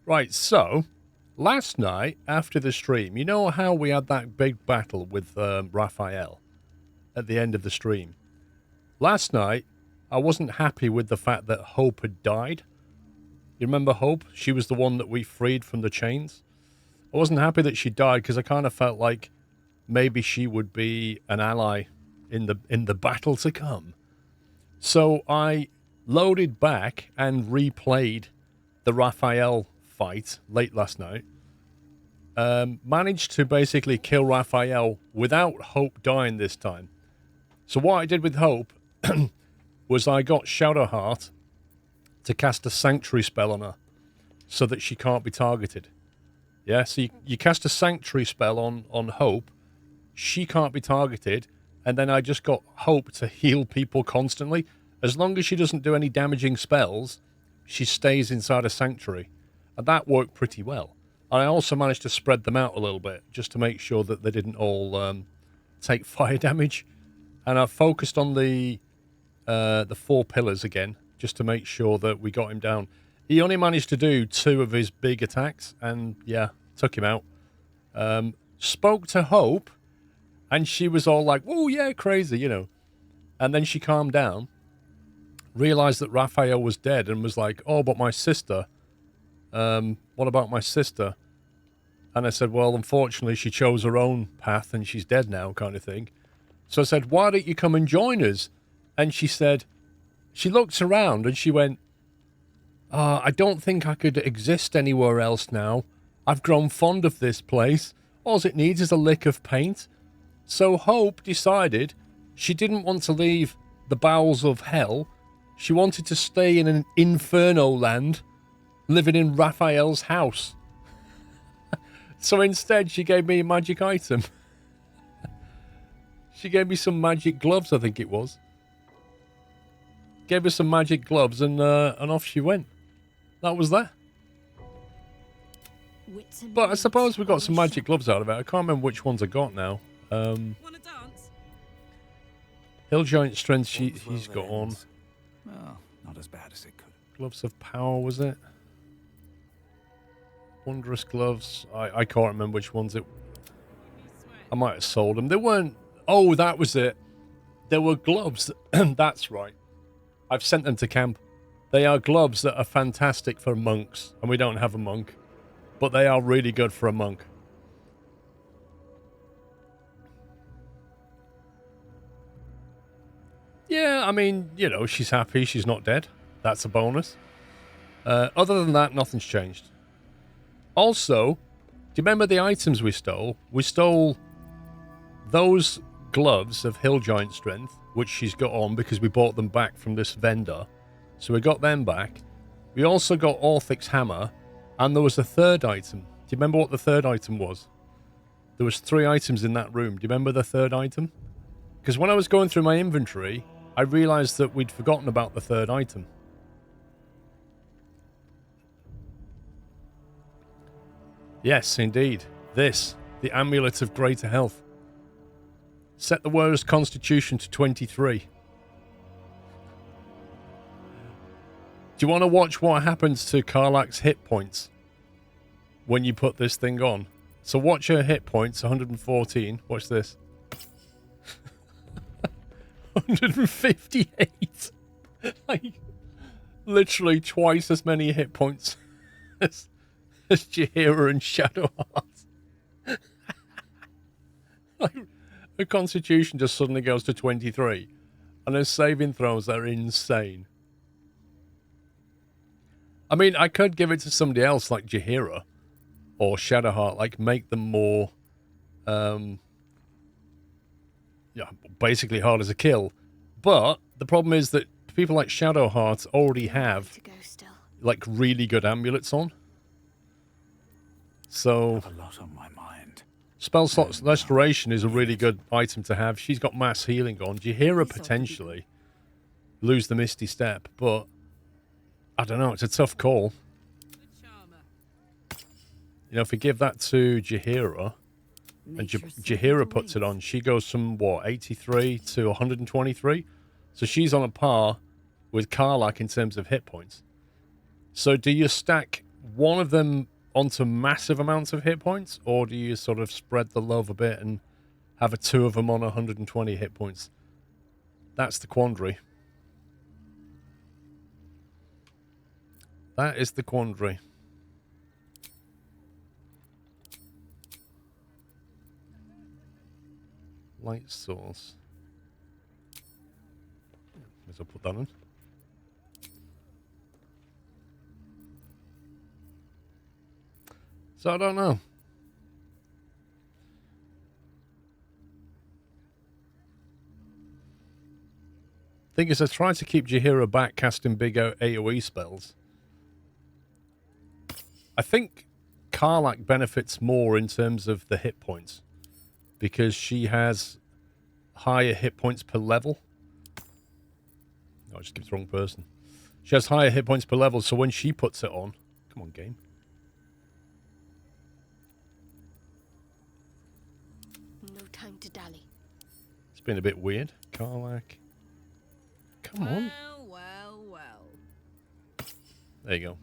Right, so last night after the stream, you know how we had that big battle with Raphael at the end of the stream? Last night, I wasn't happy with the fact that Hope had died. You remember Hope? She was the one that we freed from the chains. I wasn't happy that she died because I kind of felt like maybe she would be an ally in the battle to come. So I loaded back and replayed the Raphael fight late last night. Managed to basically kill Raphael without Hope dying this time. So what I did with Hope was I got Shadowheart to cast a Sanctuary spell on her so that she can't be targeted. Yeah, so you cast a Sanctuary spell on Hope, she can't be targeted, and then I just got Hope to heal people constantly. As long as she doesn't do any damaging spells, she stays inside a Sanctuary. And that worked pretty well. And I also managed to spread them out a little bit, just to make sure that they didn't all take fire damage. And I focused on the 4 pillars again, just to make sure that we got him down. He only managed to do 2 of his big attacks, and yeah, took him out. Spoke to Hope, and she was all like, "Oh yeah, crazy," you know. And then she calmed down, realized that Raphael was dead, and was like, "Oh, but my sister. What about my sister?" And I said, "Well, unfortunately, she chose her own path, and she's dead now," kind of thing. So I said, "Why don't you come and join us?" And she said, she looked around and she went, "I don't think I could exist anywhere else now. I've grown fond of this place. All it needs is a lick of paint." So Hope decided she didn't want to leave the bowels of hell. She wanted to stay in an inferno land, living in Raphael's house. So instead, she gave me a magic item. She gave me some magic gloves, I think it was. Gave her some magic gloves, and off she went. That was that. But I suppose we got some magic gloves out of it. I can't remember which ones I got now. Wanna dance? Hill Giant Strength, he's got on. Well, not as bad as it could. Gloves of Power, was it? Wondrous Gloves. I can't remember which ones it... I might have sold them. They weren't... Oh, that was it. There were gloves. That's right. I've sent them to camp. They are gloves that are fantastic for monks. And we don't have a monk. But they are really good for a monk. Yeah, I mean, you know, she's happy. She's not dead. That's a bonus. Other than that, nothing's changed. Also, do you remember the items we stole? We stole those gloves of Hill Giant Strength, which she's got on because we bought them back from this vendor. So we got them back. We also got Orthic's hammer, and there was a third item. Do you remember what the third item was? There was 3 items in that room. Do you remember the third item? Because when I was going through my inventory, I realized that we'd forgotten about the third item. Yes, indeed. This, the Amulet of Greater Health. Set the wearer's constitution to 23. Do you want to watch what happens to Karlach's hit points when you put this thing on? So watch her hit points, 114. Watch this. 158. Like, literally twice as many hit points as Jaheira and Shadowheart. Like, her constitution just suddenly goes to 23. And her saving throws are insane. I mean, I could give it to somebody else like Jaheira or Shadowheart, like make them more basically hard as a kill. But the problem is that people like Shadowheart already have like really good amulets on. So A lot on my mind. Spell slot restoration is a really good item to have. She's got mass healing on. Jaheira potentially lose the Misty Step, but I don't know. It's a tough call. You know, if we give that to Jaheira, and Jaheira puts it on, she goes from, what, 83 to 123? So she's on a par with Karlach in terms of hit points. So do you stack one of them onto massive amounts of hit points, or do you sort of spread the love a bit and have two of them on 120 hit points? That's the quandary. That is the quandary. Light source. May as well put that on. So I don't know. Thing is, I try to keep Jaheira back casting big AoE spells. I think Karlach benefits more in terms of the hit points because she has higher hit points per level. Oh, I just kept the wrong person. She has higher hit points per level, so when she puts it on... Come on, game. No time to dally. It's been a bit weird. Karlach. Come on. Well. There you go.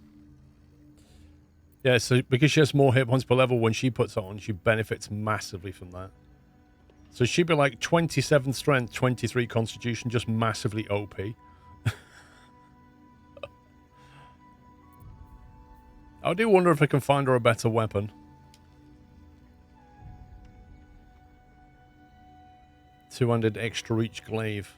Yeah, so because she has more hit points per level, when she puts it on, she benefits massively from that. So she'd be like 27 strength, 23 constitution, just massively OP. I do wonder if I can find her a better weapon. Two-handed extra reach glaive.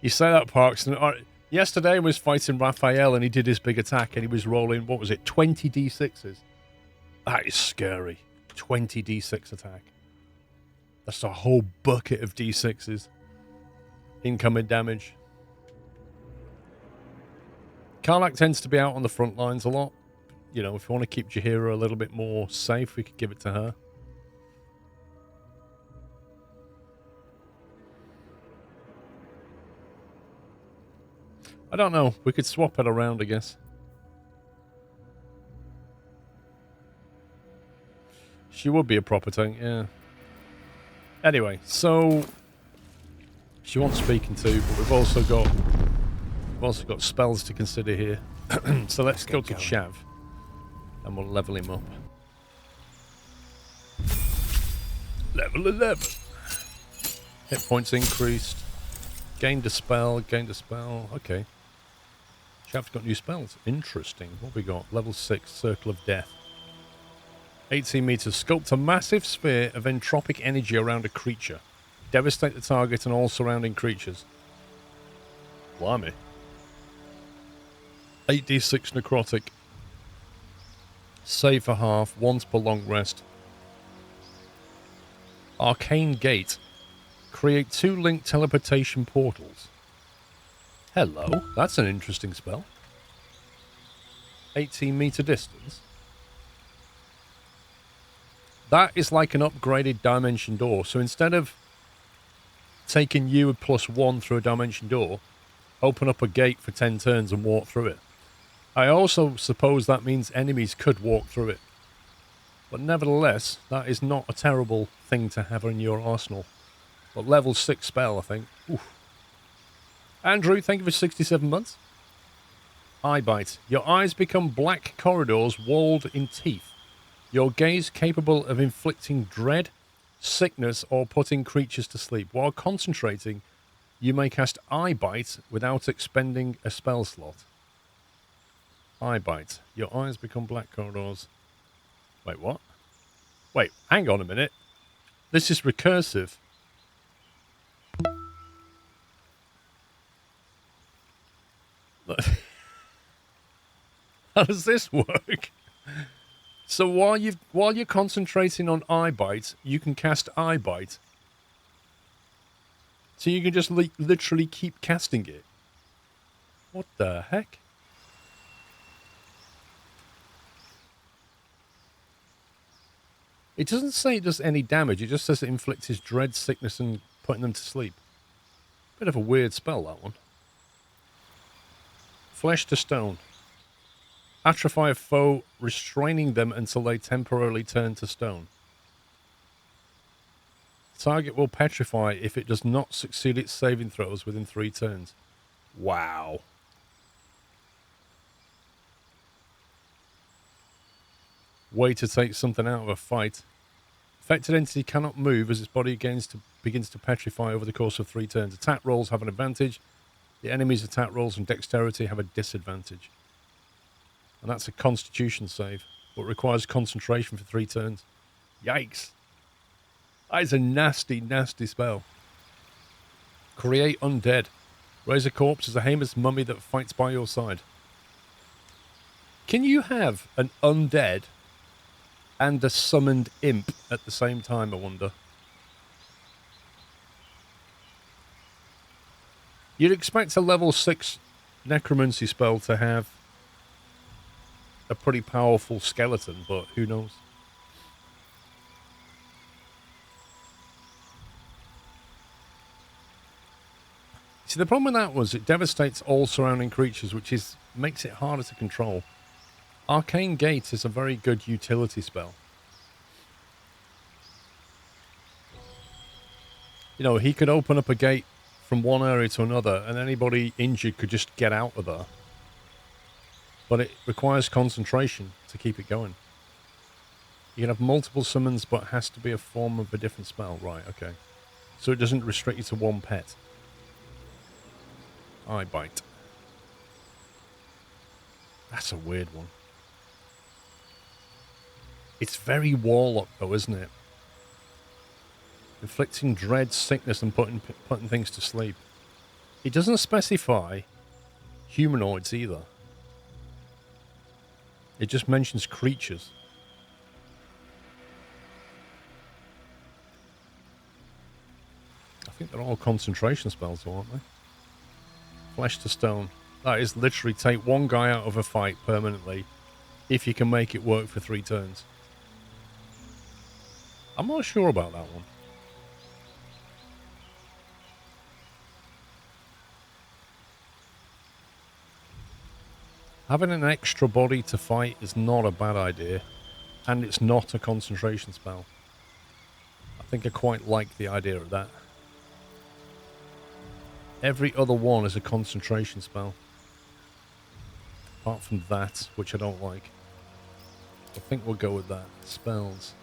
You say that, Parks. Yesterday I was fighting Raphael and he did his big attack and he was rolling, what was it, 20 d6s? That is scary. 20 d6 attack. That's a whole bucket of d6s. Incoming damage. Karlach tends to be out on the front lines a lot. You know, if you want to keep Jaheira a little bit more safe, we could give it to her. I don't know. We could swap it around, I guess. She would be a proper tank, yeah. Anyway, so she wants speaking to, but we've also got spells to consider here. So let's go to Chav, and we'll level him up. Level 11. Hit points increased. Gained a spell. Okay. Chav's got new spells. Interesting. What have we got? Level 6, Circle of Death. 18 meters. Sculpt a massive sphere of entropic energy around a creature. Devastate the target and all surrounding creatures. Blimey. 8d6 necrotic. Save for half. Once per long rest. Arcane Gate. Create 2 linked teleportation portals. Hello, that's an interesting spell. 18 meter distance. That is like an upgraded dimension door. So instead of taking you +1 through a dimension door, open up a gate for 10 turns and walk through it. I also suppose that means enemies could walk through it. But nevertheless, that is not a terrible thing to have in your arsenal. But level 6 spell, I think. Oof. Andrew, thank you for 67 months. Eye bite. Your eyes become black corridors walled in teeth. Your gaze capable of inflicting dread, sickness, or putting creatures to sleep. While concentrating, you may cast Eye Bite without expending a spell slot. Eye Bite. Your eyes become black corridors. Wait, what? Wait, hang on a minute. This is recursive. How does this work? So while you're concentrating on Eye Bite, you can cast Eye Bite. So you can just literally keep casting it. What the heck? It doesn't say it does any damage. It just says it inflicts his dread, sickness, and putting them to sleep. Bit of a weird spell, that one. Flesh to stone. Atrophy a foe, restraining them until they temporarily turn to stone. Target will petrify if it does not succeed its saving throws within 3 turns. Wow. Way to take something out of a fight. Affected entity cannot move as its body begins to petrify over the course of 3 turns. Attack rolls have an advantage. The enemy's attack rolls and dexterity have a disadvantage. And that's a constitution save, but requires concentration for 3 turns. Yikes. That is a nasty, nasty spell. Create undead. Raise a corpse as a Hamer's mummy that fights by your side. Can you have an undead and a summoned imp at the same time, I wonder? You'd expect a level 6 necromancy spell to have a pretty powerful skeleton, but who knows? See, the problem with that was it devastates all surrounding creatures, which makes it harder to control. Arcane Gate is a very good utility spell. You know, he could open up a gate from one area to another, and anybody injured could just get out of there. But it requires concentration to keep it going. You can have multiple summons, but it has to be a form of a different spell. Right, okay. So it doesn't restrict you to one pet. Eye bite. That's a weird one. It's very warlock though, isn't it? Inflicting dread, sickness, and putting things to sleep. It doesn't specify humanoids either. It just mentions creatures. I think they're all concentration spells, aren't they? Flesh to stone. That is literally take one guy out of a fight permanently if you can make it work for 3 turns. I'm not sure about that one. Having an extra body to fight is not a bad idea, and it's not a concentration spell. I think I quite like the idea of that. Every other one is a concentration spell. Apart from that, which I don't like. I think we'll go with that. Spells.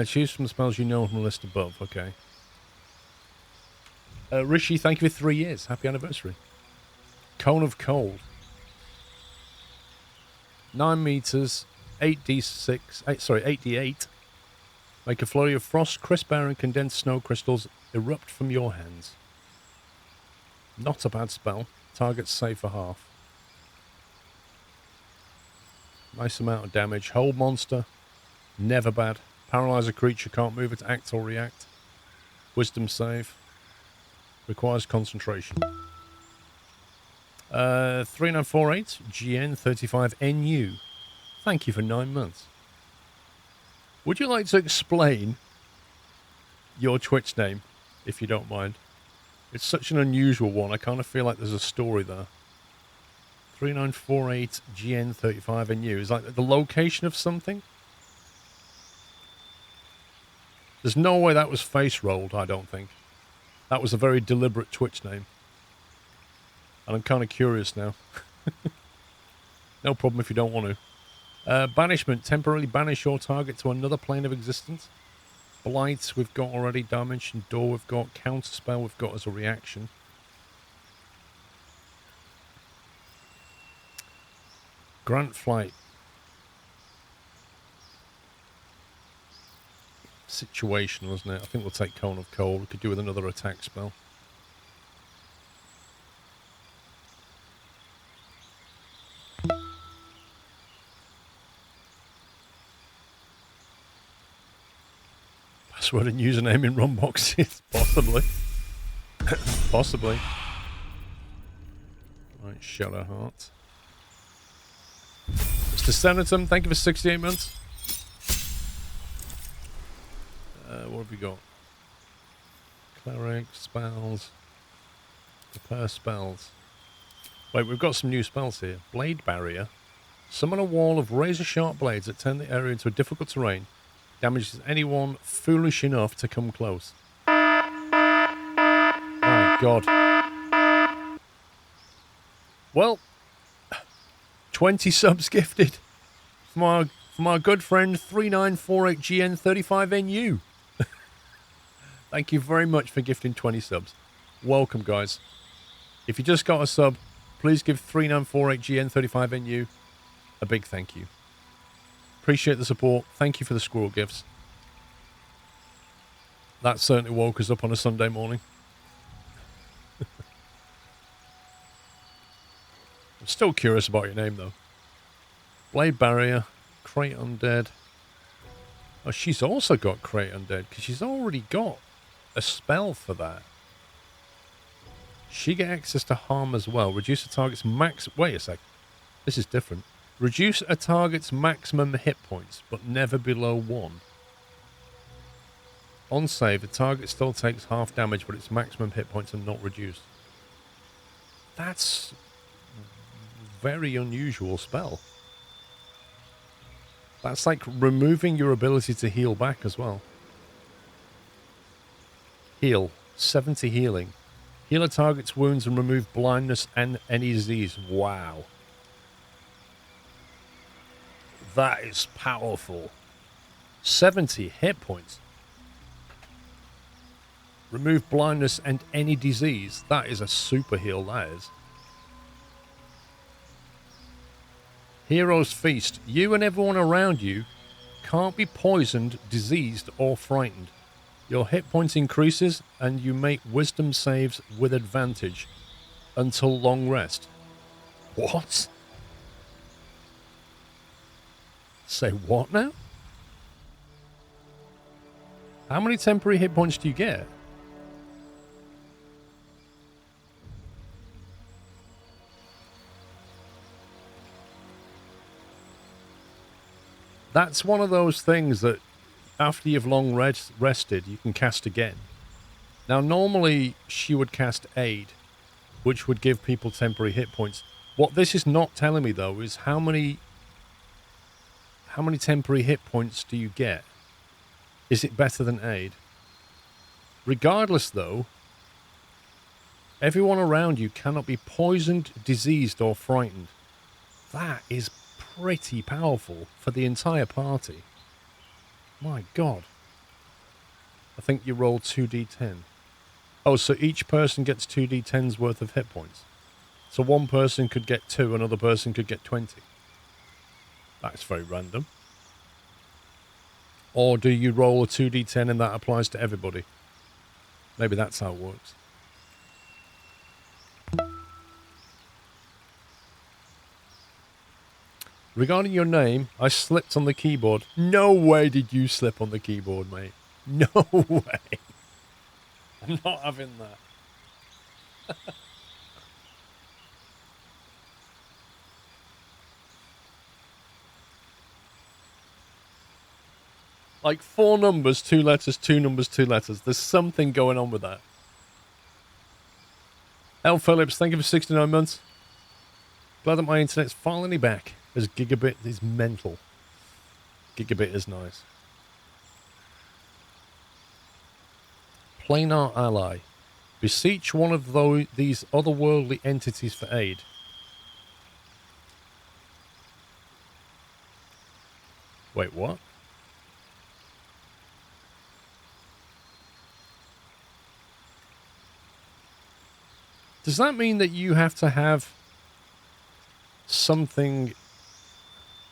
Choose from the spells you know from the list above. Okay. Rishi, thank you for 3 years. Happy anniversary. Cone of Cold. 9 meters, 8d8. Make a flurry of frost, crisp air, and condensed snow crystals erupt from your hands. Not a bad spell. Target's safe for half. Nice amount of damage. Hold monster. Never bad. Paralyze a creature, can't move it, act or react. Wisdom save. Requires concentration. 3948 GN35NU. Thank you for 9 months. Would you like to explain your Twitch name, if you don't mind? It's such an unusual one. I kind of feel like there's a story there. 3948 GN35NU. Is like the location of something? There's no way that was face rolled, I don't think. That was a very deliberate Twitch name. And I'm kind of curious now. No problem if you don't want to. Banishment. Temporarily banish your target to another plane of existence. Blight we've got already. Dimension Door we've got. Counterspell we've got as a reaction. Grant Flight. Situational, isn't it? I think we'll take Cone of Cold. We could do with another attack spell. Password and username in Runbox. Possibly. Possibly. Right, Shadowheart. Mr. Senatum, thank you for 68 months. What have we got? Cleric, spells. Prepare spells. Wait, we've got some new spells here. Blade Barrier. Summon a wall of razor-sharp blades that turn the area into a difficult terrain. Damages anyone foolish enough to come close. My God. Well, 20 subs gifted from our good friend 3948GN35NU. Thank you very much for gifting 20 subs. Welcome, guys. If you just got a sub, please give 3948GN35NU a big thank you. Appreciate the support. Thank you for the squirrel gifts. That certainly woke us up on a Sunday morning. I'm still curious about your name, though. Blade Barrier, Crate Undead. Oh, she's also got Crate Undead, because she's already got a spell for that. She get access to harm as well. Reduce a target's max... Wait a sec. This is different. Reduce a target's maximum hit points, but never below 1. On save, the target still takes half damage, but its maximum hit points are not reduced. That's very unusual spell. That's like removing your ability to heal back as well. Heal. 70 healing. Heal a target's wounds and remove blindness and any disease. Wow. That is powerful. 70 hit points. Remove blindness and any disease. That is a super heal, that is. Hero's Feast. You and everyone around you can't be poisoned, diseased, or frightened. Your hit points increases and you make wisdom saves with advantage until long rest. What? Say what now? How many temporary hit points do you get? That's one of those things that after you've long rested, you can cast again. Now, normally she would cast Aid, which would give people temporary hit points. What this is not telling me, though, is how many temporary hit points do you get? Is it better than Aid? Regardless, though, everyone around you cannot be poisoned, diseased, or frightened. That is pretty powerful for the entire party. My God. I think you roll 2d10. Oh, so each person gets 2d10's worth of hit points. So one person could get 2, another person could get 20. That's very random. Or do you roll a 2d10 and that applies to everybody? Maybe that's how it works. Regarding your name, I slipped on the keyboard. No way did you slip on the keyboard, mate. No way. I'm not having that. Like 4 numbers, 2 letters, 2 numbers, 2 letters. There's something going on with that. L. Phillips, thank you for 69 months. Glad that my internet's finally back, as gigabit is mental. Gigabit is nice. Planar ally. Beseech one of these otherworldly entities for aid. Wait, what? Does that mean that you have to have something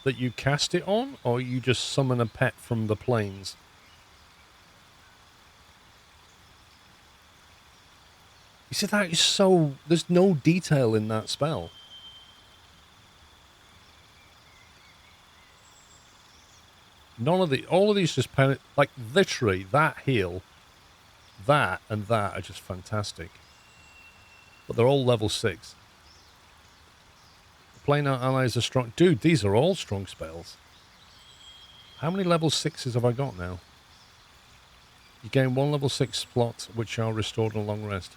that you cast it on, or you just summon a pet from the plains? You see, that is so... There's no detail in that spell. None of the... All of these just... Like, literally, that heal, that, and that are just fantastic. But they're all level 6. Planar allies are strong. Dude, these are all strong spells. How many level 6s have I got now? You gain 1 level 6 slot, which are restored on a long rest.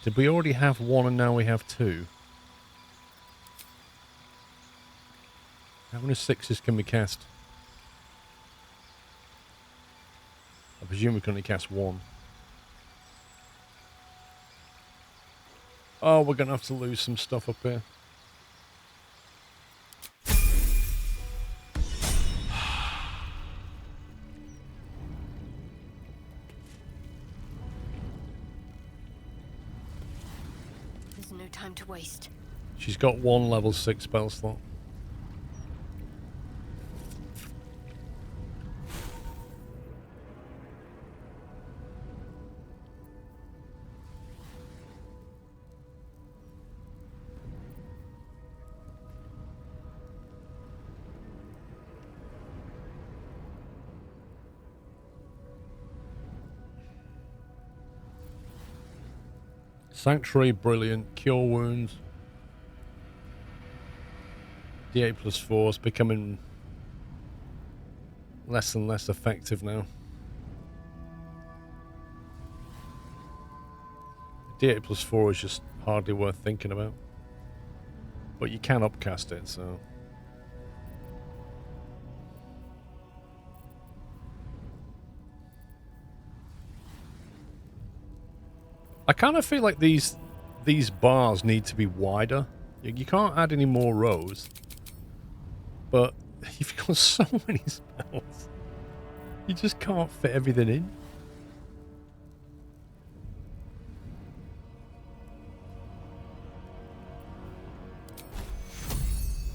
Did we already have 1 and now we have 2? How many 6s can we cast? presume we can only cast one. Oh, we're going to have to lose some stuff up here. There's no time to waste. She's got one level 6 spell slot. Sanctuary, brilliant. Cure wounds. D8 plus 4 is becoming less and less effective now. D8 plus 4 is just hardly worth thinking about. But you can upcast it, so... I kind of feel like these bars need to be wider. You can't add any more rows. But you've got so many spells. You just can't fit everything in.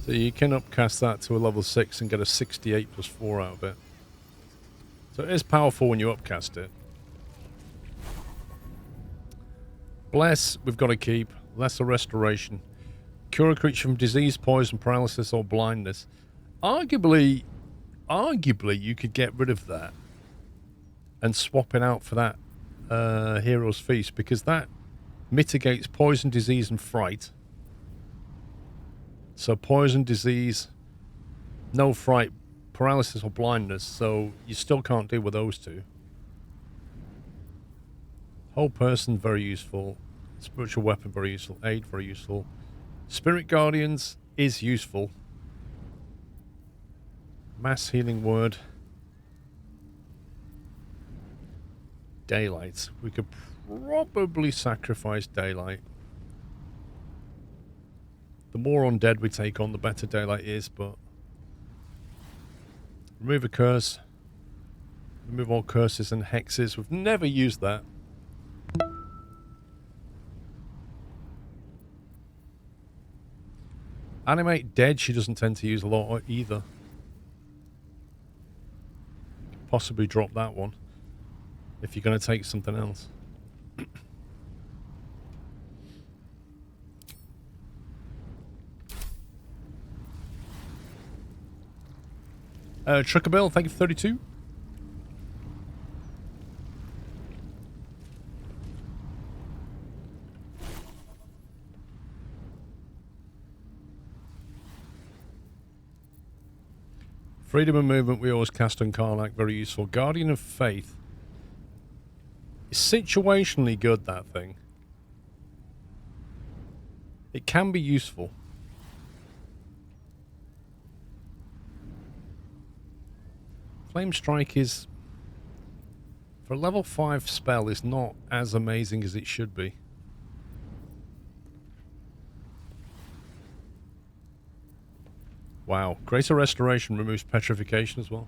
So you can upcast that to a level 6 and get a 68 plus 4 out of it. So it is powerful when you upcast it. Bless, we've got to keep. Lesser restoration. Cure a creature from disease, poison, paralysis, or blindness. Arguably, you could get rid of that and swap it out for that Hero's Feast, because that mitigates poison, disease, and fright. So poison, disease, no fright, paralysis, or blindness. So you still can't deal with those two. Whole person, very useful. Spiritual weapon, very useful. Aid, very useful. Spirit Guardians is useful. Mass healing word. Daylight. We could probably sacrifice daylight. The more undead we take on, the better daylight is, but... Remove a curse. Remove all curses and hexes. We've never used that. Animate dead, she doesn't tend to use a lot either. Possibly drop that one if you're going to take something else. Truckerbill, thank you for 32. Freedom of movement, we always cast on Karlach, very useful. Guardian of Faith. It's situationally good, that thing. It can be useful. Flame Strike is, for a level 5 spell, is not as amazing as it should be. Wow. Greater Restoration removes petrification as well.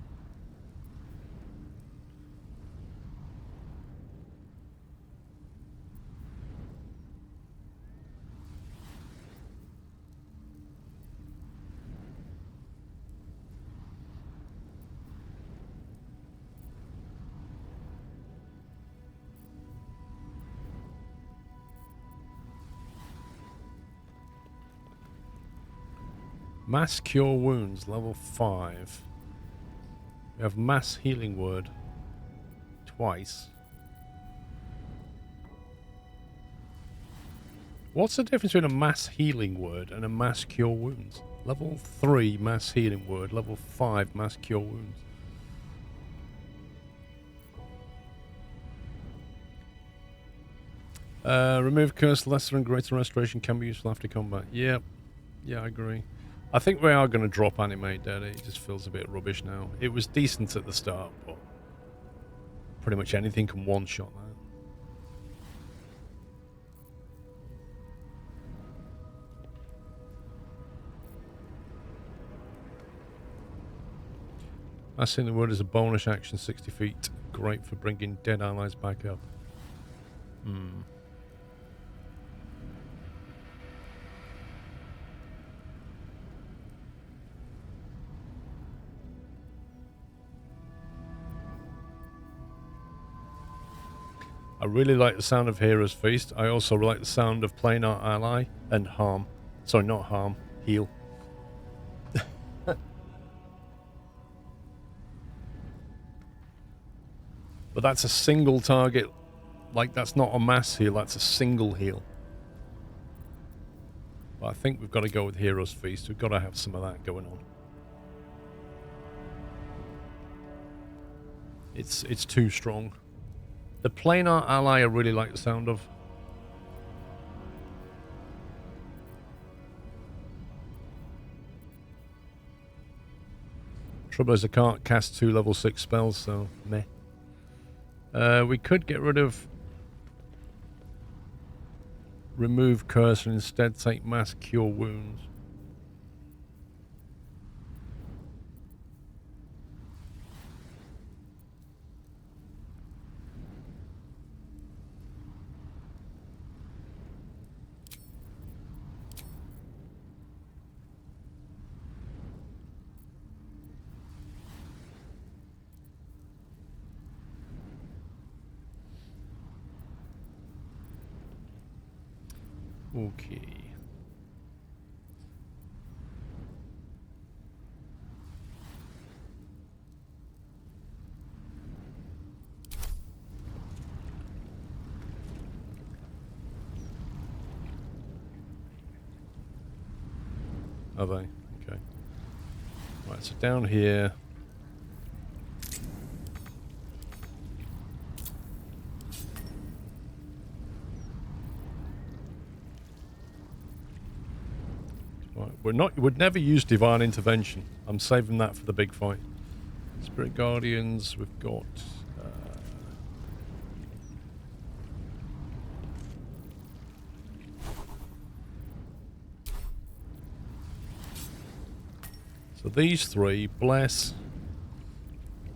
Mass Cure Wounds, level 5. We have Mass Healing Word twice. What's the difference between a Mass Healing Word and a Mass Cure Wounds? Level 3 Mass Healing Word, level 5 Mass Cure Wounds. Remove Curse, Lesser and Greater Restoration can be useful after combat. Yep. Yeah, I agree. I think we are going to drop Animate Dead. It just feels a bit rubbish now. It was decent at the start, but... Pretty much anything can one-shot that. Last thing in the word is a bonus action, 60 feet. Great for bringing dead allies back up. I really like the sound of Hero's Feast. I also like the sound of playing our ally and harm. Sorry, not harm. Heal. But that's a single target. Like, that's not a mass heal. That's a single heal. But I think we've got to go with Hero's Feast. We've got to have some of that going on. It's too strong. The planar ally I really like the sound of. Trouble is I can't cast 2 level 6 spells, so meh. We could get rid of remove curse and instead take mass cure wounds. Okay. Are they? Okay. Right, so down here. We'd never use Divine Intervention. I'm saving that for the big fight. Spirit Guardians, we've got... so these three, Bless,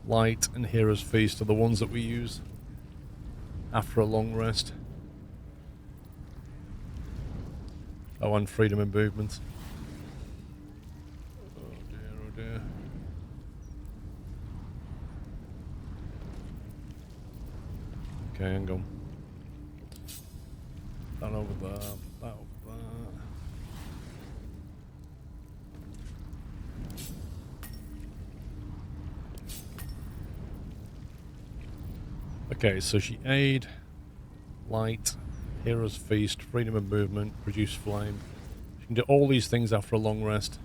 Light, and Hero's Feast, are the ones that we use after a long rest. Oh, and Freedom and Movement. Okay, hang on. That over there, that over there. Okay, so she aid, light, Hero's Feast, freedom of movement, produce flame. She can do all these things after a long rest.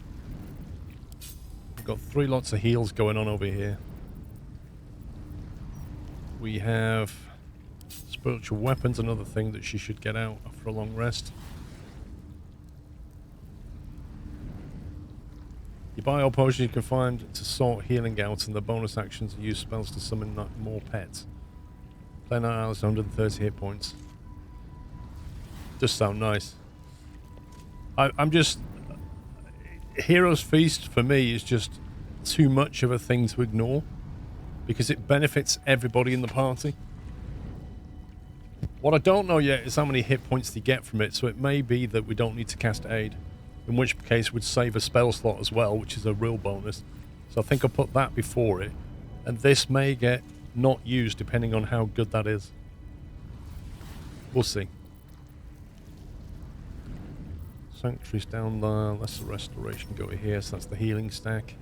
We've got 3 lots of heals going on over here. We have spiritual weapons, another thing that she should get out after a long rest. You buy all potions you can find to sort healing out, and the bonus actions and use spells to summon more pets. Play Night Alice 130 hit points. Just sound nice. I'm just... Hero's Feast for me is just too much of a thing to ignore, because it benefits everybody in the party. What I don't know yet is how many hit points they get from it, so it may be that we don't need to cast aid, in which case we'd save a spell slot as well, which is a real bonus. So I think I'll put that before it, and this may get not used depending on how good that is. We'll see. Sanctuary's down there, Lesser Restoration go here, so that's the healing stack.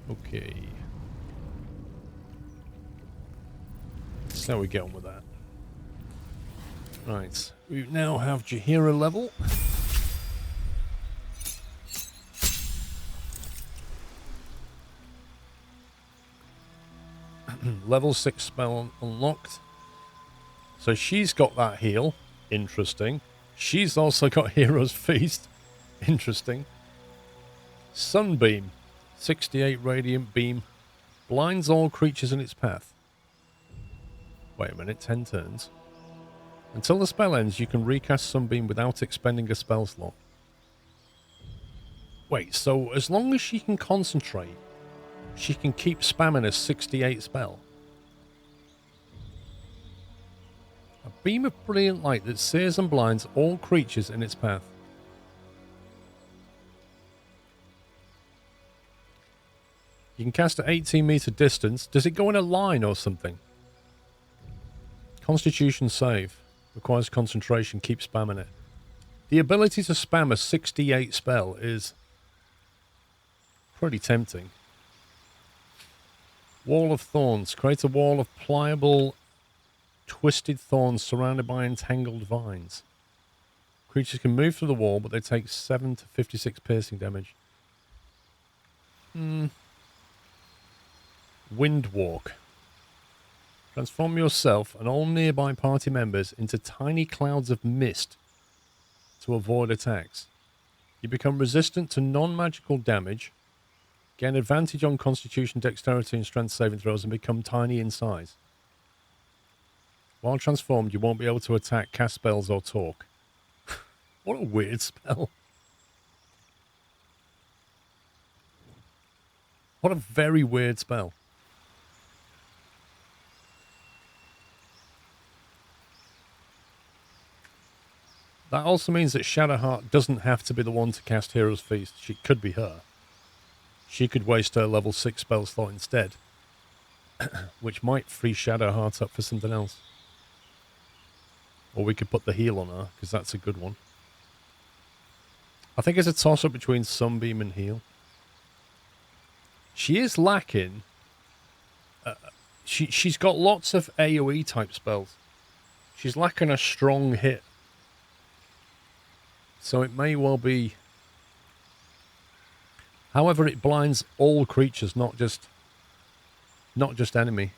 Okay. Let's see how we get on with that. Right. We now have Jaheira level. Level 6 spell unlocked. So she's got that heal. Interesting. She's also got Hero's Feast. Interesting. Sunbeam. 68 radiant beam. Blinds all creatures in its path. Wait a minute, 10 turns. Until the spell ends, you can recast Sunbeam without expending a spell slot. Wait, so as long as she can concentrate, she can keep spamming a 68 spell. A beam of brilliant light that sears and blinds all creatures in its path. You can cast at 18 meter distance. Does it go in a line or something? Constitution save. Requires concentration. Keep spamming it. The ability to spam a 68 spell is pretty tempting. Wall of Thorns. Create a wall of pliable, twisted thorns surrounded by entangled vines. Creatures can move through the wall, but they take 7 to 56 piercing damage. Windwalk. Transform yourself and all nearby party members into tiny clouds of mist to avoid attacks. You become resistant to non-magical damage, gain advantage on Constitution, Dexterity and Strength saving throws, and become tiny in size. While transformed, you won't be able to attack, cast spells, or talk. What a weird spell. What a very weird spell. That also means that Shadowheart doesn't have to be the one to cast Hero's Feast. She could be her. She could waste her level 6 spell slot instead. Which might free Shadowheart up for something else. Or we could put the heal on her, because that's a good one. I think it's a toss-up between Sunbeam and heal. She is lacking. She's got lots of AoE type spells. She's lacking a strong hit. So it may well be... However, it blinds all creatures, not just enemy.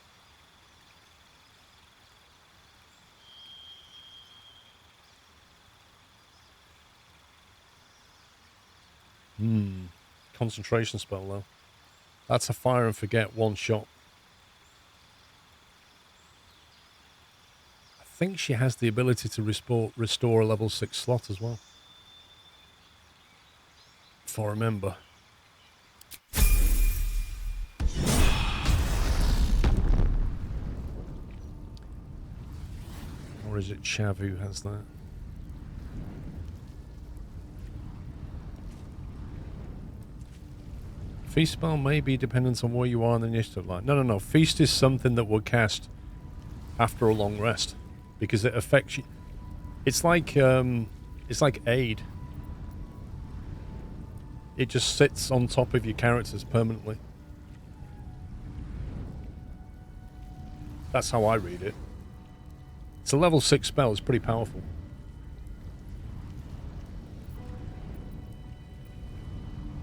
Concentration spell, though. That's a fire and forget one shot. I think she has the ability to restore a level 6 slot as well. If I remember. Or is it Chav who has that? Feast spell may be dependent on where you are in the initiative line. No. Feast is something that will cast after a long rest. Because it affects you. It's like aid. It just sits on top of your characters permanently. That's how I read it. It's a level 6 spell. It's pretty powerful.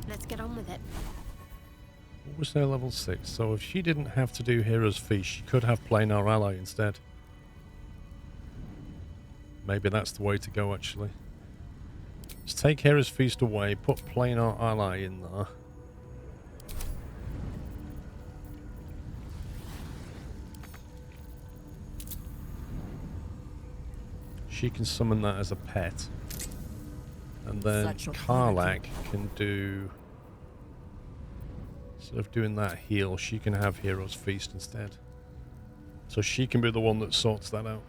Let's get on with it. What was their level 6? So if she didn't have to do Hero's Feast, she could have Planar Ally instead. Maybe that's the way to go, actually. Let's take Hero's Feast away, put Planar Ally in there. She can summon that as a pet. And then Karlak can do... Instead of doing that heal, she can have Hero's Feast instead. So she can be the one that sorts that out.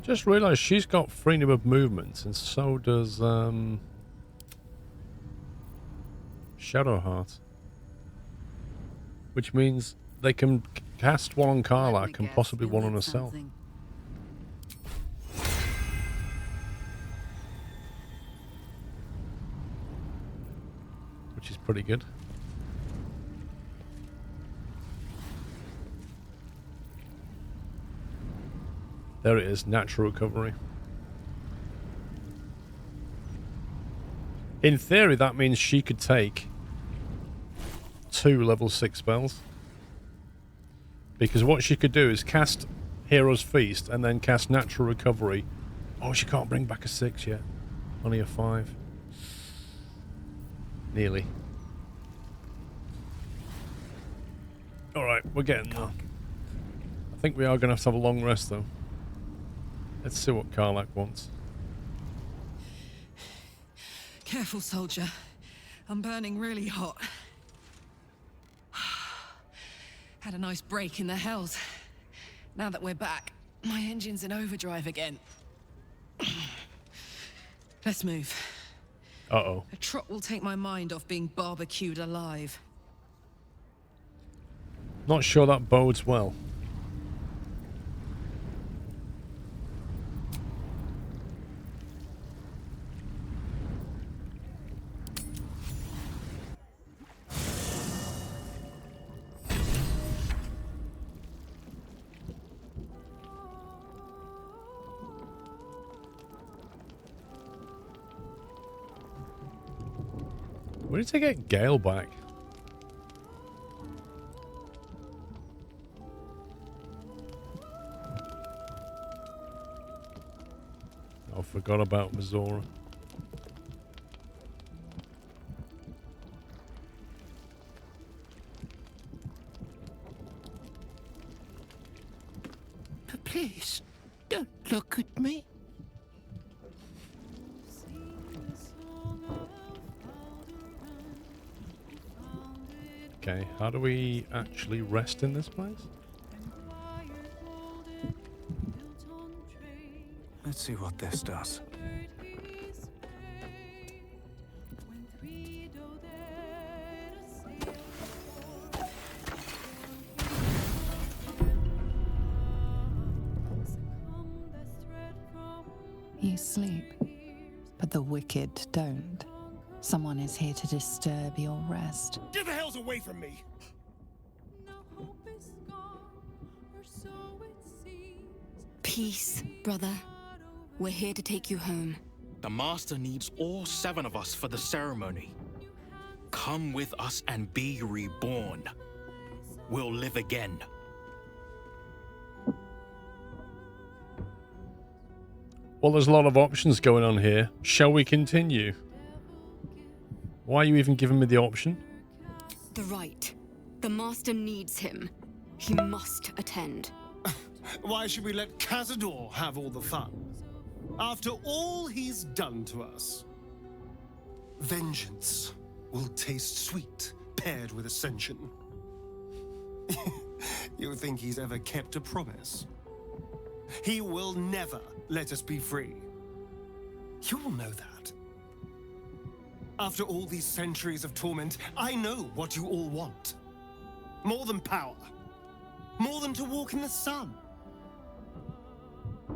Just realised she's got freedom of movement, and so does Shadowheart. Which means they can cast one on Karlach and possibly one on herself. Which is pretty good. There it is, natural recovery. In theory, that means she could take 2 level 6 spells. Because what she could do is cast Hero's Feast and then cast Natural Recovery. Oh, she can't bring back a 6 yet. Only a 5. Nearly. Alright, we're getting there. I think we are going to have a long rest though. Let's see what Karlach wants. Careful, soldier. I'm burning really hot. Had a nice break in the hells. Now that we're back, my engine's in overdrive again. Let's move. Uh-oh. A trot will take my mind off being barbecued alive. Not sure that bodes well. We need to get Gale back. I forgot about Mazora. Please, don't look at me. Okay, how do we actually rest in this place? Let's see what this does. You sleep, but the wicked don't. Someone is here to disturb your rest. Get the hells away from me! Peace, brother. We're here to take you home. The Master needs all 7 of us for the ceremony. Come with us and be reborn. We'll live again. Well, there's a lot of options going on here. Shall we continue? Why are you even giving me the option? The right. The Master needs him. He must attend. Why should we let Cazador have all the fun? After all he's done to us. Vengeance will taste sweet, paired with ascension. You think he's ever kept a promise? He will never let us be free. You will know that. After all these centuries of torment, I know what you all want. More than power. More than to walk in the sun.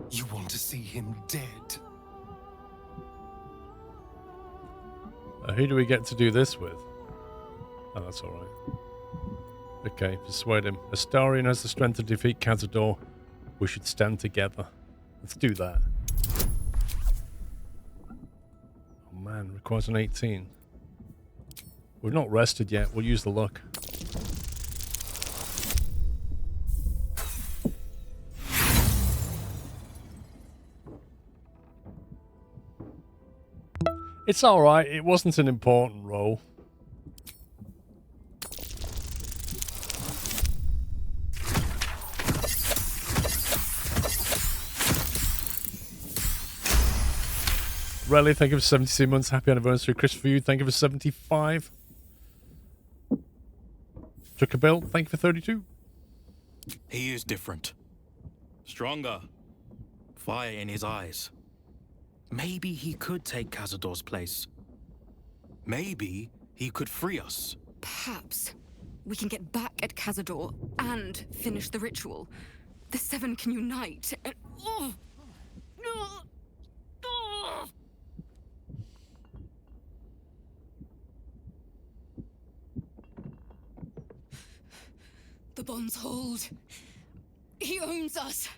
You want to see him dead. Who do we get to do this with? Oh, that's alright. Okay, persuade him. Astarion has the strength to defeat Cazador. We should stand together. Let's do that. Oh man, requires an 18. We've not rested yet. We'll use the luck. It's alright, it wasn't an important role. Relly, thank you for 72 months. Happy anniversary. Chris for you, thank you for 75. Bill, thank you for 32. He is different. Stronger. fire in his eyes. Maybe he could take Cazador's place. Maybe he could free us. Perhaps we can get back at Cazador and finish the ritual. The Seven can unite and... The bonds hold. He owns us.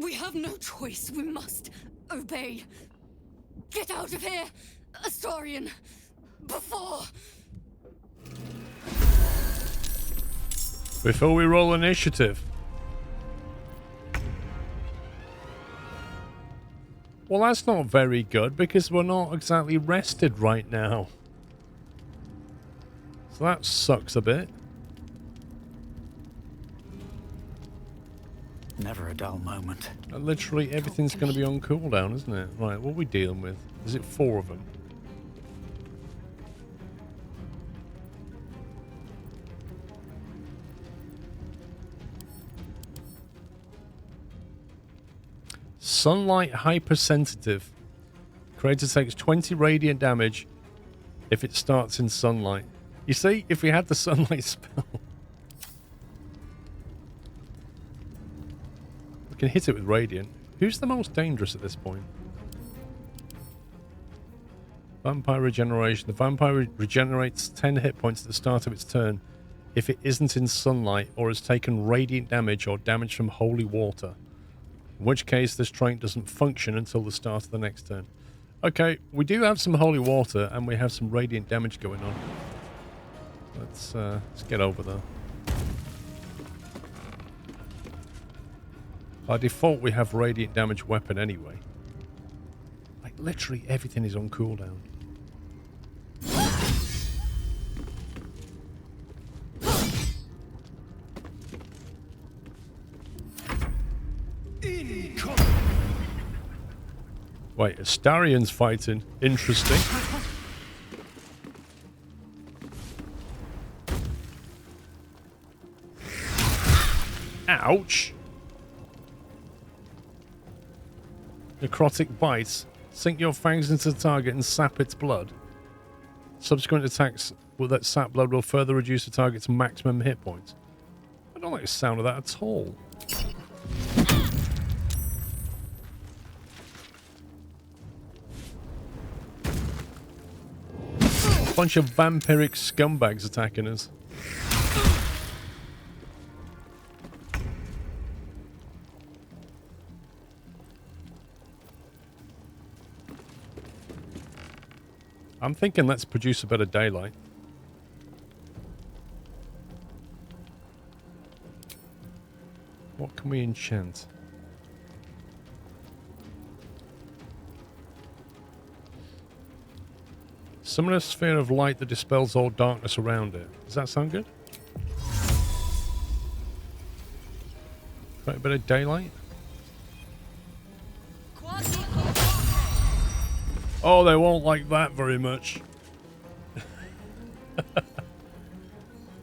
We have no choice. We must obey. Get out of here, Astarion, before we roll initiative. Well, that's not very good because we're not exactly rested right now. So that sucks a bit. Never a dull moment. Literally everything's going to be on cooldown, isn't it? Right, what are we dealing with? Is it 4 of them? Sunlight hypersensitive. Creator takes 20 radiant damage if it starts in sunlight. You see, if we had the sunlight spell, we can hit it with radiant. Who's the most dangerous at this point? Vampire regeneration. The vampire regenerates 10 hit points at the start of its turn if it isn't in sunlight or has taken radiant damage or damage from holy water. In which case, this trait doesn't function until the start of the next turn. Okay, we do have some holy water and we have some radiant damage going on. Let's get over there. By default, we have radiant damage weapon anyway. Like, literally everything is on cooldown. Wait, Astarion's fighting. Interesting. Ouch! Necrotic bites. Sink your fangs into the target and sap its blood. Subsequent attacks with that sap blood will further reduce the target's maximum hit points. I don't like the sound of that at all. Bunch of vampiric scumbags attacking us. I'm thinking let's produce a bit of daylight. What can we enchant? Summon a sphere of light that dispels all darkness around it. Does that sound good? Quite a bit of daylight. Oh, they won't like that very much.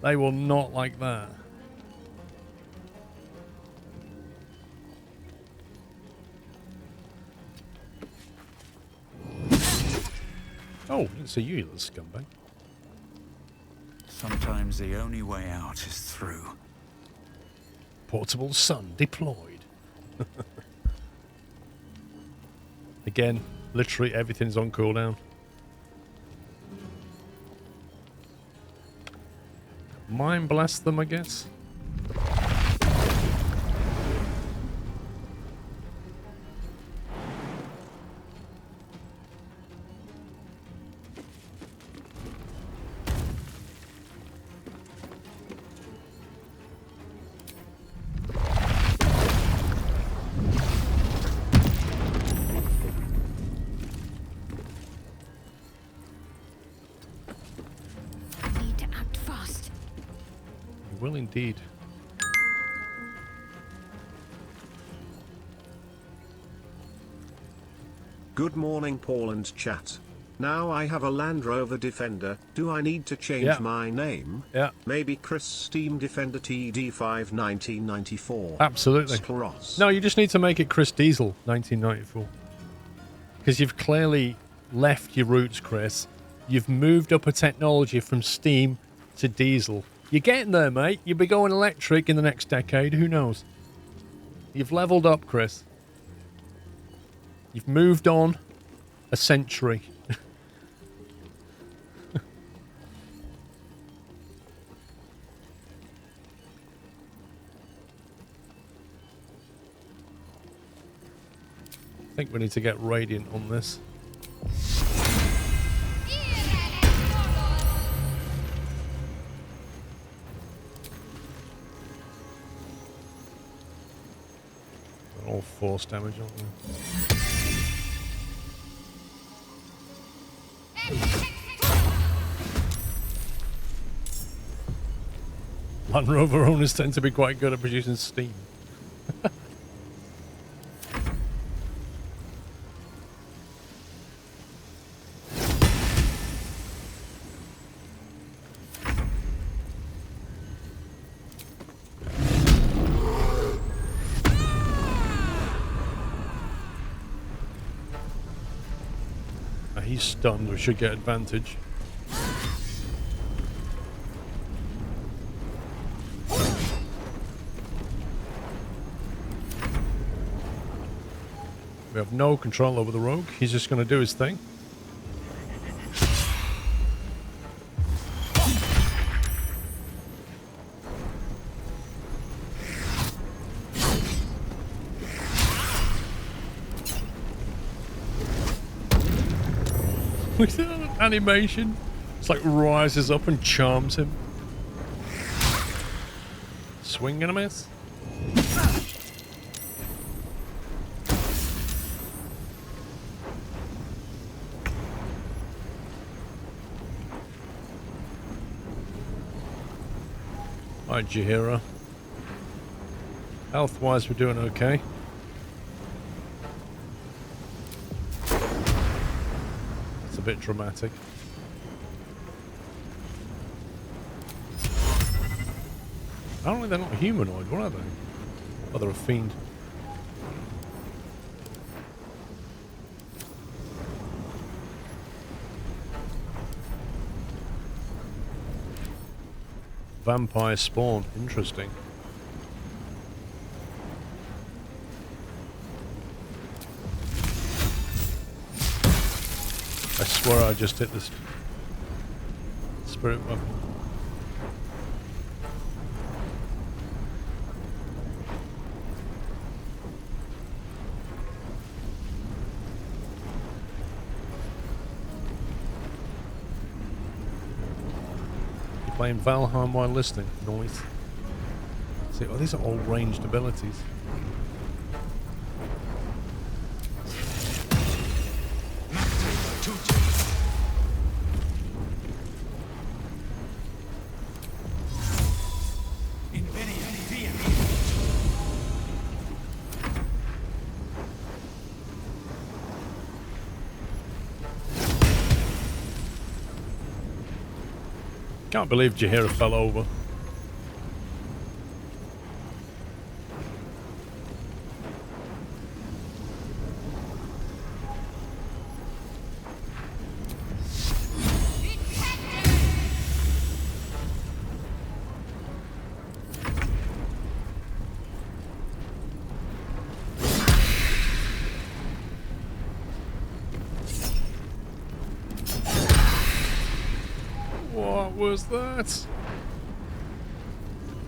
They will not like that. Oh, didn't see you, little scumbag. Sometimes the only way out is through. Portable sun deployed. Again, literally everything's on cooldown. Mind blast them, I guess. Will indeed. Good morning, Paul and chat. Now I have a Land Rover Defender. Do I need to change my name? Yeah. Maybe Chris Steam Defender TD5 1994. Absolutely. Scross. No, you just need to make it Chris Diesel 1994. Because you've clearly left your roots, Chris. You've moved up a technology from steam to diesel. You're getting there, mate. You'll be going electric in the next decade. Who knows? You've leveled up, Chris. You've moved on a century. I think we need to get Radiant on this. They're all force damage, aren't they? Land Rover owners tend to be quite good at producing steam. He's stunned. We should get advantage. We have no control over the rogue. He's just going to do his thing. Look at that animation. It's like rises up and charms him. Swing and a miss. Alright, Jaheira. Health-wise, we're doing okay. It's a bit dramatic. Apparently they're not humanoid, what are they? Oh, they're a fiend. Vampire spawn, interesting. I swear I just hit this spirit weapon. Playing Valheim while listening. Noise. See, oh, these are all ranged abilities. Can't believe Jaheira fell over. What was that?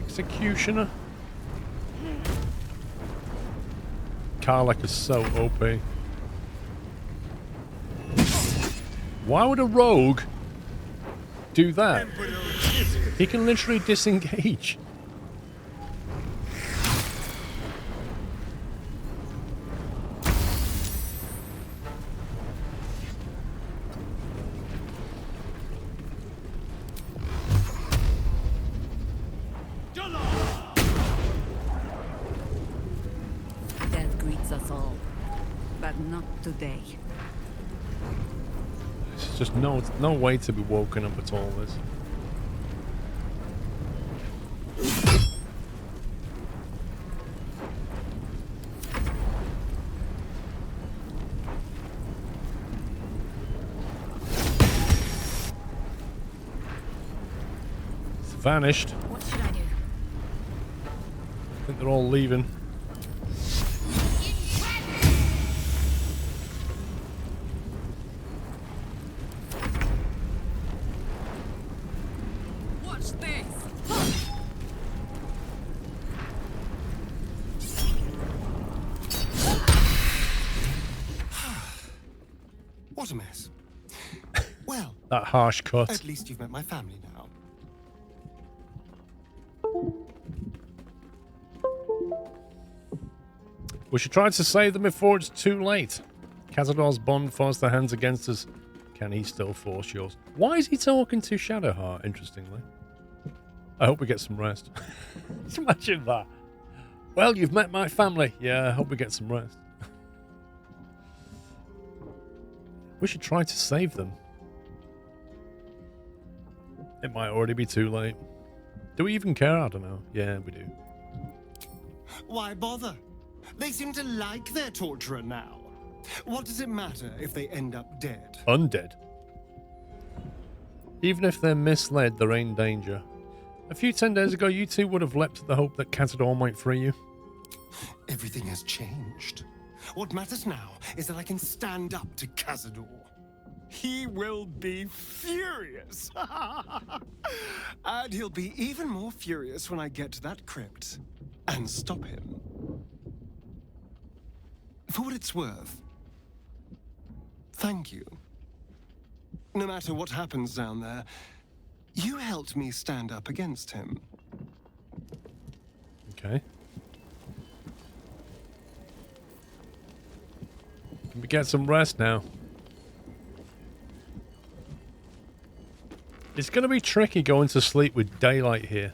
Executioner? Karlach is so OP. Why would a rogue do that? He can literally disengage. Death greets us all, but not today. This just no way to be woken up at all. This. It's vanished. What should I do? I think they're all leaving. Watch this. What a mess. Well, That harsh cut. at least you've met my family now. We should try to save them before it's too late. Cazador's bond forced their hands against us. Can he still force yours? Why is he talking to Shadowheart, interestingly? I hope we get some rest. Just imagine that. Well, you've met my family. Yeah, I hope we get some rest. We should try to save them. It might already be too late. Do we even care? I don't know. Yeah, we do. Why bother? They seem to like their torturer now. What does it matter if they end up dead? Undead. Even if they're misled, there ain't danger. A few 10 days ago, you two would have leapt at the hope that Cazador might free you. Everything has changed. What matters now is that I can stand up to Cazador. He will be furious. And he'll be even more furious when I get to that crypt and stop him. For what it's worth, thank you. No matter what happens down there, you helped me stand up against him. Okay. Can we get some rest now? It's going to be tricky going to sleep with daylight here.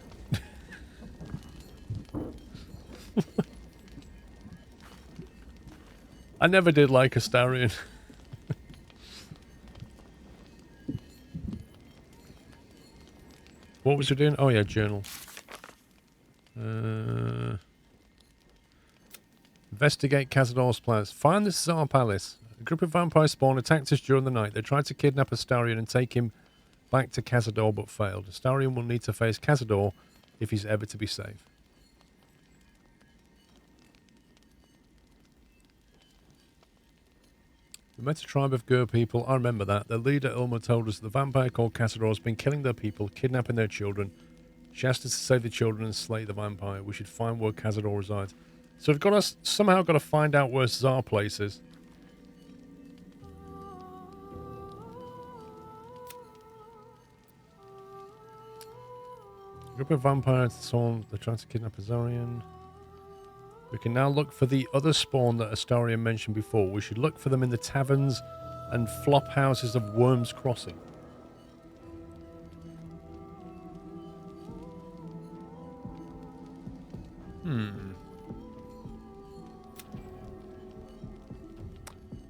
I never did like Astarion. What was we doing? Oh yeah, journal. Investigate Cazador's plans. Find the Tsar Palace. A group of vampire spawn attacked us during the night. They tried to kidnap Astarion and take him back to Cazador, but failed. Astarion will need to face Cazador if he's ever to be saved. We met a tribe of Gur people. I remember that. Their leader, Ilma, told us the vampire called Cazador has been killing their people, kidnapping their children. She asked us to save the children and slay the vampire. We should find where Cazador resides. So we've got to somehow got to find out where Tsar Place is. A group of vampires saw they're trying to kidnap Astarion. We can now look for the other spawn that Astarion mentioned before. We should look for them in the taverns and flop houses of Worm's Crossing.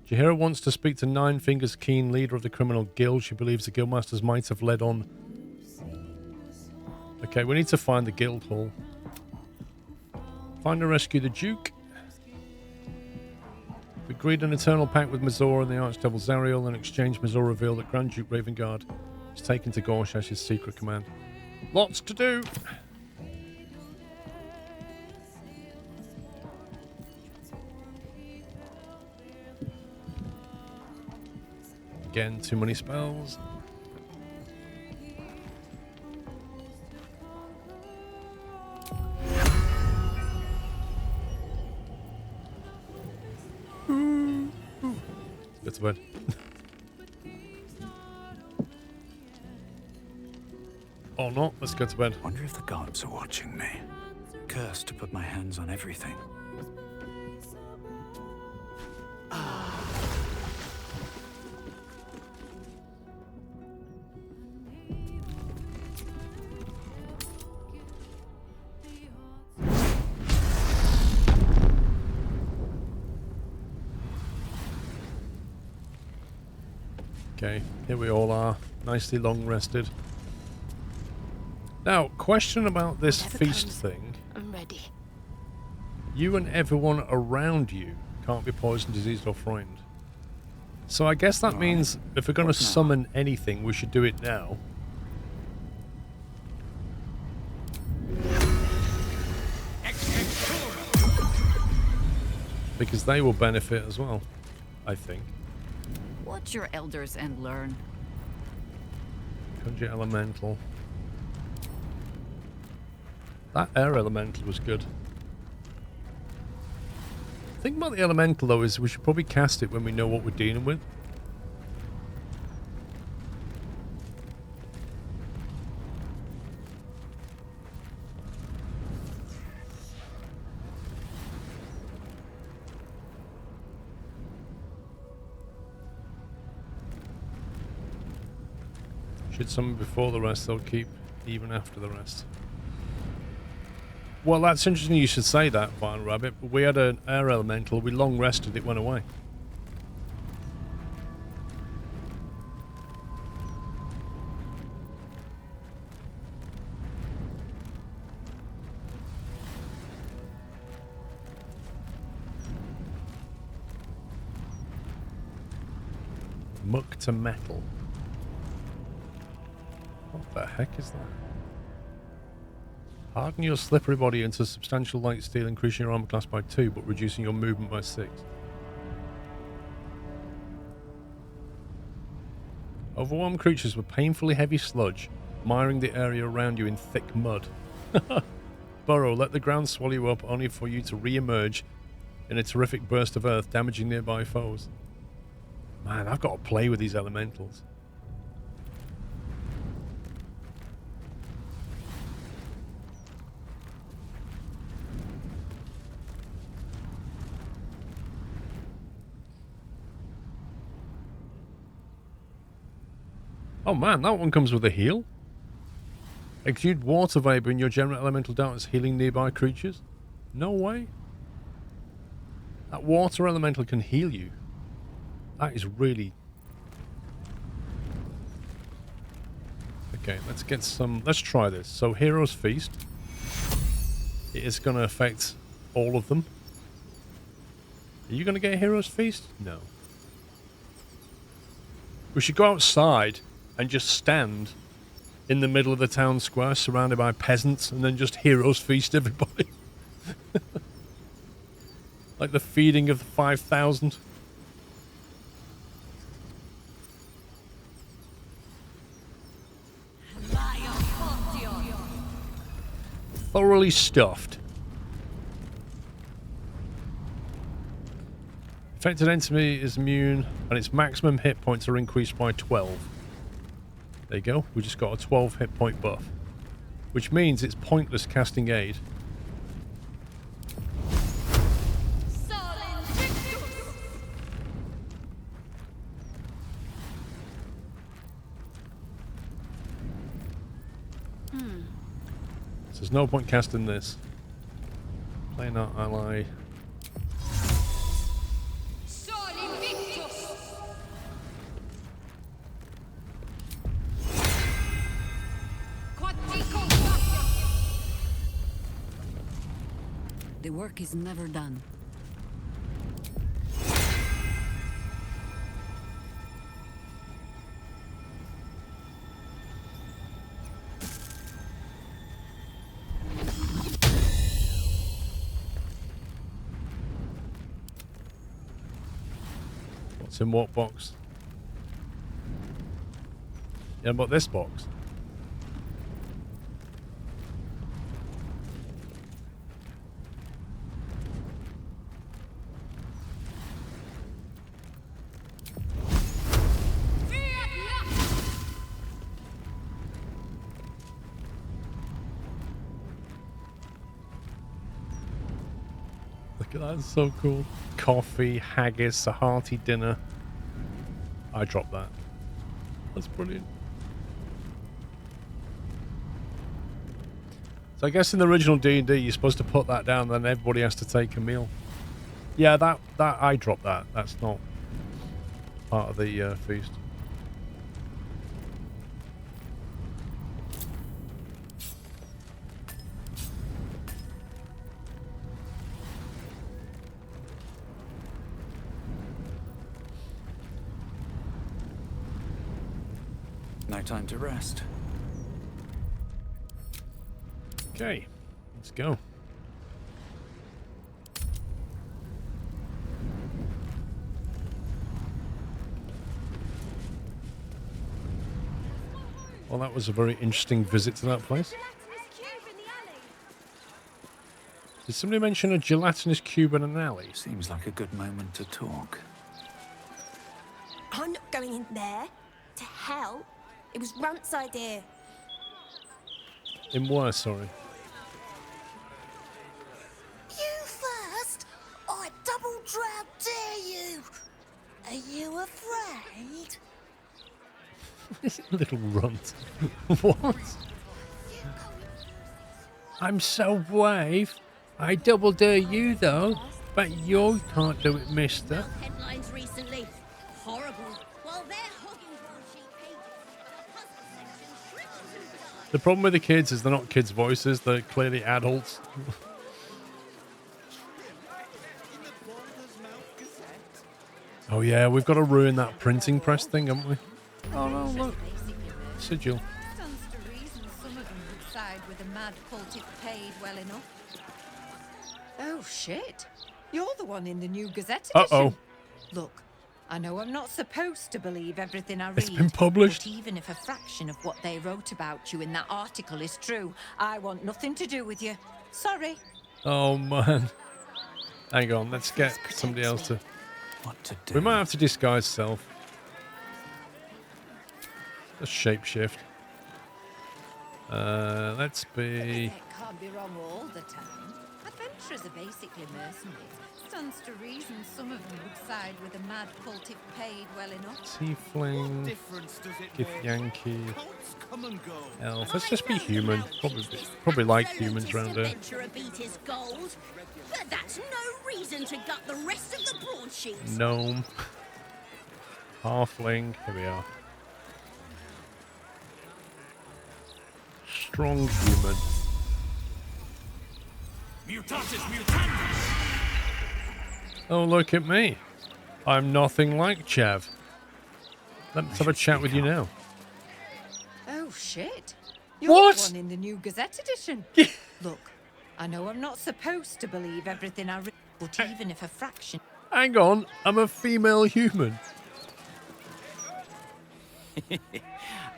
Jaheira wants to speak to Nine Fingers Keen, leader of the criminal guild. She believes the guildmasters might have led on. Okay, we need to find the guild hall. Find and rescue the Duke. We agreed an eternal pact with Mazor and the Archdevil Zariel. In exchange, Mazor revealed that Grand Duke Ravengard is taken to Gorsh as his secret command. Lots to do. Again, too many spells. Go to bed. Or not, let's go to bed. Wonder if the gods are watching me. Cursed to put my hands on everything. Okay, here we all are, nicely long rested. Now, question about this feast thing. I'm ready. You and everyone around you can't be poisoned, diseased, or frightened. So I guess that means if we're going to summon anything, we should do it now. Because they will benefit as well, I think. Watch your elders and learn. Conjure elemental. That air elemental was good. The thing about the elemental though is we should probably cast it when we know what we're dealing with. Should summon before the rest, they'll keep even after the rest. Well, that's interesting you should say that, Vine Rabbit. We had an air elemental, we long rested, it went away. Muck to metal. What the heck is that? Harden your slippery body into substantial light steel, increasing your armor class by 2, but reducing your movement by 6. Overwhelm creatures with painfully heavy sludge, miring the area around you in thick mud. Burrow, let the ground swallow you up, only for you to re-emerge in a terrific burst of earth, damaging nearby foes. Man, I've got to play with these elementals. Oh man, that one comes with a heal. Exude water vapor in your general elemental darkness, healing nearby creatures. No way. That water elemental can heal you. That is really... Okay, let's get some... Let's try this. So, Hero's Feast. It is going to affect all of them. Are you going to get Hero's Feast? No. We should go outside and just stand in the middle of the town square surrounded by peasants and then just Hero's Feast everybody. Like the feeding of the 5,000. Thoroughly stuffed. Affected enemy is immune and its maximum hit points are increased by 12. There you go. We just got a 12 hit point buff. Which means it's pointless casting aid. So there's no point casting this. Playing our ally. The work is never done. What's in what box? Yeah, but this box. That's so cool. Coffee, haggis, a hearty dinner. I dropped that. That's brilliant. So I guess in the original D&D you're supposed to put that down, then everybody has to take a meal. Yeah, that I dropped that. That's not part of the feast. No time to rest. Okay, let's go. Well, that was a very interesting visit to that place. Did somebody mention a gelatinous cube in an alley? Seems like a good moment to talk. I'm not going in there. To hell. It was Runt's idea. In where, sorry? You first? I double drown dare you. Are you afraid? This little runt. What? I'm so brave. I double dare you, though. But you can't do it, mister. Headlines recently. Horrible. While they're hogging broadsheet pages, The problem with the kids is they're not kids' voices. They're clearly adults. Oh, yeah. We've got to ruin that printing press thing, haven't we? Oh, no, look. Sigil. Stands to reason some of them would side with a mad cult if paid well enough. Oh, shit. You're the one in the new Gazette edition. Uh-oh. Look, I know I'm not supposed to believe everything I read. It's been published. But even if a fraction of what they wrote about you in that article is true, I want nothing to do with you. Sorry. Oh, man. Hang on. Let's get somebody else to... What to do? We might have to disguise self. Let's shapeshift. Let's be... It can't be wrong all the time. Adventurers are basically mercenaries. Stands to reason some of them would side with a mad cult if paid well enough. Tiefling, Gith Yankee, Elf. Let's just be human. Probably like humans around here. adventurer beat his gold. But that's no reason to gut the rest of the broadsheets. Gnome. Halfling. Here we are. Strong human. Mutatis mutandis! Oh, look at me. I'm nothing like Chav. Let's have a chat with you now. Oh, shit. You're What? the one in the new Gazette edition. Look, I know I'm not supposed to believe everything I read, but even if a fraction... Hang on. I'm a female human.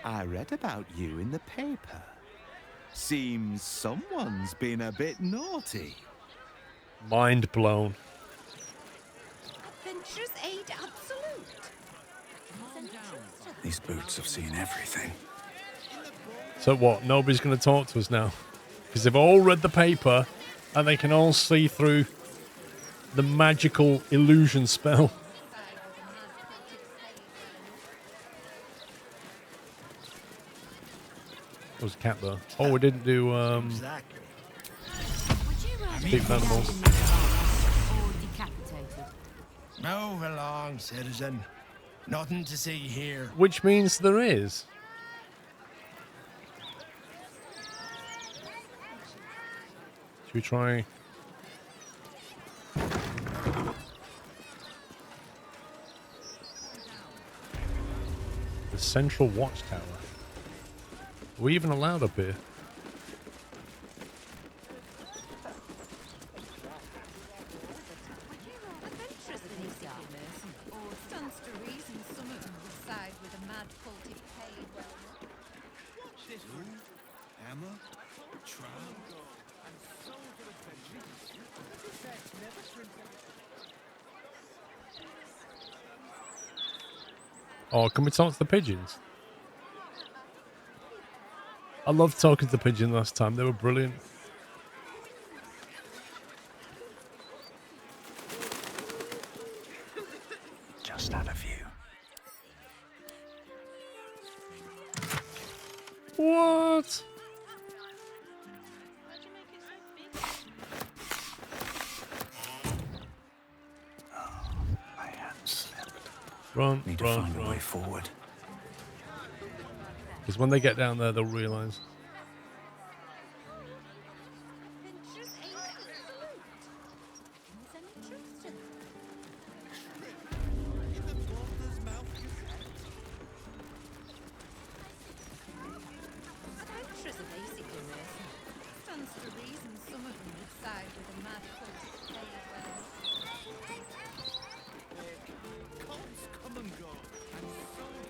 I read about you in the paper. Seems someone's been a bit naughty. Mind blown. Adventurers Aid Absolute. These boots have seen everything. So what? Nobody's going to talk to us now? Because they've all read the paper and they can all see through the magical illusion spell. There was a cat there. Oh, we didn't do speak animals. Move along, citizen. Nothing to see here. Which means there is. Should we try? The Central Watchtower. Are we even allowed up here? Adventurers are basically mercenaries. Or stands to reason some of them would side with a mad cult if paid well enough. Hammer, trowel, and soul for adventure. Oh, can we talk to the pigeons? I loved talking to the pigeon last time. They were brilliant. Just had a view. What? My hand slipped. Run, Need to run, find a run. way forward. Because when they get down there, they'll realise. Adventurers Aid Absolute. Is any truth to that? Stands to reason some of them would side with a mad cultic paid well Cults come and go, and so do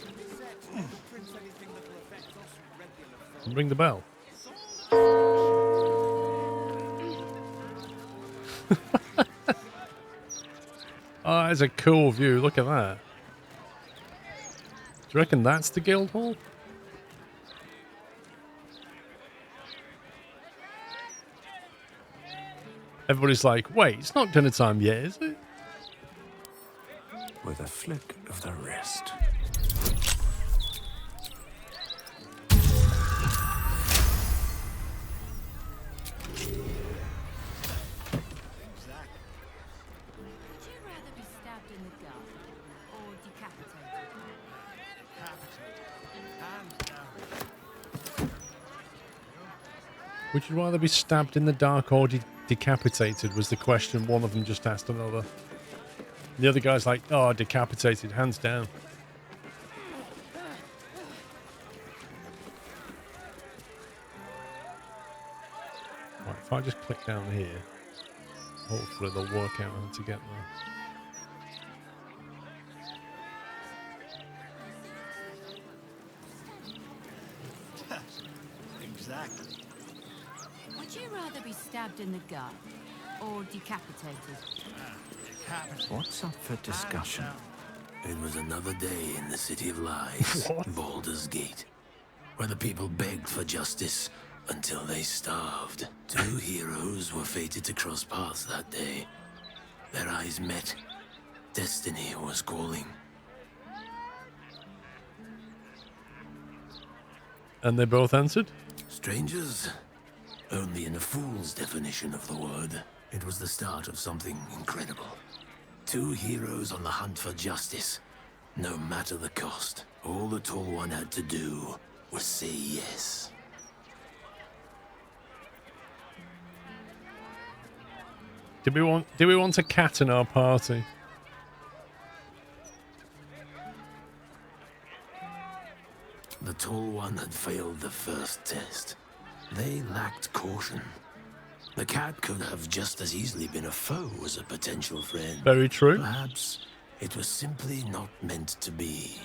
agendas. Set never prints anything that will affect us regular folk. Ring the bell. Oh, it's a cool view. Look at that. Do you reckon that's the guild hall? Everybody's like, wait, it's not dinner time yet, is it? With a flick of the wrist. Would you rather be stabbed in the gut or decapitated? Would you rather be stabbed in the dark or decapitated was the question one of them just asked another. The other guy's like, oh, decapitated, hands down. Right, if I just click down here, hopefully they'll work out how to get there. Exactly. Would you rather be stabbed in the gut or decapitated? What's up for discussion? It was another day in the City of Lies, Baldur's Gate, where the people begged for justice until they starved. Two heroes were fated to cross paths that day. Their eyes met. Destiny was calling. And they both answered? Strangers? Only in a fool's definition of the word. It was the start of something incredible. Two heroes on the hunt for justice, no matter the cost. All the Tall One had to do was say yes. Do we want a cat in our party? The Tall One had failed the first test. They lacked caution. The cat could have just as easily been a foe as a potential friend. Very true. Perhaps it was simply not meant to be.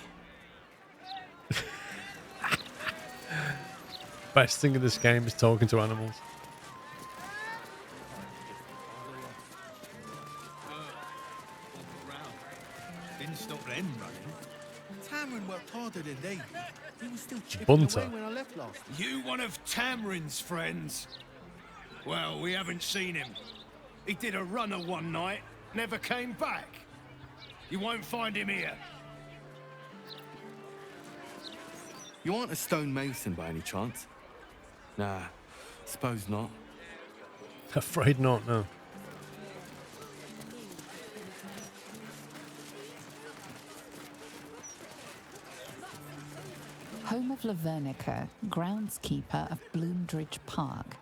Best thing in this game is talking to animals. Didn't stop them running. Tamarin worked harder than they did. He was still chipping Bunter. away when I left last. You one of Tamarin's friends? Well, we haven't seen him. He did a runner one night, never came back. You won't find him here. You aren't a stonemason by any chance? Nah, suppose not. Afraid not, no. Home of Lavernica, groundskeeper of Bloomdridge Park,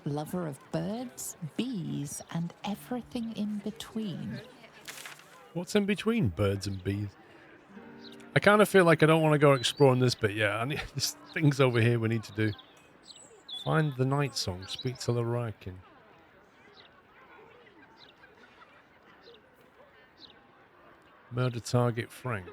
lover of birds, bees, and everything in between. What's in between birds and bees? I kind of feel like I don't want to go exploring this bit yet. There's things over here we need to do. Find the night song, speak to the Lyrakin. Murder target Frank.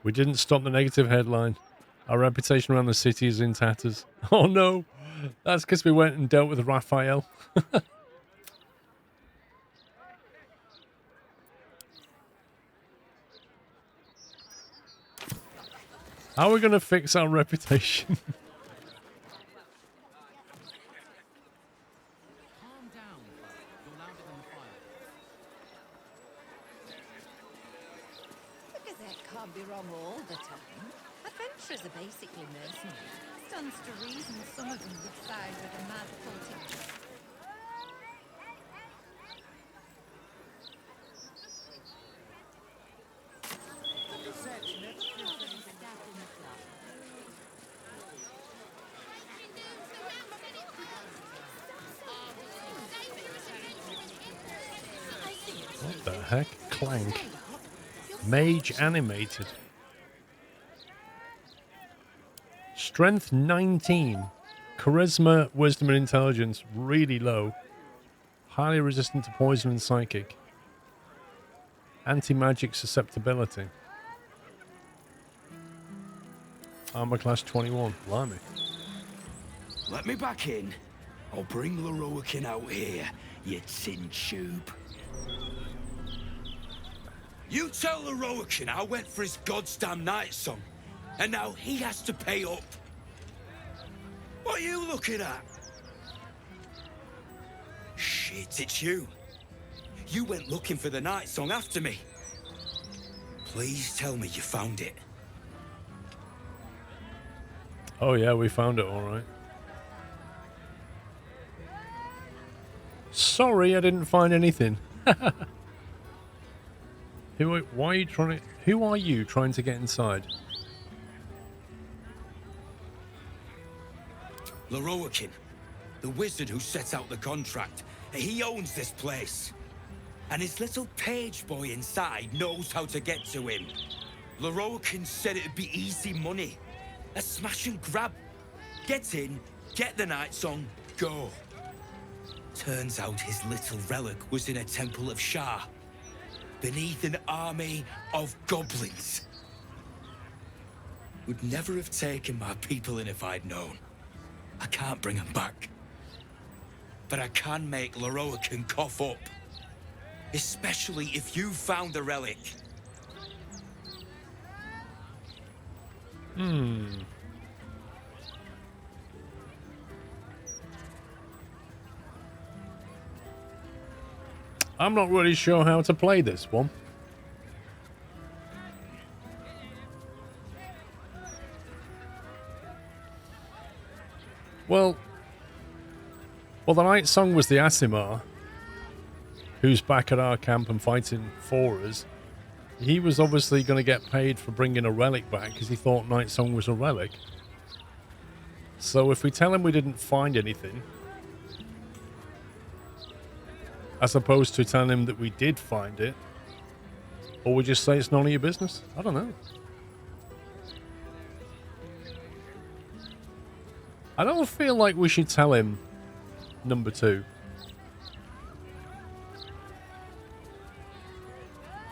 We didn't stop the negative headline. Our reputation around the city is in tatters. Oh no, that's because we went and dealt with Raphael. How are we going to fix our reputation? Can't be wrong all the time. Adventurers are basically mercenaries. Stands to reason some of them would side with a mad cultic. The heck? Clank. Mage animated. Strength 19. Charisma, wisdom, and intelligence really low. Highly resistant to poison and psychic. Anti-magic susceptibility. Armor class 21. Blimey. Let me back in. I'll bring Loroakin out here, you tin tube. You tell Loroakin I went for his goddamn night song, and now he has to pay up. What are you looking at? Shit, it's you. You went looking for the night song after me. Please tell me you found it. Oh yeah, we found it all right. Sorry, I didn't find anything. Who are you trying to get inside? Loroakin, the wizard who set out the contract. He owns this place. And his little page boy inside knows how to get to him. Loroakin said it'd be easy money. A smash and grab. Get in, get the night song, go. Turns out his little relic was in a temple of Shah, beneath an army of goblins. Would never have taken my people in if I'd known. I can't bring them back. But I can make Loroakin cough up. Especially if you found the relic. I'm not really sure how to play this one. Well, the night song was the Asimar, who's back at our camp and fighting for us. He was obviously going to get paid for bringing a relic back because he thought night song was a relic. So if we tell him we didn't find anything, as opposed to telling him that we did find it, or we just say it's none of your business, I don't know. I don't feel like we should tell him number 2.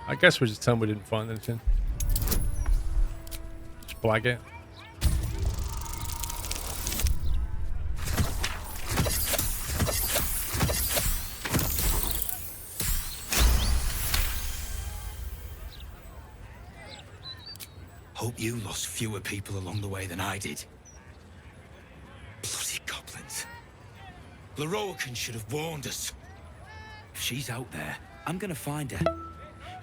I guess we just tell him we didn't find anything. Just blag it. Hope you lost fewer people along the way than I did. Bloody goblins. Loroakin should have warned us. If she's out there, I'm gonna find her.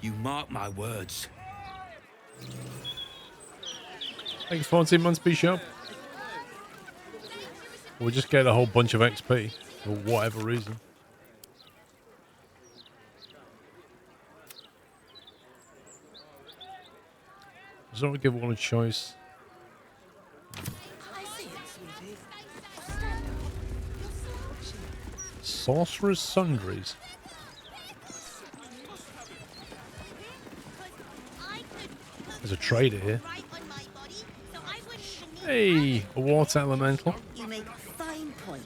You mark my words. Thanks, 14 months, Bishop. We'll just get a whole bunch of XP for whatever reason. Does not give one a choice. Sorcerer's Sundries. There's a trader here. Hey, a water elemental.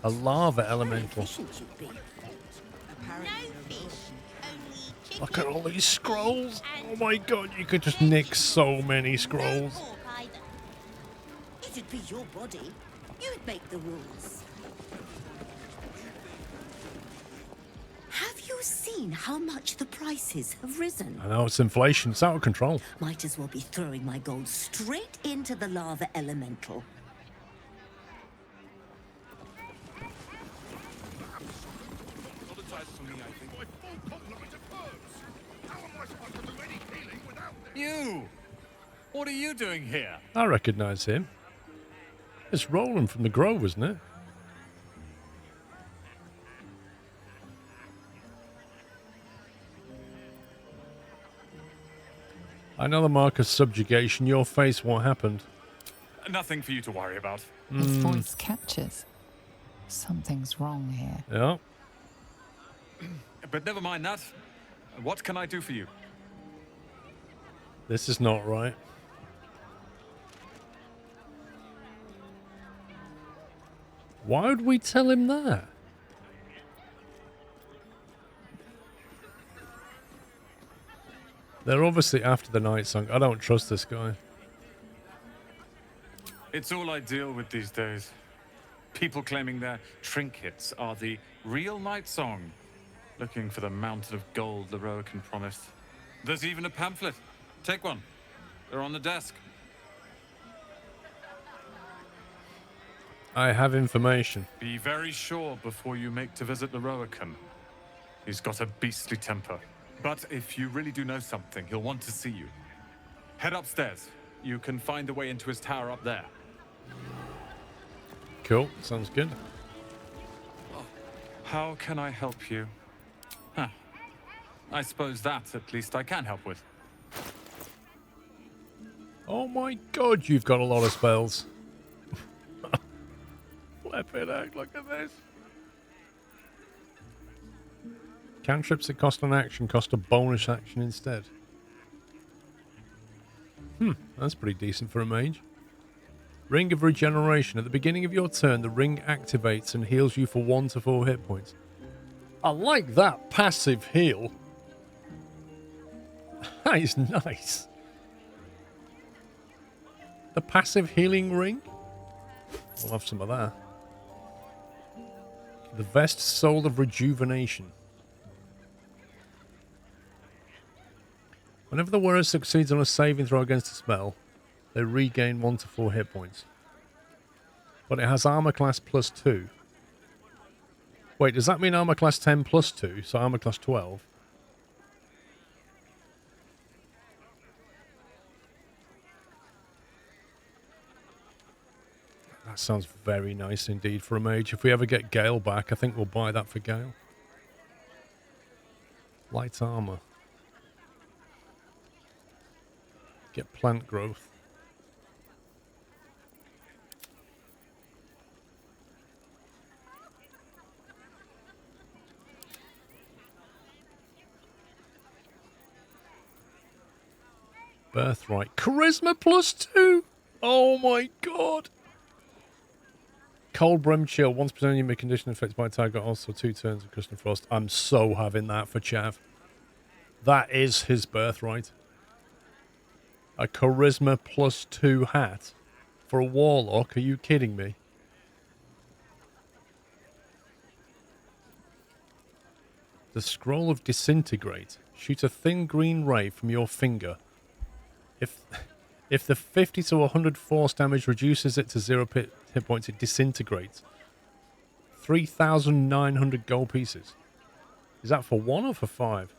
A lava elemental. Look at all these scrolls. Oh my god, you could just nick so many scrolls. It'd be your body. You'd make the rules. Have you seen how much the prices have risen? I know, it's inflation. It's out of control. Might as well be throwing my gold straight into the lava elemental. You! What are you doing here? I recognize him. It's Roland from the Grove, isn't it? I know the mark of subjugation. Your face, what happened? Nothing for you to worry about. His voice catches. Something's wrong here. Yeah. But never mind that. What can I do for you? This is not right. Why would we tell him that? They're obviously after the night song. I don't trust this guy. It's all I deal with these days. People claiming their trinkets are the real night song, looking for the mountain of gold Leroican promised. There's even a pamphlet. Take one. They're on the desk. I have information. Be very sure before you make to visit Leroican. He's got a beastly temper. But if you really do know something, he'll want to see you. Head upstairs. You can find a way into his tower up there. Cool. Sounds good. How can I help you? Huh. I suppose that, at least, I can help with. Oh my god, you've got a lot of spells. Flippin' heck, look at this. Cantrips that cost an action cost a bonus action instead. That's pretty decent for a mage. Ring of Regeneration. At the beginning of your turn, the ring activates and heals you for 1 to 4 hit points. I like that passive heal. That is nice. The passive healing ring? We'll have some of that. The Vest Soul of Rejuvenation. Whenever the wearer succeeds on a saving throw against a spell, they regain 1 to 4 hit points. But it has armor class +2. Wait, does that mean armor class 10 +2? So armor class 12? That sounds very nice indeed for a mage. If we ever get Gale back, I think we'll buy that for Gale. Light armor. Get plant growth. Birthright. Charisma +2! Oh my god! Cold Brim Chill. Once per turn, you may condition affected by a target. Also 2 turns of Custom Frost. I'm so having that for Chav. That is his birthright. A Charisma +2 hat for a Warlock? Are you kidding me? The Scroll of Disintegrate. Shoot a thin green ray from your finger. If the 50 to 100 force damage reduces it to 0 hit points, it disintegrates. 3,900 gold pieces. Is that for 1 or for 5?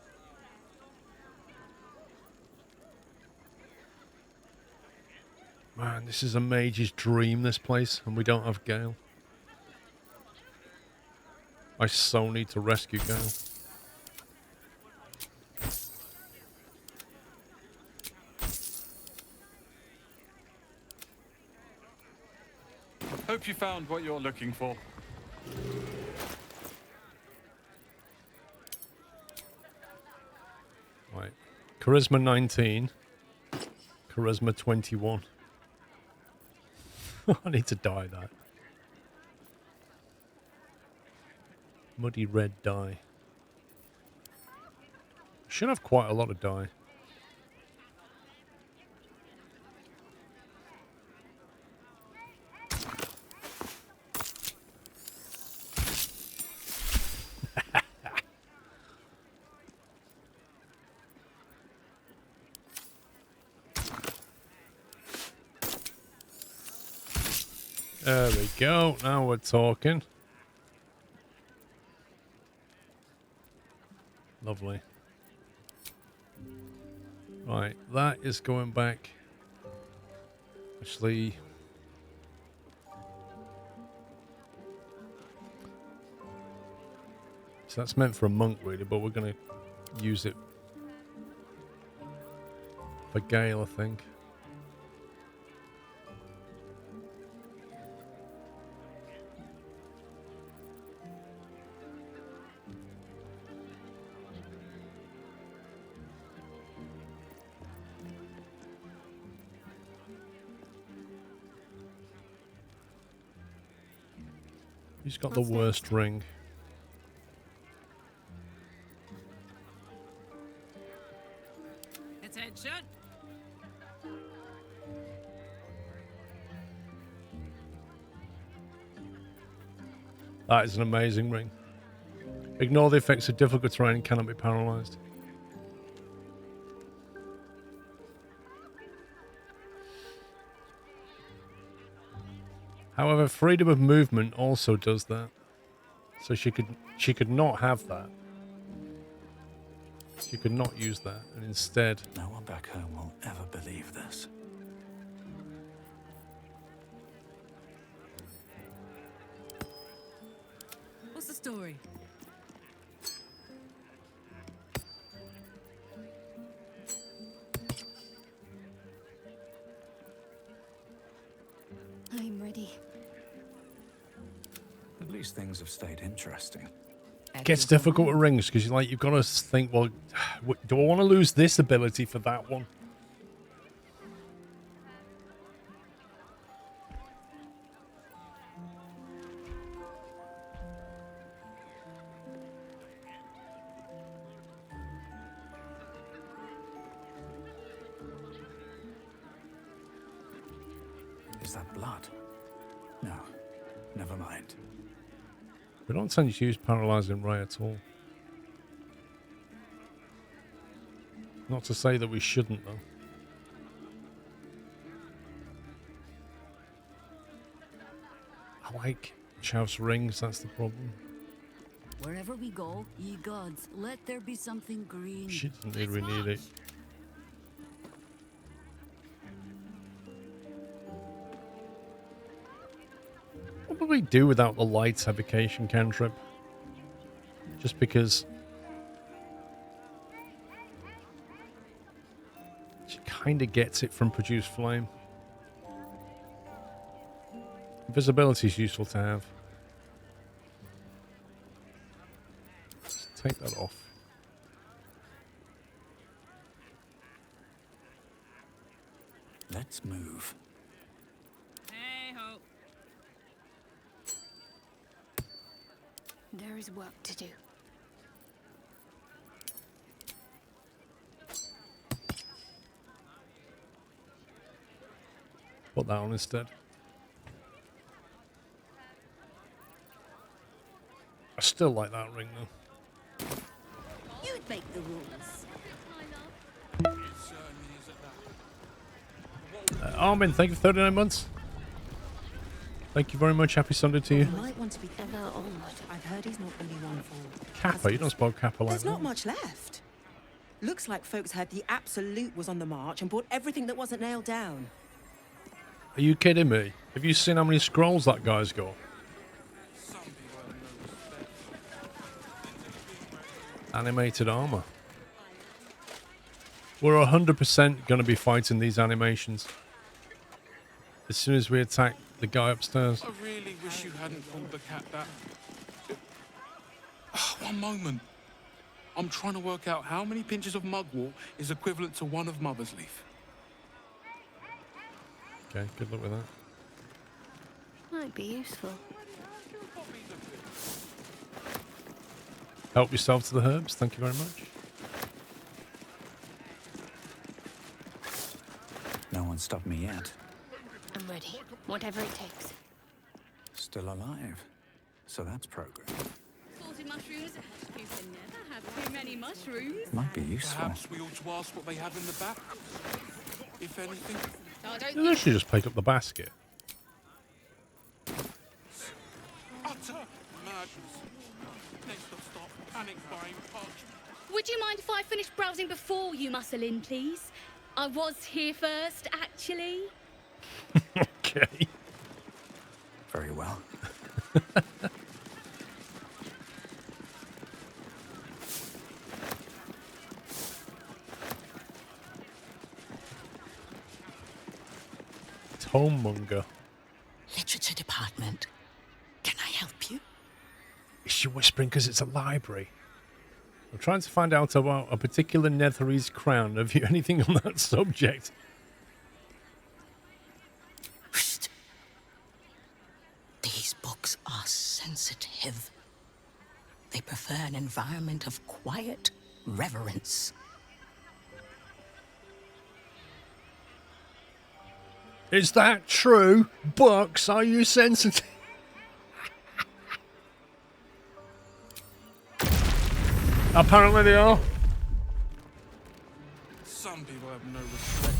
Man, this is a mage's dream, this place, and we don't have Gale. I so need to rescue Gale. Hope you found what you're looking for. Right. Charisma 19. Charisma 21. I need to dye that. Muddy red dye. Should have quite a lot of dye. There we go. Now we're talking. Lovely. Right, that is going back. Actually, so that's meant for a monk, really, but we're going to use it for Gale, I think. Who's got the worst ring? Attention. That is an amazing ring. Ignore the effects of difficult terrain and cannot be paralyzed. However, freedom of movement also does that. So she could not have that. She could not use that, and instead... No one back home will ever believe this. What's the story? I'm ready. At least things have stayed interesting. It gets difficult with rings because you've got to think, well, do I want to lose this ability for that one? Is that blood? No, never mind. We don't tend to use paralyzing ray at all. Not to say that we shouldn't, though. I like Chav's rings, that's the problem. Wherever we go, ye gods, let there be something green. She doesn't really need it. What would we do without the lights evocation cantrip? Just because she kind of gets it from produce flame. Invisibility is useful to have. Let's take that off. Let's move. Hey ho. There is work to do. Put that on instead. I still like that ring though. You'd make the rules. Armin, thank you for 39 months. Thank you very much. Happy Sunday to you. You might want to be ever old. I've heard he's not really one for... Kappa, you don't spell Kappa like There's that. not much left. Looks like folks heard the Absolute was on the march and bought everything that wasn't nailed down. Are you kidding me? Have you seen how many scrolls that guy's got? Animated armor. We're 100% going to be fighting these animations as soon as we attack the guy upstairs. I really wish you hadn't called the cat that. One moment. I'm trying to work out how many pinches of mugwort is equivalent to one of Mother's Leaf. Okay, good luck with that. Might be useful. Help yourself to the herbs. Thank you very much. No one stopped me yet. I'm ready. Whatever it takes. Still alive. So that's progress. Salted mushrooms. You can never have too many mushrooms. Might be useful. Perhaps we ought to ask what they have in the back. If anything. Oh, don't You literally just pick up the basket. Utter madness. Next up, stop panic buying parchment. Would you mind if I finish browsing before you muscle in, please? I was here first, actually. Okay. Very well. Tomemonger. Literature department. Can I help you? Is she whispering because it's a library? I'm trying to find out about a particular Netherese crown. Have you anything on that subject? The These books are sensitive. They prefer an environment of quiet reverence. Is that true? Books, are you sensitive? Apparently they are. Some people have no respect.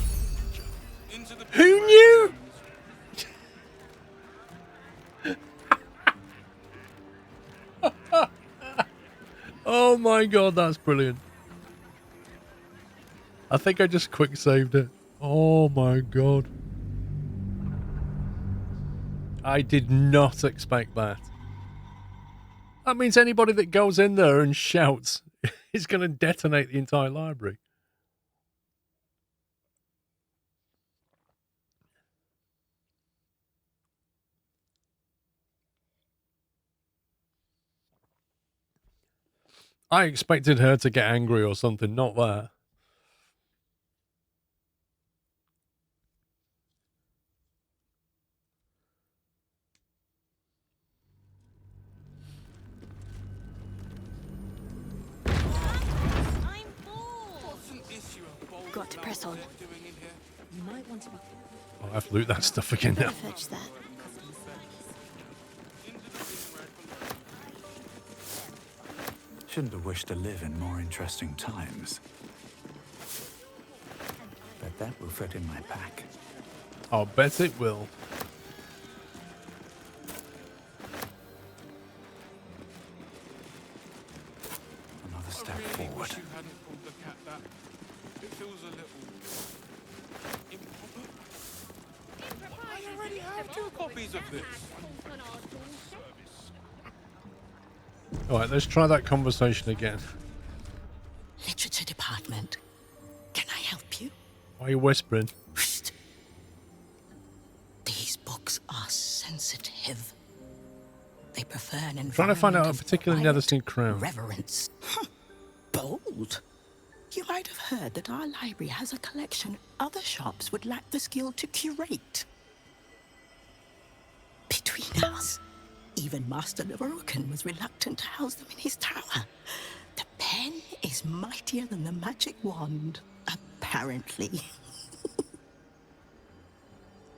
Into the Who knew? Oh my god, that's brilliant. I think I just quick saved it. Oh my god. I did not expect that. That means anybody that goes in there and shouts is going to detonate the entire library. I expected her to get angry or something, not that. Got to press on. You might want to be. I'll have to loot that stuff again now. Fetch that. Shouldn't have wished to live in more interesting times. Bet that will fit in my pack. I'll bet it will. Another step forward. You hadn't pulled the cat that. It feels a little improper. I already have 2 copies of this. Alright, let's try that conversation again. Literature department. Can I help you? Why are you whispering? These books are sensitive. They prefer an environment Trying to find out a of particularly never seen crown. reverence. Bold. You might have heard that our library has a collection other shops would lack the skill to curate. Between us, even Master Lorokan was reluctant to house them in his tower. The pen is mightier than the magic wand, apparently.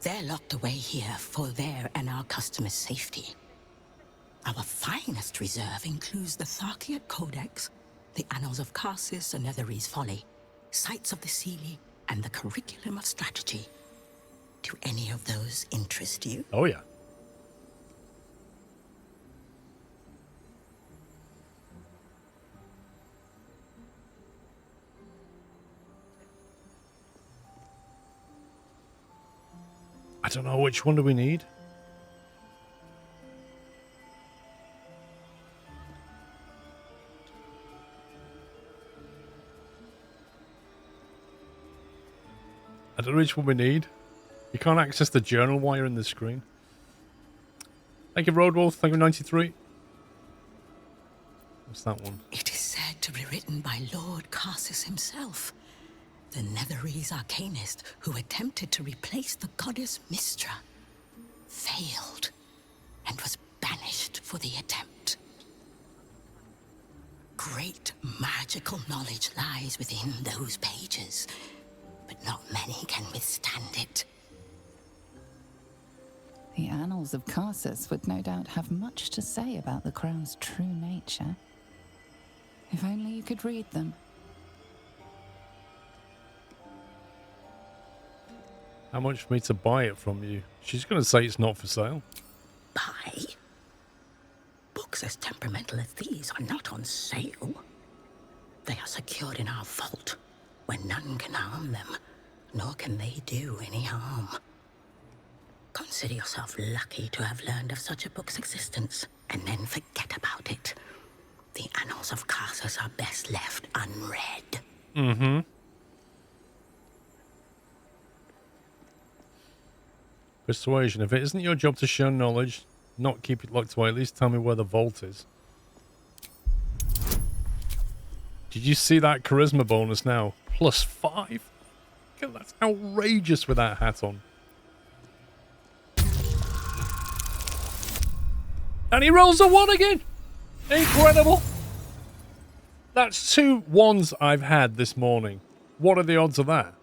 They're locked away here for their and our customers' safety. Our finest reserve includes the Tharkiot Codex, the Annals of Karsus and Netherese Folly, Sights of the Seelie, and the Curriculum of Strategy. Do any of those interest you? Oh, yeah. I don't know, which one do we need? I don't know which one we need. You can't access the journal while you're in the screen. Thank you, Roadwolf. Thank you, 93. What's that one? It is said to be written by Lord Karsus himself, the Netherese arcanist who attempted to replace the goddess Mystra, failed, and was banished for the attempt. Great magical knowledge lies within those pages, but not many can withstand it. The Annals of Karsus would no doubt have much to say about the crown's true nature. If only you could read them. How much for me to buy it from you? She's going to say it's not for sale. Buy? Books as temperamental as these are not on sale. They are secured in our vault, where none can harm them, nor can they do any harm. Consider yourself lucky to have learned of such a book's existence, and then forget about it. The Annals of Karsus are best left unread. Mm-hmm. Persuasion. If it isn't your job to share knowledge, not keep it locked away, at least tell me where the vault is. Did you see that charisma bonus now? +5? God, that's outrageous with that hat on. And he rolls a 1 again. Incredible. That's 2 1s I've had this morning. What are the odds of that?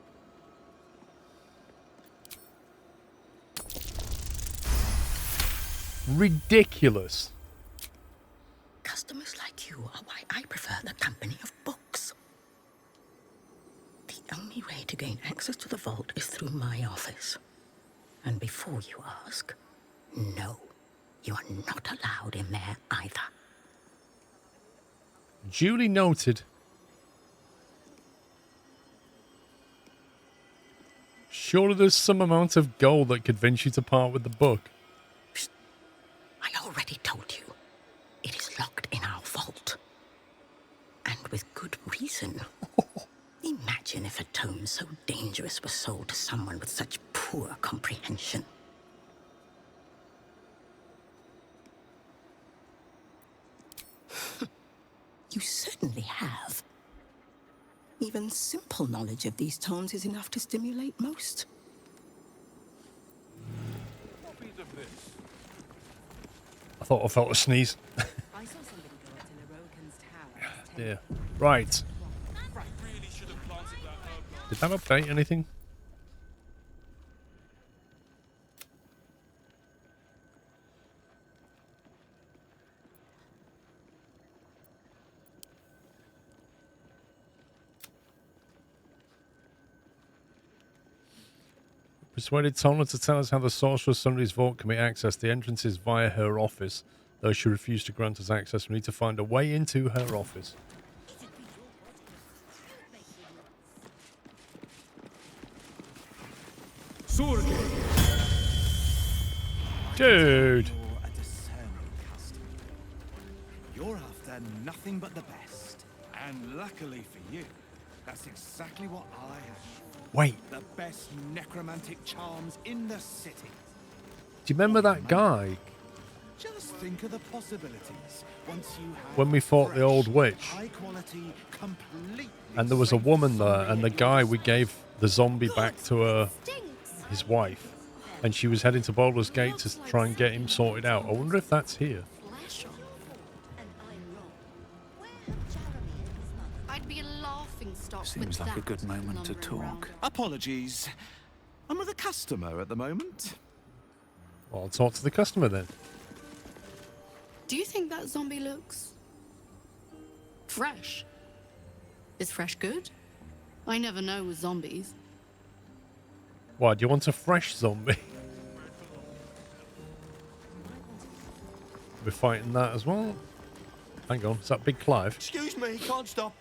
Ridiculous. Customers like you are why I prefer the company of books. The only way to gain access to the vault is through my office. And before you ask, no, you are not allowed in there either. Duly noted. Surely there's some amount of gold that could convince you to part with the book. I already told you. It is locked in our vault. And with good reason. Imagine if a tome so dangerous was sold to someone with such poor comprehension. You certainly have. Even simple knowledge of these tomes is enough to stimulate most. I thought I felt a sneeze. Yeah. Right. Did that update anything? Persuaded Tona to tell us how the Sorcerer's Sunday's vault can be accessed. The entrance is via her office. Though she refused to grant us access, we need to find a way into her office. Dude. You're after nothing but the best. And luckily for you, that's exactly what I have. Wait. The best necromantic charms in the city. Do you remember that guy? Just think of the possibilities once you have When we fought the old witch. high quality, completely And there was a woman there, and the guy, we gave the zombie back to her, his wife. And she was heading to Baldur's Gate to try and get him sorted out. I wonder if that's here. I'd be a laughing stock. Seems like a good moment to talk. Apologies. I'm with a customer at the moment. Well, I'll talk to the customer then. Do you think that zombie looks fresh? Is fresh good? I never know with zombies. Why, do you want a fresh zombie? We're fighting that as well. Hang on, is that Big Clive? Excuse me, can't stop.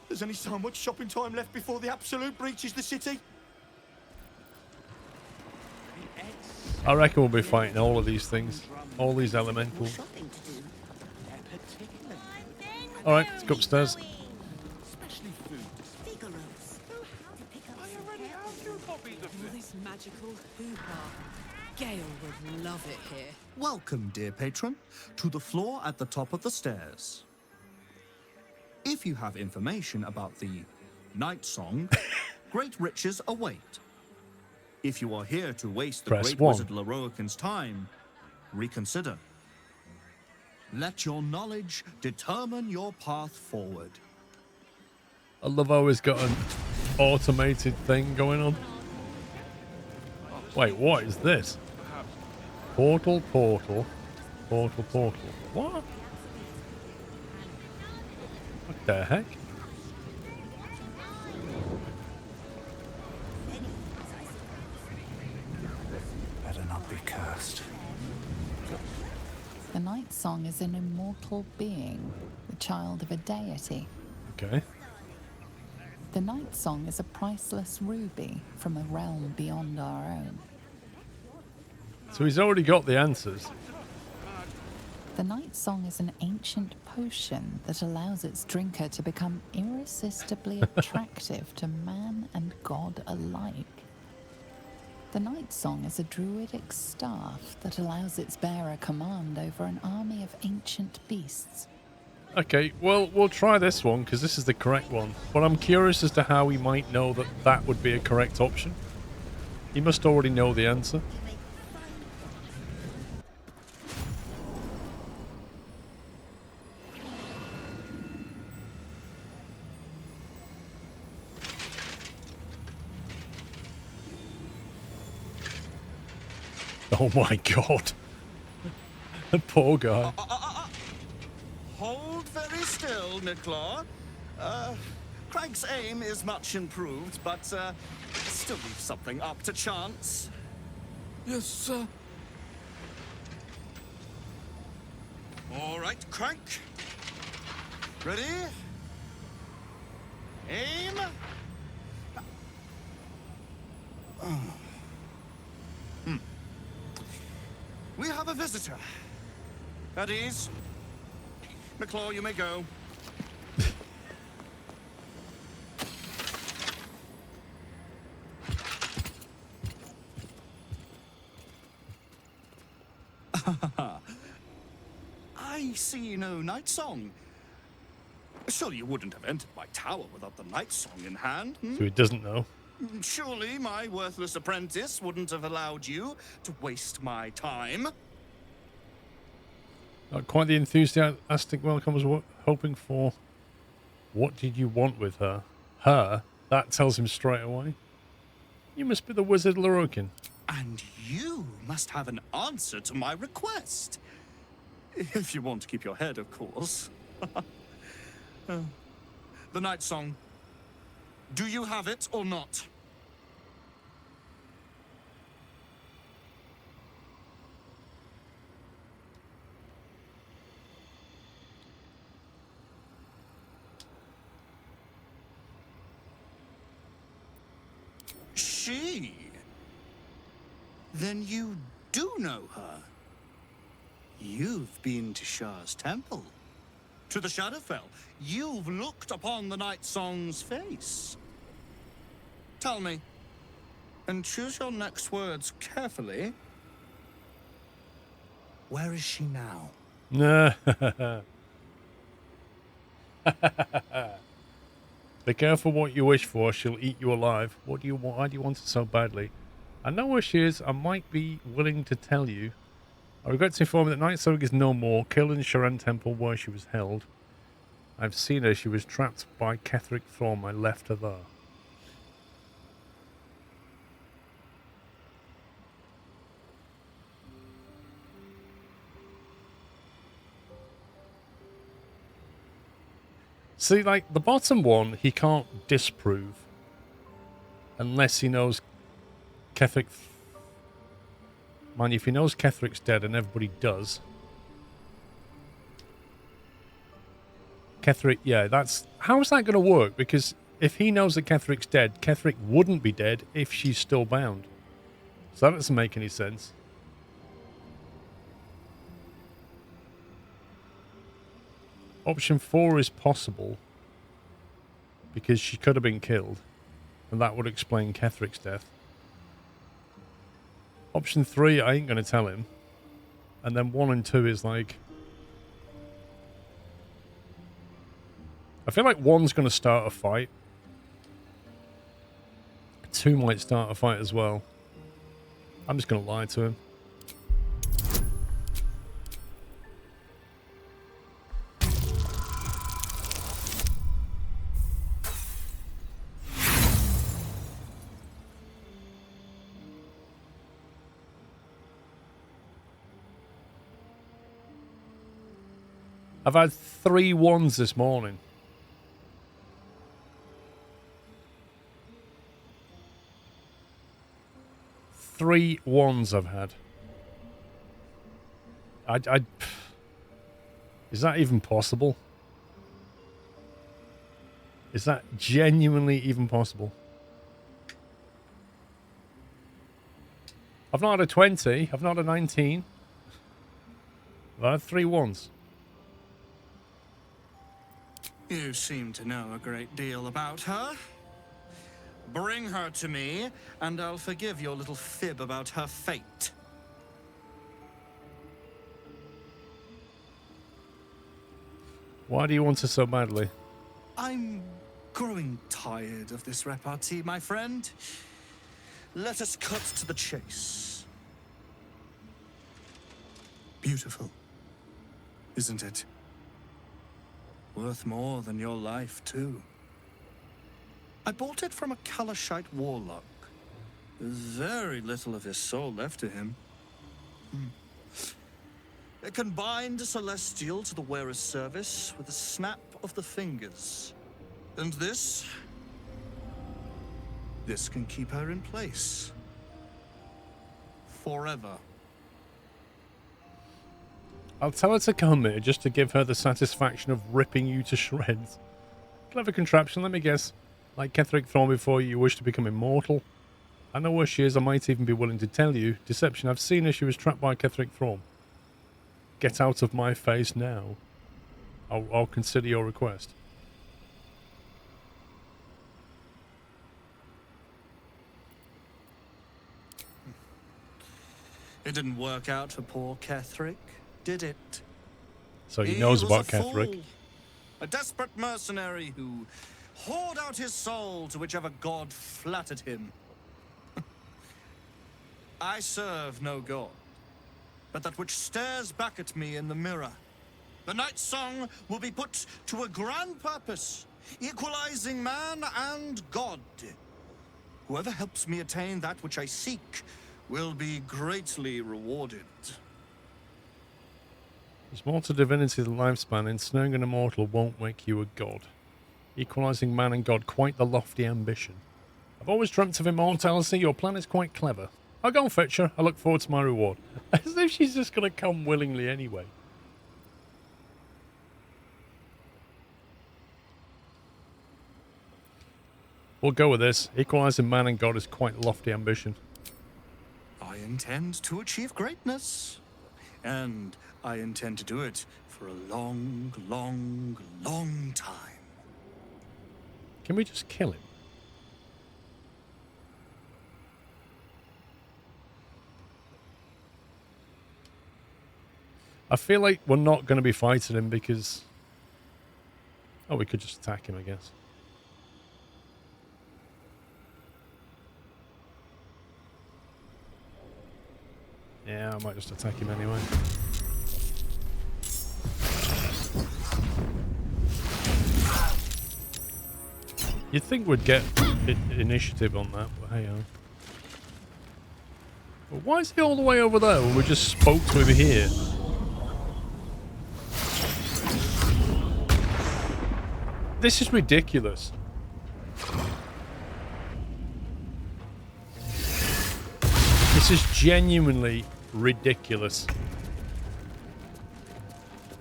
There's only so much shopping time left before the absolute breaches the city. I reckon we'll be fighting all of these things. All these elementals. Alright, let's go upstairs. This magical hoo-ha. Gale would love it here. Welcome, dear patron, to the floor at the top of the stairs. If you have information about the night song, great riches await. If you are here to waste the Press great 1. wizard Leroican's time, reconsider. Let your knowledge determine your path forward. I love how he's got an automated thing going on. Wait, what is this? Portal, portal. Portal, portal. What? What the heck? Better not be cursed. The Night Song is an immortal being, the child of a deity. Okay. The Night Song is a priceless ruby from a realm beyond our own. So he's already got the answers. The Night Song is an ancient potion that allows its drinker to become irresistibly attractive to man and god alike. The Night Song is a druidic staff that allows its bearer command over an army of ancient beasts. Okay, well, we'll try this one, because this is the correct one. But I'm curious as to how he might know that that would be a correct option. He must already know the answer. Oh my god. The poor guy. Hold very still, Nicklaw. Craig's aim is much improved, but still leaves something up to chance. Yes, sir. All right, Crank. Ready? Aim. We have a visitor. At ease. Nicklaw, you may go. I see no night song. Surely you wouldn't have entered my tower without the night song in hand, hmm? So he doesn't know. Surely my worthless apprentice wouldn't have allowed you to waste my time. Not quite the enthusiastic welcome I was hoping for. What did you want with her? Her? That tells him straight away. You must be the wizard Lorokin. And you must have an answer to my request. If you want to keep your head, of course. The night song. Do you have it or not? She? Then you do know her. You've been to Shah's temple. To the Shadowfell. You've looked upon the Night Song's face. Tell me, and choose your next words carefully. Where is she now? Be careful what you wish for, she'll eat you alive. What do you want? Why do you want it so badly? I know where she is. I might be willing to tell you. I regret to inform you that Night Song is no more. Killed in Sharan Temple where she was held. I've seen her. She was trapped by Ketheric Thorm. I left her there. See, like, the bottom one, he can't disprove. Unless he knows Ketheric... Man, if he knows Ketheric's dead, and everybody does... Ketheric, yeah, that's... How is that going to work? Because if he knows that Ketheric's dead, Ketheric wouldn't be dead if she's still bound. So that doesn't make any sense. Option 4 is possible. Because she could have been killed. And that would explain Ketheric's death. Option 3, I ain't going to tell him. And then 1 and 2 is like... I feel like 1's going to start a fight. 2 might start a fight as well. I'm just going to lie to him. I've had 3 1s this morning. 3 1s I've had. Is that even possible? Is that genuinely even possible? I've not had a 20. I've not had a 19. I've had 3 1s. You seem to know a great deal about her. Bring her to me, and I'll forgive your little fib about her fate. Why do you want her so badly? I'm growing tired of this repartee, my friend. Let us cut to the chase. Beautiful, isn't it? Worth more than your life, too. I bought it from a Kalashite warlock. There's very little of his soul left to him. It can bind a celestial to the wearer's service with a snap of the fingers. And this can keep her in place. Forever. I'll tell her to come here just to give her the satisfaction of ripping you to shreds. Clever contraption, let me guess. Like Ketheric Thorn before you wish to become immortal. I know where she is, I might even be willing to tell you. Deception, I've seen her, she was trapped by Ketheric Thorn. Get out of my face now. I'll consider your request. It didn't work out for poor Ketheric, did it? So he knows about Ketheric. Fool, a desperate mercenary who poured out his soul to whichever god flattered him. I serve no god, but that which stares back at me in the mirror. The Night Song will be put to a grand purpose, equalizing man and god. Whoever helps me attain that which I seek will be greatly rewarded. There's more to divinity than lifespan. Ensnaring an immortal won't make you a god. Equalizing man and god, quite the lofty ambition. I've always dreamt of immortality. Your plan is quite clever. I'll go and fetch her. I look forward to my reward. As if she's just going to come willingly anyway. We'll go with this. Equalizing man and god is quite lofty ambition. I intend to achieve greatness. And I intend to do it for a long, long, long time. Can we just kill him? I feel like we're not going to be fighting him because... Oh, we could just attack him, I guess. Yeah, I might just attack him anyway. You'd think we'd get initiative on that, but hey, but why is he all the way over there when we just spoke to him here? This is ridiculous. This is genuinely ridiculous.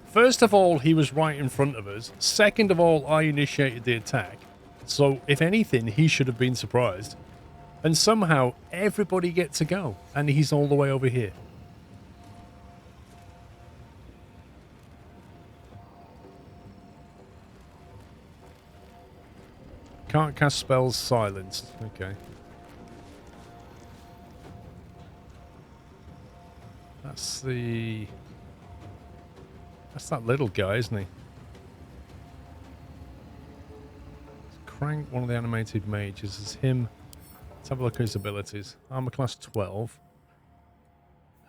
First of all, he was right in front of us. Second of all, I initiated the attack. So, if anything, he should have been surprised. And somehow, everybody gets to go. And he's all the way over here. Can't cast spells silenced. Okay. That's the... That's that little guy, isn't he? Crank, one of the animated mages, is him. Let's have a look at his abilities. Armor class 12.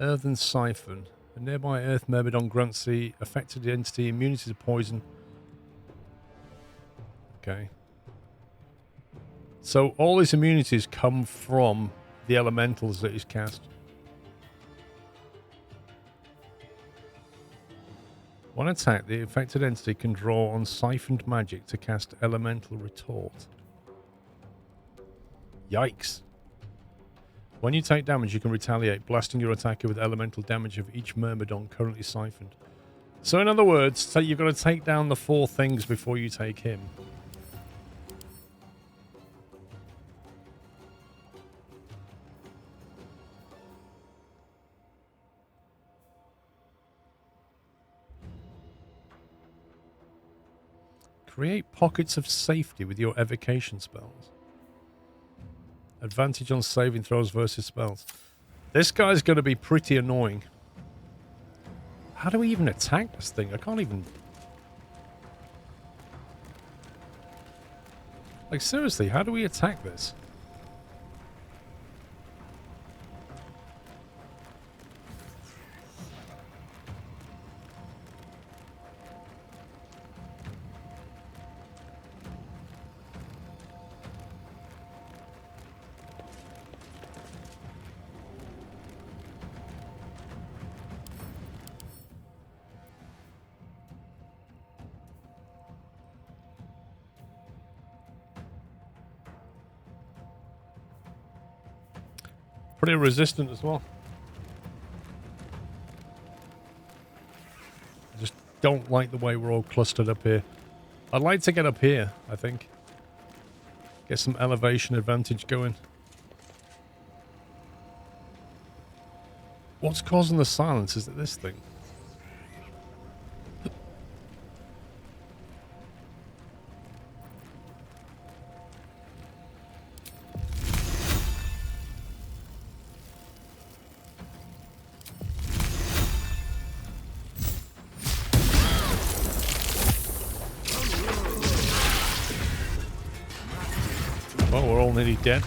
Earthen Siphon. A nearby Earth Myrmidon grants the affected entity immunity to poison. Okay. So all his immunities come from the elementals that he's cast. One attack, the affected entity can draw on siphoned magic to cast elemental retort. Yikes. When you take damage, you can retaliate, blasting your attacker with elemental damage of each Myrmidon currently siphoned. So in other words, so you've got to take down the 4 things before you take him. Create pockets of safety with your evocation spells. Advantage on saving throws versus spells. This guy's going to be pretty annoying. How do we even attack this thing? I can't even... Like, seriously, how do we attack this? Pretty resistant as well. I just don't like the way we're all clustered up here. I'd like to get up here, I think. Get some elevation advantage going. What's causing the silence? Is it this thing? Oh, we're all nearly dead.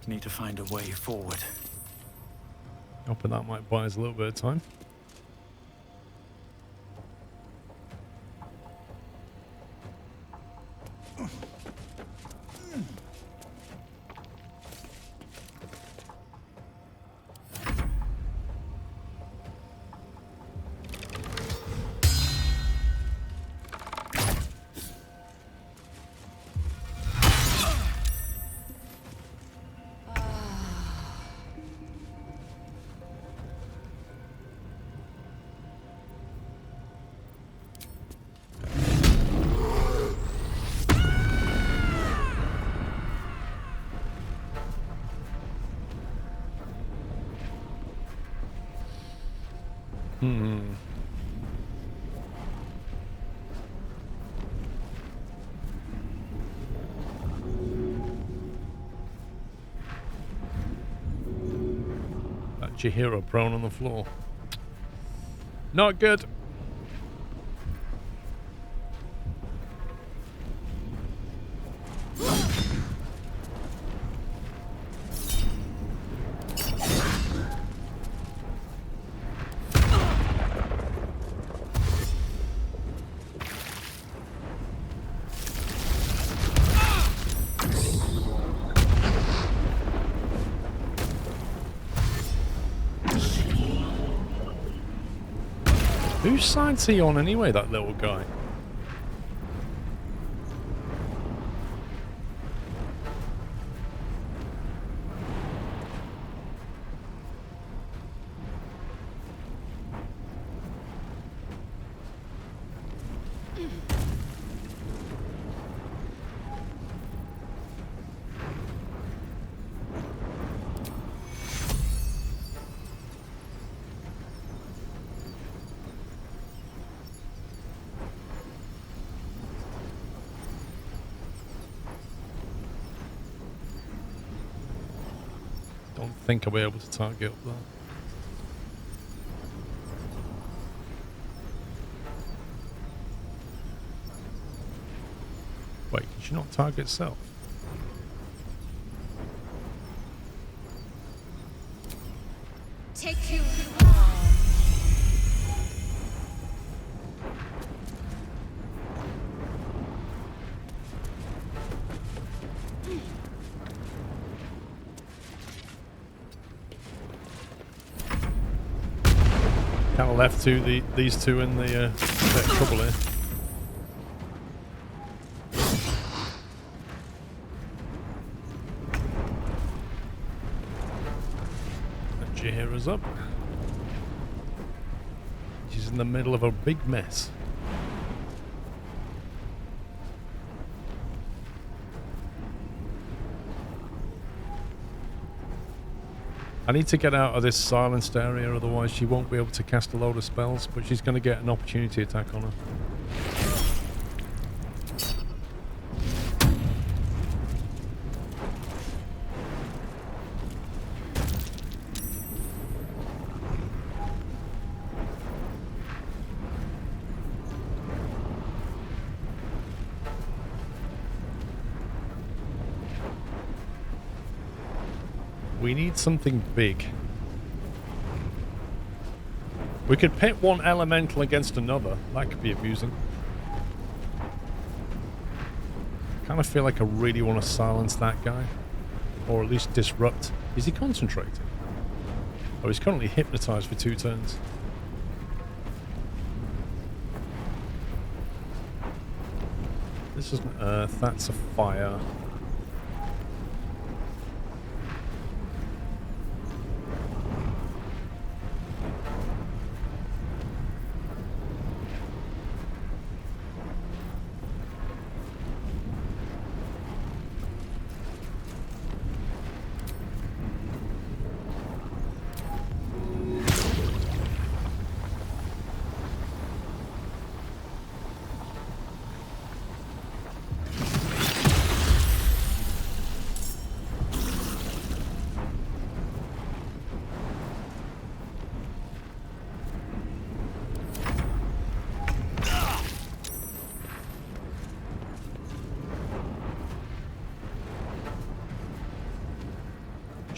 Need to find a way forward. Hoping that might buy us a little bit of time. That Chihiro prone on the floor. Not good. Whose side's he on anyway, that little guy? Don't think I'll be able to target up there. Wait, can she not target self? Take you. Kind of left these two in the trouble here. And Chihira's up. She's in the middle of a big mess. I need to get out of this silenced area, otherwise she won't be able to cast a load of spells, but she's going to get an opportunity attack on her. We need something big. We could pit one elemental against another. That could be amusing. kind of feel like I really want to silence that guy. Or at least disrupt. Is he concentrating? Oh, he's currently hypnotized for 2 turns. This is an earth, that's a fire.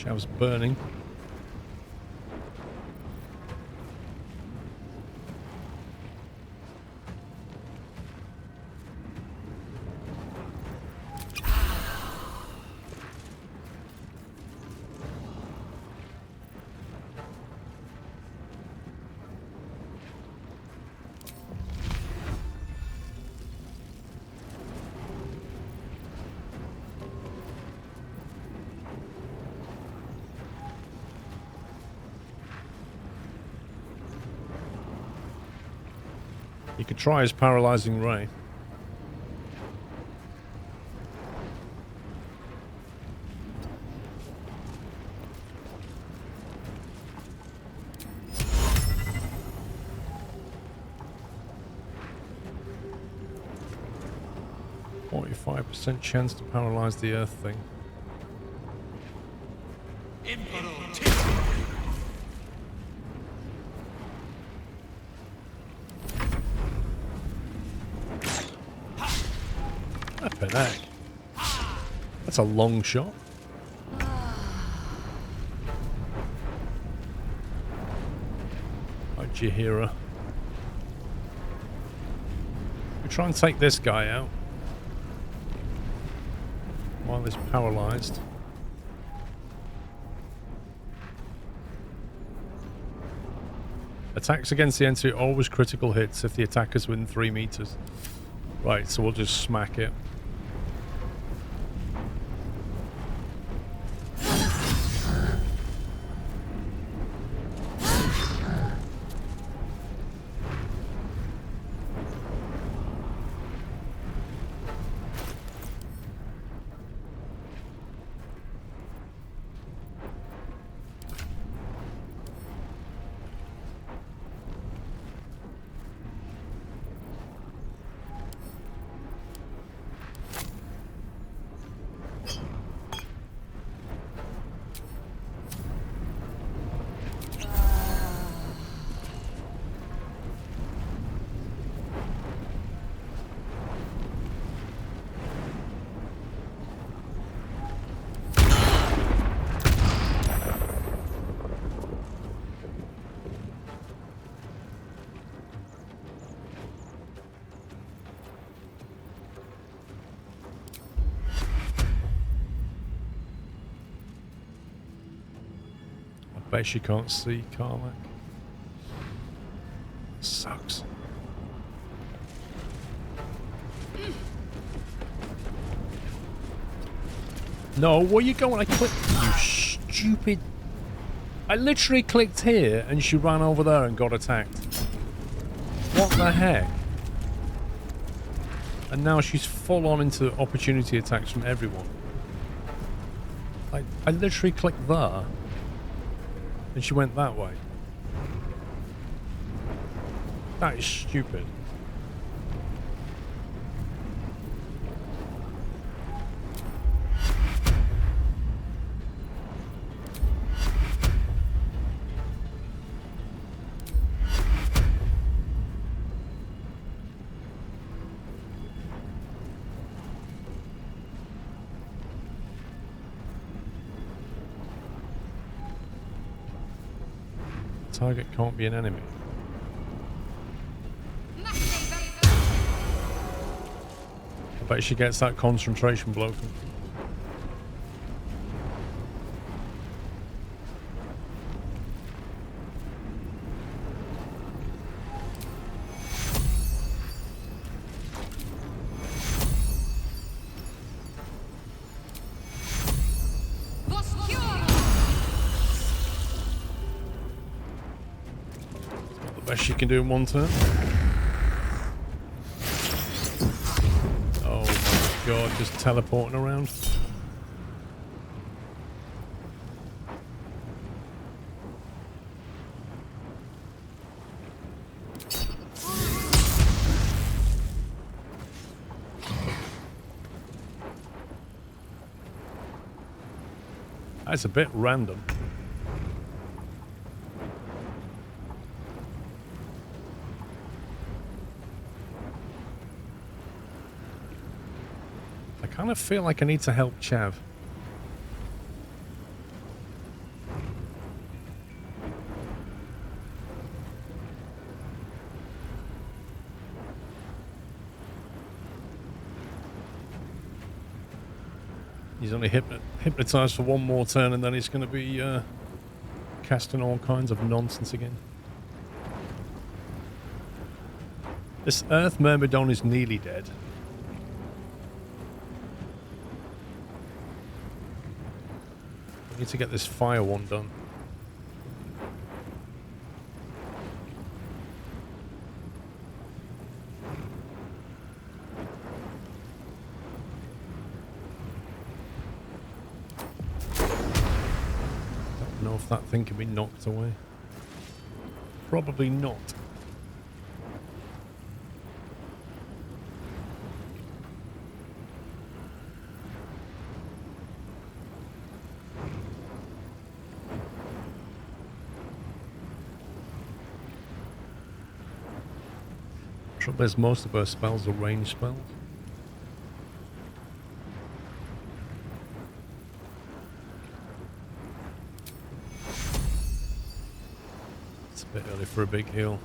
I was burning. You could try his paralyzing ray. %, chance to paralyze the earth thing. Flippin' heck. That's a long shot. Oh, Jahira. We try and take this guy out while he's paralyzed. Attacks against the entity are always critical hits if the attacker's within 3 meters. Right, so we'll just smack it. Bet she can't see Carmack. Sucks. No, where you going? I clicked. You stupid. I literally clicked here and she ran over there and got attacked. What the heck? And now she's full on into opportunity attacks from everyone. I literally clicked there. And she went that way. That is stupid. Target can't be an enemy. Bet she gets that concentration broken. Best she can do in one turn. Oh my god, just teleporting around. That's a bit random. I kind of feel like I need to help Chav. He's only hypnotized for one more turn and then he's going to be casting all kinds of nonsense again. This Earth Myrmidon is nearly dead. I need to get this fire one done. Don't know if that thing can be knocked away. Probably not. Trouble is, most of her spells are range spells. It's a bit early for a big heal.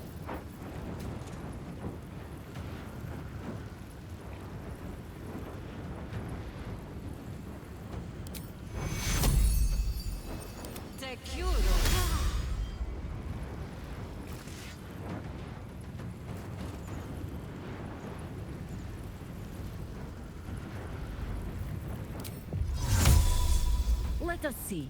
Let us see.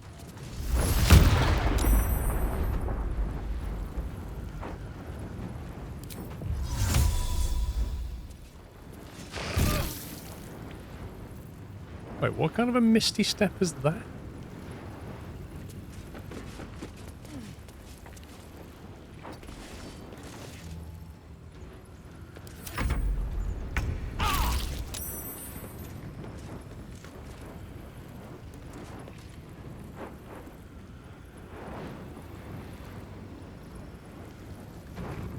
Wait, what kind of a misty step is that?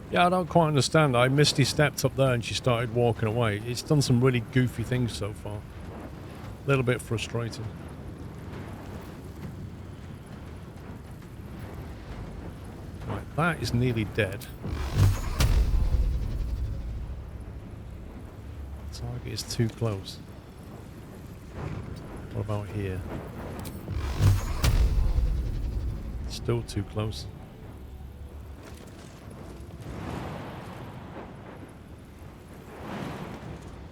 Yeah, I don't quite understand. I misty stepped up there and she started walking away. It's done some really goofy things so far. A little bit frustrating. Right, that is nearly dead. Target is too close. What about here? Still too close.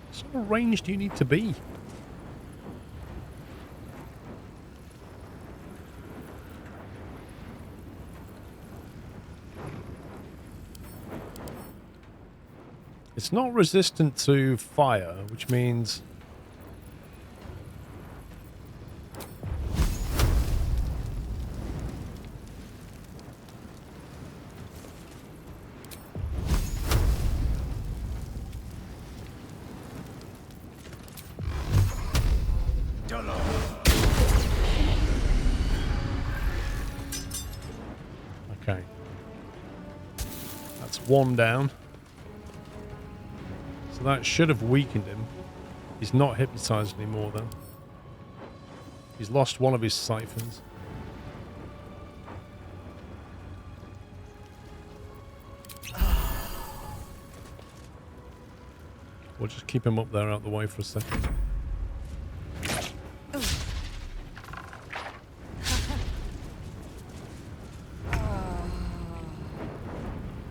What sort of range do you need to be? It's not resistant to fire, which means... Okay. That's one down. So that should have weakened him. He's not hypnotized anymore then. He's lost one of his siphons. We'll just keep him up there out the way for a second.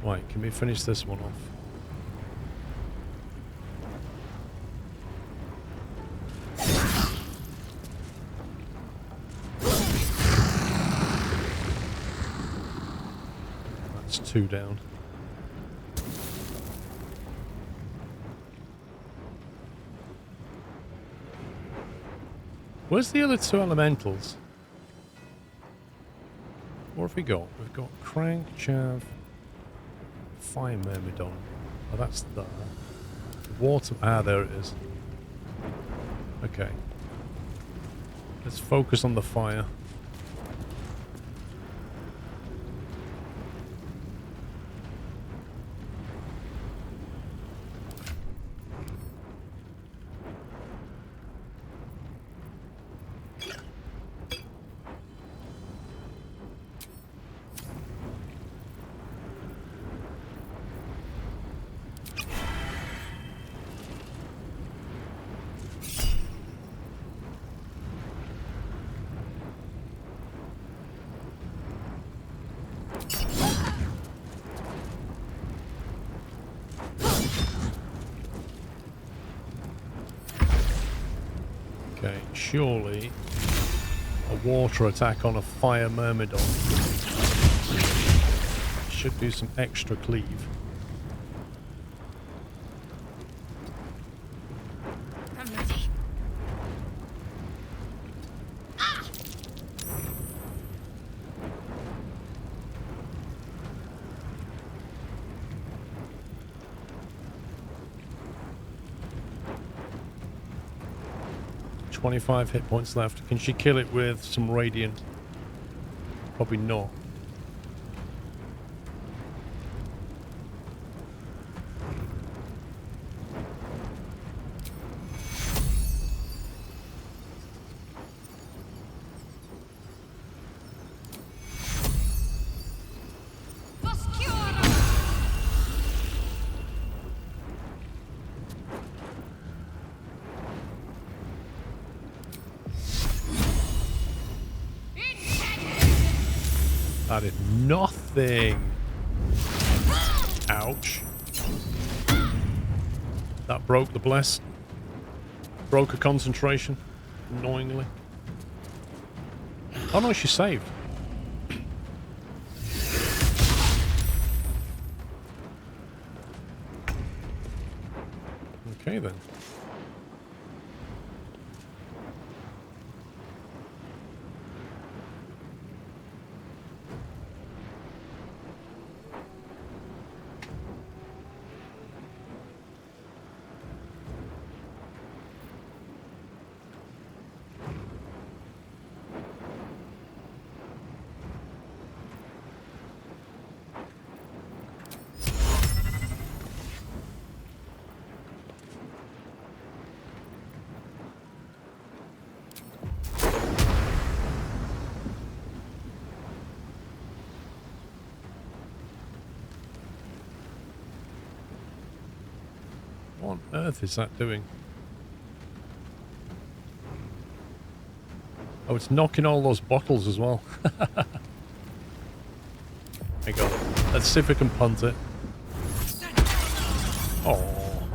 Right, can we finish this one off? That's 2 down. Where's the other 2 elementals? What have we got? We've got Crank, Chav, Fire Myrmidon. Oh, that's the water. Ah, there it is. Okay. Let's focus on the fire. Okay, surely a water attack on a fire myrmidon should do some extra cleave. I'm ready. Ah! 25 hit points left. Can she kill it with some radiant? Probably not. That did nothing. Ouch. That broke the bless. Broke her concentration. Annoyingly. Oh no, she saved. Okay then. What on earth is that doing? Oh, it's knocking all those bottles as well. There you go. Let's see if we can punt it. Oh.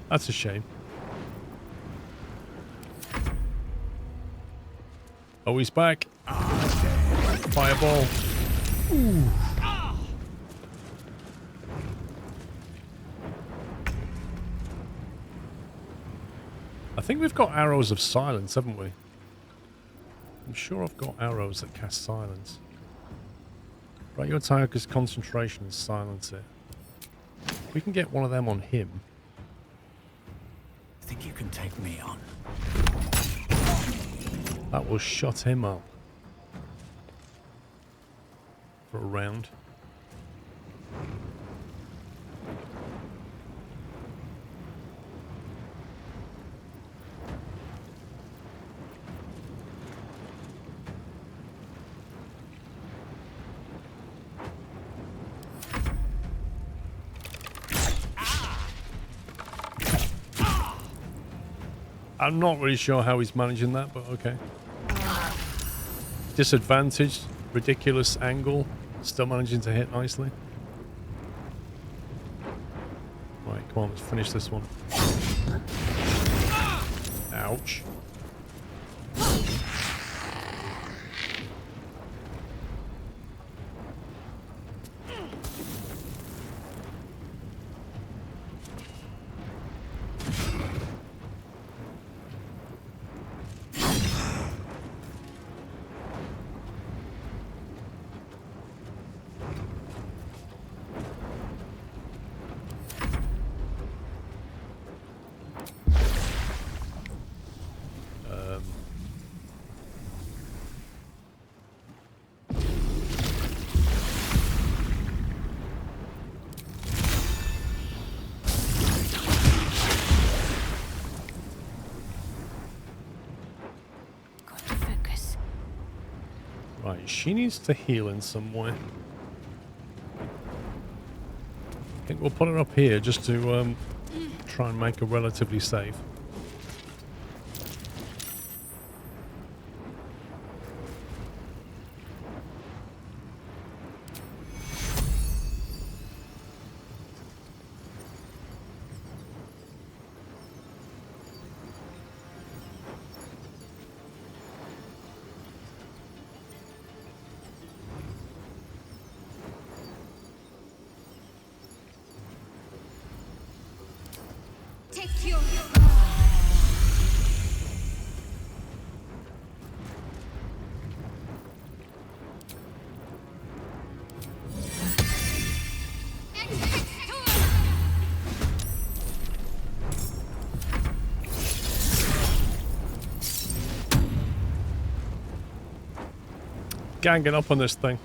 That's a shame. Oh, he's back. Fireball. Ooh. I think we've got arrows of silence, haven't we? I'm sure I've got arrows that cast silence. Right, your tiger's concentration and silence it. We can get one of them on him. I think you can take me on. That will shut him up. For a round. I'm not really sure how he's managing that, but okay. Disadvantaged, ridiculous angle, still managing to hit nicely. Right, come on, let's finish this one. Ouch. Right, she needs to heal in some way. I think we'll put her up here just to try and make her relatively safe. Ganging up on this thing.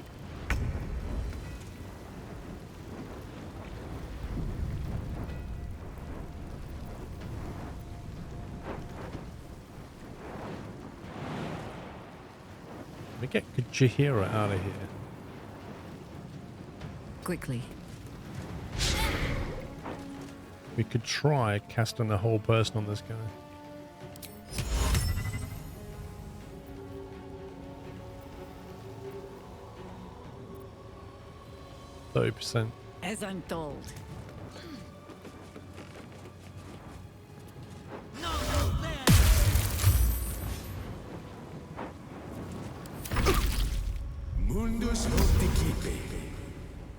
Let me get Jahira out of here. Quickly. We could try casting a whole person on this guy. 30%. As I'm told.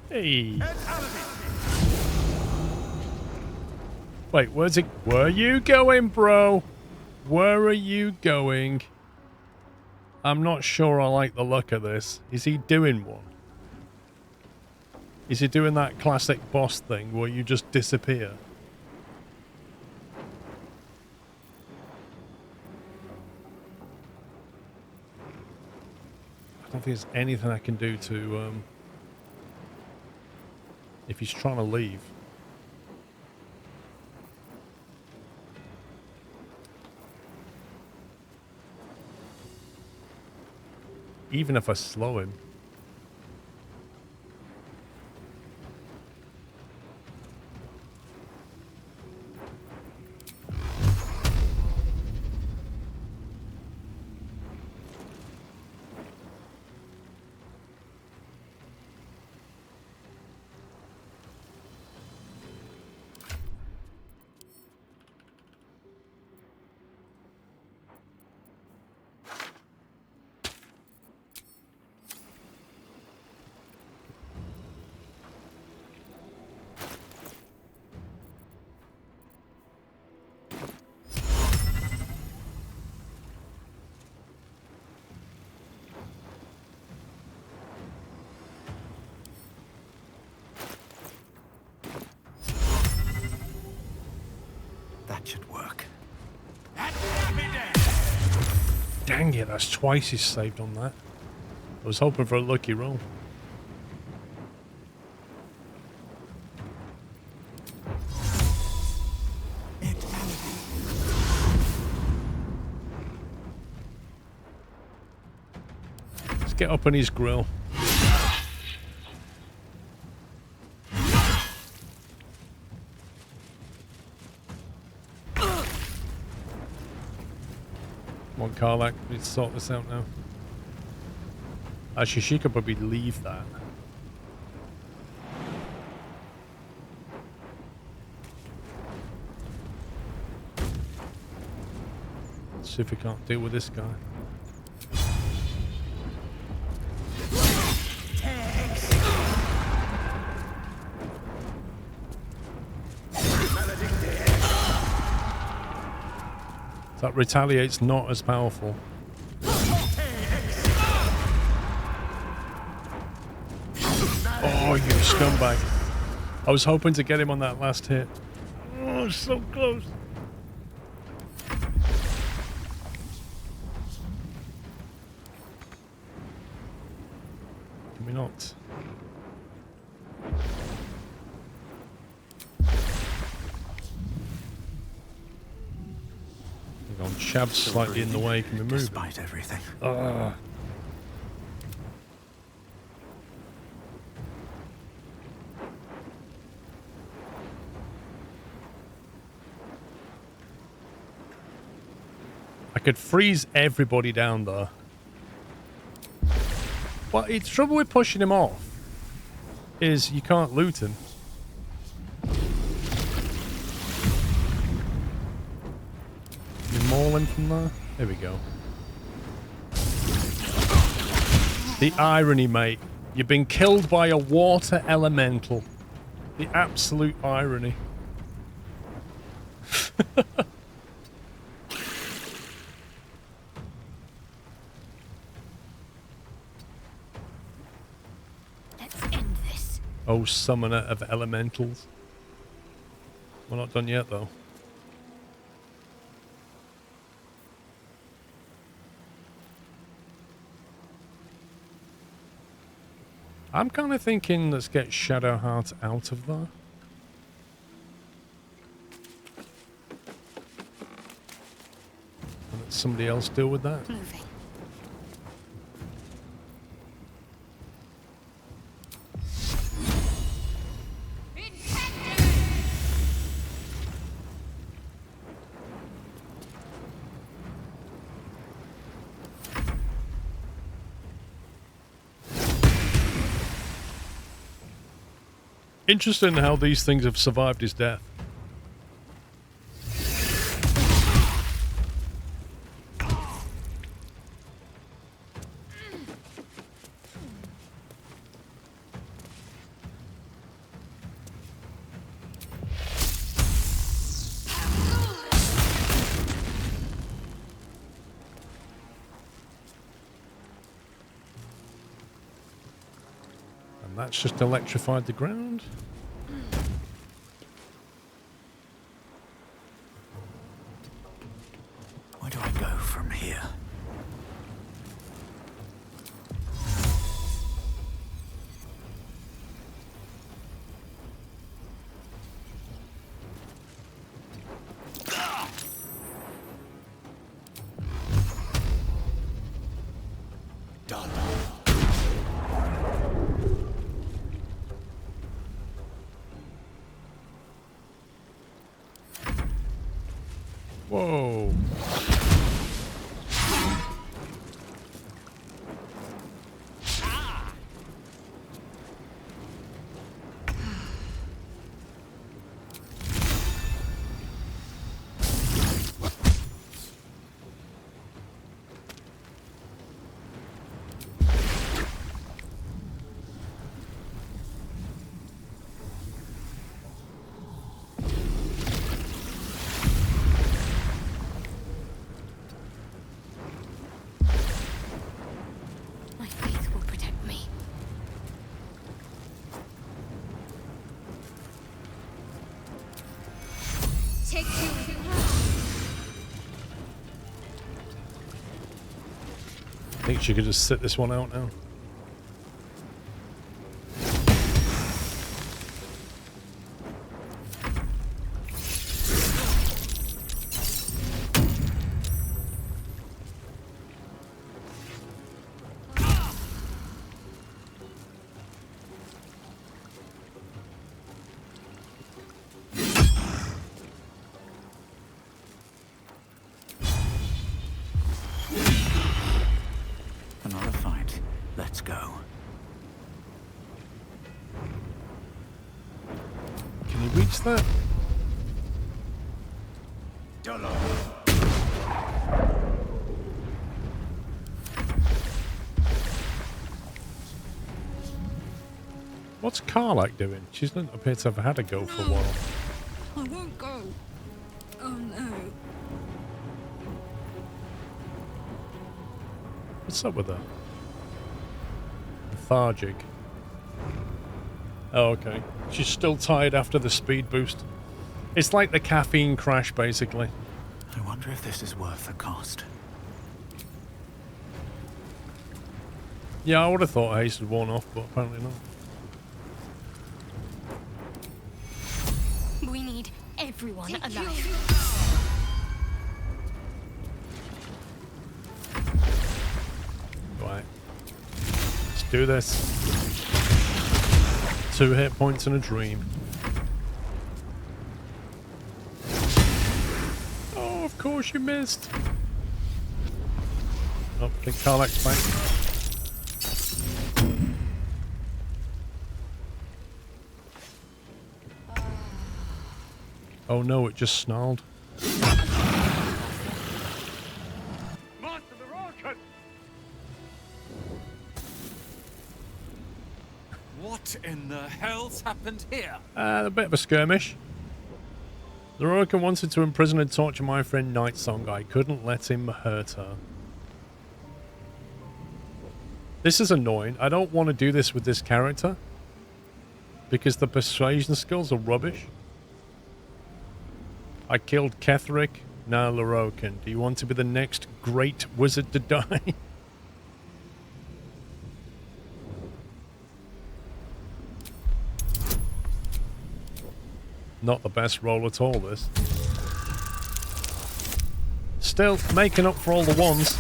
Hey. Wait, where's it? Where are you going, bro? Where are you going? I'm not sure I like the look of this. Is he doing one? Is he doing that classic boss thing where you just disappear? I don't think there's anything I can do to, if he's trying to leave. Even if I slow him. That should work. Dang it, that's twice he's saved on that. I was hoping for a lucky roll. Let's get up on his grill. Come on, Karlak, we need to sort this out now. Actually, she could probably leave that. Let's see if we can't deal with this guy. That retaliate's not as powerful. Oh, you scumbag. I was hoping to get him on that last hit. Oh, so close. Can we not? Hang on, Shab's slightly in the way. Can we move? Despite everything. I could freeze everybody down though. Well, the trouble with pushing him off is you can't loot him. You maul him from there? There we go. The irony, mate. You've been killed by a water elemental. The absolute irony. Oh, summoner of elementals. We're not done yet, though. I'm kind of thinking let's get Shadowheart out of there. And let somebody else deal with that. Moving. Interesting how these things have survived his death. And that's just electrified the ground. Where do I go from here? Done. Whoa. My faith will protect me. Take you to her. I think she could just sit this one out now. missed that? What's Karlak doing? She doesn't appear to have had a go for a while. I won't go. Oh no. What's up with her? Lethargic. Oh, okay. She's still tired after the speed boost. It's like the caffeine crash, basically. I wonder if this is worth the cost. Yeah, I would have thought haste had worn off, but apparently not. We need everyone alive. Right. Let's do this. 2 hit points and a dream. Oh, of course you missed. Oh, I think Karlak's back. Oh no, it just snarled. What in the hell's happened here? A bit of a skirmish. The Lorokan wanted to imprison and torture my friend Nightsong. I couldn't let him hurt her. This is annoying. I don't want to do this with this character because the persuasion skills are rubbish. I killed Ketheric, now Lorokan. Do you want to be the next great wizard to die? Not the best roll at all, this. Still, making up for all the ones.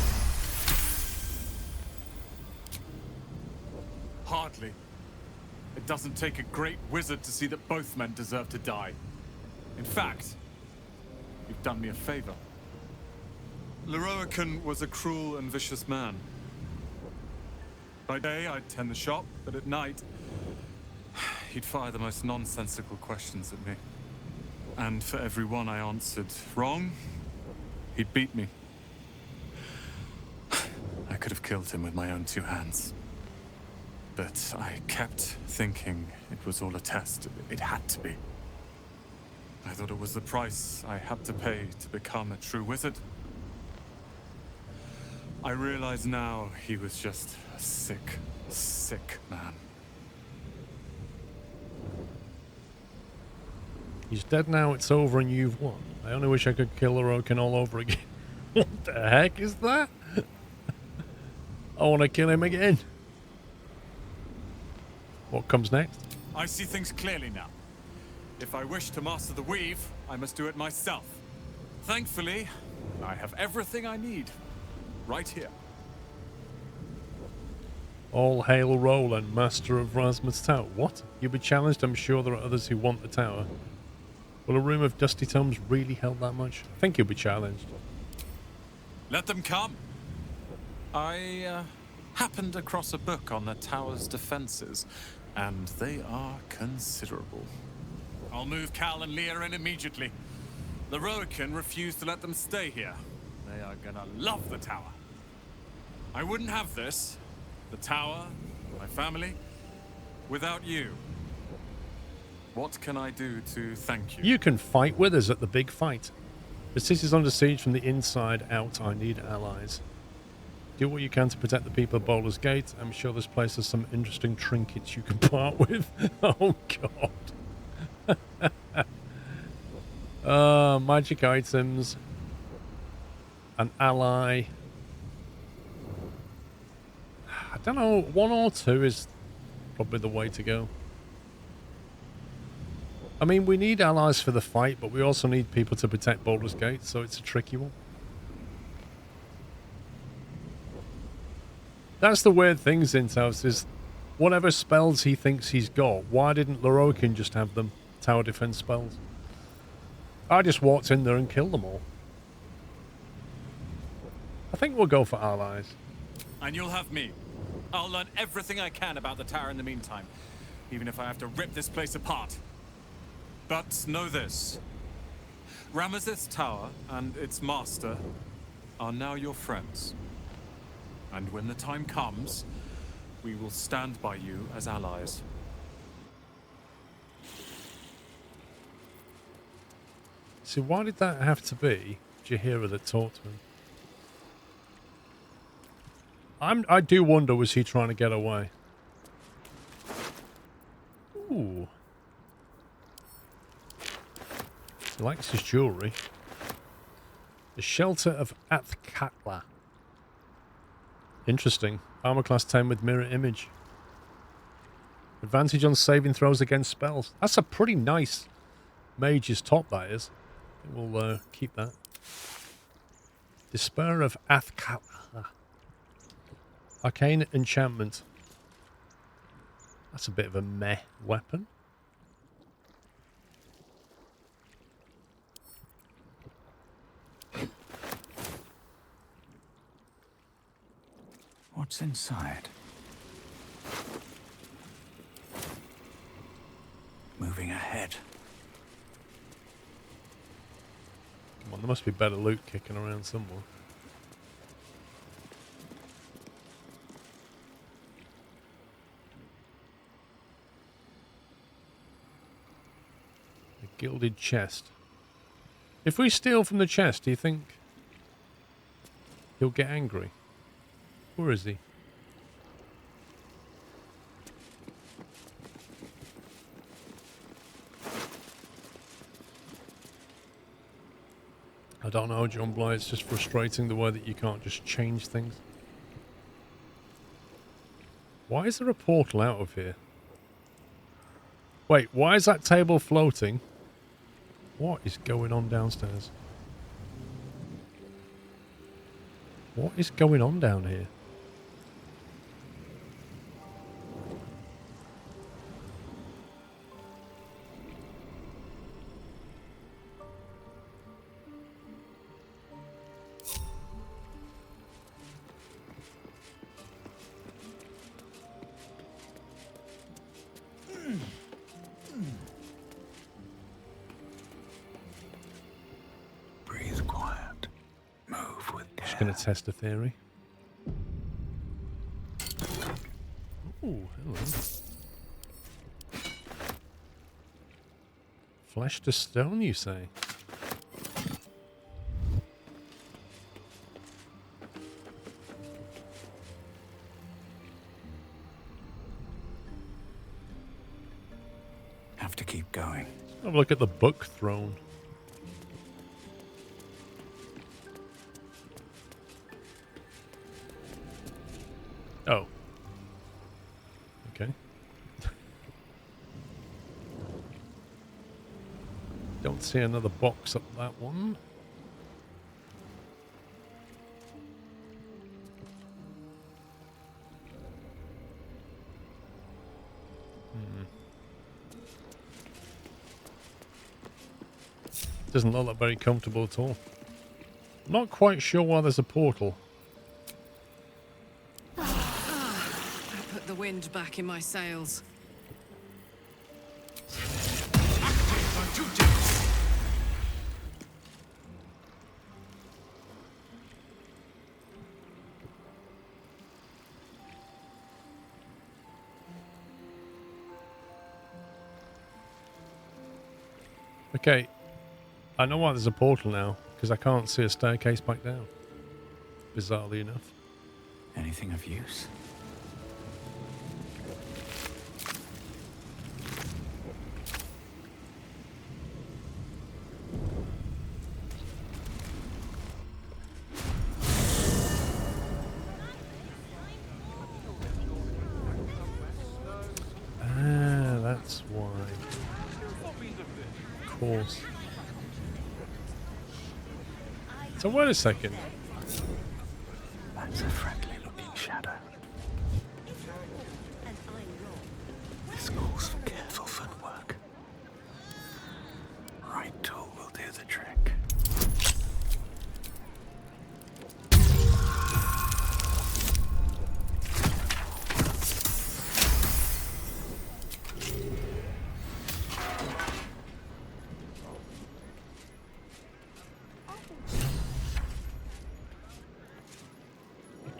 Hardly. It doesn't take a great wizard to see that both men deserve to die. In fact, you've done me a favor. Lorokan was a cruel and vicious man. By day, I'd tend the shop, but at night, he'd fire the most nonsensical questions at me. And for every one I answered wrong, he'd beat me. I could have killed him with my own 2 hands. But I kept thinking it was all a test. It had to be. I thought it was the price I had to pay to become a true wizard. I realize now he was just a sick, sick man. He's dead now, it's over, and you've won. I only wish I could kill Lorokan all over again. What the heck is that? I want to kill him again. What comes next? I see things clearly now. If I wish to master the weave, I must do it myself. Thankfully, I have everything I need. Right here. All hail Roland, master of Rasmus Tower. What? You'll be challenged? I'm sure there are others who want the tower. Will a room of dusty tomes really help that much? I think you'll be challenged. Let them come. I happened across a book on the tower's defenses, and they are considerable. I'll move Cal and Leah in immediately. The Lorokan refused to let them stay here. They are gonna love the tower. I wouldn't have this, the tower, my family, without you. What can I do to thank you? You can fight with us at the big fight. The city's under siege from the inside out. I need allies. Do what you can to protect the people of Baldur's Gate. I'm sure this place has some interesting trinkets you can part with. Oh, God. Magic items. An ally. I don't know. 1 or 2 is probably the way to go. I mean, we need allies for the fight, but we also need people to protect Baldur's Gate, so it's a tricky one. That's the weird thing, Zintaus, is whatever spells he thinks he's got, why didn't Lorokan just have them? Tower defense spells. I just walked in there and killed them all. I think we'll go for allies. And you'll have me. I'll learn everything I can about the tower in the meantime, even if I have to rip this place apart. But know this. Ramesses Tower and its master are now your friends. And when the time comes, we will stand by you as allies. So why did that have to be Jaheira that talked to him? I do wonder, was he trying to get away? Ooh. He likes his jewellery. The Shelter of Athkatla. Interesting. Armor class 10 with mirror image. Advantage on saving throws against spells. That's a pretty nice mage's top, that is. I think we'll keep that. Despair of Athkatla. Arcane enchantment. That's a bit of a meh weapon. What's inside? Moving ahead. Come on, there must be better loot kicking around somewhere. A gilded chest. If we steal from the chest, do you think he'll get angry? Where is he? I don't know, John Bly. It's just frustrating the way that you can't just change things. Why is there a portal out of here? Wait, why is that table floating? What is going on downstairs? What is going on down here? Breathe quiet. Move with care. Just going to test a theory. Ooh, hello. Flesh to stone, you say? Have to keep going. Have a look at the book throne. Oh. Okay. Don't see another box up that one. Doesn't look like very comfortable at all. Not quite sure why there's a portal. I put the wind back in my sails. Okay. I know why there's a portal now, because I can't see a staircase back down. Bizarrely enough. Anything of use? Ah, that's why. Of course. So wait a second. That's a friendly looking shadow. This calls for careful footwork. Right tool will do the trick.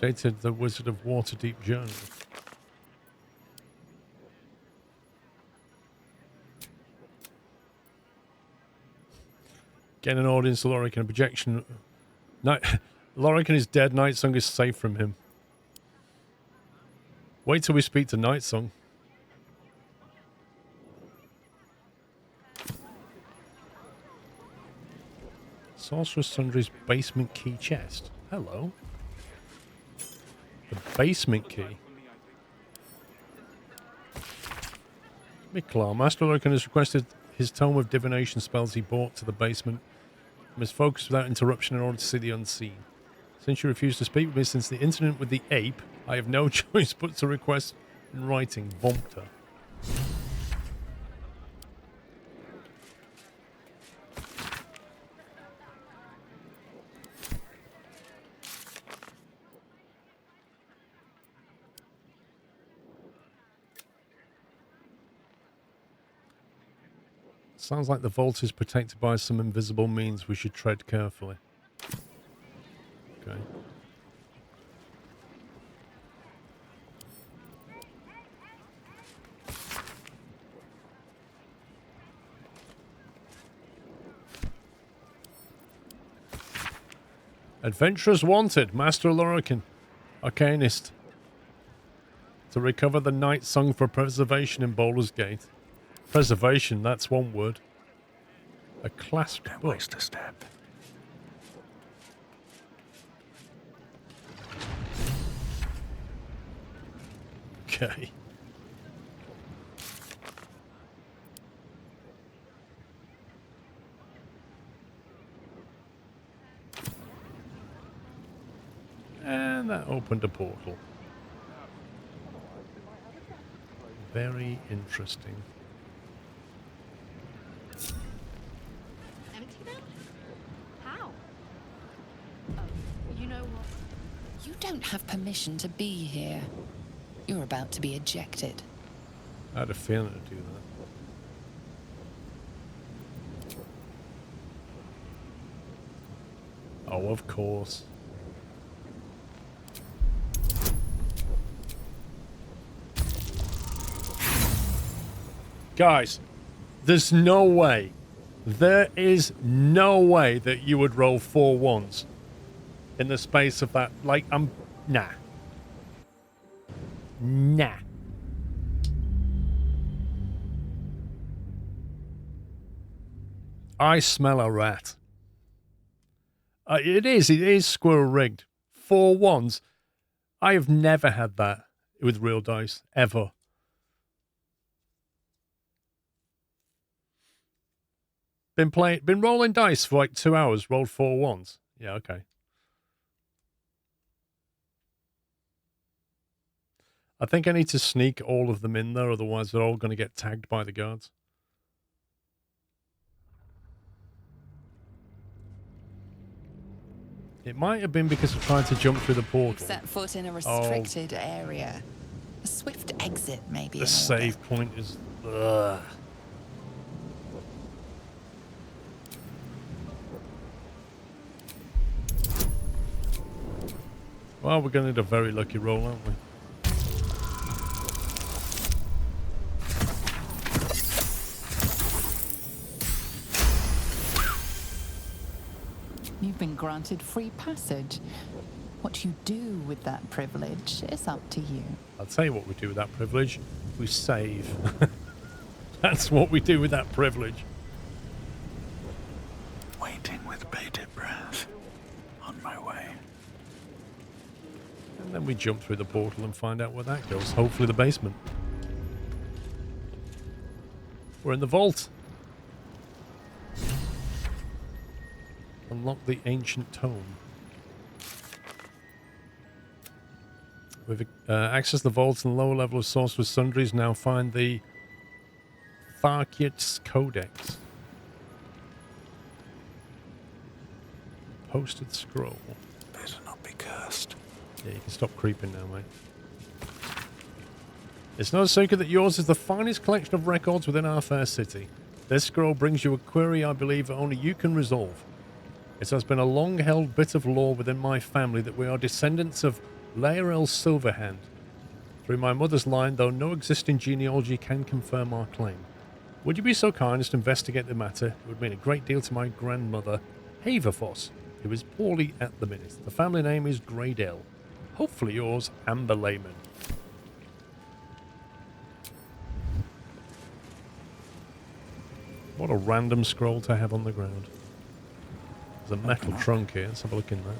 Dated the Wizard of Waterdeep journal. Get an audience to Lorik and a projection. Lorik is dead. Nightsong is safe from him. Wait till we speak to Nightsong. Sorcerer's Sundry's basement key chest. Hello. The basement key. Miklar. Master Lorik has requested his tome of divination spells he brought to the basement. Must focus without interruption in order to see the unseen. Since you refused to speak with me since the incident with the ape, I have no choice but to request in writing. Vompter. Sounds like the vault is protected by some invisible means. We should tread carefully. Okay. Adventurers wanted. Master Lorican, Arcanist. To recover the Night Song for preservation in Baldur's Gate. Preservation, that's one word. A clasped book. Don't waste a step. Okay. And that opened a portal. Very interesting. Empty them? How? Oh, you know what? You don't have permission to be here. You're about to be ejected. I had a feeling to do that. Oh, of course. Guys, there's no way. There is no way that you would roll 4 ones in the space of that. Like, nah. Nah. I smell a rat. It is squirrel rigged. 4 ones. I have never had that with real dice, ever. Been rolling dice for like 2 hours, rolled 4 ones. Yeah, okay. I think I need to sneak all of them in there, otherwise they're all going to get tagged by the guards. It might have been because of trying to jump through the portal. Set foot in a restricted area. A swift exit, maybe. The save point is... Ugh. Well, we're going to need a very lucky roll, aren't we? You've been granted free passage. What you do with that privilege is up to you. I'll tell you what we do with that privilege. We save. That's what we do with that privilege. Waiting with bated breath. On my way. And then we jump through the portal and find out where that goes. Hopefully the basement. We're in the vault. Unlock the ancient tome. We've accessed the vault in the lower level of Sorcerer's Sundries. Now find the Tharkiot's Codex. Posted scroll. Better not be cursed. Yeah, you can stop creeping now, mate. It's no secret that yours is the finest collection of records within our fair city. This scroll brings you a query I believe only you can resolve. It has been a long-held bit of lore within my family that we are descendants of Laerel Silverhand. Through my mother's line, though no existing genealogy can confirm our claim. Would you be so kind as to investigate the matter? It would mean a great deal to my grandmother, Haverfoss, who is poorly at the minute. The family name is Greydale. Hopefully yours, Amber Layman. What a random scroll to have on the ground. There's a metal trunk here. Let's have a look in there.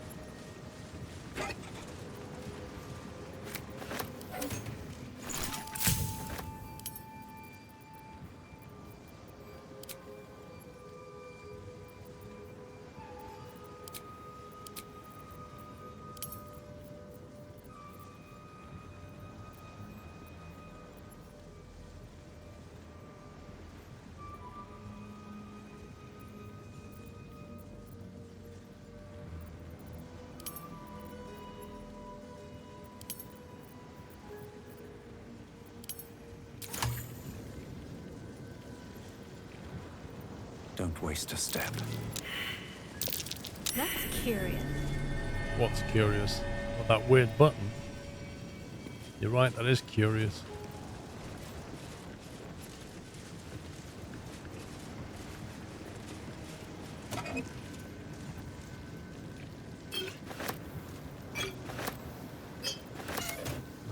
Don't waste a step. That's curious. What's curious? Well, that weird button. You're right, that is curious.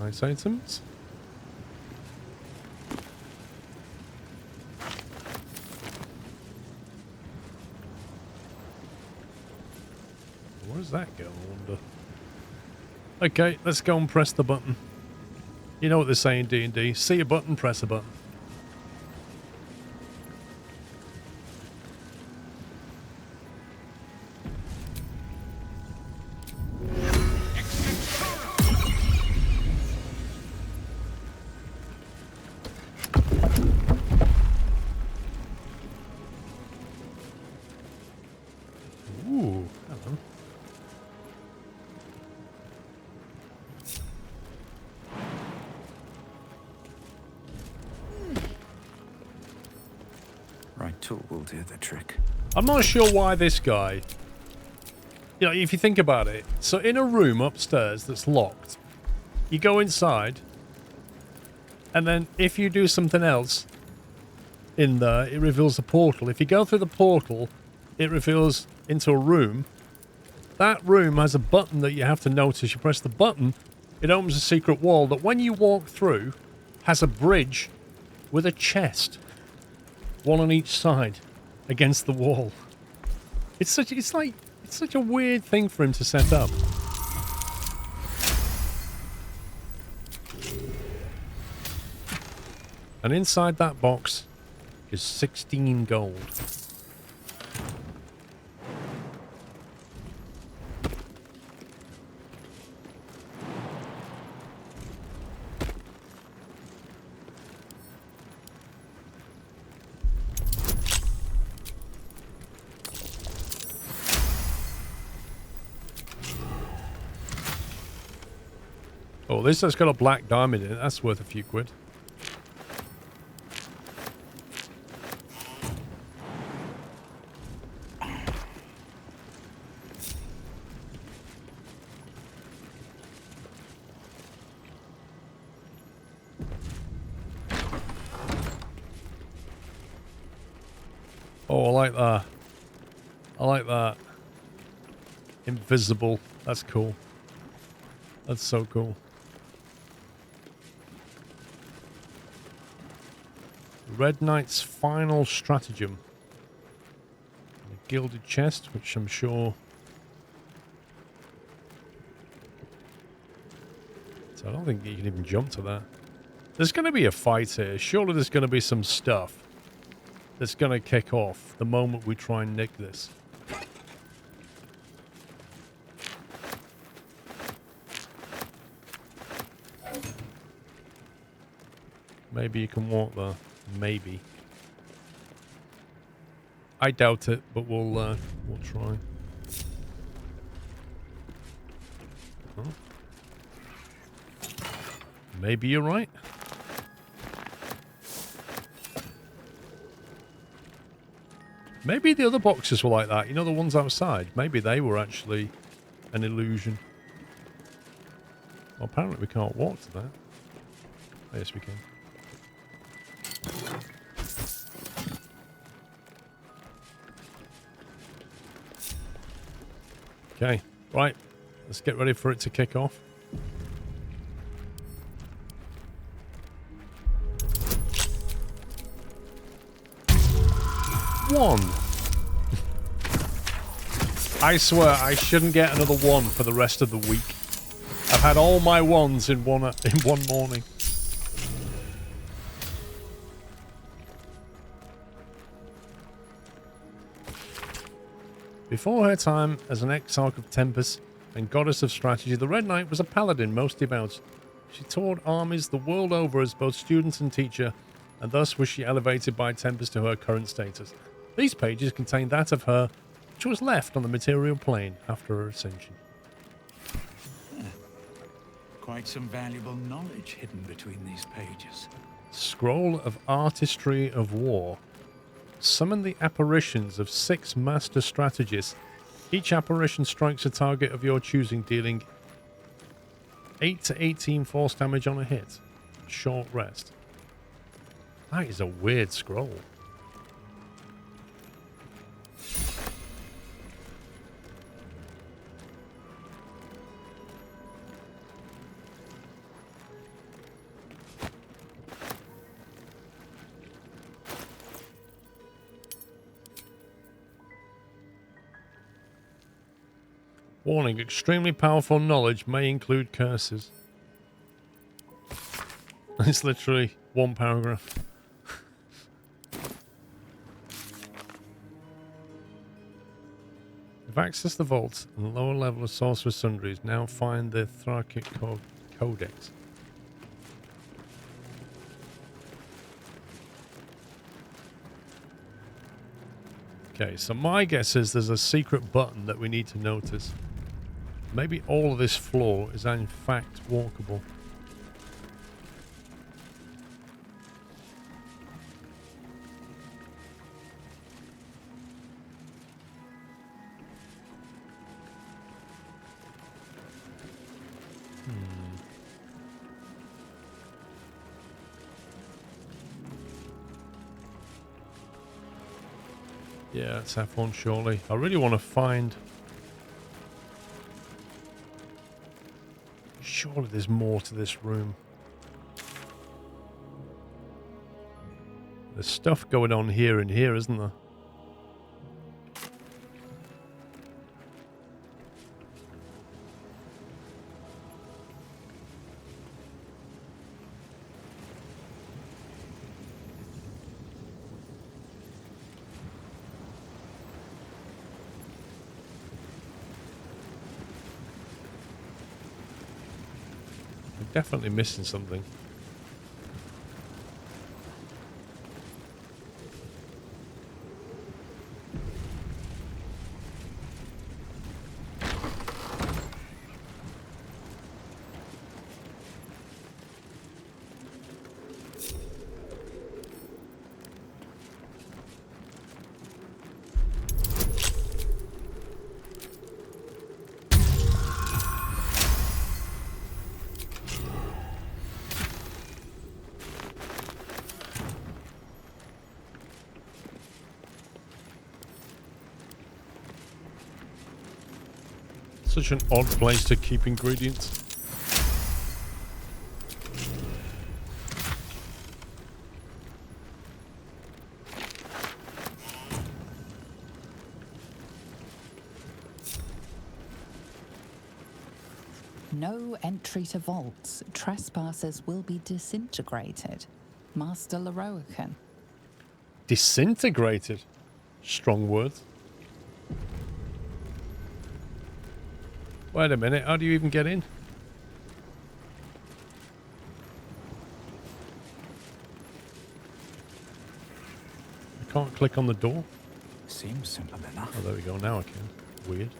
Nice items. Where's that go, I wonder? Okay, let's go and press the button. You know what they say in D&D. See a button, press a button. Ooh, hello. Right tool will do the trick. I'm not sure why this guy... You know, if you think about it. So in a room upstairs that's locked, you go inside, and then if you do something else in there, it reveals a portal. If you go through the portal, it reveals into a room. That room has a button that you have to notice. You press the button, it opens a secret wall that when you walk through, has a bridge with a chest. One on each side against the wall. It's such a weird thing for him to set up. And inside that box is 16 gold. Oh, this has got a black diamond in it. That's worth a few quid. Oh, I like that. I like that. Invisible. That's cool. That's so cool. Red Knight's final stratagem. A gilded chest, which I'm sure... So I don't think you can even jump to that. There's going to be a fight here. Surely there's going to be some stuff that's going to kick off the moment we try and nick this. Maybe you can walk there. Maybe. I doubt it, but we'll try. Oh. Maybe you're right. Maybe the other boxes were like that. You know, the ones outside. Maybe they were actually an illusion. Well, apparently we can't walk to that. Oh, yes, we can. Okay, right. Let's get ready for it to kick off. One. I swear I shouldn't get another one for the rest of the week. I've had all my ones in one morning. Before her time as an exarch of Tempest and goddess of strategy, the Red Knight was a paladin most devout. She toured armies the world over as both student and teacher, and thus was she elevated by Tempest to her current status. These pages contain that of her, which was left on the material plane after her ascension. Quite some valuable knowledge hidden between these pages. Scroll of Artistry of War. Summon the apparitions of 6 master strategists. Each apparition strikes a target of your choosing, dealing 8 to 18 force damage on a hit. Short rest. That is a weird scroll. Warning, extremely powerful knowledge may include curses. It's literally one paragraph. You've accessed the vault and the lower level of Sorcerer Sundries. Now find the Thrakic Codex. Okay, so my guess is there's a secret button that we need to notice. Maybe all of this floor is in fact walkable. Yeah, let's have one surely. I really want to find... Surely there's more to this room. There's stuff going on here and here, isn't there? Definitely missing something. Such an odd place to keep ingredients. No entry to vaults. Trespassers will be disintegrated. Master Leroican. Disintegrated? Strong words. Wait a minute, how do you even get in? I can't click on the door. Seems simple enough. Oh, there we go, now I can. Weird.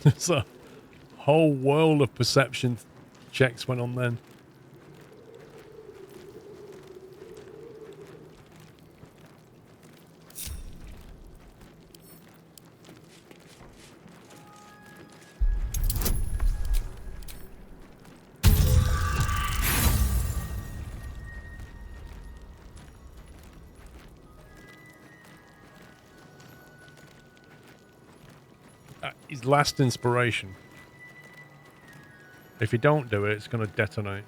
There's a whole world of perception checks went on then. His last inspiration. If you don't do it, it's going to detonate.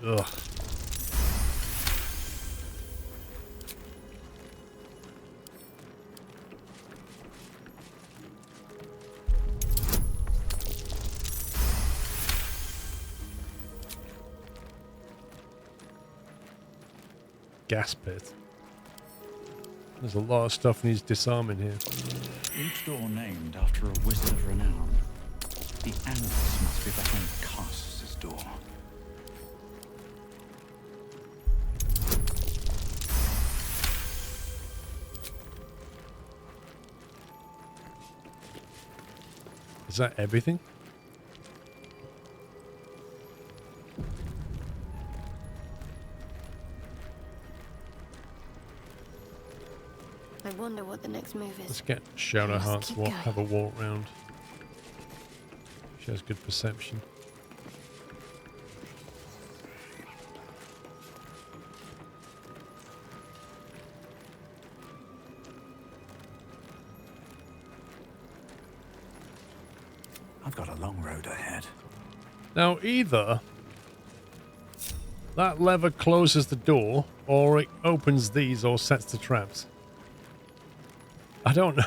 Ugh. Gas pit. There's a lot of stuff needs disarming here. Each door named after a wizard of renown. The Annals must be behind Cass's door. Is that everything? I wonder what the next move is. Let's get Shadowheart to have a walk round. She has good perception. I've got a long road ahead. Now, either that lever closes the door, or it opens these, or sets the traps. I don't know.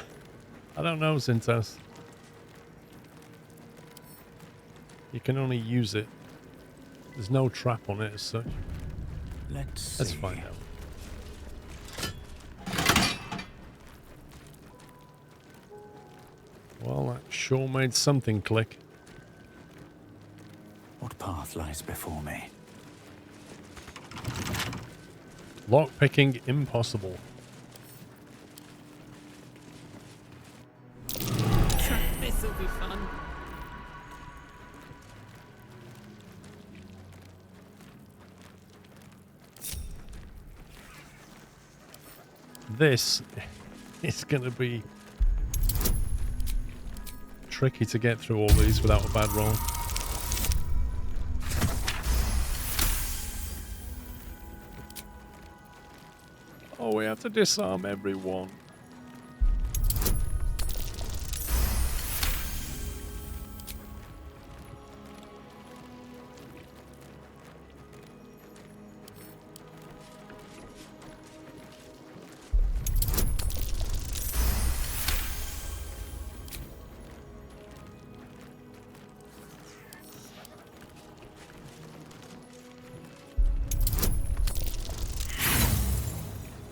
I don't know, Zintas. You can only use it. There's no trap on it as such. Let's find out. Well, that sure made something click. What path lies before me? Lockpicking impossible. This'll be fun. This is going to be tricky to get through all these without a bad roll. Oh, we have to disarm everyone.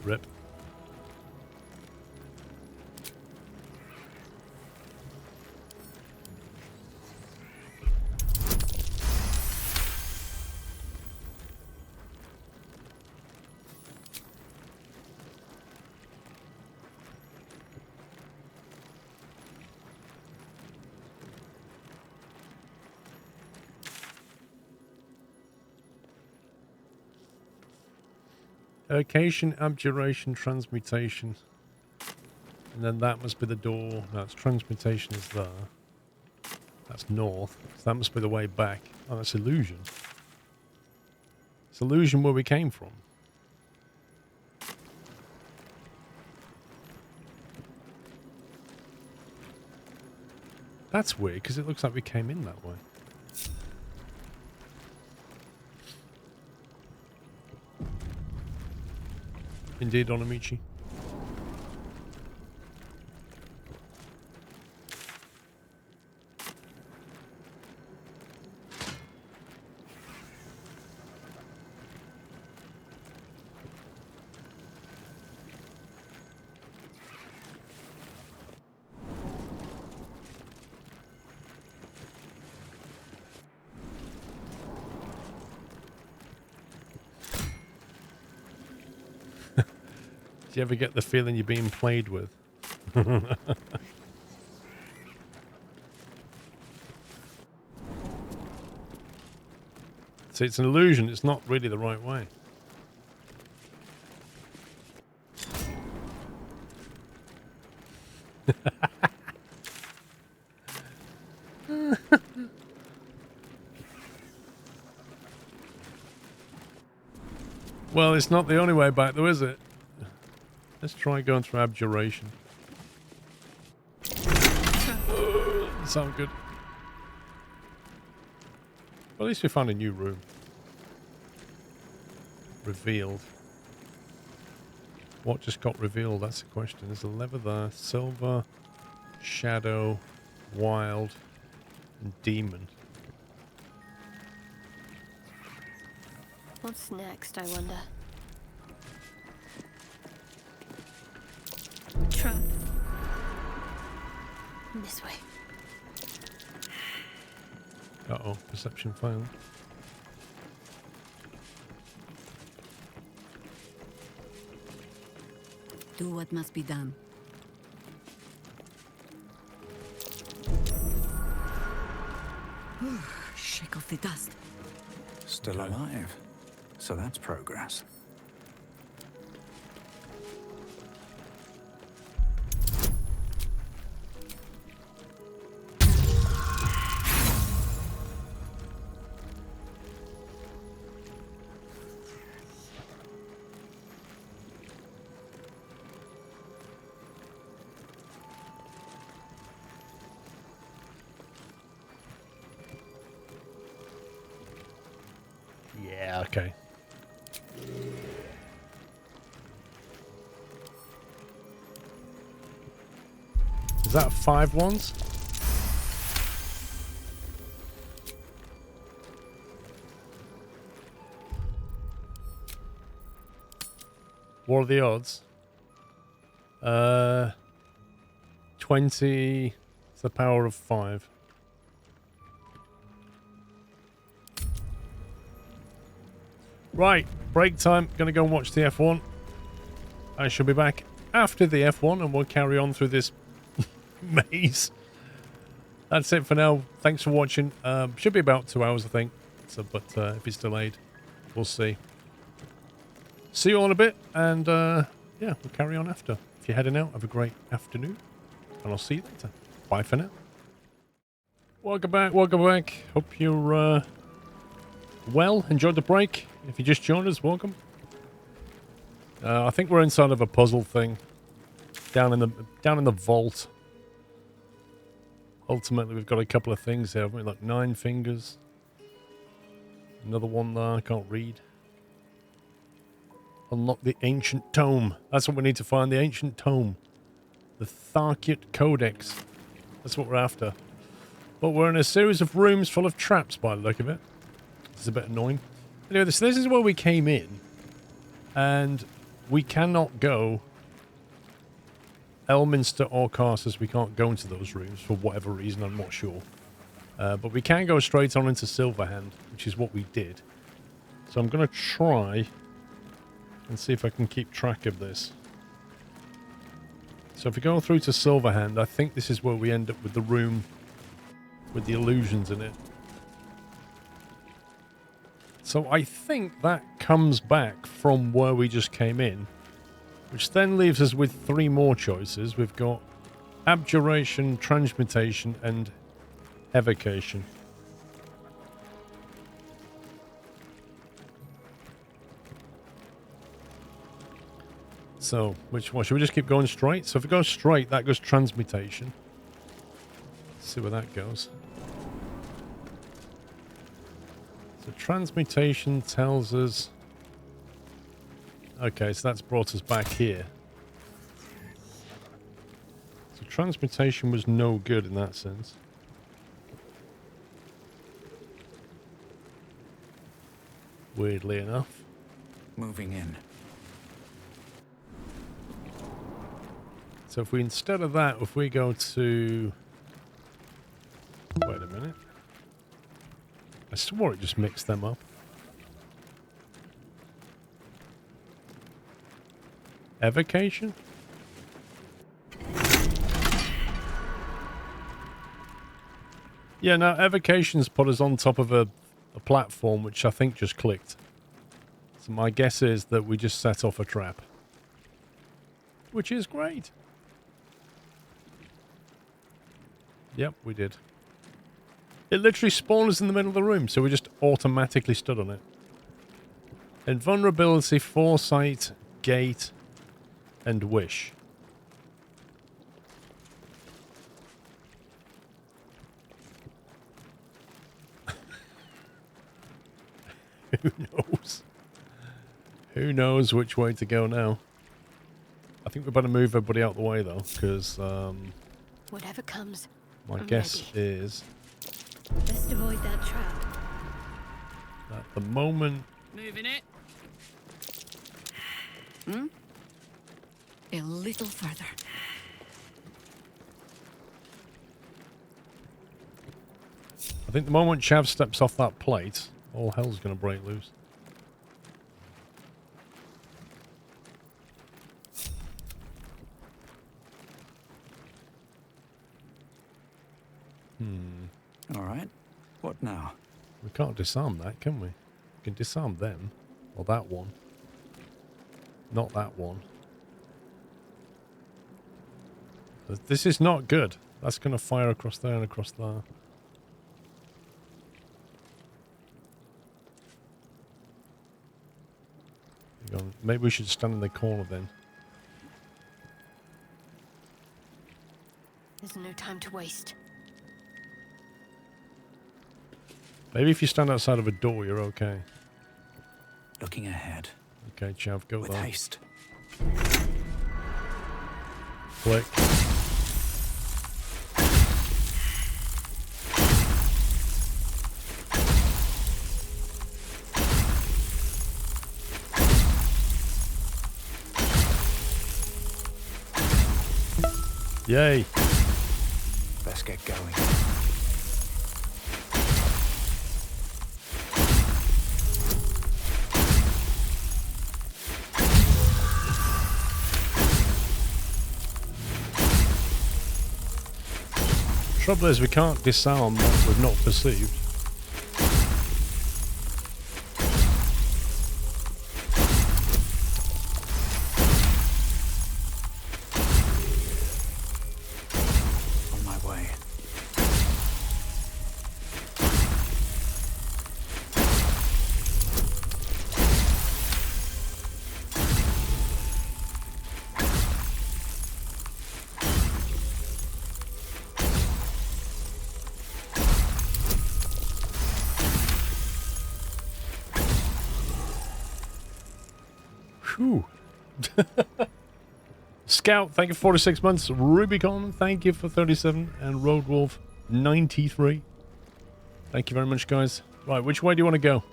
Rip. Evocation, abjuration, transmutation. And then that must be the door. No, it's transmutation is there. That's north. So that must be the way back. Oh, that's illusion. It's illusion where we came from. That's weird, because it looks like we came in that way. Indeed, Onamichi. Do you ever get the feeling you're being played with? See, it's an illusion. It's not really the right way. Well, it's not the only way back, though, is it? Let's try going through abjuration. Sound good. Well, at least we found a new room. Revealed. What just got revealed? That's the question. There's a lever there. Silver, shadow, wild, and demon. What's next, I wonder? Trap. This way. Uh-oh, perception failed. Do what must be done. Shake off the dust. Still alive. So that's progress. Yeah, okay. Is that 5 ones? What are the odds? 20 to the power of 5. Right, break time. Gonna go and watch the F1. I shall be back after the F1 and we'll carry on through this maze. That's it for now. Thanks for watching. Should be about 2 hours, I think. So, but if it's delayed, we'll see. See you all in a bit, and yeah, we'll carry on after. If you're heading out, have a great afternoon, and I'll see you later. Bye for now. Welcome back. Welcome back. Hope you're well. Enjoyed the break. If you just joined us, welcome. I think we're inside of a puzzle thing down in the vault. Ultimately, we've got a couple of things here, haven't we? Like 9 fingers. Another one there, I can't read. Unlock the ancient tome. That's what we need to find, the ancient tome. The Tharkut Codex. That's what we're after. But we're in a series of rooms full of traps by the look of it. This is a bit annoying. Anyway, this is where we came in. And we cannot go Elminster or Carsters. We can't go into those rooms for whatever reason, I'm not sure. But we can go straight on into Silverhand, which is what we did. So I'm going to try and see if I can keep track of this. So if we go through to Silverhand, I think this is where we end up with the room with the illusions in it. So I think that comes back from where we just came in, which then leaves us with 3 more choices. We've got Abjuration, Transmutation, and Evocation. So, which one? Should we just keep going straight? So if we go straight, that goes Transmutation. Let's see where that goes. So Transmutation tells us... Okay, so that's brought us back here. So Transmutation was no good in that sense. Weirdly enough. Moving in. So if we, instead of that, if we go to... Wait a minute. I swore it just mixed them up. Evocation? Yeah, no, Evocation's put us on top of a a platform which I think just clicked. So my guess is that we just set off a trap. Which is great. Yep, we did. It literally spawned us in the middle of the room, so we just automatically stood on it. Invulnerability, foresight, gate, and wish. Who knows? Who knows which way to go now? I think we better move everybody out the way though, because Whatever comes, my I'm guess ready. is Best avoid that trap. at the moment. Moving it. Hmm? A little further. I think the moment Chav steps off that plate, all hell's going to break loose. All right. What now? We can't disarm that, can we? We can disarm them. Or that one. Not that one. This is not good. That's going to fire across there and across there. Hang on. Maybe we should stand in the corner then. There's no time to waste. Maybe if you stand outside of a door, you're okay. Looking ahead. Okay, Chav, go With there. haste. Click. Yay. Let's get going. Trouble is, we can't disarm what we've not perceived. On my way. Whew. Scout, thank you for 46 months. Rubicon, thank you for 37. And Roadwolf, 93. Thank you very much, guys. Right, which way do you want to go?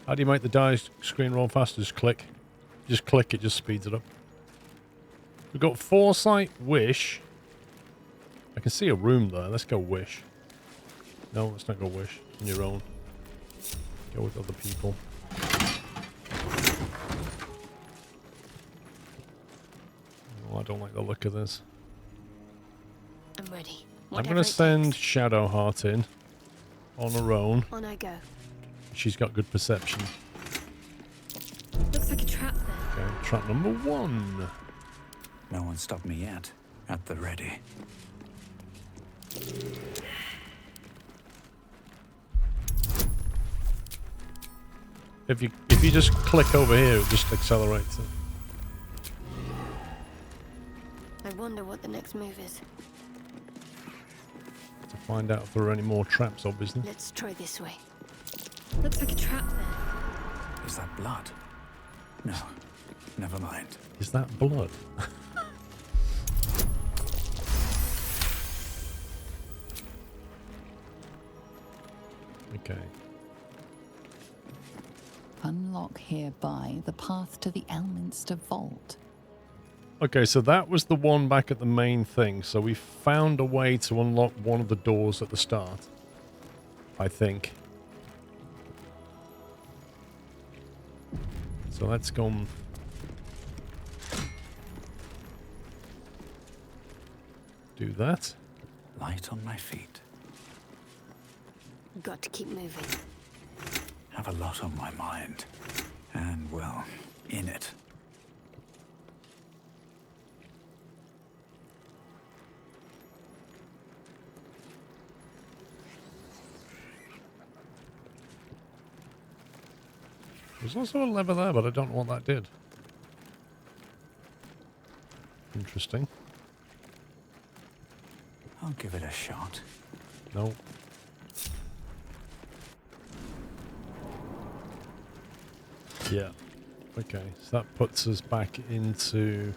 How do you make the die screen roll faster? Just click. Just click, it just speeds it up. We've got Foresight, Wish. I can see a room there. Let's go Wish. No, let's not go Wish. On your own. Go with other people. Oh, I don't like the look of this. I'm ready. I'm going to send Shadowheart in on her own. On I go. She's got good perception. Looks like a trap there. Okay, trap number 1. No one stopped me yet. At the ready. If you just click over here, it just accelerates it. I wonder what the next move is. To find out if there are any more traps, obviously. Let's try this way. Looks like a trap there. Is that blood? No. Never mind. Is that blood? Okay. Unlock hereby the path to the Elminster Vault. Okay, so that was the one back at the main thing. So we found a way to unlock one of the doors at the start. I think. So let's go and do that. Light on my feet. Got to keep moving. Have a lot on my mind. And, well, in it. There's also a lever there, but I don't know what that did. Interesting. I'll give it a shot. No. Yeah. Okay, so that puts us back into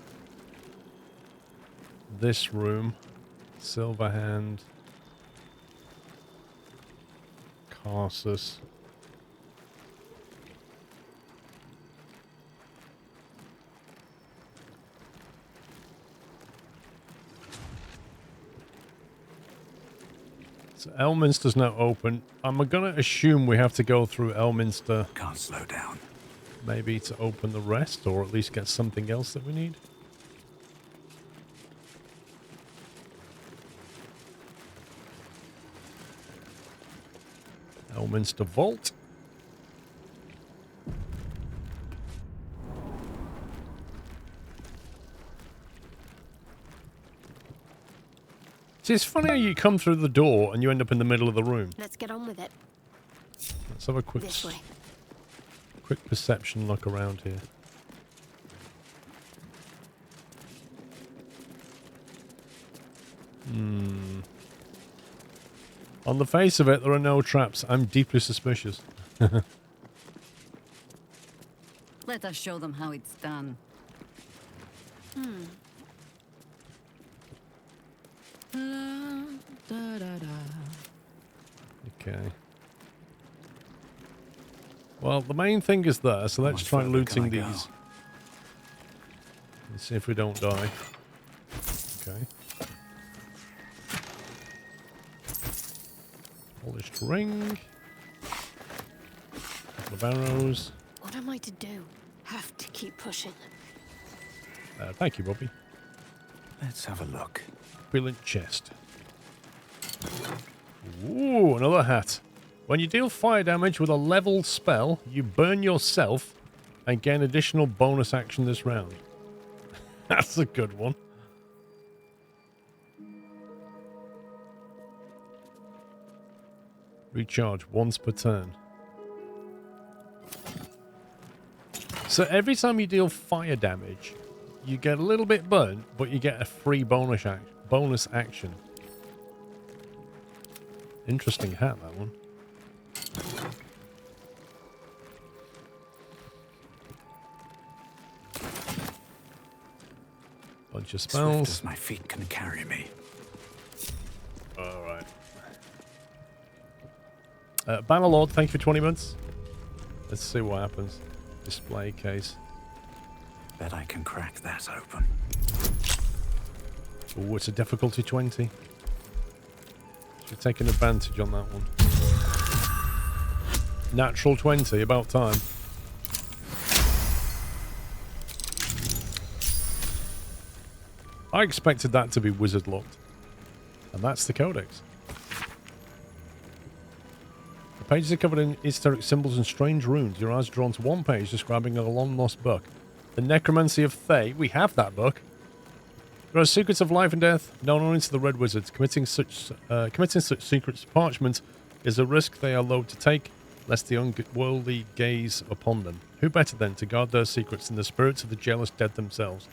this room. Silverhand. Carsus. So Elminster's now open. I'm going to assume we have to go through Elminster. Can't slow down. Maybe to open the rest, or at least get something else that we need. Elminster Vault. See, it's funny how you come through the door and you end up in the middle of the room. Let's get on with it. Let's have a quick, This way. quick perception look around here. On the face of it, there are no traps. I'm deeply suspicious. Let us show them how it's done. Okay. Well, the main thing is there, so let's try looting these. Let's see if we don't die. Okay. Polished ring. Couple of arrows. What am I to do? Have to keep pushing. Thank you, Bobby. Let's have a look. Brilliant chest. Ooh, another hat. When you deal fire damage with a leveled spell, you burn yourself and gain additional bonus action this round. That's a good one. Recharge once per turn. So every time you deal fire damage, you get a little bit burnt, but you get a free bonus action. Interesting hat, that one. Bunch of spells. Swift as my feet can carry me. Alright. Bannerlord, thank you for 20 months. Let's see what happens. Display case. Bet I can crack that open. Oh, it's a difficulty 20. Should take an advantage on that one. Natural 20, about time. I expected that to be wizard locked. And that's the codex. The pages are covered in esoteric symbols and strange runes. Your eyes are drawn to one page describing a long-lost book. The Necromancy of Thay. We have that book. There are secrets of life and death known only to the Red Wizards. Committing such secrets to parchment is a risk they are loath to take, lest the unworldly gaze upon them. Who better then to guard their secrets than the spirits of the jealous dead themselves?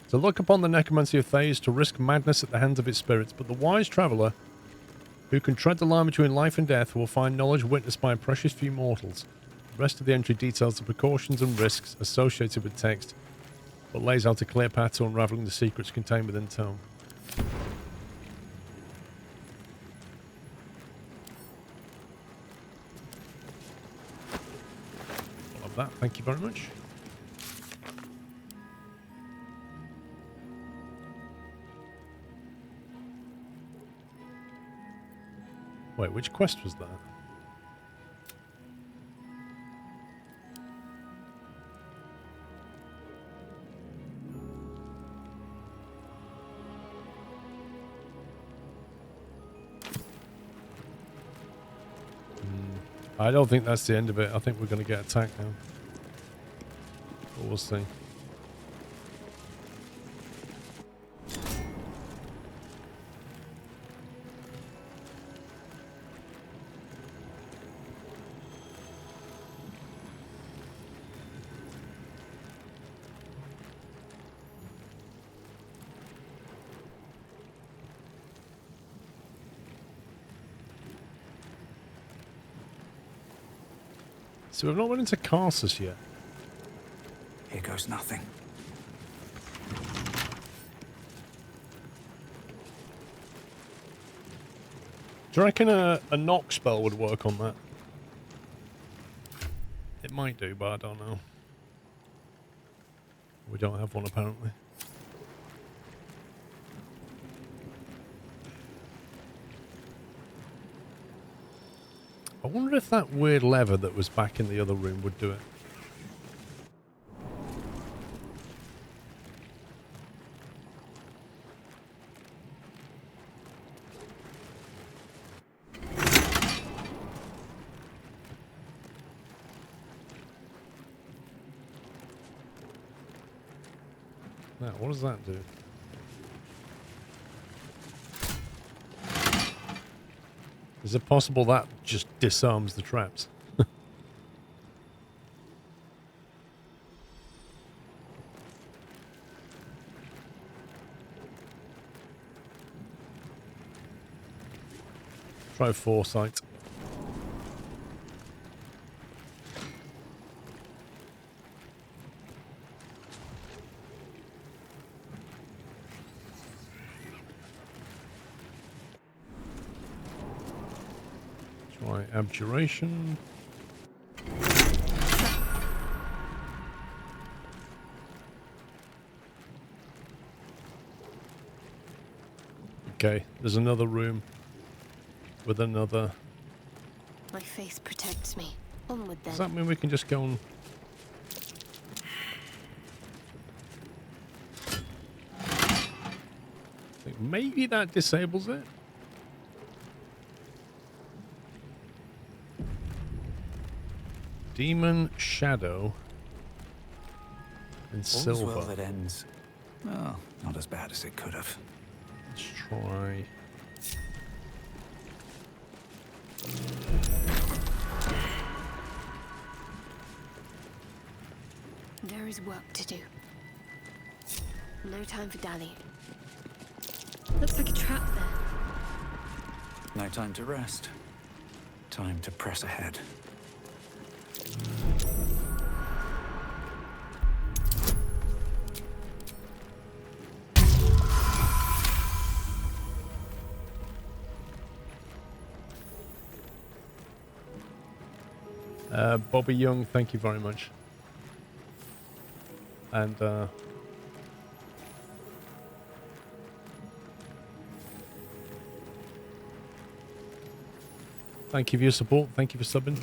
To look upon the Necromancy of Thay is to risk madness at the hands of its spirits, but the wise traveller, who can tread the line between life and death, will find knowledge witnessed by a precious few mortals. The rest of the entry details the precautions and risks associated with text, but lays out a clear path to unravelling the secrets contained within the tome. Love that, thank you very much. Wait, which quest was that? I don't think that's the end of it. I think we're going to get attacked now. But we'll see. So we've not went into Carsus yet. Here goes nothing. Do you reckon a knock spell would work on that? It might do, but I don't know. We don't have one apparently. I wonder if that weird lever that was back in the other room would do it. Now, what does that do? Is it possible that just disarms the traps? Try foresight. Try abjuration. Okay, there's another room with another. My faith protects me. Onward then. Does that mean we can just go and... I think maybe that disables it? Demon Shadow and All's silver. well that ends. Well, not as bad as it could have. Let's try. There is work to do. No time for dally. Looks like a trap there. No time to rest. Time to press ahead. Bobby Young, thank you very much. And thank you for your support. Thank you for subbing.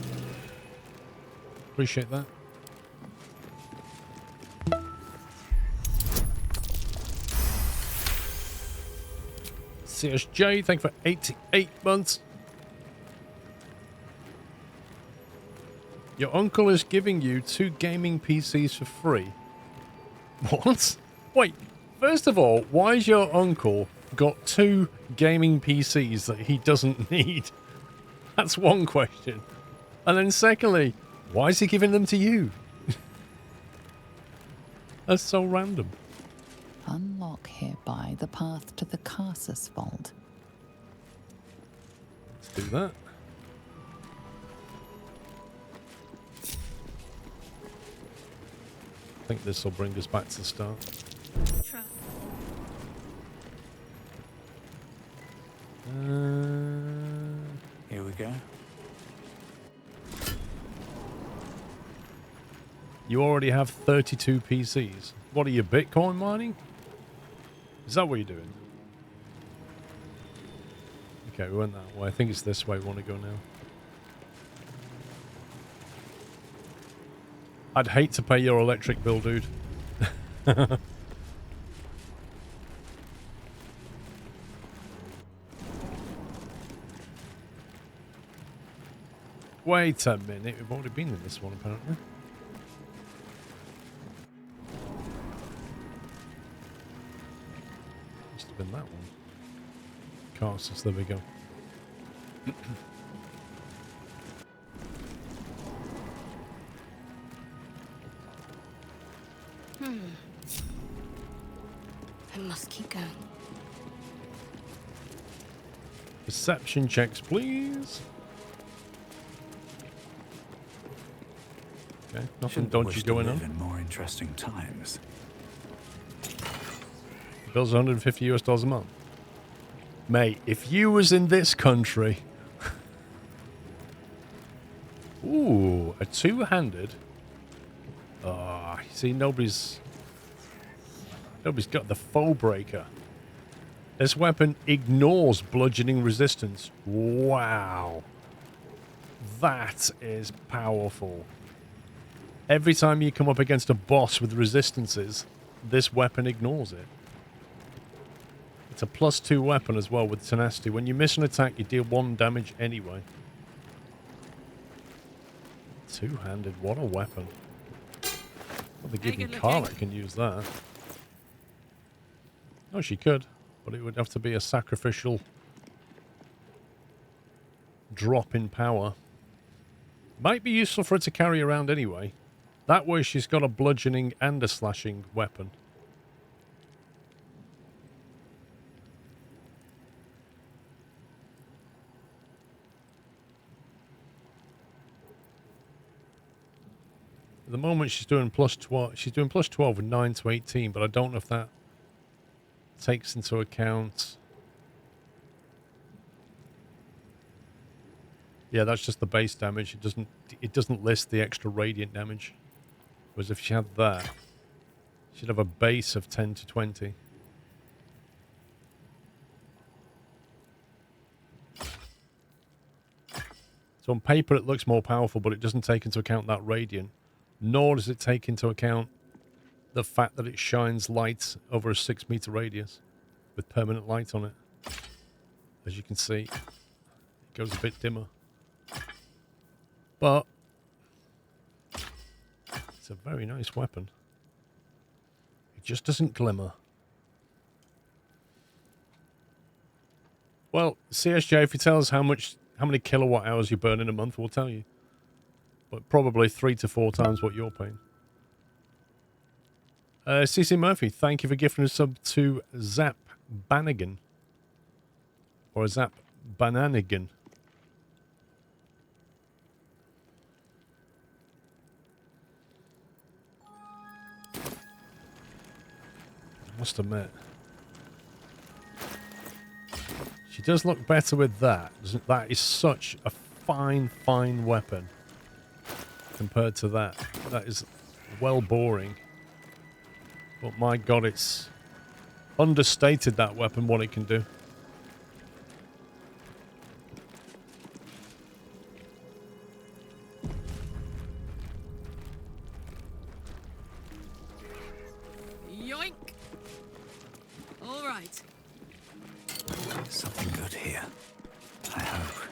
Appreciate that. CSJ, thank you for 88 months. Your uncle is giving you 2 gaming PCs for free. What? Wait, first of all, why has your uncle got 2 gaming PCs that he doesn't need? That's one question. And then secondly, why is he giving them to you? That's so random. Unlock hereby the path to the Carsus Vault. Let's do that. I think this will bring us back to the start. Here we go. You already have 32 PCs. What are you, Bitcoin mining? Is that what you're doing? Okay, we went that way. I think it's this way we want to go now. I'd hate to pay your electric bill, dude. Wait a minute, we've already been in this one apparently. Must have been that one. Castles, there we go. I must keep going. Perception checks, please. Okay, nothing dodgy going on. In more interesting times. Bills $150 a month. Mate, if you was in this country... Ooh, a two-handed... Ah, see, nobody's got the foe breaker. This weapon ignores bludgeoning resistance. Wow. That is powerful. Every time you come up against a boss with resistances, this weapon ignores it. It's a +2 weapon as well with tenacity. When you miss an attack, you deal 1 damage anyway. Two-handed, what a weapon. Well, they give me Carla can use that. Oh, she could, but it would have to be a sacrificial drop in power. Might be useful for her to carry around anyway. That way she's got a bludgeoning and a slashing weapon. At the moment she's doing +12. She's doing +12 with 9 to 18, but I don't know if that takes into account. Yeah, that's just the base damage. It doesn't list the extra radiant damage. Whereas if she had that, she'd have a base of 10 to 20. So on paper it looks more powerful, but it doesn't take into account that radiant. Nor does it take into account the fact that it shines light over a 6-meter radius with permanent light on it. As you can see, it goes a bit dimmer. But it's a very nice weapon. It just doesn't glimmer. Well, CSJ, if you tell us how many kilowatt hours you burn in a month, we'll tell you. But probably 3 to 4 times what you're paying. CC Murphy, thank you for gifting a sub to Zap Bannigan. Or Zap Bananigan. I must admit. She does look better with that. That is such a fine, fine weapon. Compared to that. That is well boring. But my god, it's understated, that weapon, what it can do. Yoink! All right. Something good here, I hope.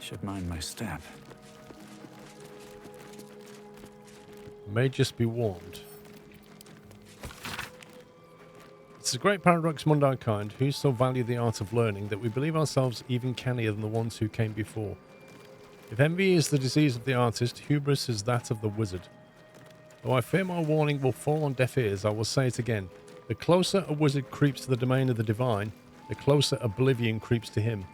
Should mind my step. May just be warned. It's a great paradox among our kind, who so value the art of learning that we believe ourselves even cannier than the ones who came before. If envy is the disease of the artist, hubris is that of the wizard. Though I fear my warning will fall on deaf ears, I will say it again. The closer a wizard creeps to the domain of the divine, the closer oblivion creeps to him.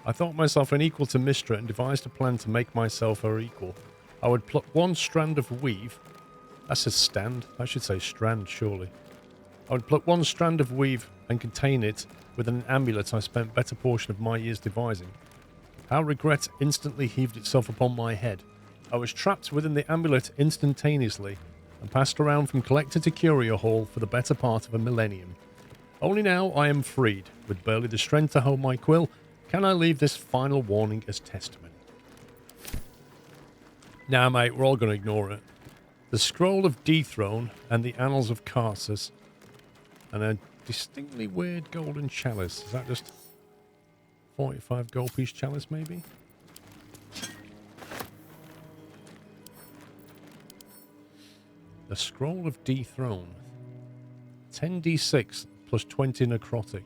I thought myself an equal to Mystra and devised a plan to make myself her equal. I would pluck 1 strand of weave. That says stand. I should say strand, surely. I would pluck 1 strand of weave and contain it with an amulet I spent better portion of my years devising. How regret instantly heaved itself upon my head. I was trapped within the amulet instantaneously and passed around from collector to curio hall for the better part of a millennium. Only now I am freed, with barely the strength to hold my quill. Can I leave this final warning as testament? Nah, mate, we're all going to ignore it. The Scroll of Dethrone and the Annals of Karsus. And a distinctly weird golden chalice. Is that just 45 gold piece chalice, maybe? The Scroll of Dethrone. 10d6 plus 20 necrotic.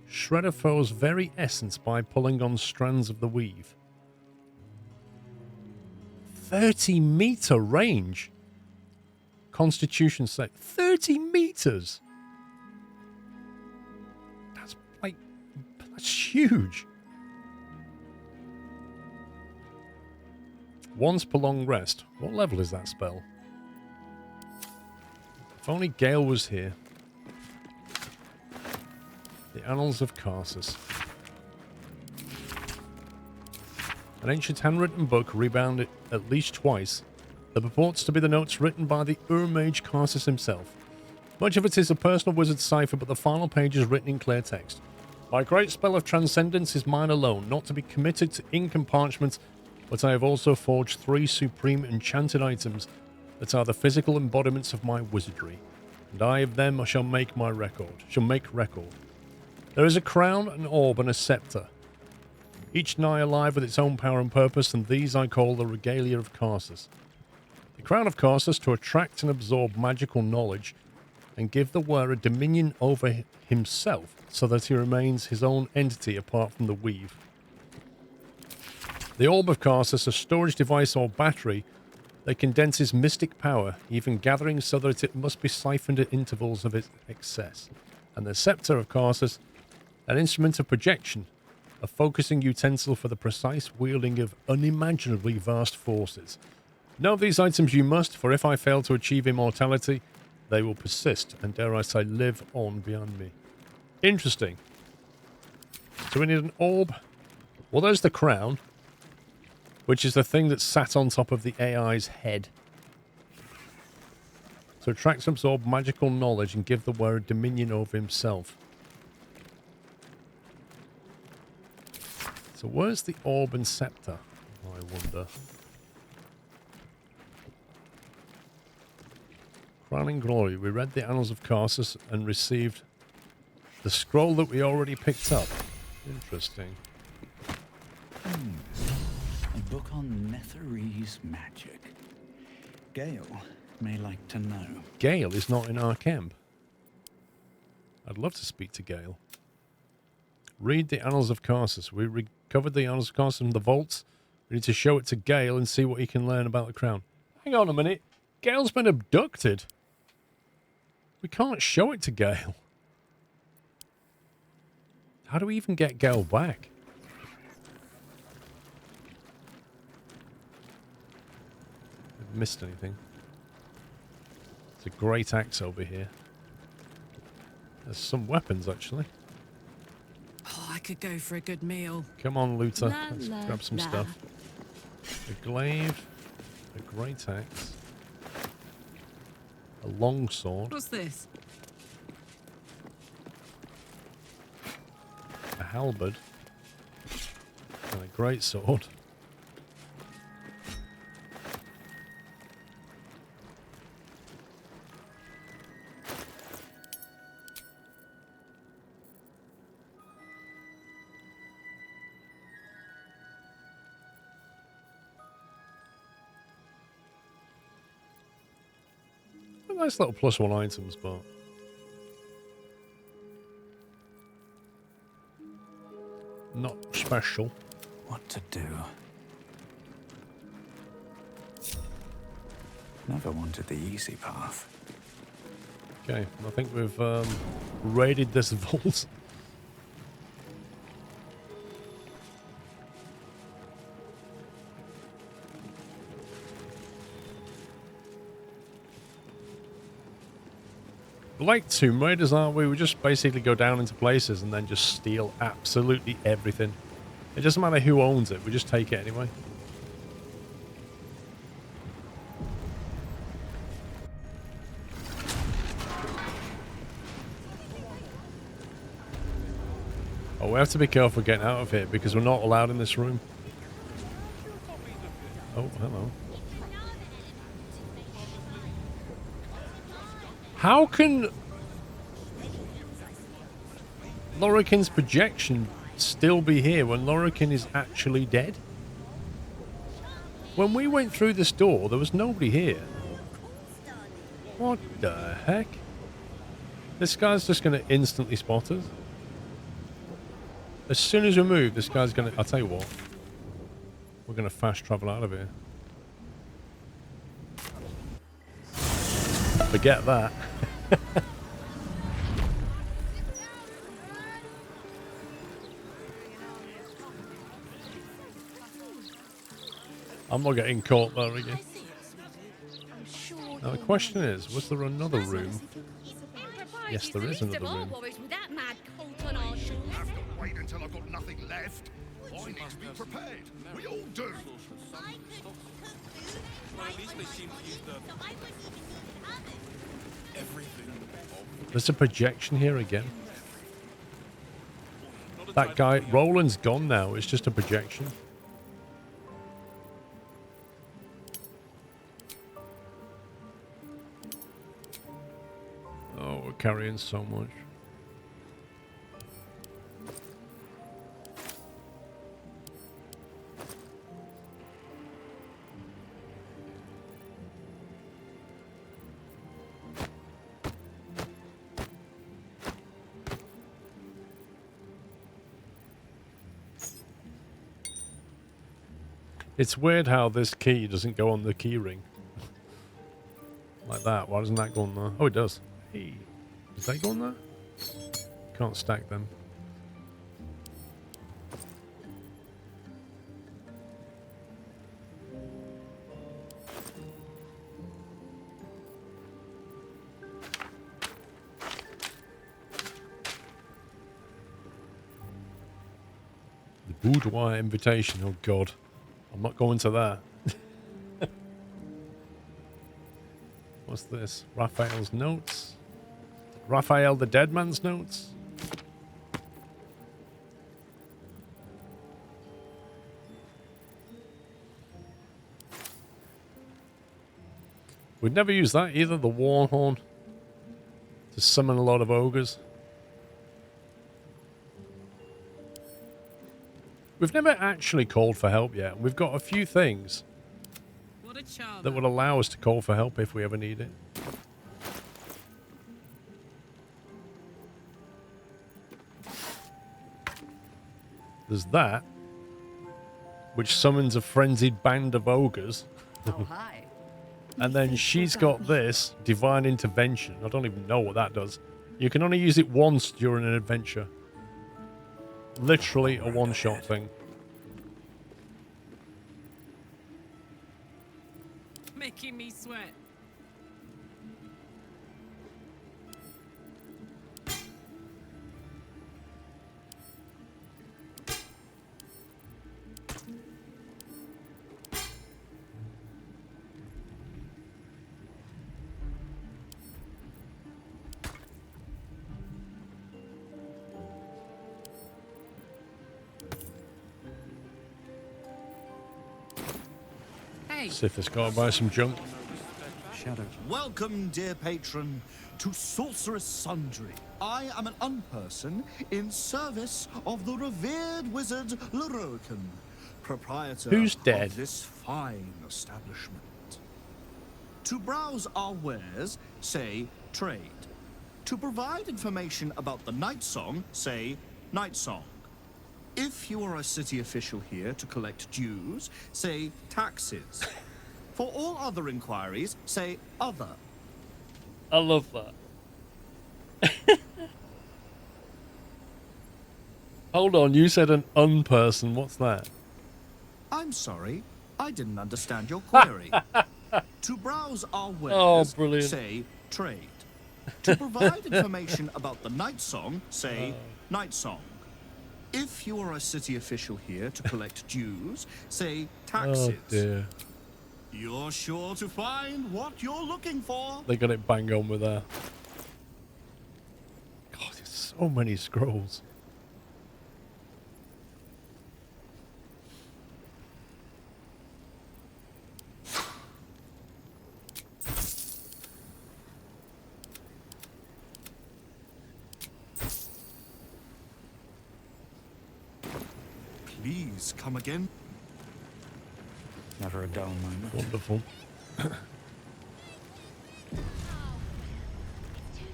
Shred a foe's very essence by pulling on strands of the weave. 30-meter range. Constitution save. 30 meters. That's huge. Once per long rest. What level is that spell? If only Gale was here. The Annals of Karsus. An ancient handwritten book rebound at least twice that purports to be the notes written by the Ur-Mage Karsus himself. Much of it is a personal wizard cipher, but the final page is written in clear text. My great spell of transcendence is mine alone, not to be committed to ink and parchment, but I have also forged 3 supreme enchanted items that are the physical embodiments of my wizardry, and I of them shall make record. There is a crown, an orb, and a scepter, each nigh alive with its own power and purpose, and these I call the regalia of Karsus. The crown of Karsus to attract and absorb magical knowledge, and give the wearer dominion over himself, so that he remains his own entity apart from the weave. The Orb of Karsus, a storage device or battery that condenses mystic power, even gathering so that it must be siphoned at intervals of its excess. And the Scepter of Karsus, an instrument of projection, a focusing utensil for the precise wielding of unimaginably vast forces. Know these items you must, for if I fail to achieve immortality, they will persist, and dare I say, live on beyond me. Interesting. So we need an orb. Well, there's the crown, which is the thing that sat on top of the AI's head. To attract and absorb magical knowledge and give the wearer dominion over himself. So where's the orb and scepter, I wonder? Crowning Glory. We read the Annals of Karsus and received the scroll that we already picked up. Interesting. A book on Netherese magic. Gale may like to know. Gale is not in our camp. I'd love to speak to Gale. Read the Annals of Karsus. We recovered the Annals of Karsus from the vaults. We need to show it to Gale and see what he can learn about the crown. Hang on a minute. Gale's been abducted. We can't show it to Gale. How do we even get Gale back? I've missed anything. It's a great axe over here. There's some weapons, actually. Oh, I could go for a good meal. Come on, Luther. La, Let's la, grab some la. stuff. A glaive. A great axe. A long sword. What's this? A halberd. And a great sword. Nice little +1 items, but not special. What to do? Never wanted the easy path. Okay, I think we've raided this vault. Like Tomb Raiders, aren't we? We just basically go down into places and then just steal absolutely everything. It doesn't matter who owns it, we just take it anyway. Oh, we have to be careful getting out of here because we're not allowed in this room. Oh, hello. How can Lorroakan's projection still be here when Lorroakan is actually dead? When we went through this door, there was nobody here. What the heck? This guy's just going to instantly spot us. As soon as we move, this guy's going to... I'll tell you what. We're going to fast travel out of here. Forget that. I'm not getting caught there again. Now the question is, was there another room? Yes, there is another room. Have to wait until I've got nothing left. I need to be prepared. We all do. There's a projection here again. That guy, Roland's gone now. It's just a projection. Oh, we're carrying so much. It's weird how this key doesn't go on the key ring. Like that. Why doesn't that go on there? Oh, it does. Hey. Does that go on there? Can't stack them. The boudoir invitation. Oh, God. I'm not going to that. What's this? Raphael's notes. Raphael the dead man's notes. We'd never use that either, the war horn. To summon a lot of ogres. We've never actually called for help yet. We've got a few things that would allow us to call for help if we ever need it. There's that, which summons a frenzied band of ogres. Oh, hi. And then she's got this, divine intervention. I don't even know what that does. You can only use it once during an adventure. Literally a one-shot thing. Making me sweat. See if this guy buy some junk. Shadow. Welcome, dear patron, to Sorceress Sundry. I am an unperson in service of the revered wizard Lorroakan, proprietor Who's dead? of this fine establishment. To browse our wares, say trade. To provide information about the night song, say night song. If you are a city official here to collect dues, say taxes. For all other inquiries, say other. I love that. Hold on, you said an unperson. What's that? I'm sorry, I didn't understand your query. To browse our wares, Oh, brilliant. say trade. To provide information about the night song, say night song. If you are a city official here to collect dues, say taxes. Oh dear. You're sure to find what you're looking for. They got it bang on with that. God, there's so many scrolls. Please come again. Never a dull moment. Wonderful.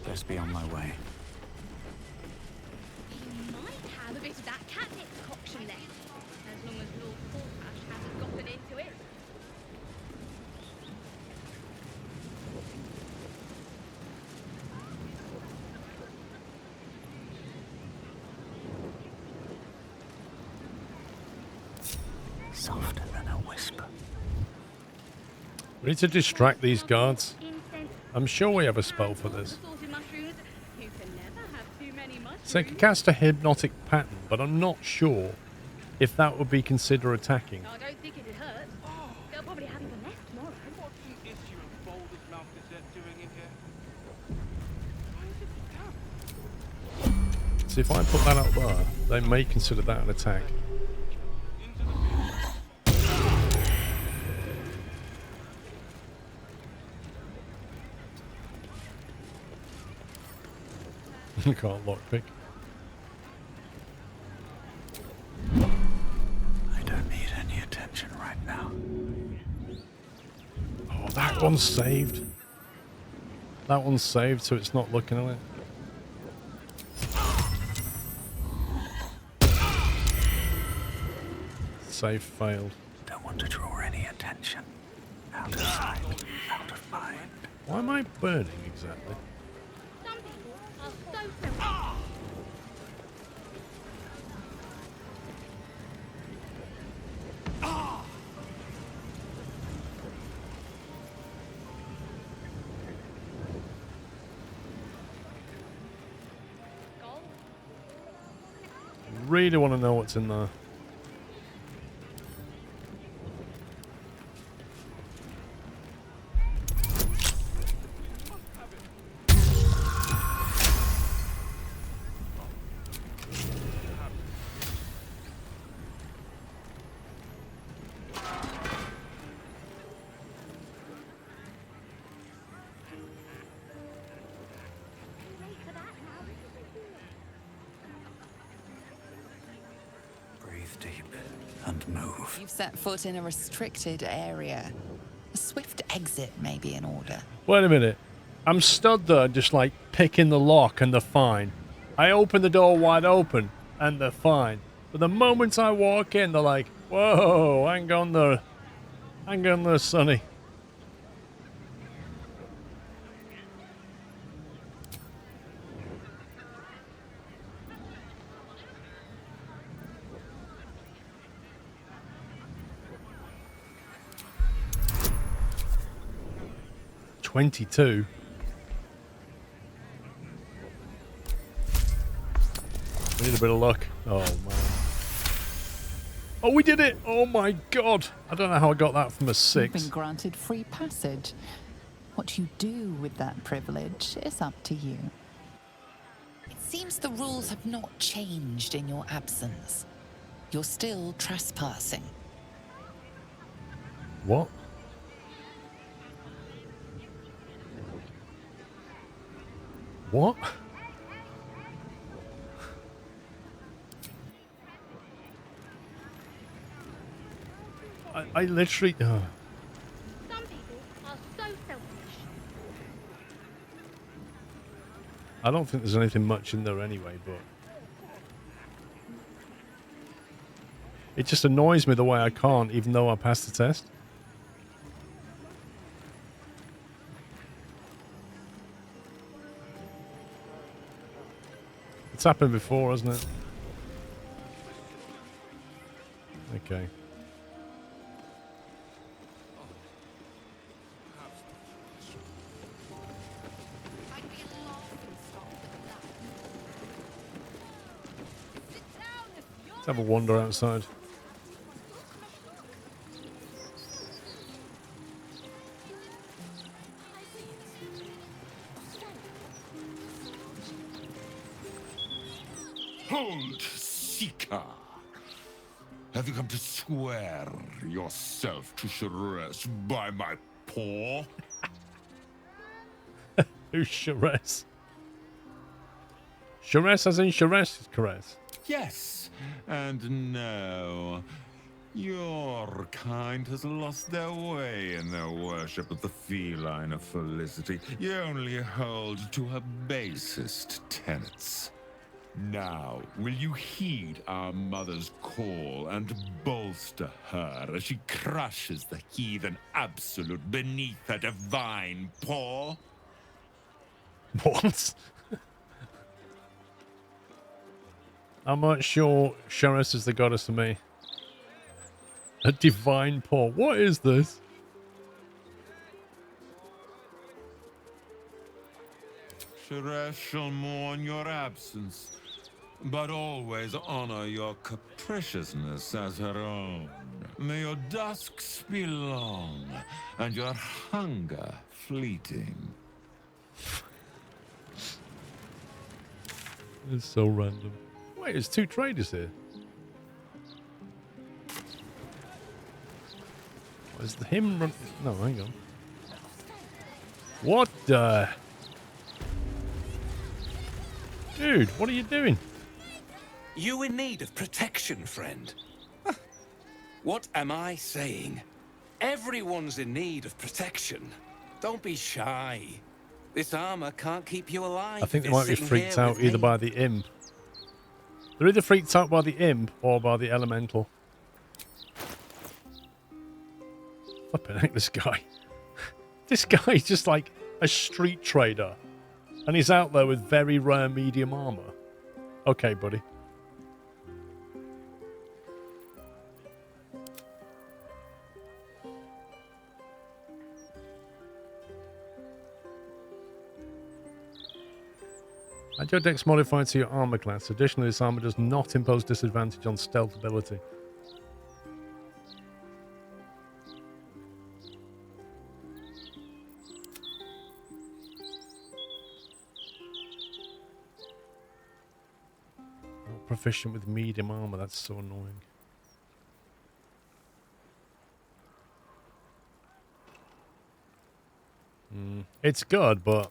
Best be on my way. You might have a bit of that catnip concoction left, as long as Lord Portash hasn't gotten into it. Softer than a whisper. We need to distract these guards. I'm sure we have a spell for this. So I could cast a hypnotic pattern, but I'm not sure if that would be considered attacking. I don't think it'd hurt. They'll probably have even less tomorrow. What's the issue of Baldurs mouth doing in here? So if I put that up there, they may consider that an attack. You can't lockpick. I don't need any attention right now. Oh, that one's saved. That one's saved, so it's not looking at it. Save failed. Don't want to draw any attention. Out of sight, out of mind. Why am I burning exactly? Really want to know what's in there. Deep and move. You've set foot in a restricted area. A swift exit may be in order. Wait a minute. I'm stood there just like picking the lock and they're fine. I open the door wide open and they're fine. But the moment I walk in, they're like, whoa, hang on there. Hang on there, Sonny. $22. We need a bit of luck. Oh, man. Oh, we did it! Oh, my God. I don't know how I got that from a 6. You've been granted free passage. What you do with that privilege is up to you. It seems the rules have not changed in your absence. You're still trespassing. What? What? I literally... Some people are so selfish. I don't think there's anything much in there anyway, but... It just annoys me the way I can't, even though I passed the test. It's happened before, hasn't it? Okay. Let's have a wander outside. Hold, Seeker. Have you come to swear yourself to Sharez by my paw? Who's Sharez? Sharez as in Sharez's caress. yes and no. Your kind has lost their way in their worship of the feline of felicity. You only hold to her basest tenets. Now, will you heed our mother's call and bolster her as she crushes the heathen absolute beneath her divine paw? What? I'm not sure Sheris is the goddess of me. A divine paw. What is this? Sheresh shall mourn your absence, but always honor your capriciousness as her own. May your dusks be long, and your hunger fleeting. It's so random. Wait, there's 2 traders here. Is the him run? No, hang on. What the? Dude, what are you doing? You in need of protection, friend? What am I saying? Everyone's in need of protection. Don't be shy. This armor can't keep you alive. I think they might be freaked out either by the imp. They're either freaked out by the imp or by the elemental. Flipping heck, this guy. This guy's just like a street trader. And he's out there with very rare medium armor. Okay, buddy. Add your dex modifier to your armor class. Additionally, this armor does not impose disadvantage on stealth ability. Not proficient with medium armor. That's so annoying. It's good, but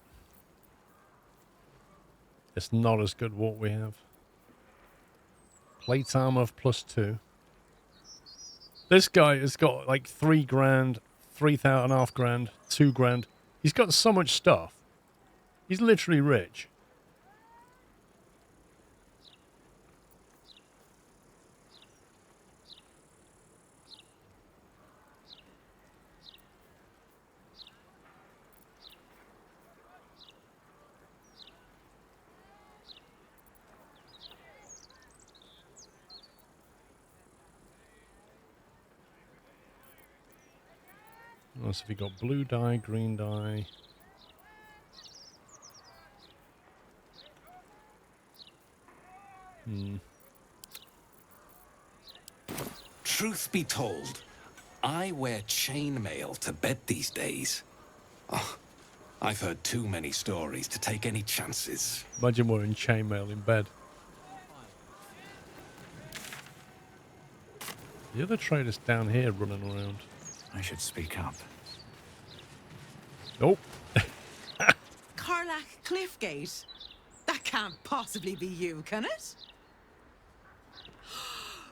it's not as good what we have. Plate armor of +2. This guy has got like 3 grand, 3,500 grand, 2 grand. He's got so much stuff. He's literally rich. What else have we got? Blue dye, green dye. Truth be told, I wear chainmail to bed these days. Oh, I've heard too many stories to take any chances. Imagine wearing chainmail in bed. The other trader's down here running around. I should speak up. Oh. Carlack Cliffgate? That can't possibly be you, can it?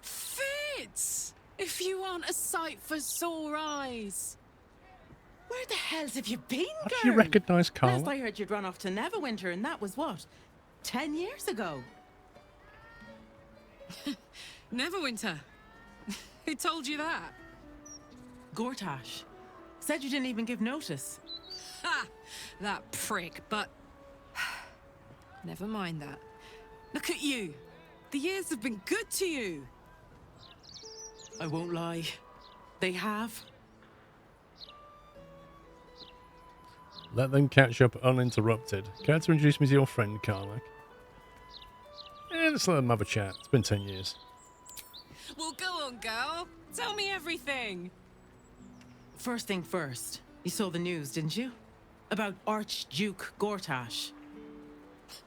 Fitz! If you aren't a sight for sore eyes. Where the hells have you been, How girl? do you recognise Last Carla? I heard you'd run off to Neverwinter, and that was what? 10 years ago? Neverwinter. Who told you that? Gortash. Said you didn't even give notice. Ha! That prick, but... Never mind that. Look at you. The years have been good to you. I won't lie. They have. Let them catch up uninterrupted. Care to introduce me to your friend, Karlak? Yeah, let's let them have a chat. It's been 10 years. Well, go on, girl. Tell me everything. First thing first. You saw the news, didn't you? About Archduke Gortash.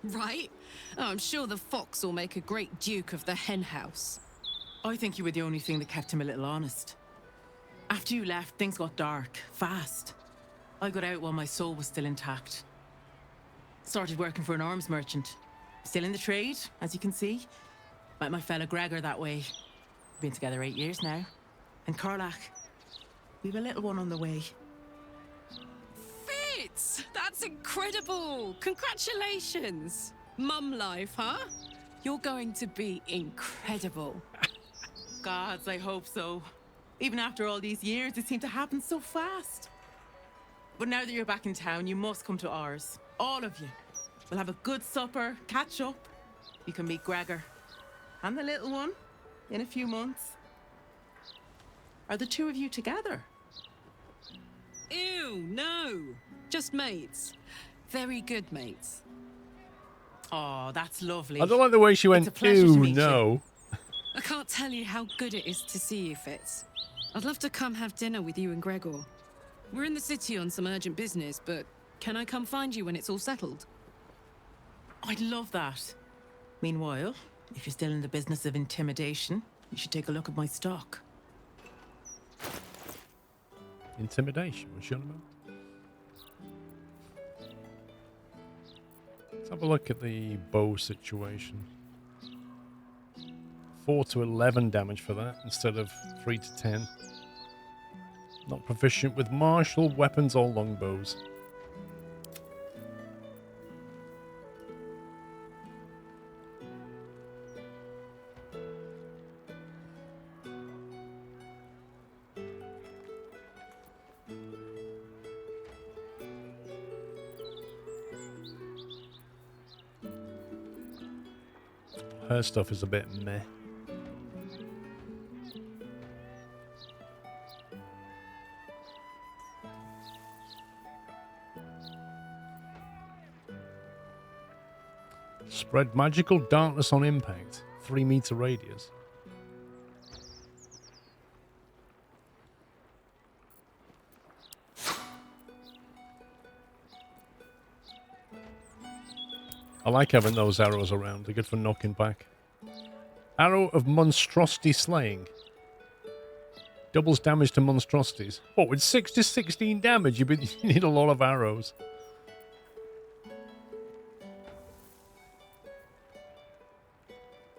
Right? Oh, I'm sure the fox will make a great duke of the hen house. I think you were the only thing that kept him a little honest. After you left, things got dark, fast. I got out while my soul was still intact. Started working for an arms merchant. Still in the trade, as you can see. Met my fella Gregor that way. Been together 8 years now. And Karlach, we've a little one on the way. Fitz! That's incredible! Congratulations! Mum life, huh? You're going to be incredible. Gods, I hope so. Even after all these years, it seemed to happen so fast. But now that you're back in town, you must come to ours. All of you. We'll have a good supper, catch up. You can meet Gregor. And the little one. In a few months. Are the two of you together? Ew, no. Just mates. Very good mates. Oh, that's lovely. I don't like the way she went, It's a pleasure to ew, meet no. I can't tell you how good it is to see you, Fitz. I'd love to come have dinner with you and Gregor. We're in the city on some urgent business, but can I come find you when it's all settled? I'd love that. Meanwhile, if you're still in the business of intimidation, you should take a look at my stock. Intimidation, what's she on about? Let's have a look at the bow situation. 4 to 11 damage for that instead of 3 to 10. Not proficient with martial weapons or longbows. Her stuff is a bit meh. Spread magical darkness on impact. 3-meter radius. I like having those arrows around. They're good for knocking back. Arrow of monstrosity slaying. Doubles damage to monstrosities. What, with 6 to 16 damage, you need a lot of arrows.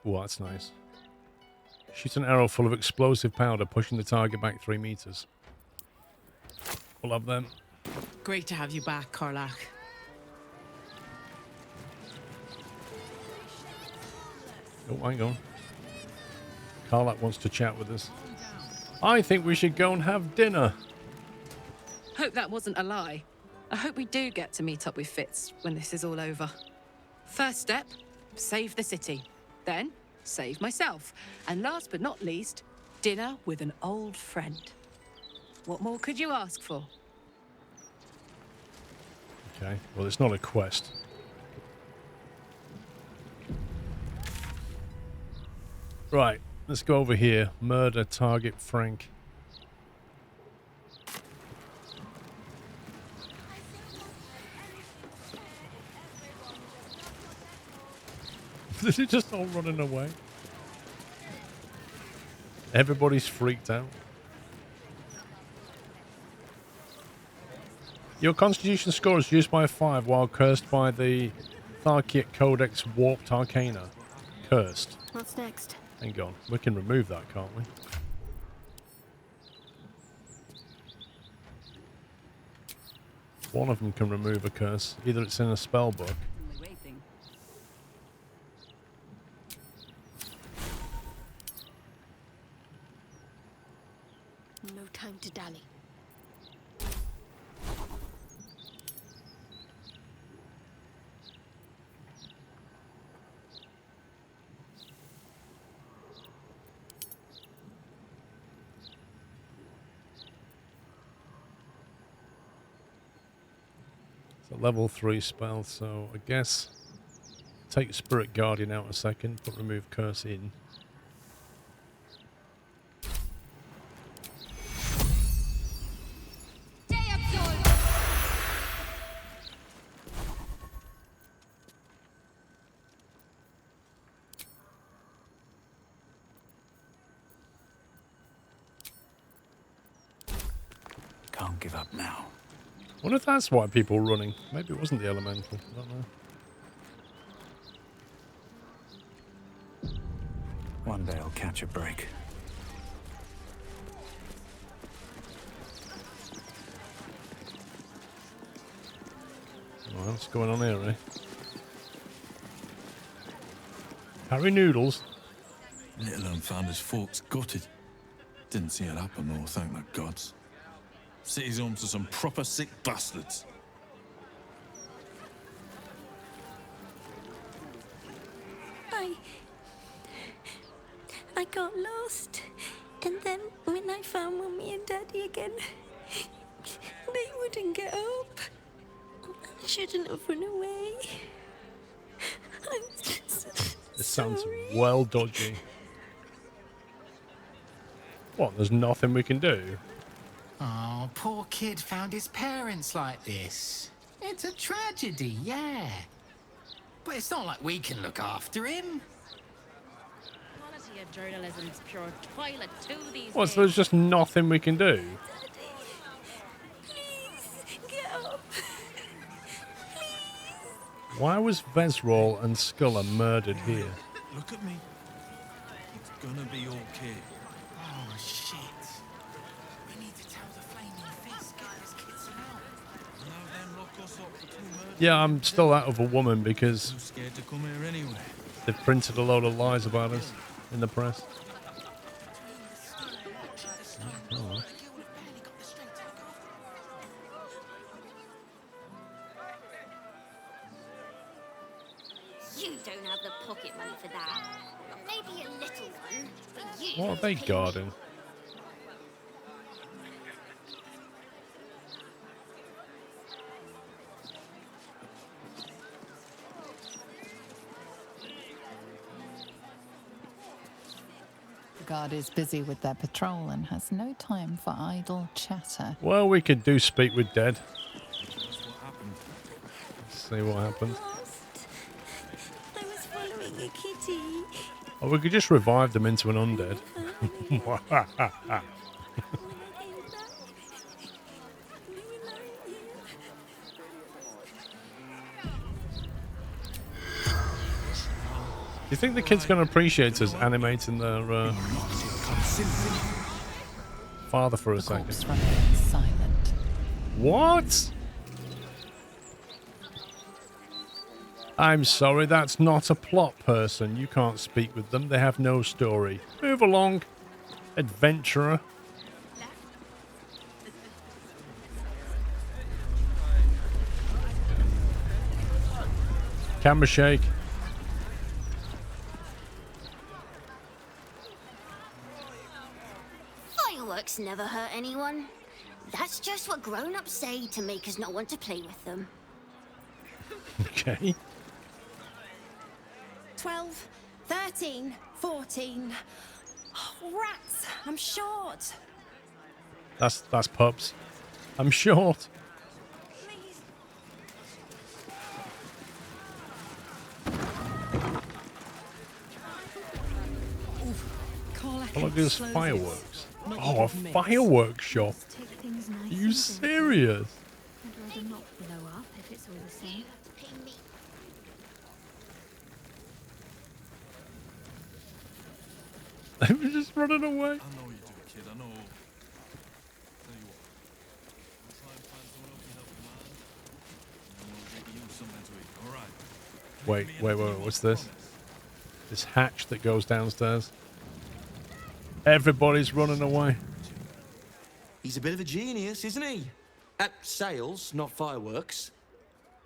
Oh, that's nice. Shoot an arrow full of explosive powder, pushing the target back 3 meters. We'll have them. Great to have you back, Karlach. Oh, hang on. Karlach wants to chat with us. I think we should go and have dinner. Hope that wasn't a lie. I hope we do get to meet up with Fitz when this is all over. First step, save the city. Then, save myself. And last but not least, dinner with an old friend. What more could you ask for? Okay, well, it's not a quest. Right, let's go over here. Murder target Frank. Is it just all running away? Everybody's freaked out. Your constitution score is reduced by 5 while cursed by the Tharkic Codex Warped Arcana. Cursed. What's next? Hang on, we can remove that, can't we? One of them can remove a curse. Either it's in a spell book. No time to dally. It's a level 3 spell, so I guess take Spirit Guardian out a second, but remove curse in. Can't give up now. I wonder if that's why people were running. Maybe it wasn't the elemental. I don't know. They'll catch a break. Well, what's going on here, eh? Harry Noodles. Little un found his forks gutted. Didn't see it happen though, thank the gods. City's home to some proper sick bastards. I got lost. And then when I found Mummy and Daddy again, they wouldn't get up. I shouldn't have run away. I'm It sounds well dodgy. What, there's nothing we can do? Oh, poor kid found his parents like this. It's a tragedy, yeah. But it's not like we can look after him. Quality of journalism's pure toilet too these What, days. so there's just nothing we can do? Get up. Why was Vesrol and Sculler murdered here? Look at me. It's gonna be okay. Oh, shit. We need to tell the Flaming Fist, get those kids out. Now then, lock us up for 2 murders. Yeah, I'm still that of a woman because Too scared to come here anyway. they've printed a load of lies about us in the press. Oh. You don't have the pocket money for that. Maybe a little one, but you. What are they guarding? The guard is busy with their patrol and has no time for idle chatter. Well, we could do speak with dead. Let's see what happens. I was following a kitty. Or we could just revive them into an undead. Do you think the kid's going to appreciate us animating their father for a second? Silent. What? I'm sorry, that's not a plot person. You can't speak with them. They have no story. Move along, adventurer. Camera shake. Fireworks never hurt anyone. That's just what grown-ups say to make us not want to play with them. Okay. 12, 13, 14. Oh, rats, I'm short. That's pups. I'm short. Oh, look, there's fireworks. Oh, a fireworks shop. Are you serious? I'd rather not blow up if it's all the same. They were just running away. I know you do, kid, I know. Tell you what. I'll try and find someone who can help the man. And we'll get you something to eat, alright? Wait, what's this? This hatch that goes downstairs. Everybody's running away. He's a bit of a genius, isn't he? At sales, not fireworks.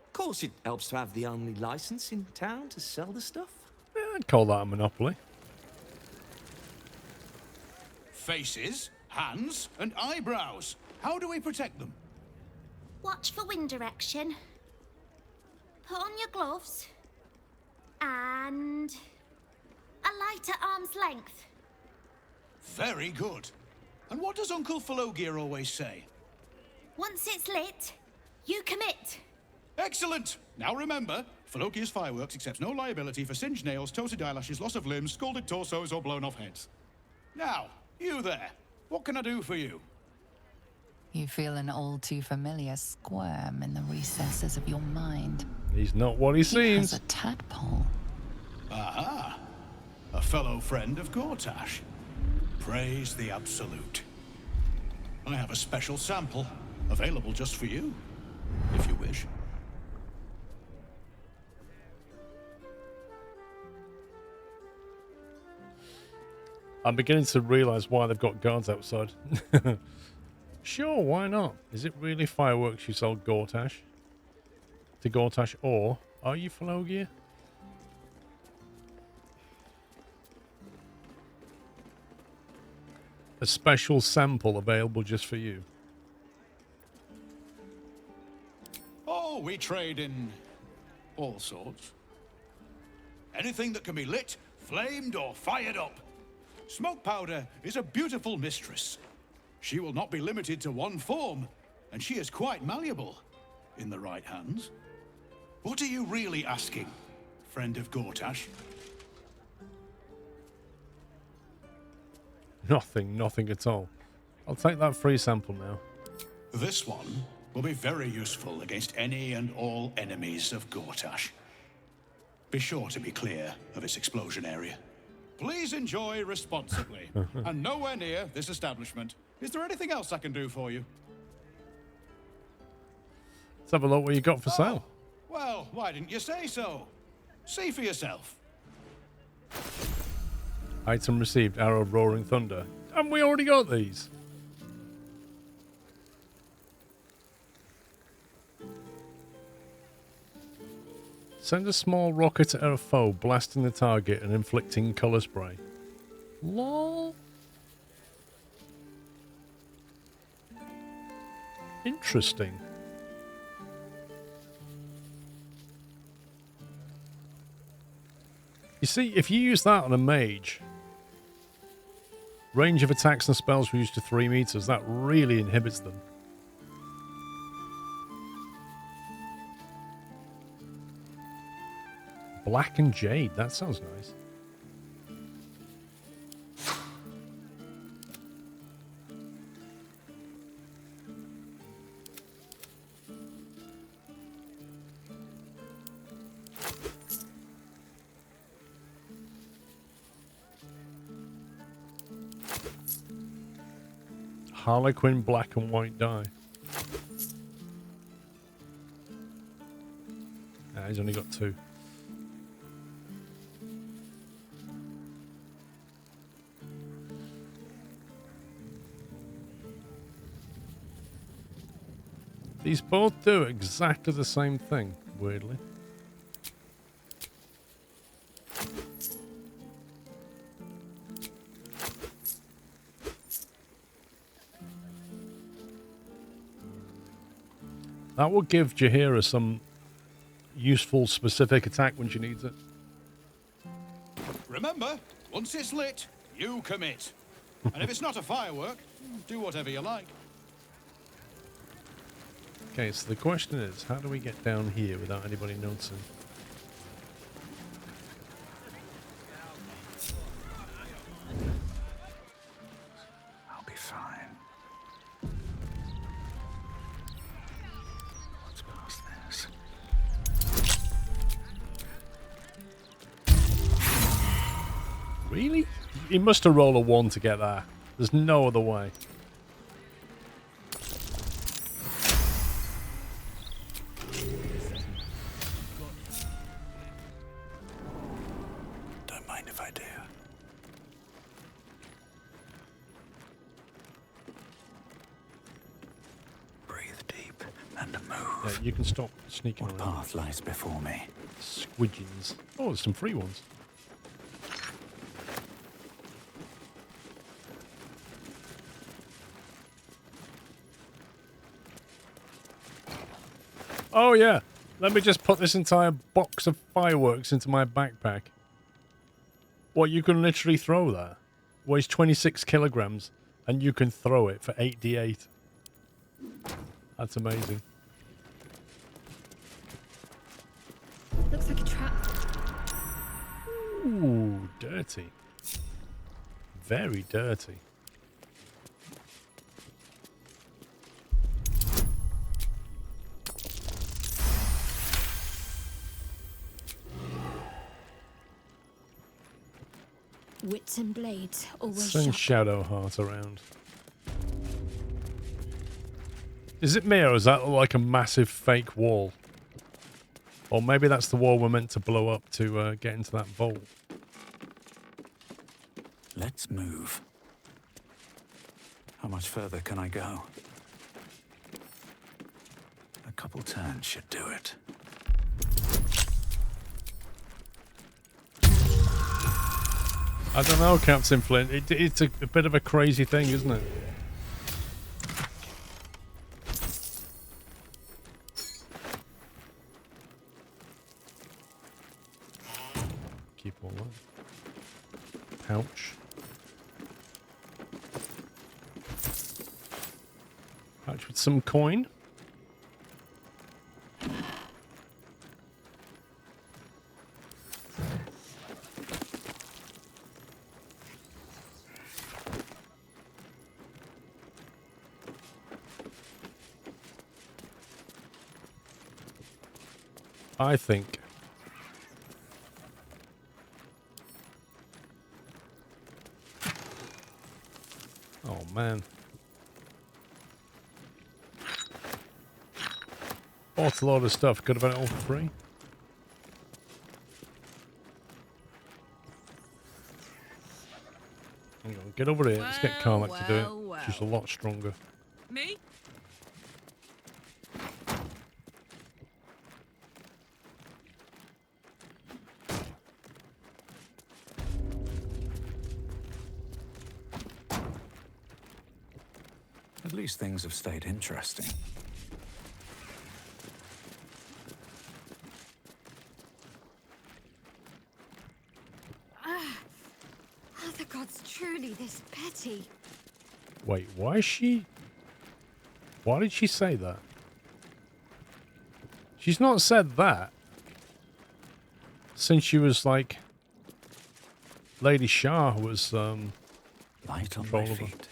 Of course, it helps to have the only license in town to sell the stuff. Yeah, I'd call that a monopoly. Faces, hands, and eyebrows. How do we protect them? Watch for wind direction. Put on your gloves. And a light at arm's length. Very good. And what does Uncle Falogir always say? Once it's lit, you commit. Excellent! Now remember, Falogir's Fireworks accepts no liability for singed nails, toasted eyelashes, loss of limbs, scalded torsos, or blown off heads. Now, you there. What can I do for you? You feel an all too familiar squirm in the recesses of your mind. He's not what he seems. Has a tadpole. Aha! a fellow friend of Gortash. Praise the Absolute. I have a special sample available just for you, if you wish. I'm beginning to realise why they've got guards outside. Sure, why not? Is it really fireworks you sold Gortash? To Gortash, or are you Falogia? A special sample available just for you. Oh, we trade in all sorts. Anything that can be lit, flamed, or fired up. Smoke powder is a beautiful mistress. She will not be limited to one form, and she is quite malleable in the right hands. What are you really asking, friend of Gortash? Nothing at all. I'll take that free sample now. This one will be very useful against any and all enemies of Gortash. Be sure to be clear of its explosion area. Please enjoy responsibly, and nowhere near this establishment. Is there anything else I can do for you? Let's have a look what you got for sale. Well, why didn't you say so? See for yourself. Item received, Arrow of Roaring Thunder. And we already got these. Send a small rocket at a foe, blasting the target and inflicting colour spray. Lol. Interesting. You see, if you use that on a mage, range of attacks and spells reduced to 3 meters. That really inhibits them. Black and Jade, that sounds nice. Harlequin black and white dye. Nah, he's only got 2. These both do exactly the same thing, weirdly. That will give Jaheira some useful, specific attack when she needs it. Remember, once it's lit, you commit. And if it's not a firework, do whatever you like. Okay, so the question is, how do we get down here without anybody noticing? I'll be fine. What's past this? Really? He must have rolled a 1 to get that. There's no other way. Don't mind if I do. Breathe deep and move. Yeah, you can stop sneaking What around. path lies before me? Squidgins. Oh, there's some free ones. Oh yeah, let me just put this entire box of fireworks into my backpack. What, you can literally throw that? Weighs 26 kilograms, and you can throw it for 8d8. That's amazing. Looks like a trap. Ooh, dirty. Very dirty. Wits and blades always Send sharp. Shadowheart around. Is it me, or is that like a massive fake wall? Or maybe that's the wall we're meant to blow up to get into that vault. Let's move. How much further can I go? A couple turns should do it. I don't know, Captain Flint. It's a bit of a crazy thing, isn't it? Keep all that. Pouch. Pouch with some coin. I think. Oh man. Bought a lot of stuff. Could have had it all for free. Hang on, get over here. Let's get Carmack to do it. She's a lot stronger. Me? At least things have stayed interesting. Are the gods truly this petty? Wait, why is she... Why did she say that? She's not said that since she was like... Lady Shah was Light on control my of her. feet.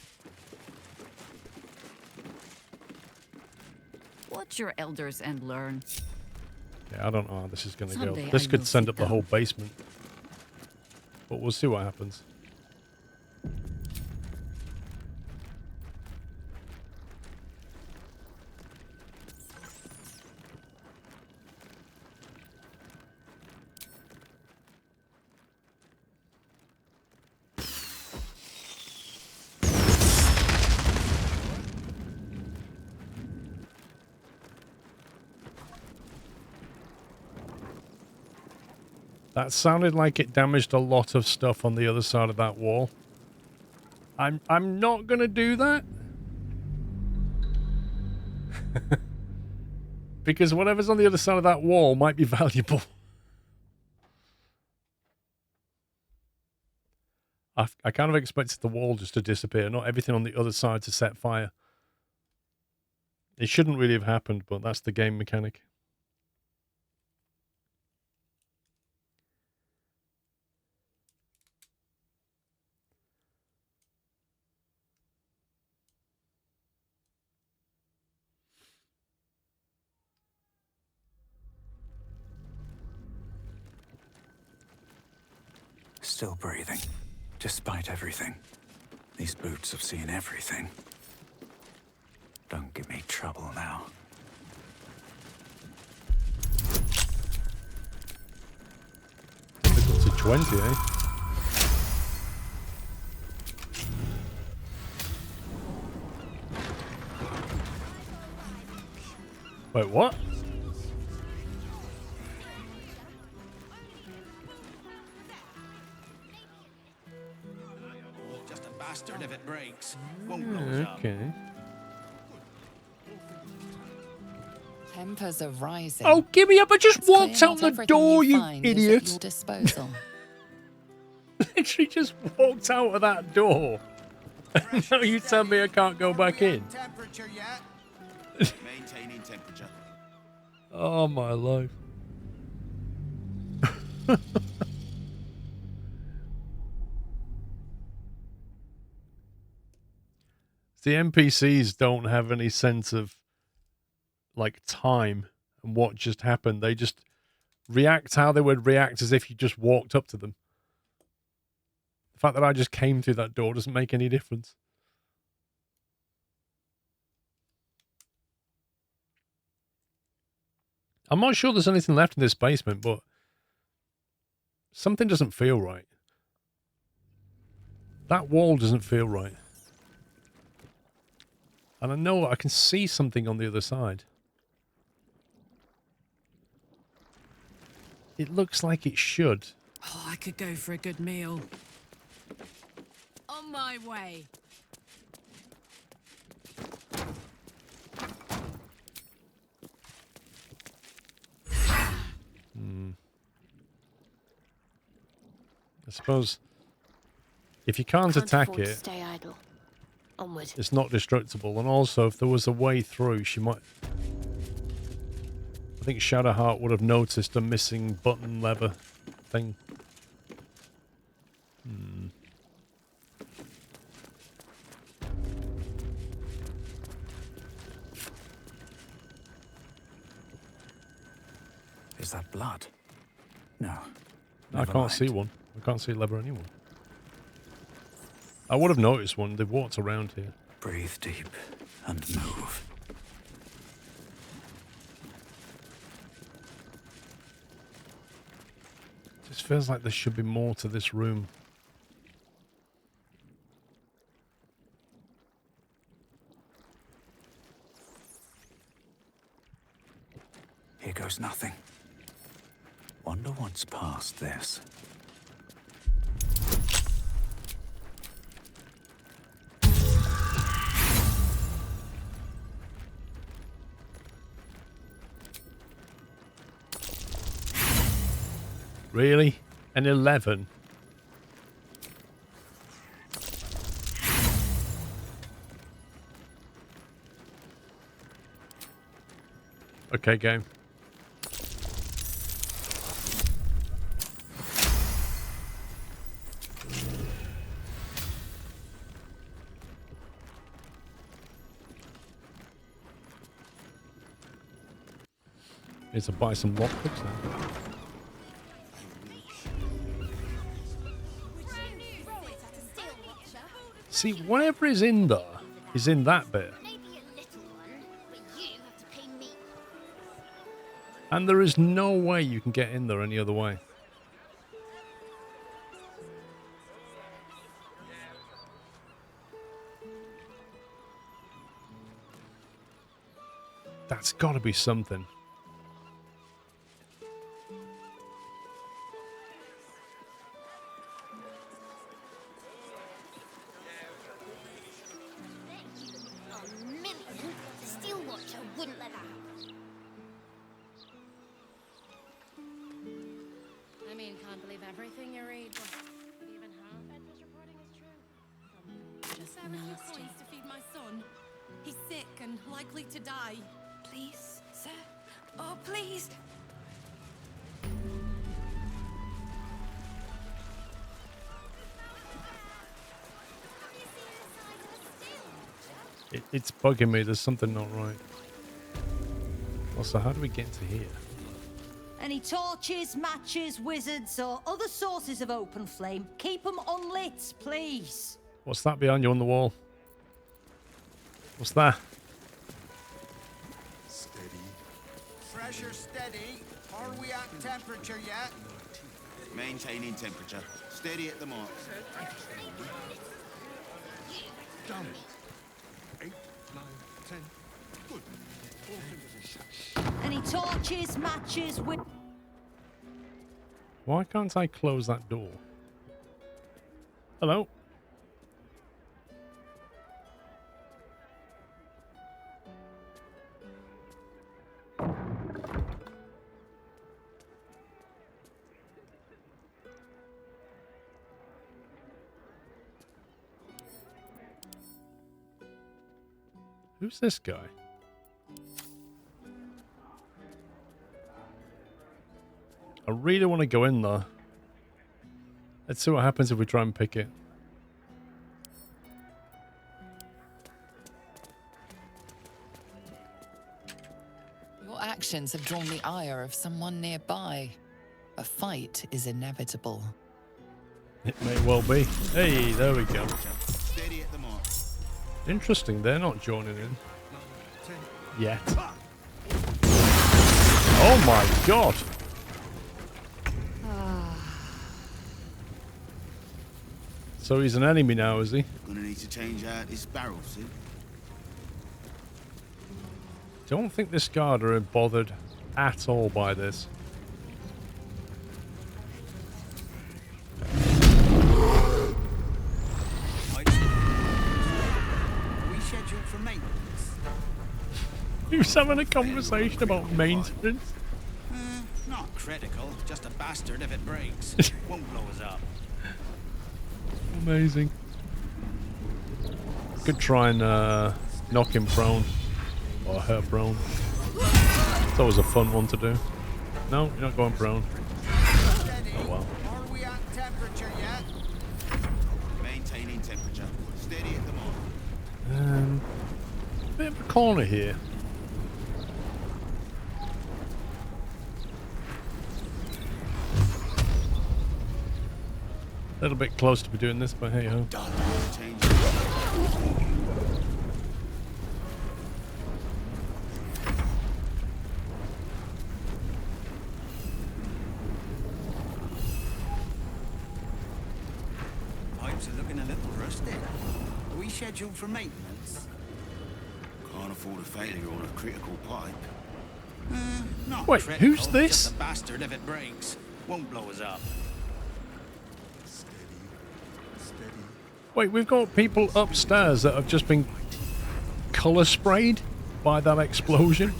Watch your elders and learn. Yeah, I don't know how this is going to go. Someday This I could will send sit up the down. whole basement. But we'll see what happens. That sounded like it damaged a lot of stuff on the other side of that wall. I'm not gonna do that. Because whatever's on the other side of that wall might be valuable. I kind of expected the wall just to disappear, not everything on the other side to set fire. It shouldn't really have happened, but that's the game mechanic. Still breathing, despite everything. These boots have seen everything. Don't give me trouble now. Difficulty 20, eh? Wait, what? Just a bastard if it breaks. Won't blow up. Okay. Tempers are rising. Oh, give me up! I just It's clear walked out not the everything door, you find is at idiot! your disposal. Literally just walked out of that door. And now you tell me I can't go back in. Temperature yet? Maintaining temperature. Oh my life. The NPCs don't have any sense of like time and what just happened. They just react how they would react as if you just walked up to them. The fact that I just came through that door doesn't make any difference. I'm not sure there's anything left in this basement, but something doesn't feel right. That wall doesn't feel right. And I know I can see something on the other side. It looks like it should. Oh, I could go for a good meal. On my way. I suppose if you can't attack afford to it, stay idle. Onward. it's not destructible. And also, if there was a way through, she might... I think Shadowheart would have noticed a missing button lever thing. Is that blood? No. I never can't mind. see one. I can't see a lever anywhere. I would have noticed one. They've walked around here. Breathe deep and move. Just feels like there should be more to this room. Here goes nothing. Wonder what's past this. Really? An 11? Okay, game. Need to buy some lockpicks now. See, whatever is in there is in that bit. And there is no way you can get in there any other way. That's got to be something. I mean, can't believe everything you read. Even half Edgar's reporting is true. Just nasty. To feed my son. He's sick and likely to die. Please, sir. Oh, please. It's bugging me. There's something not right. Also, how do we get to here? Any torches, matches, wizards, or other sources of open flame, keep them unlit, please. What's that behind you on the wall? What's that? Steady. Pressure steady. Are we at temperature yet? Maintaining temperature. Steady at the mark. Done. 8, 9, 10. Good. All fingers are shut. Any torches, matches, Why can't I close that door? Hello? Who's this guy? I really want to go in there. Let's see what happens if we try and pick it. Your actions have drawn the ire of someone nearby. A fight is inevitable. It may well be. Hey, there we go. Steady at the mark. Interesting, they're not joining in. Yet. Oh my god! So he's an enemy now, is he? Gonna need to change out this barrel soon. Don't think this guard are bothered at all by this. We scheduled for maintenance. Who's having a conversation about maintenance? Not critical, just a bastard if it breaks. Won't blow us up. Amazing. Could try and knock him prone. Or her prone. It's always a fun one to do. No, you're not going prone. Oh well. Are we at temperature yet? Maintaining temperature. Steady at the mark. Bit of a corner here. A little bit close to be doing this, but hey ho. Pipes are looking a little rusty. Are we scheduled for maintenance? Can't afford a failure on a critical pipe. Not Wait, critical, who's this? Just a bastard if it breaks. Won't blow us up. Wait, we've got people upstairs that have just been colour sprayed by that explosion.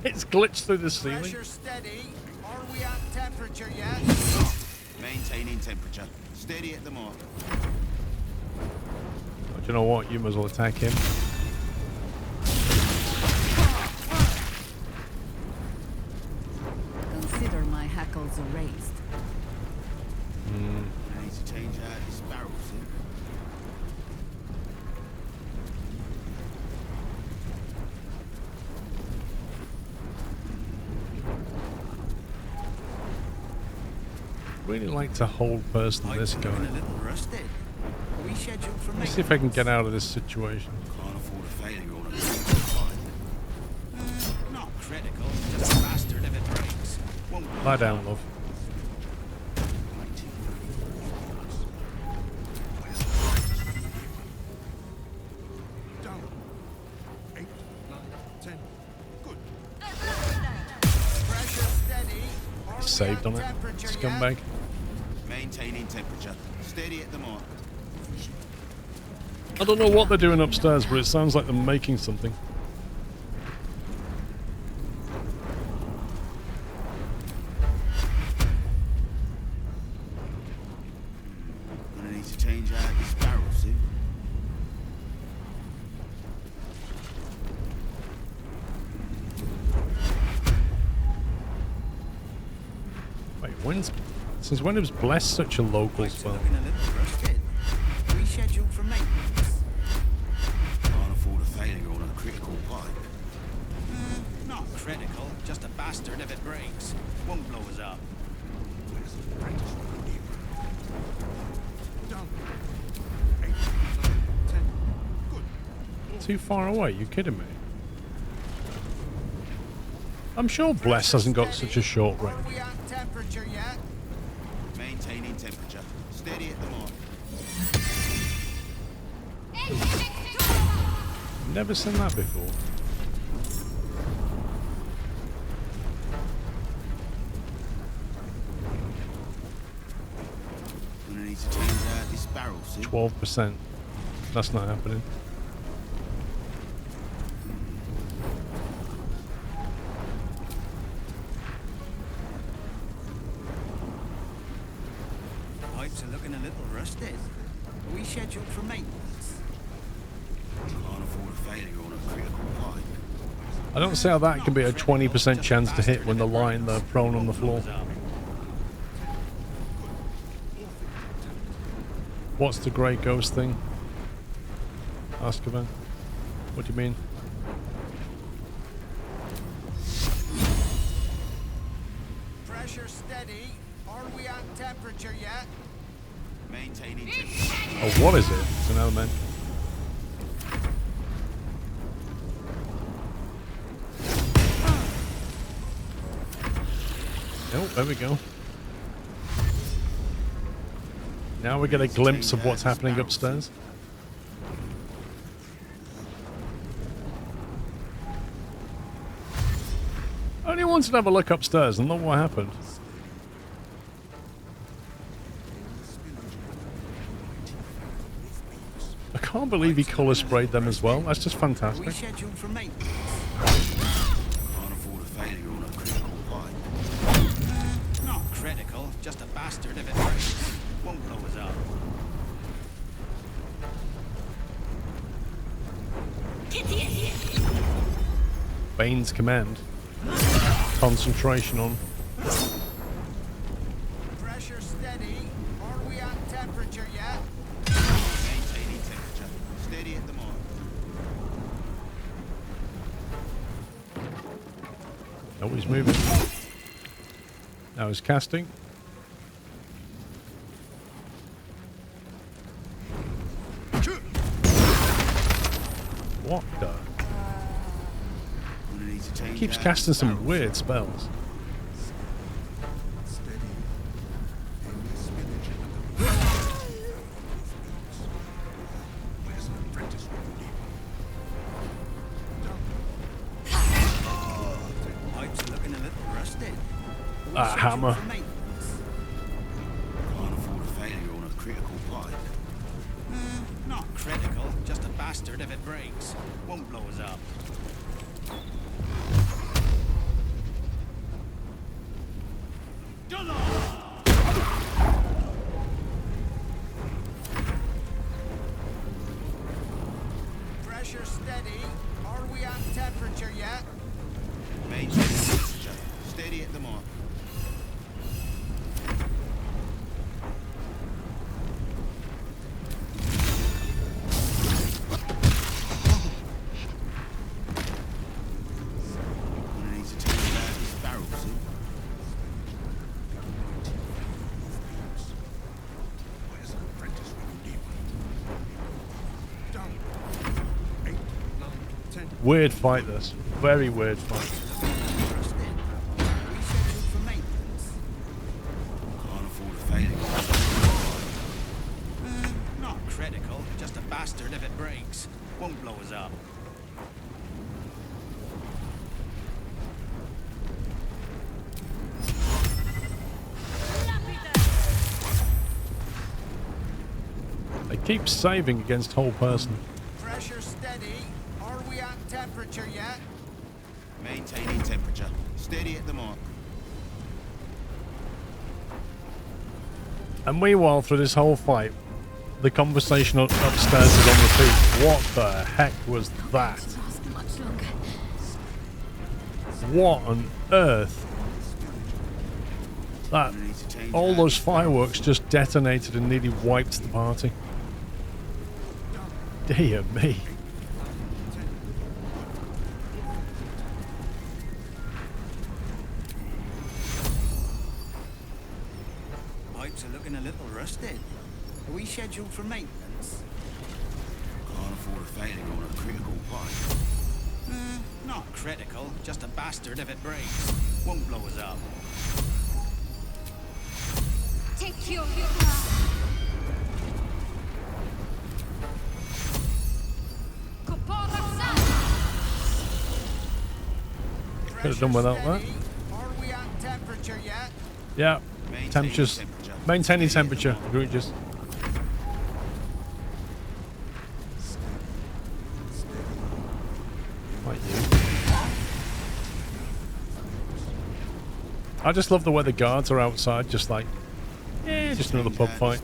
It's glitched through the ceiling. Pressure steady. Are we at temperature yet? Maintaining temperature. Steady at the mark. Oh, do you know what? You might as well attack him. Consider my hackles erased. I need to change out this barrel soon. Really like to hold person this guy. A little rusted. Are we scheduled for Let's see if I can get out of this situation. Can't afford a failure on a critical pipe. Not critical, just a bastard if it breaks. Won't blow Lie us down, up. love. Down. 8, 9, 10. Good. Pressure steady. Are we Saved at on it. temperature Scumbag. yet? Maintaining temperature. Steady at the mark. I don't know what they're doing upstairs, but it sounds like they're making something. Gonna need to change out this barrel soon. Wait, since when was Bless such a local spell? Looking a little rusted. We scheduled for maintenance. Can't afford a failure on a critical pipe. Not critical, just a bastard if it breaks. Won't blow us up. Down. 8, 9, 10. Good. Too far away? You kidding me? I'm sure Bless hasn't got such a short range. Are we at temperature yet? Maintaining temperature. Steady at the mark. Never seen that before. Gonna need to change out this barrel soon. 12%. That's not happening. Pipes are looking a little rusted. Are we scheduled for maintenance? Can't afford a failure on a critical pipe. I don't see how that can be a 20% chance to hit when they're lying there prone on the floor. What's the grey ghost thing? Azkaban? What do you mean? Pressure steady. Are we at temperature yet? Maintaining temperature. Oh, what is it? It's an element. Oh, there we go. Now we get a glimpse of what's happening upstairs. I only wanted to have a look upstairs and look what happened. I can't believe he colour sprayed them as well. That's just fantastic. Scheduled for maintenance. Can't afford a failure on a critical pipe. Not critical, just a bastard if it breaks. Won't blow us up. Bane's command. Concentration on. Pressure steady. Are we at temperature yet? Maintaining temperature. Steady at the mark. Oh, he's moving. Now he's casting. What the? He keeps casting some weird spells. Pipes are looking a little rusted. That hammer. Can't afford a failure on a critical pipe. Not critical, just a bastard if it breaks. Won't blow us up. Pressure steady. Are we at temperature yet? Maintaining temperature. Steady at the mark. Gonna need to tell you about this barrel soon. Where's an apprentice we can deal with? Done. 8, 9, 10. Weird fight this. Very weird fight. Can't afford a failure. Not critical, just a bastard if it breaks. Won't blow us up. They keep saving against whole person. Pressure steady. Are we at temperature yet? Maintaining temperature. Steady at the mark. And meanwhile, through this whole fight, the conversation upstairs is on repeat. What the heck was that? What on earth? That all those fireworks just detonated and nearly wiped the party. Dear me. Pipes are looking a little rusted. Are we scheduled for maintenance? Can't afford a failure on a critical pipe. Not critical, just a bastard if it breaks. Won't blow us up. Take your Could have done without that. Are we at temperature yet? Yeah. Temperatures. Maintaining temperature. Egregious. Like you. I just love the way the guards are outside, just like, yeah, just another pub fight.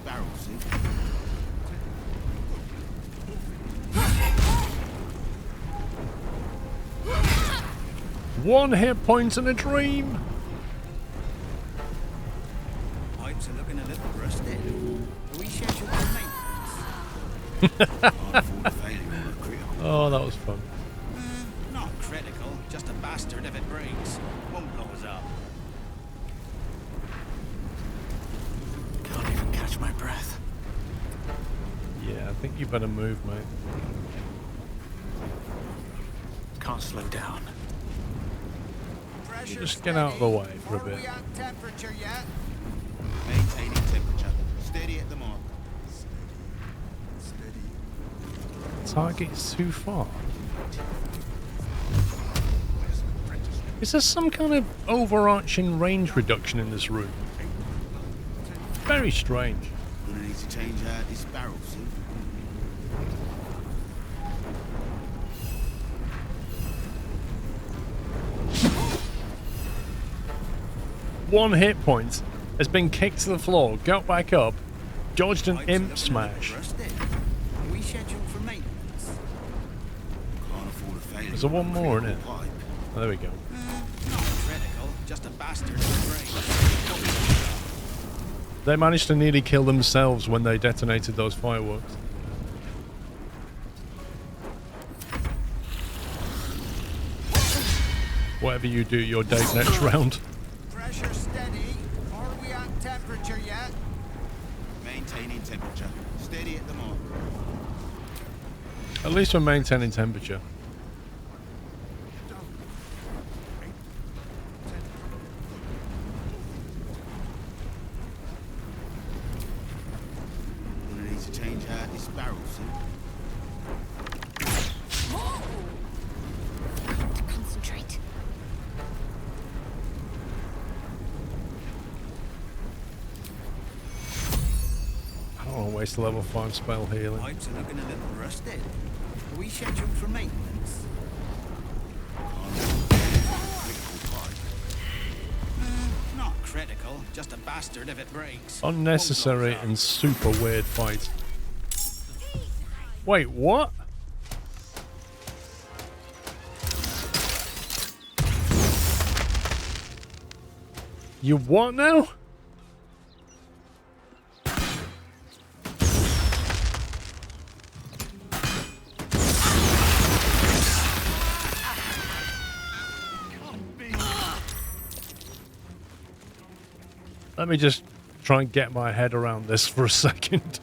One hit point and a dream. Pipes are looking a little rusted. Are we scheduled for maintenance? Oh, that was fun. Not critical, just a bastard if it breaks. Won't blow us up. catch my breath. Yeah, I think you better move, mate. Can't slow down. You just get out of the way for a bit. Temperature yet? Maintaining temperature. Steady at the mark. Target is too far. Is there some kind of overarching range reduction in this room? Very strange. Gonna need to change out this barrel soon. One hit point has been kicked to the floor, got back up, dodged an imp smash. We scheduled for maintenance. Can't afford a failure. There's a one more in it. Oh, there we go. Not critical, just a bastard brain. They managed to nearly kill themselves when they detonated those fireworks. Whatever you do, your date next round. Pressure steady. Are we at temperature yet? Maintaining temperature. Steady at the mark. At least we're maintaining temperature. Gonna need to change out this barrel soon. Concentrate. I don't want to waste a level 5 spell healing. Pipes are looking a little rusted. Are we scheduled for maintenance? Not critical, just a bastard if it breaks. Unnecessary and super weird fight. Wait, what? You what now? Let me just try and get my head around this for a second.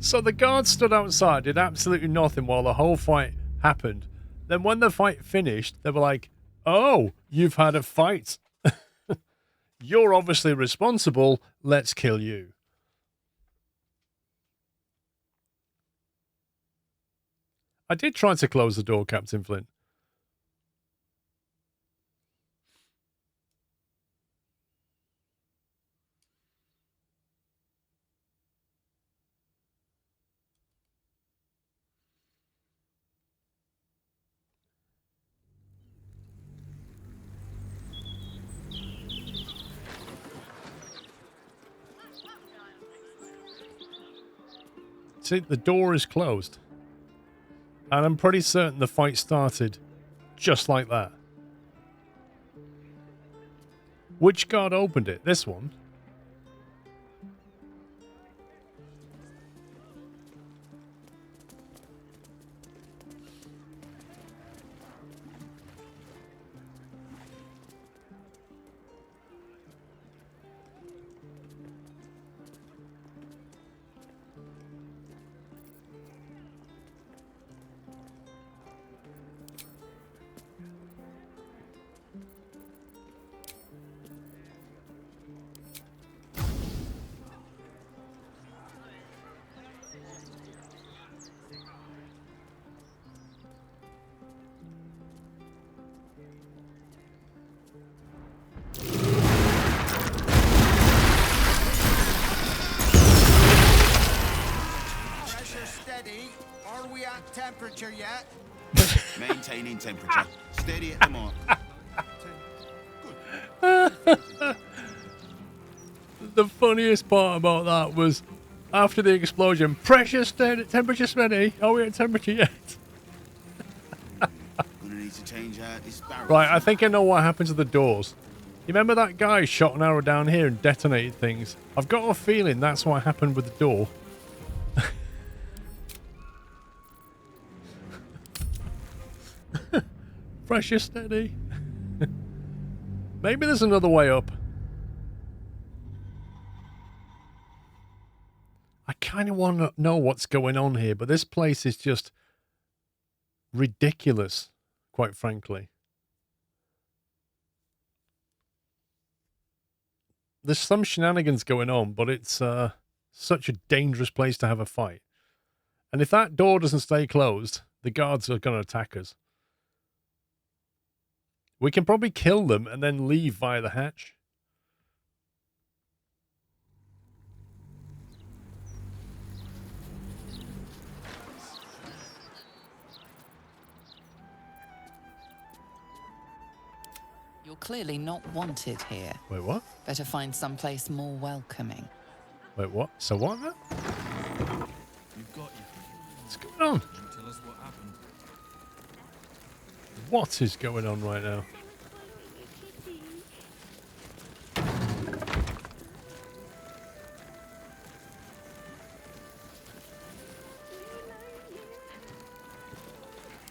So the guards stood outside, did absolutely nothing while the whole fight happened. Then when the fight finished, they were like, "Oh, you've had a fight. You're obviously responsible. Let's kill you." I did try to close the door, Captain Flint. See, the door is closed. And I'm pretty certain the fight started just like that. Which guard opened it? This one? Are we at temperature yet? Maintaining temperature. Steady at the mark. The funniest part about that was after the explosion, pressure steady, temperature steady. Are we at temperature yet? Gonna need to change out this barrel. Right, I think I know what happened to the doors. You remember that guy shot an arrow down here and detonated things? I've got a feeling that's what happened with the door. Pressure steady. Maybe there's another way up. I kind of want to know what's going on here, but this place is just ridiculous, quite frankly. There's some shenanigans going on, but it's such a dangerous place to have a fight. And if that door doesn't stay closed, the guards are going to attack us. We can probably kill them and then leave via the hatch. You're clearly not wanted here. Wait, what? Better find someplace more welcoming. Wait, what? So what now? You've got you. What's going on? Tell us what happened. What is going on right now?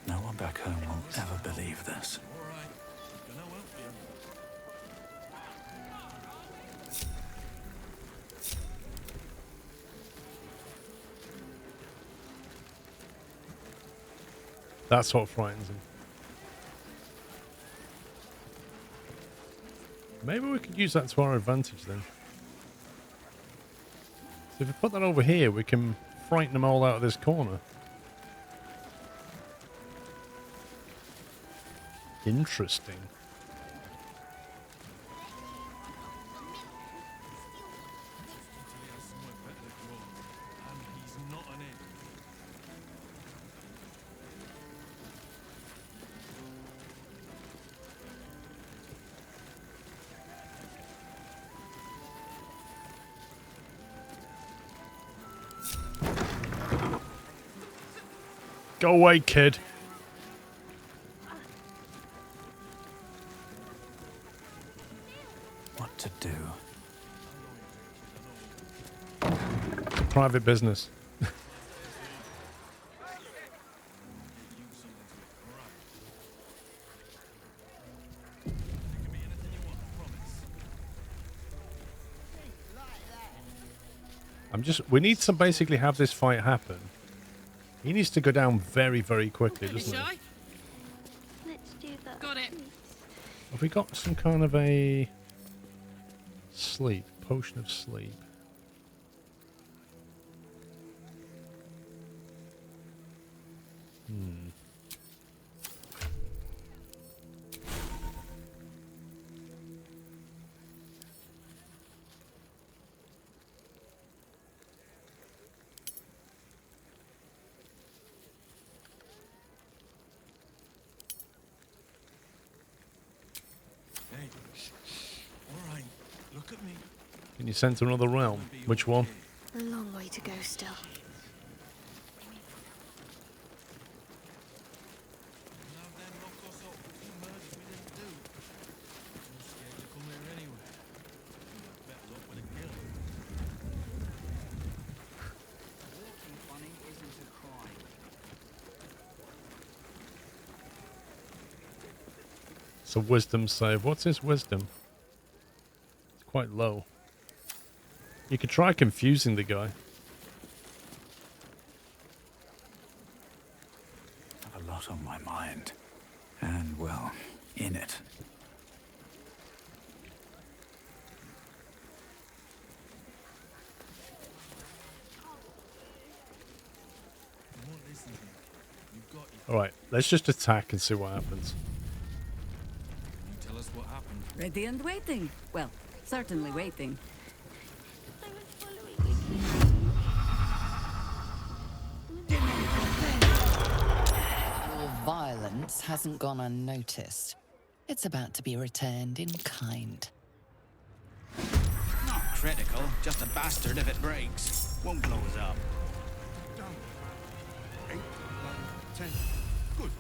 No one back home will ever believe this. All right. Gonna help you. That's what frightens him. Maybe we could use that to our advantage then. So if we put that over here, we can frighten them all out of this corner. Interesting. Go away, kid. What to do? Private business. We need to basically have this fight happen. He needs to go down very, very quickly, doesn't he? Let's do that. Got it. Have we got some kind of a sleep, potion of sleep? Hey. All right. Look at me. Can you send to another realm? Which one? A long way to go still. Now then, lock us up for some murders we didn't do. I'm scared to come here anyway. You have better luck with a kill. Walking funny isn't a crime. It's a wisdom save. What's his wisdom? It's quite low. You could try confusing the guy. I have a lot on my mind. And, well, in it. You won't listen to me. You've got you. Alright, let's just attack and see what happens. You tell us what happened. Ready and waiting. Well, certainly waiting. Your violence hasn't gone unnoticed. It's about to be returned in kind. Not critical, just a bastard if it breaks. Won't blow us up. Down. 8, 9, 10. Good.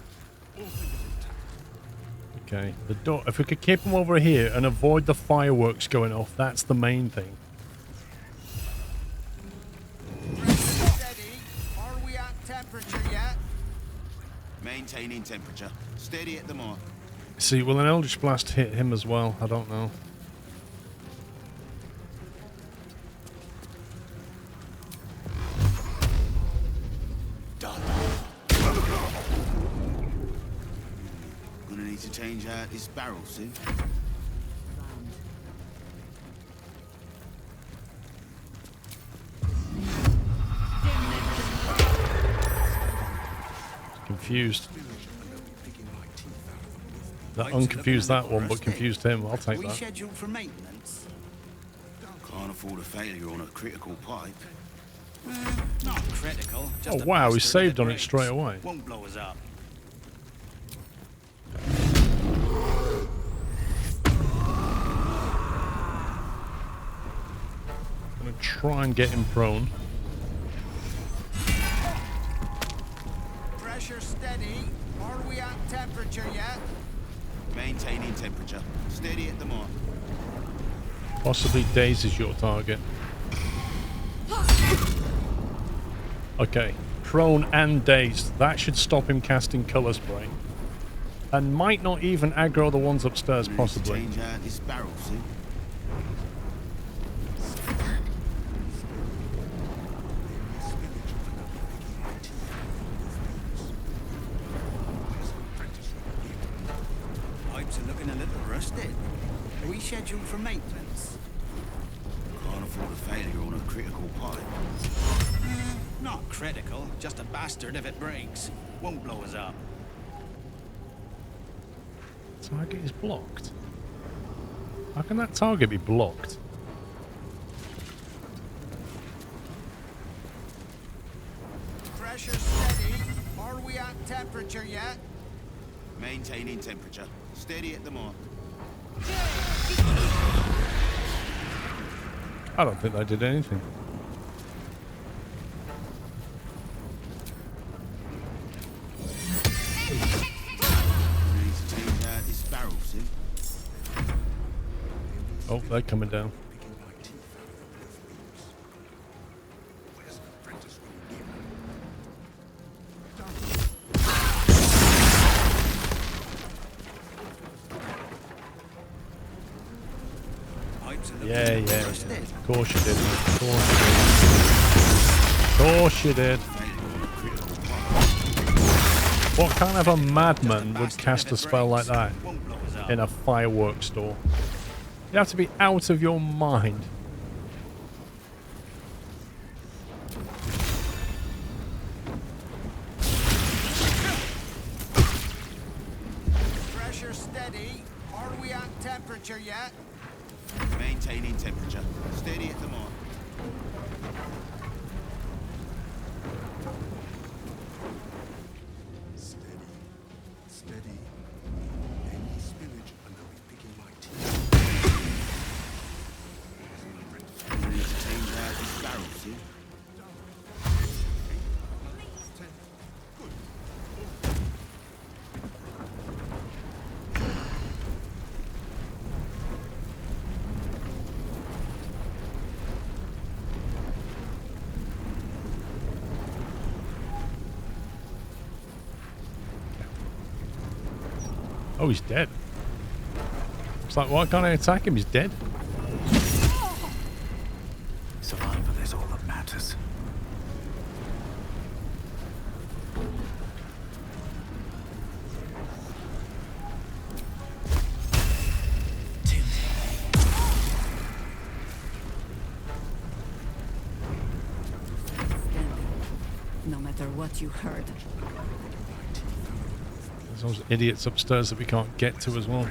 All things intact. Okay, the door. If we could keep them over here and avoid the fireworks going off, that's the main thing. Steady. Are we at temperature yet? Maintaining temperature. Steady at the mark. See, will an Eldritch Blast hit him as well? I don't know. Gonna need to change out this barrel soon. Confused. That unconfused that one, but confused him. I'll take We that. scheduled for maintenance. Can't afford a failure on a critical pipe. Not critical. Oh wow, he saved on it straight away. Won't blow us up. Gonna try and get him prone. Pressure steady. Are we at temperature yet? Maintaining temperature. Steady at the mark. Possibly Daze is your target. Okay, prone and dazed. That should stop him casting Colour Spray. And might not even aggro the ones upstairs, possibly. Change out this barrel soon. Pipes are looking a little rusted. Are we scheduled for maintenance? Can't afford a failure on a critical pipe. Not critical. Just a bastard if it breaks. Won't blow us up. Target is blocked. How can that target be blocked? Pressure steady. Are we at temperature yet? Maintaining temperature. Steady at the mark. I don't think they did anything. Need to change out this barrel soon. Oh, they're coming down. Yeah, yeah. Of course you did. Of course you did. Of course you did. What kind of a madman would cast a spell like that in a fireworks store? You have to be out of your mind. Pressure steady. Are we at temperature yet? Maintaining temperature. Steady at the mark. Steady. Any spillage and I'll be picking my teeth. We need to change out this barrel soon. Oh, he's dead. It's like, why can't I attack him? He's dead. Survival is all that matters. No matter what you heard. There's those idiots upstairs that we can't get to as well.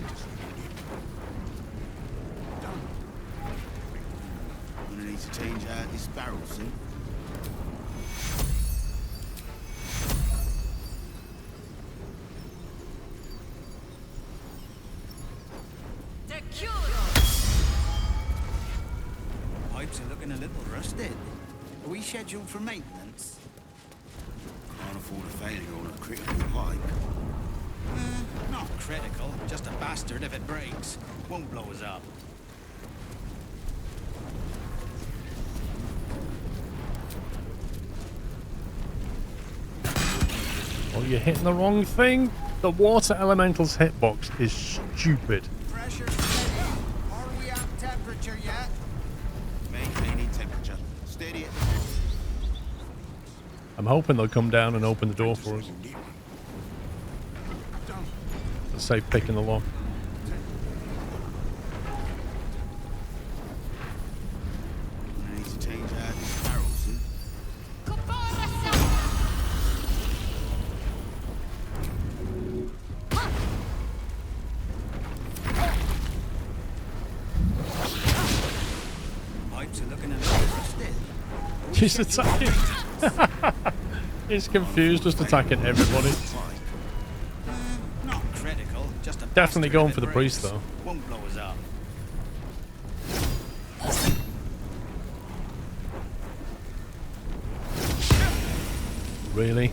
Gonna need to change out this barrel soon. Pipes are looking a little rusted. Are we scheduled for maintenance? Can't afford a failure on a critical pipe. Not critical. Just a bastard if it breaks. Won't blow us up. All you're hitting the wrong thing. The water elemental's hitbox is stupid. Pressure steady. Are we at temperature yet? Maintaining temperature. Steady at the moment. I'm hoping they'll come down and open the door for us. Let's say picking the lock. I need to change out these barrels soon. Pipes are looking a little rusted. He's attacking. He's confused, just attacking everybody. Not critical, just a Definitely going for the priest though. Won't blow us up. Really?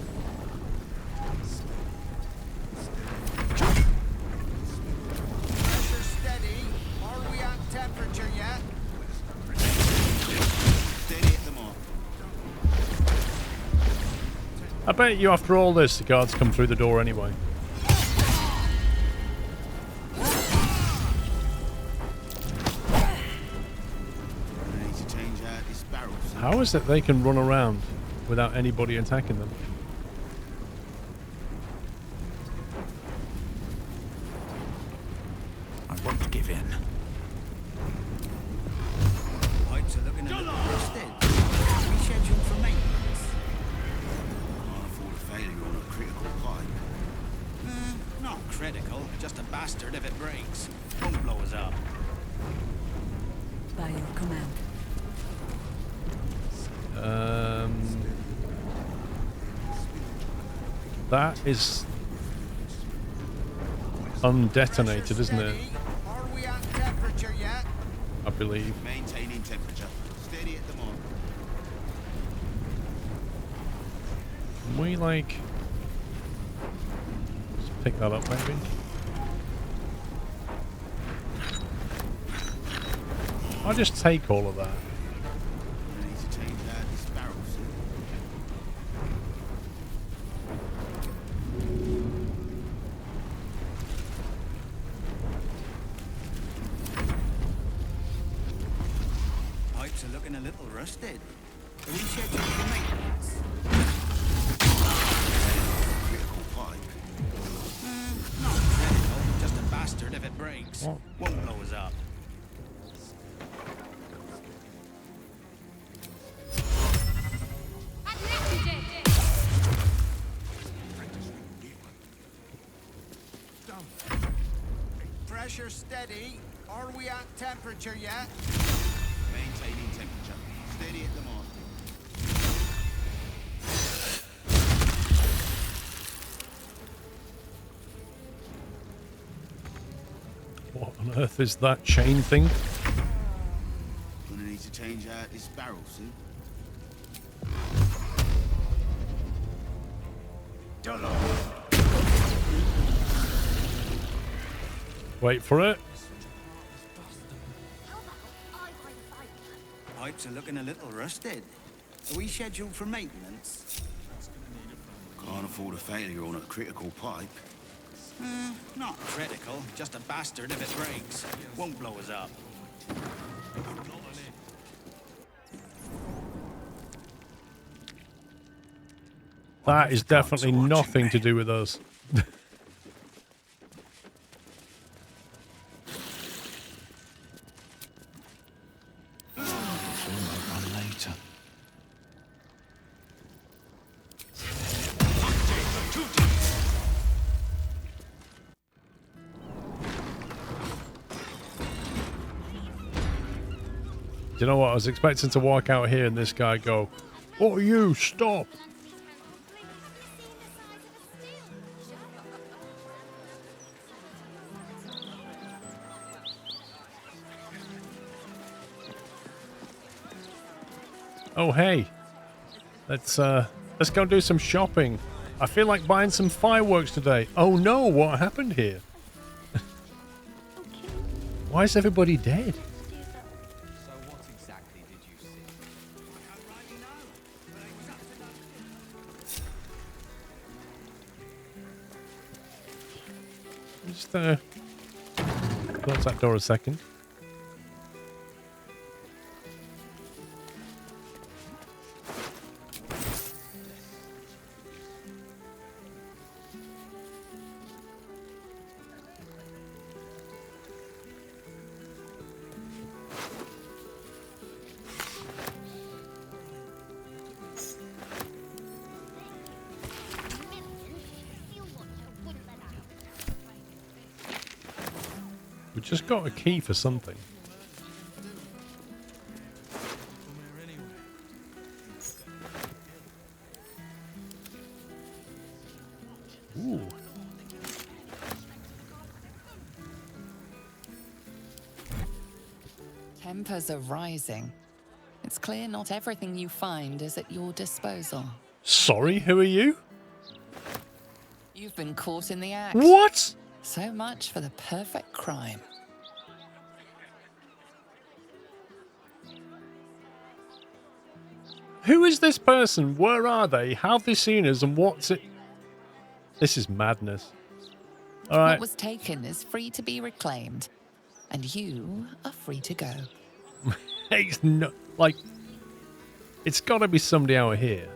Pressure steady. Are we at temperature yet? Steady at the moment. I bet you after all this, the guards come through the door anyway. How is it they can run around without anybody attacking them? I won't give in. Pipes are looking a little rusted. Rescheduled for maintenance. Can't afford a failure on a critical pipe. Not critical, just a bastard if it breaks. Won't blow us up. By your command. That is undetonated, isn't it? Are we at temperature yet? I believe. Maintaining temperature. Steady at the moment. Can we like just pick that up maybe? I'll just take all of that. I need to change out this barrel soon. Pipes are looking a little rusted. Are we scheduled for maintenance? Critical pipe. Not critical, just a bastard if it breaks. What? Won't blow us up. Pressure steady. Are we at temperature yet? Maintaining temperature. Steady at the moment. What on earth is that chain thing? Gonna need to change out this barrel soon. Wait for it. Pipes are looking a little rusted. Are we scheduled for maintenance? Can't afford a failure on a critical pipe. Not critical, just a bastard if it breaks. Won't blow us up. That is definitely nothing to do with us. Later. Do you know what? I was expecting to walk out here and this guy go, "Oh, you stop!" Oh, hey, let's go do some shopping. I feel like buying some fireworks today. Oh no, what happened here? Why is everybody dead? So what exactly did you see? I don't rightly know, but it was up to no Just close that door a second. We just got a key for something. Ooh. Tempers are rising. It's clear not everything you find is at your disposal. Sorry, who are you? You've been caught in the act. What? So much for the perfect crime. Who is this person? Where are they? How have they seen us? And what's it? This is madness. All right. What was taken is free to be reclaimed. And you are free to go. It's not like it's got to be somebody out here.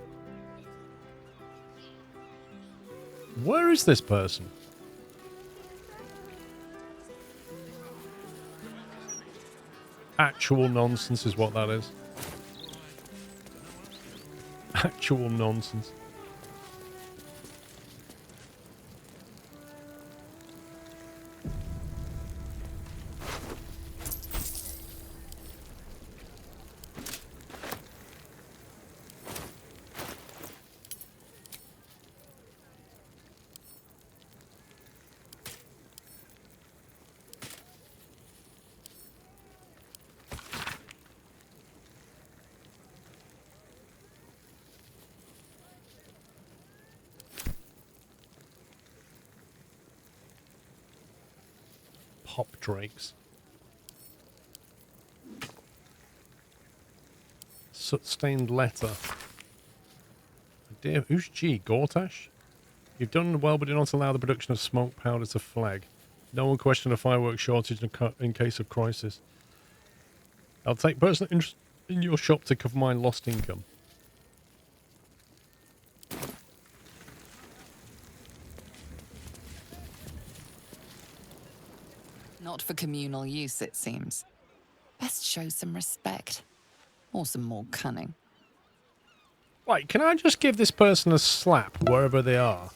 Where is this person? Actual nonsense is what that is. Actual nonsense. Pop drakes. Soot-stained letter. Dear, who's G? Gortash? You've done well, but do not allow the production of smoke powder to flag. No one question a fireworks shortage in case of crisis. I'll take personal interest in your shop to cover my lost income. Not for communal use, it seems. Best show some respect. Or some more cunning. Right, can I just give this person a slap wherever they are?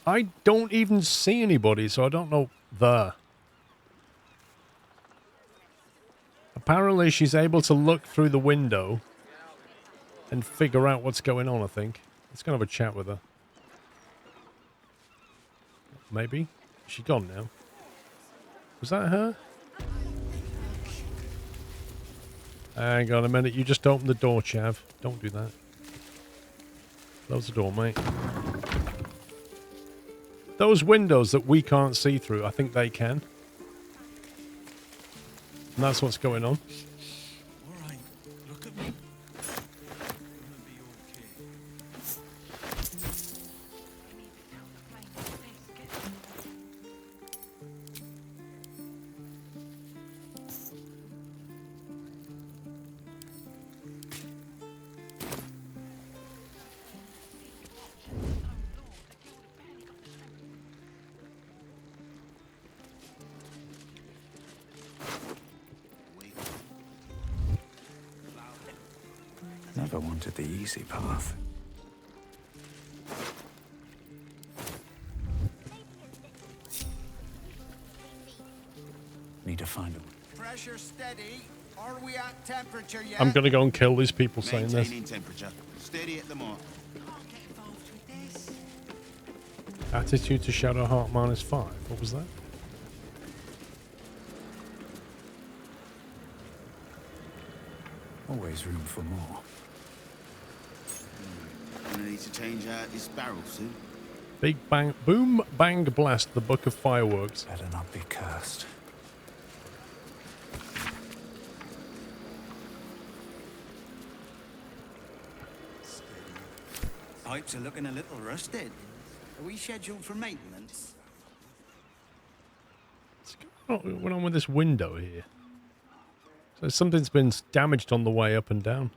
I don't even see anybody, so I don't know there. Apparently she's able to look through the window and figure out what's going on, I think. Let's go have a chat with her. Maybe? Is she gone now? Was that her? Hang on a minute, you just opened the door, Chav. Don't do that. Close the door, mate. Those windows that we can't see through, I think they can. And that's what's going on. Alright, look at me. Never wanted the easy path. Need to find them. Pressure steady. Are we at temperature yet? I'm gonna go and kill these people saying this. Maintaining temperature. Steady at the mark. Attitude to Shadow Heart -5. What was that? Always room for more. Gonna need to change out this barrel soon. Big bang, boom, bang, blast, the Book of Fireworks. Better not be cursed. Pipes are looking a little rusted. Are we scheduled for maintenance? What went on with this window here? So something's been damaged on the way up and down.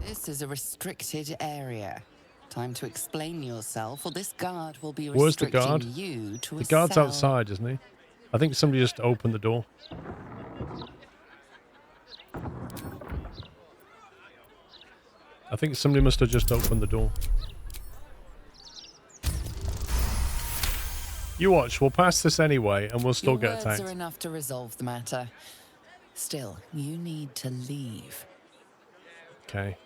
This is a restricted area. Time to explain yourself, or this guard will be Where's the restricting guard? you to The a guard's cell. outside, isn't he? I think somebody just opened the door. I think somebody must have just opened the door. You watch, we'll pass this anyway, and we'll still Your get words attacked. are enough to resolve the matter. Still, you need to leave. Okay.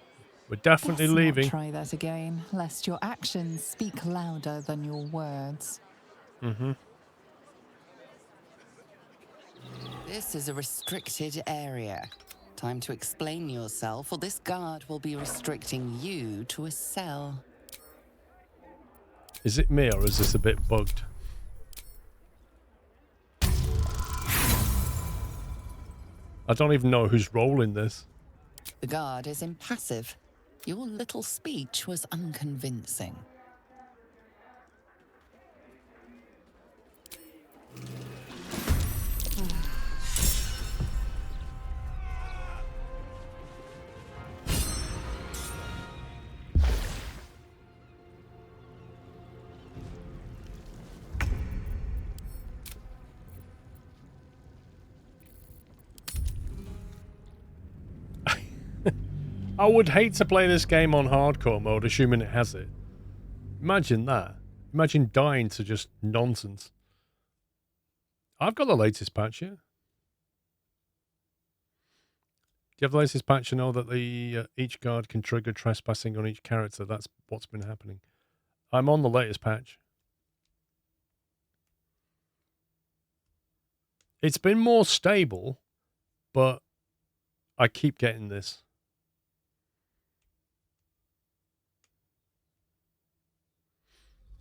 We're definitely Let's leaving. not try that again, lest your actions speak louder than your words. Mm-hmm. This is a restricted area. Time to explain yourself, or this guard will be restricting you to a cell. Is it me, or is this a bit bugged? I don't even know who's rolling this. The guard is impassive. Your little speech was unconvincing. I would hate to play this game on hardcore mode, assuming it has it. Imagine that. Imagine dying to just nonsense. I've got the latest patch here. Do you have the latest patch to know that the each guard can trigger trespassing on each character? That's what's been happening. I'm on the latest patch. It's been more stable, but I keep getting this.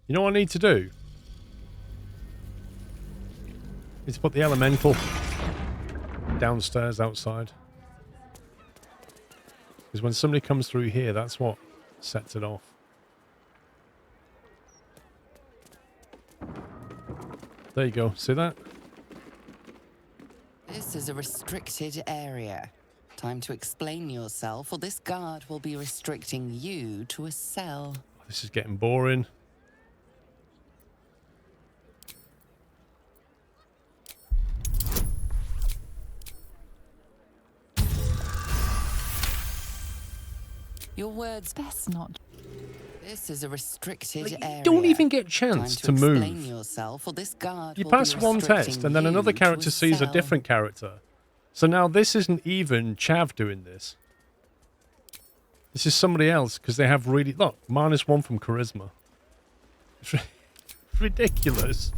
You know what I need to do? Is put the elemental downstairs outside. Because when somebody comes through here, that's what sets it off. There you go. See that? This is a restricted area. Time to explain yourself, or this guard will be restricting you to a cell. This is getting boring. Your words best not. This is a restricted area. Don't even get a chance to move. Explain yourself, or this guard You will pass be one restricting test, and then you another to character sees a cell. different character. So now this isn't even Chav doing this. This is somebody else, because they have really... Look, -1 from charisma. It's ridiculous.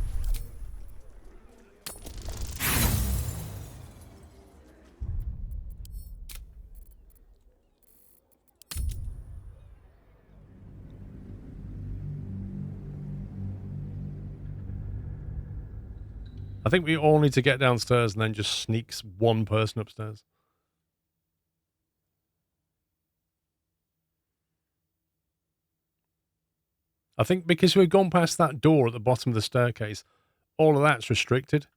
I think we all need to get downstairs and then just sneaks one person upstairs. I think because we've gone past that door at the bottom of the staircase, all of that's restricted.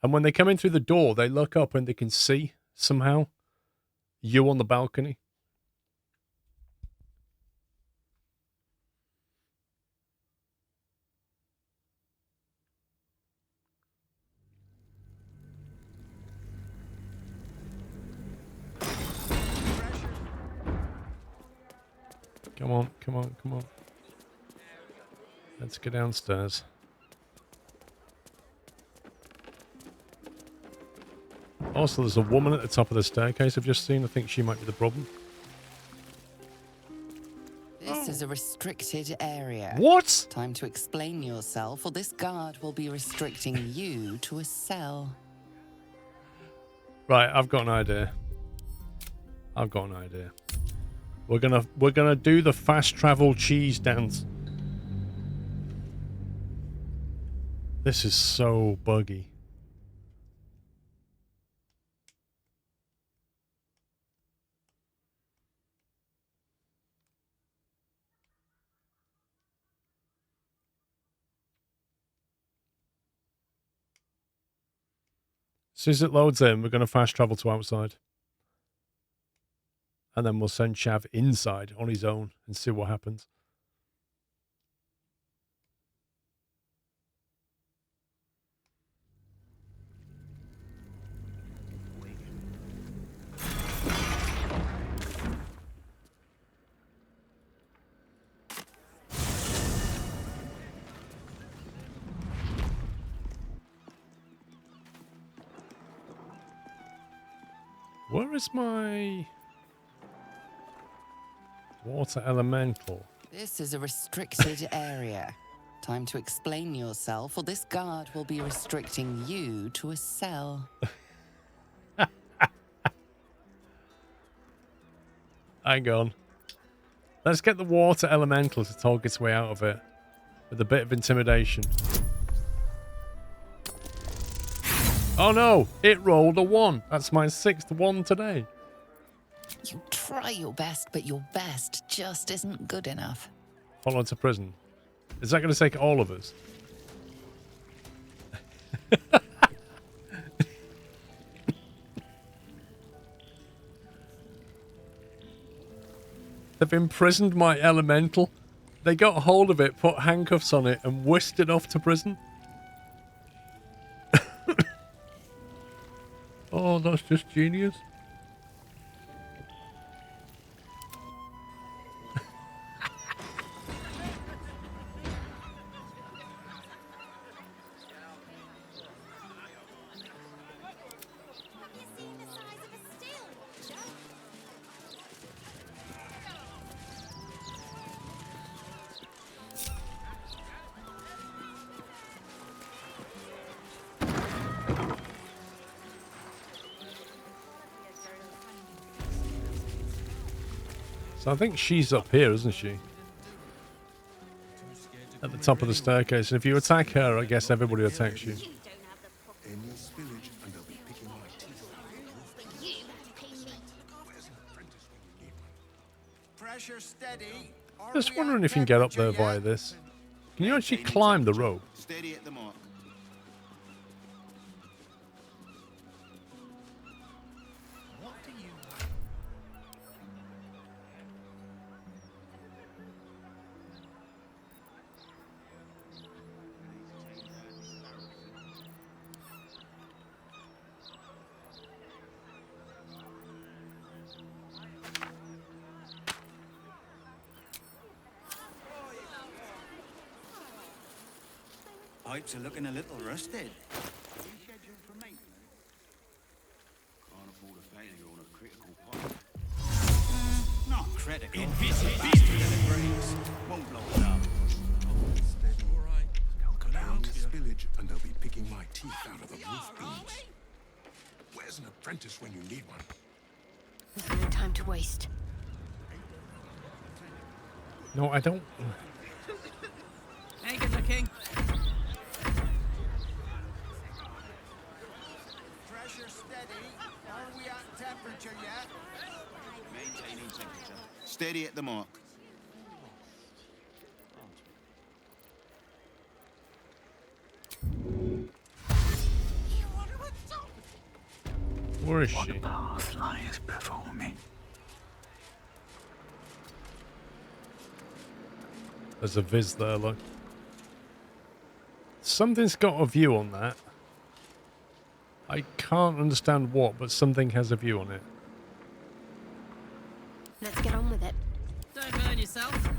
And when they come in through the door, they look up and they can see, somehow, you on the balcony. Come on, come on, come on. Let's go downstairs. Also, there's a woman at the top of the staircase I've just seen. I think she might be the problem. This is a restricted area. What? Time to explain yourself, or this guard will be restricting you to a cell. Right, I've got an idea. I've got an idea. We're gonna do the fast travel cheese dance. This is so buggy. As soon as it loads in, we're going to fast travel to outside. And then we'll send Chav inside on his own and see what happens. Where is my water elemental? This is a restricted area. Time to explain yourself, or this guard will be restricting you to a cell. Hang on. Let's get the water elemental to talk its way out of it with a bit of intimidation. Oh no! It rolled a 1. That's my 6th 1 today. You try your best, but your best just isn't good enough. Follow to prison. Is that going to take all of us? They've imprisoned my elemental. They got hold of it, put handcuffs on it, and whisked it off to prison. Oh, that's just genius. So I think she's up here, isn't she? At the top of the staircase. And if you attack her, I guess everybody attacks you. Pressure steady. Just wondering if you can get up there via this. Can you actually climb the rope? Steady at the mark. Pipes are looking a little rusted. Rescheduled for maintenance. Can't afford a failure on a critical pipe. Not critical. Invisible breaks. Won't blow it up. All right. They'll cut down this village and they'll be picking my teeth out of the roof beams. Where's an apprentice when you need one? There's no time to waste. No, I don't. Hey, good looking. Pressure steady. Are we at temperature yet? Maintaining temperature. Steady at the mark. Where is What she? path lies before me? There's a viz there, look. Something's got a view on that. I can't understand what, but something has a view on it. Let's get on with it. Don't burn yourself.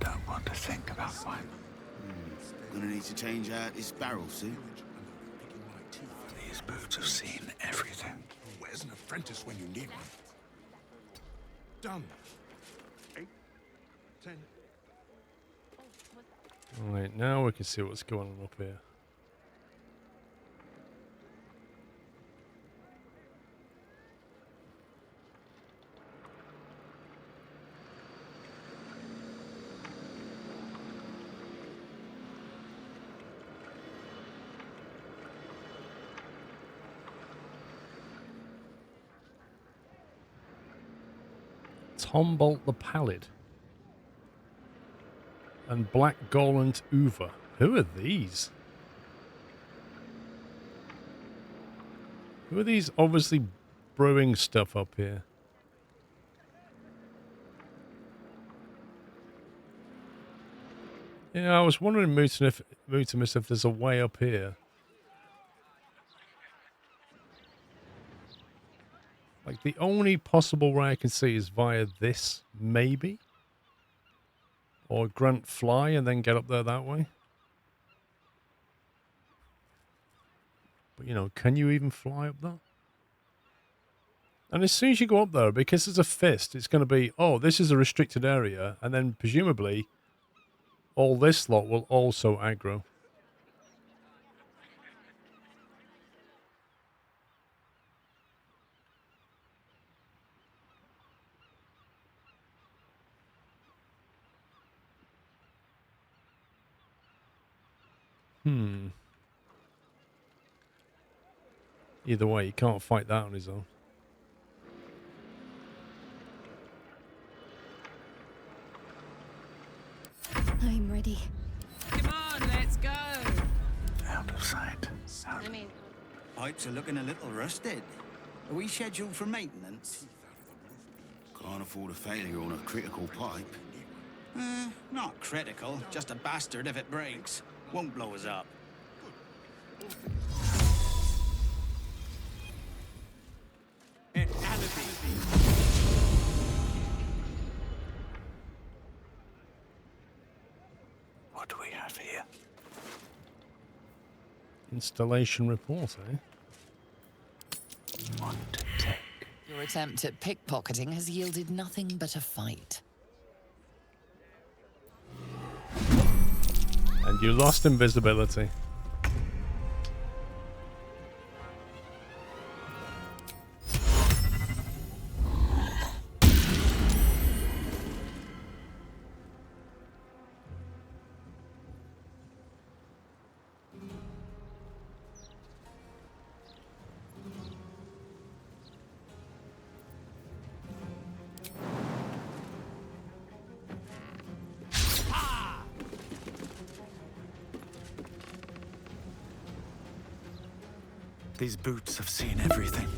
Don't want to think about one. Gonna need to change out this barrel soon. These boots have seen everything. Where's an apprentice when you need one? Done. 8, 10. Alright, now we can see what's going on up here. Tombolt the Pallid. And Black Gollant Uva. Who are these? Who are these obviously brewing stuff up here? Yeah, I was wondering, Mutimus, if there's a way up here. Like, the only possible way I can see is via this, maybe? Or Grunt fly and then get up there that way? But, you know, can you even fly up there? And as soon as you go up there, because it's a fist, it's going to be, oh, this is a restricted area. And then, presumably, all this lot will also aggro. Either way, he can't fight that on his own. I'm ready. Come on, let's go. Out of sight. I mean, Pipes are looking a little rusted. Are we scheduled for maintenance? Can't afford a failure on a critical pipe. Not critical, just a bastard if it breaks. Won't blow us up. An alibi. What do we have here? Installation report, eh? What to take? Your attempt at pickpocketing has yielded nothing but a fight. And you lost invisibility. These boots have seen everything.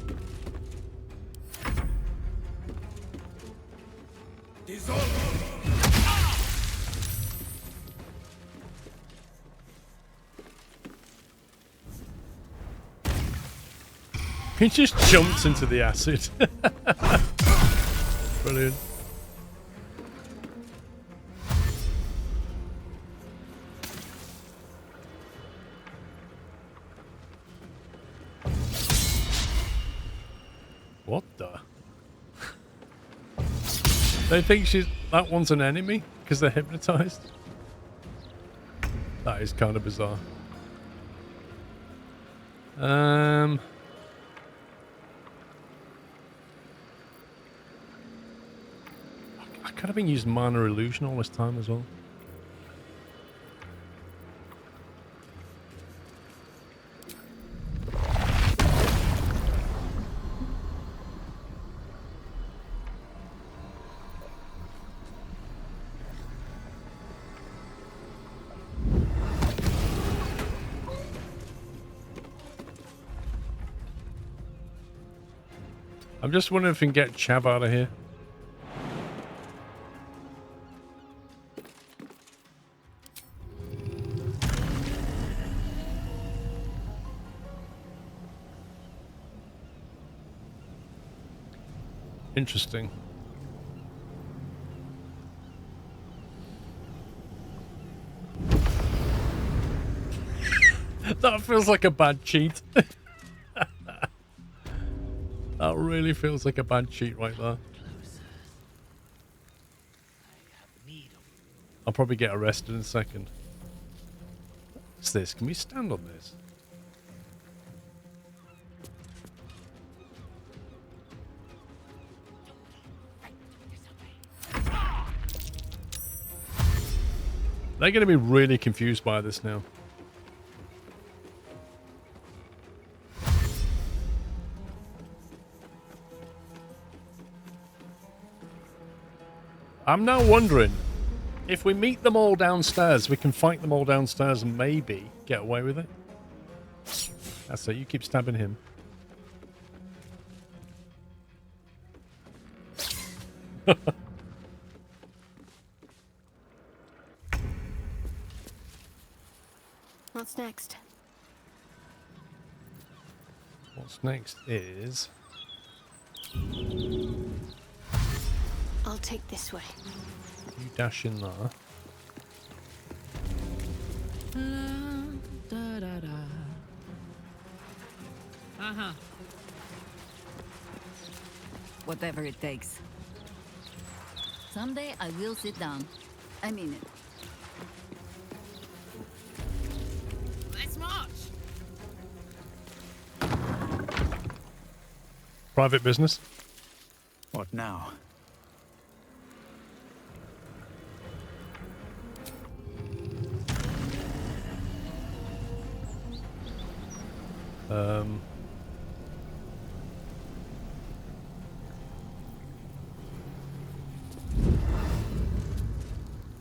He just jumps into the acid. Brilliant. What the? They think that one's an enemy because they're hypnotized? That is kind of bizarre. I could have been using minor illusion all this time as well. I'm just wondering if we can get Chav out of here. Interesting. That feels like a bad cheat. That really feels like a bad cheat right there. I'll probably get arrested in a second. What's this? Can we stand on this? They're going to be really confused by this now. I'm now wondering if we meet them all downstairs, we can fight them all downstairs and maybe get away with it. That's it. You keep stabbing him. What's next? What's next is... I'll take this way. You dash in there. Da, da, da. Uh-huh. Whatever it takes. Someday I will sit down. I mean it. Let's march. Private business. What now?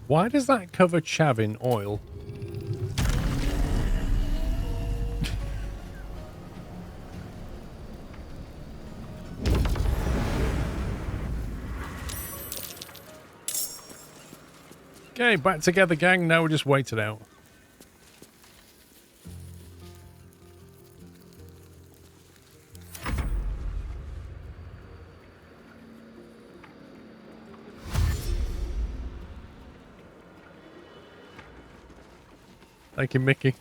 Why does that cover chav in oil? Okay, back together, gang. Now we'll just wait it out. Thank you, Mickey.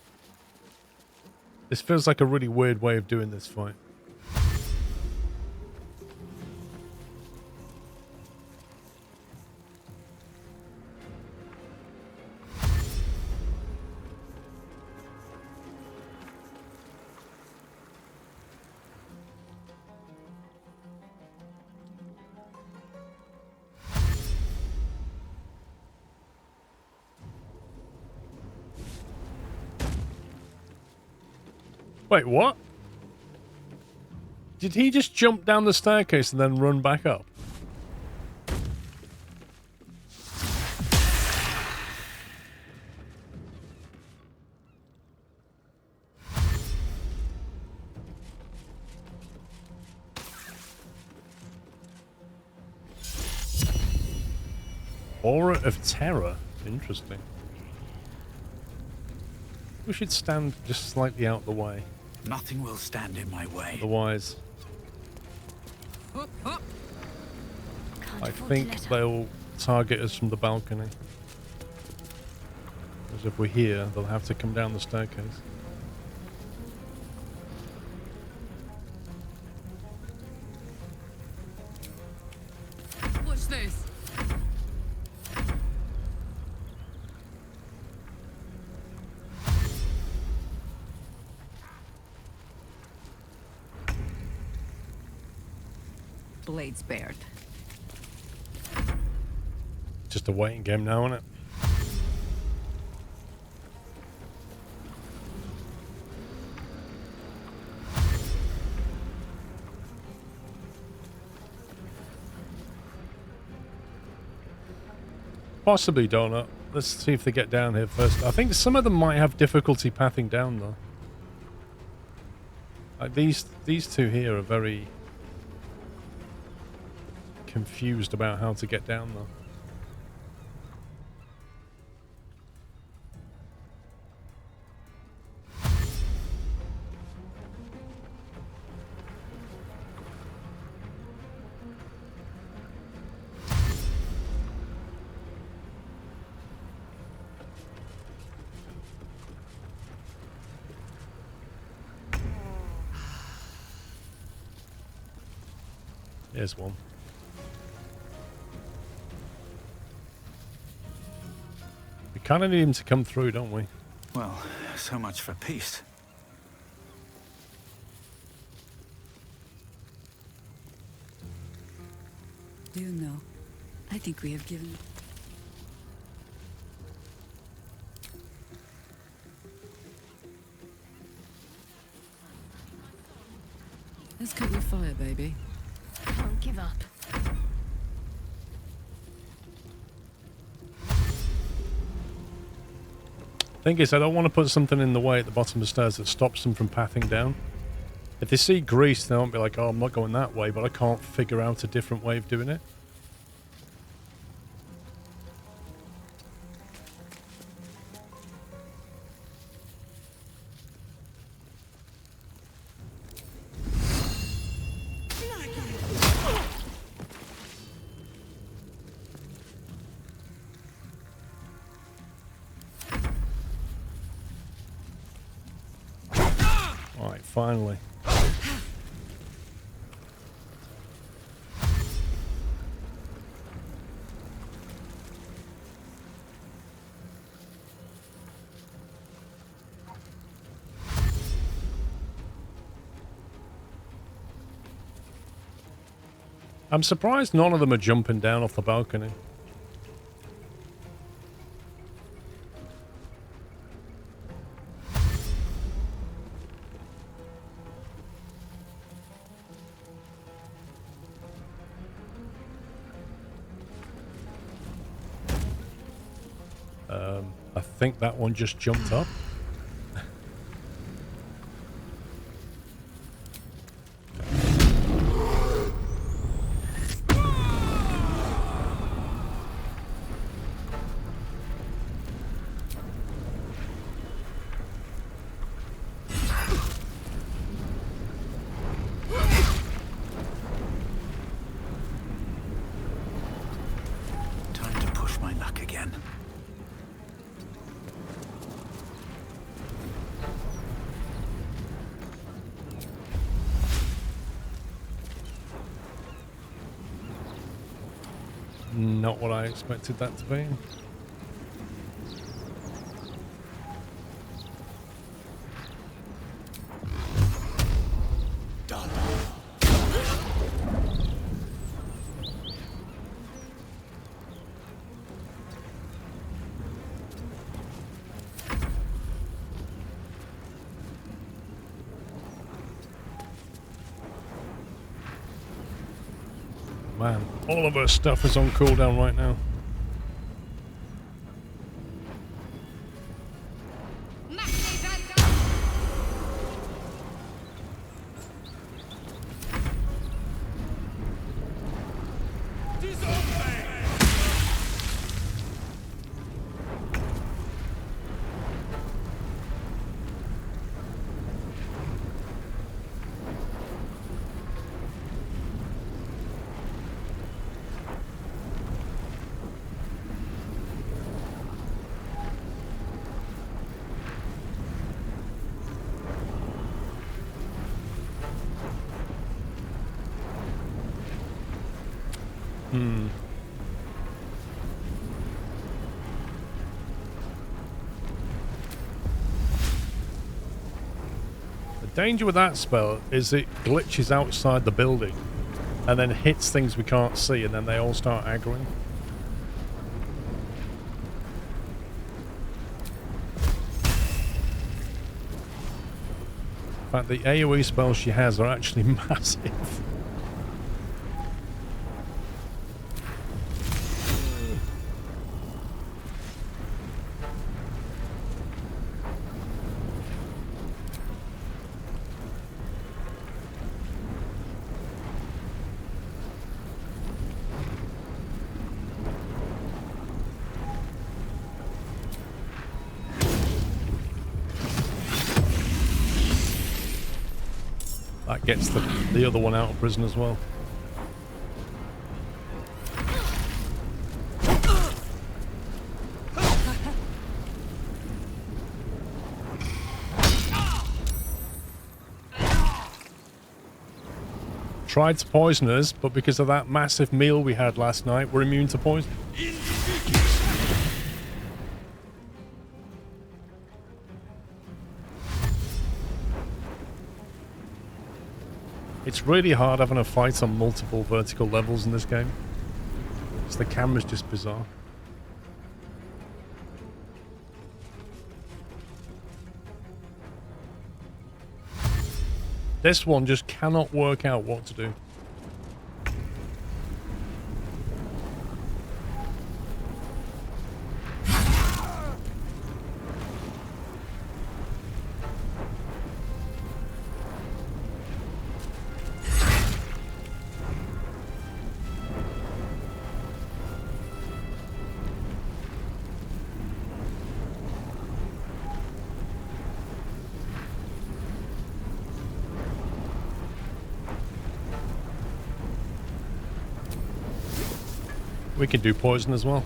This feels like a really weird way of doing this fight. Wait, what? Did he just jump down the staircase and then run back up? Aura of terror. Interesting. We should stand just slightly out the way. Nothing will stand in my way. Otherwise, Up, up. I think they'll target us from the balcony. Because if we're here, they'll have to come down the staircase. Watch this. Blades bared. Just a waiting game now, isn't it? Possibly, Donut. Let's see if they get down here first. I think some of them might have difficulty pathing down, though. Like these two here are very confused about how to get down, though. Here's one. We kind of need him to come through, don't we? Well, so much for peace. Do you know, I think we have given... Let's cut your fire, baby. Don't give up. Thing is, I don't want to put something in the way at the bottom of the stairs that stops them from pathing down. If they see grease, they won't be like, oh, I'm not going that way, but I can't figure out a different way of doing it. Alright, finally. I'm surprised none of them are jumping down off the balcony. I think that one just jumped up. Time to push my luck again. Not what I expected that to be. Done. Man, all of her stuff is on cooldown right now. The danger with that spell is it glitches outside the building and then hits things we can't see, and then they all start aggroing. In fact, the AoE spells she has are actually massive. That gets the other one out of prison as well. Tried to poison us, but because of that massive meal we had last night, we're immune to poison. It's really hard having a fight on multiple vertical levels in this game. So the camera's just bizarre. This one just cannot work out what to do. We can do poison as well.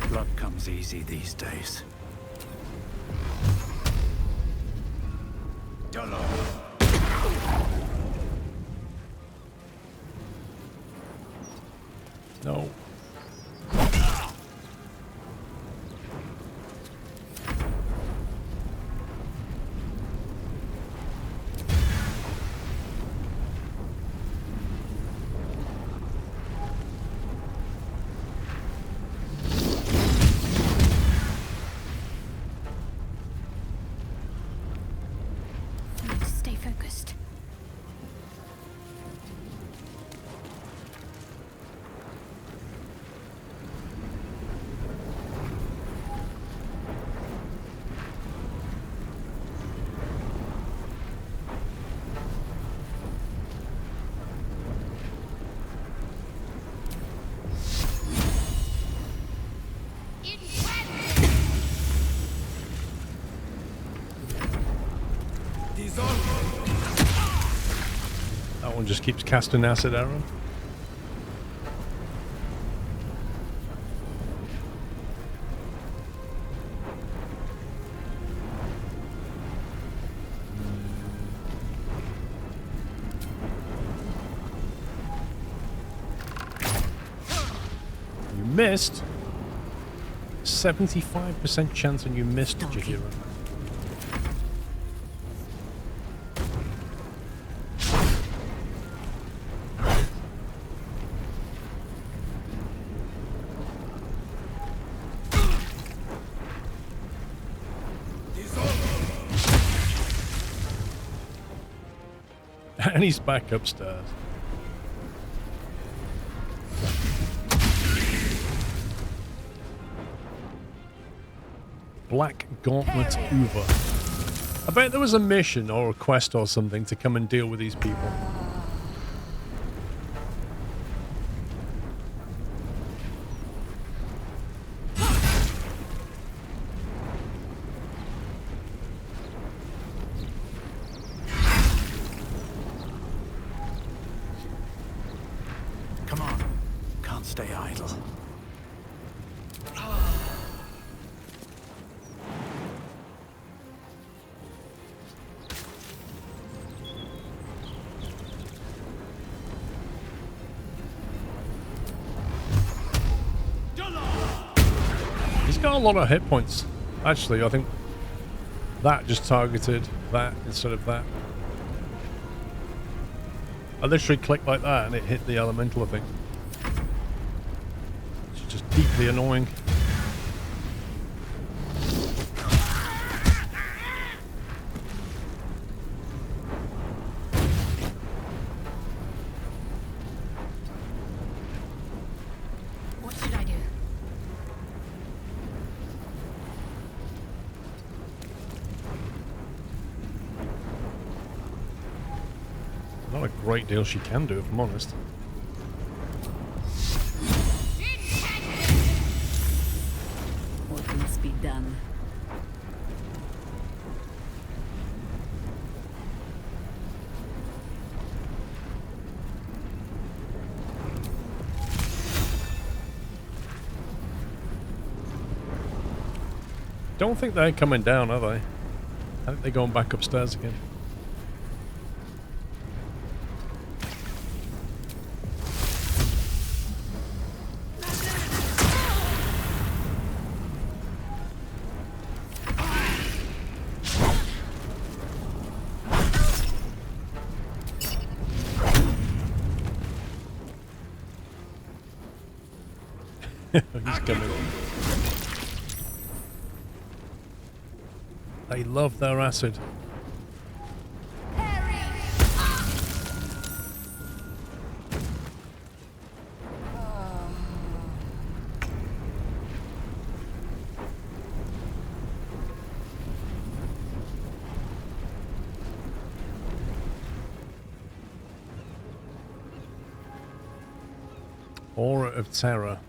Blood comes easy these days. No. I need to stay focused. That one just keeps casting acid arrow. You missed. 75% chance and you missed, Jahira. And he's back upstairs. Black Gauntlet Hoover. I bet there was a mission or a quest or something to come and deal with these people. Come on. Can't stay idle. He's got a lot of hit points. Actually, I think that just targeted that instead of that. I literally clicked like that and it hit the elemental, I think. It's just deeply annoying. What should I do? Not a great deal she can do, if I'm honest. What must be done? Don't think they're coming down, are they? I think they're going back upstairs again. He's coming. They love their acid. Aura of Terror.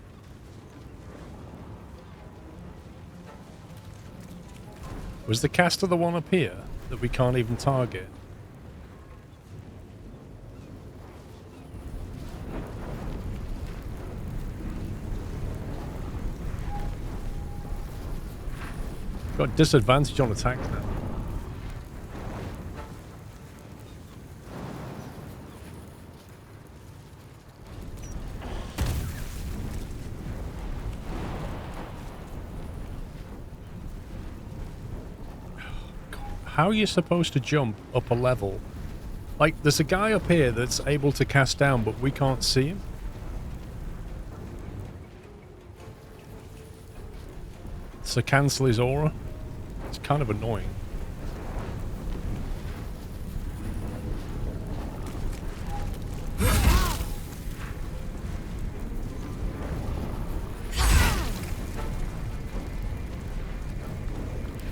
Was the caster the one up here that we can't even target? Got disadvantage on attacks now. How are you supposed to jump up a level? Like, there's a guy up here that's able to cast down, but we can't see him. So cancel his aura. It's kind of annoying.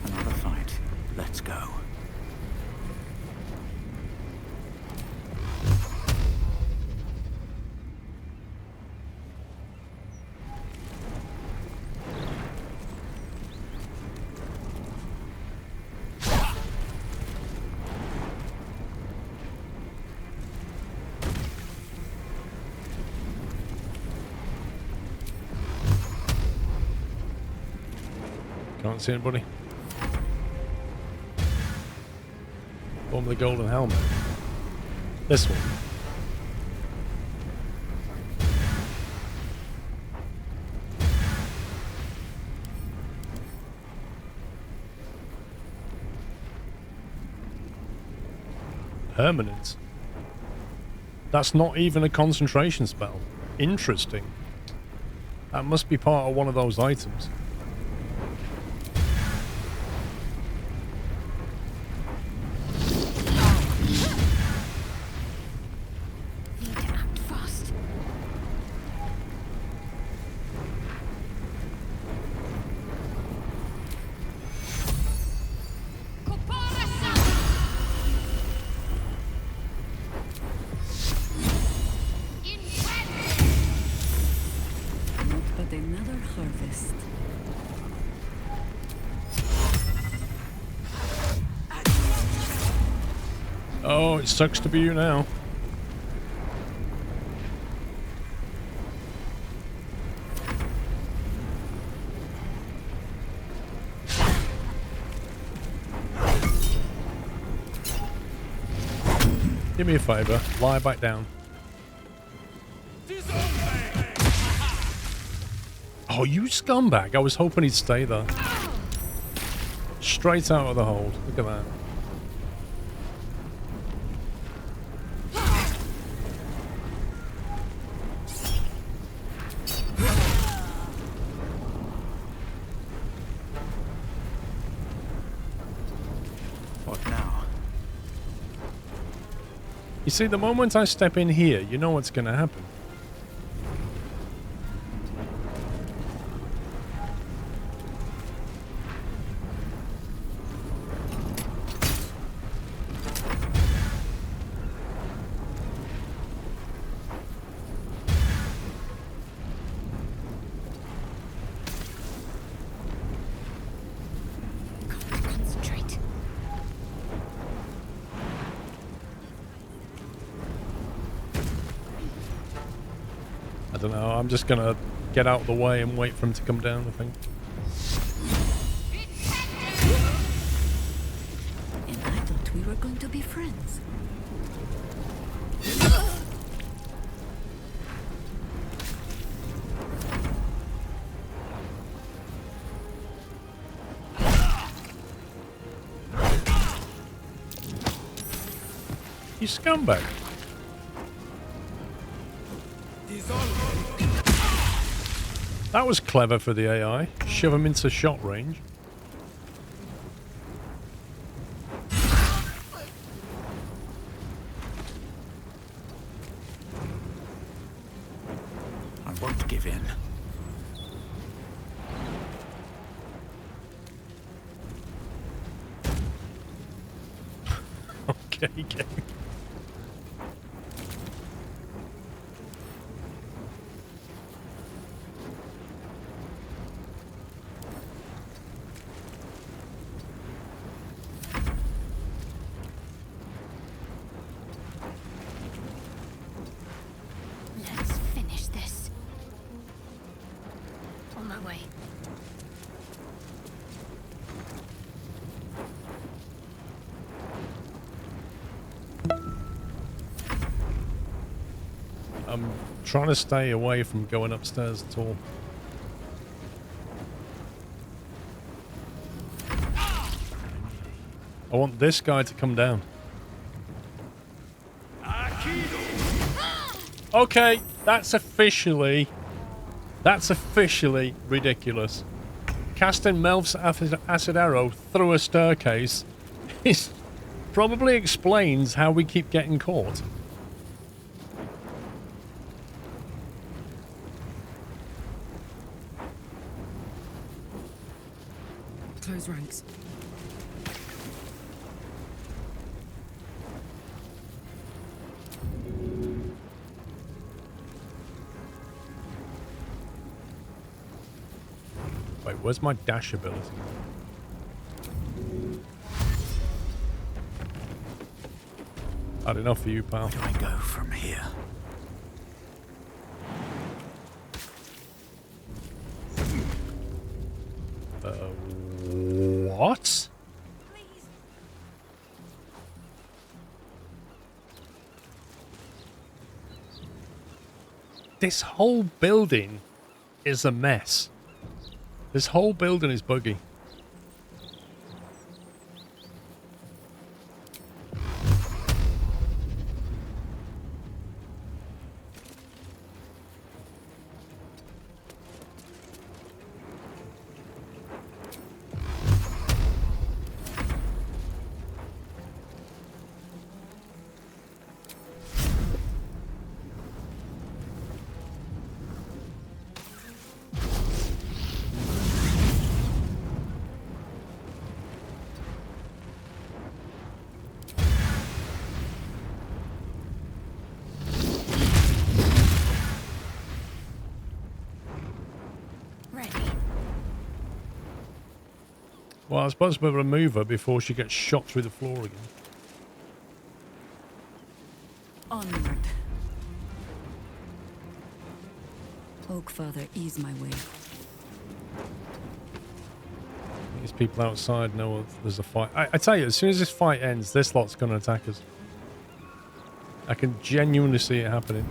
Another fight. Let's go. Can't see anybody. Bomb the golden helmet. This one. Permanent. That's not even a concentration spell. Interesting. That must be part of one of those items. Oh, it sucks to be you now. Do me a favour, lie back down. Oh, you scumbag. I was hoping he'd stay there. Straight out of the hold. Look at that. What now? You see, the moment I step in here, you know what's going to happen. I don't know, I'm just gonna get out of the way and wait for him to come down, I think. And I thought we were going to be friends. You scumbag. That was clever for the AI. Shove him into shot range. I won't give in. Okay, game. Let's finish this. On my way. I'm trying to stay away from going upstairs at all. I want this guy to come down. Okay, that's officially ridiculous. Casting Melf's acid arrow through a staircase probably explains how we keep getting caught. Close ranks. Wait, where's my dash ability? Had enough for you, pal. Where do I go from here? What? This whole building is a mess. This whole building is buggy. Well, I was supposed to be able to move her before she gets shot through the floor again. Onward. Oak Father, ease my way. These people outside know there's a fight. I tell you, as soon as this fight ends, this lot's going to attack us. I can genuinely see it happening.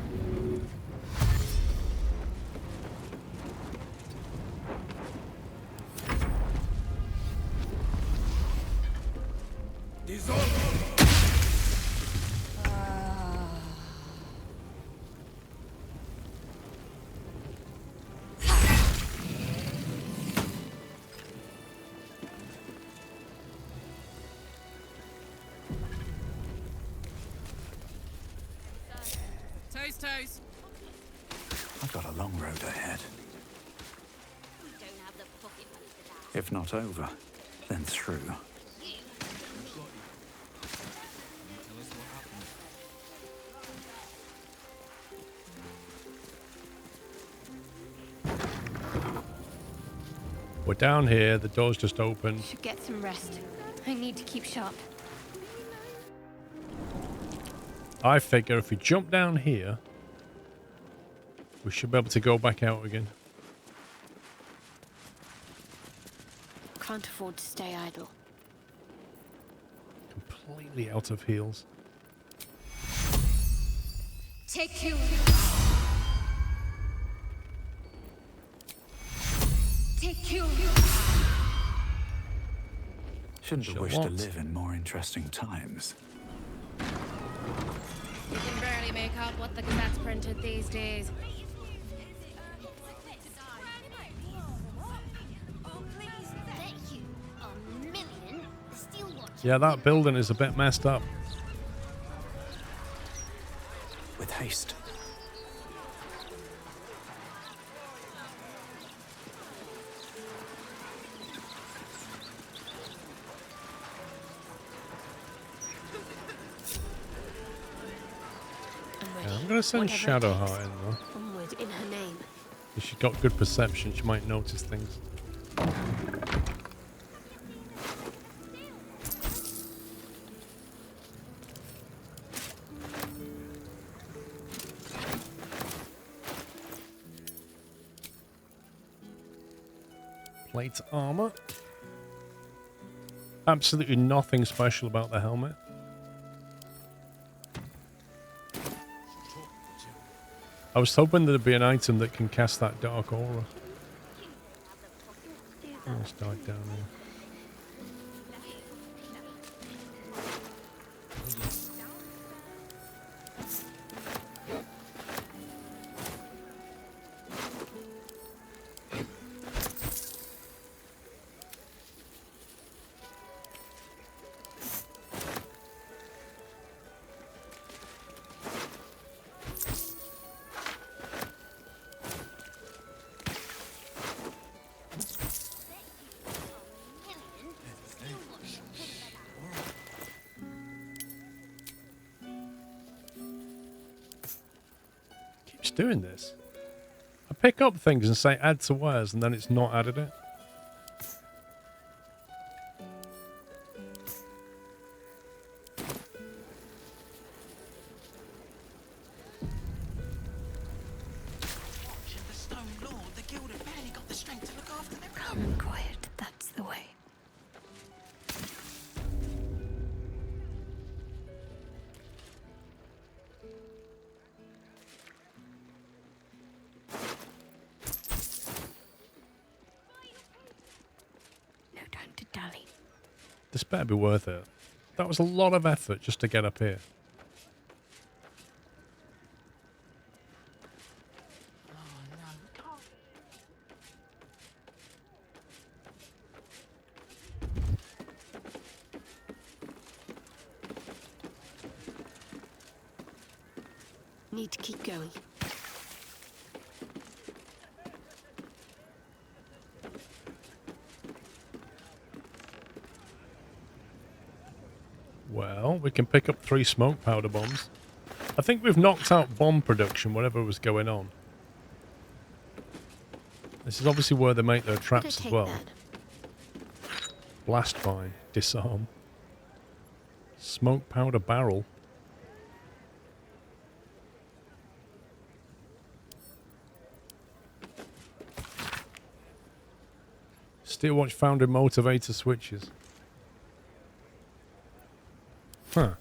Toes. I've got a long road ahead. If not over, then through. We're down here. The door's just opened. Should get some rest. I need to keep sharp. I figure if we jump down here, we should be able to go back out again. Can't afford to stay idle. Completely out of heals. Take you. Take you. Shouldn't have wished to live in more interesting times. You can barely make out what the Gazette's printed these days. Yeah, that building is a bit messed up. With haste. Yeah, I'm going to send Shadowheart in though. Onward in her name. If she's got good perception, she might notice things. Plate armor. Absolutely nothing special about the helmet. I was hoping there'd be an item that can cast that dark aura. Let's dive down here. Doing this. I pick up things and say add to wares and then it's not added it. The Stone Lord, the Guild have barely got the strength to look after their own. Calm and quiet, that's the way. No time to dally. This better be worth it. That was a lot of effort just to get up here. Need to keep going. Well, we can pick up 3 smoke powder bombs. I think we've knocked out bomb production, whatever was going on. This is obviously where they make their traps as well. Blast vine, disarm. Smoke powder barrel. Steel watch found in motivator switches. Huh.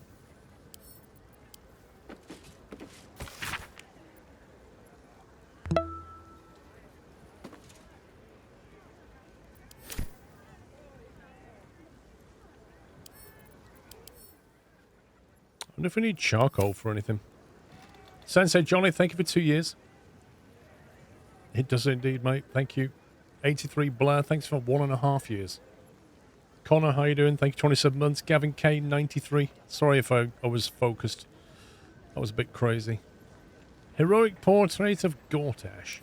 I wonder if we need charcoal for anything. Sensei Johnny, thank you for 2 years. It does indeed, mate. Thank you. 83 Blair, thanks for 1.5 years. Connor, how you doing? Thank you, 27 months. Gavin K, 93. Sorry if I was focused. That was a bit crazy. Heroic Portrait of Gortash.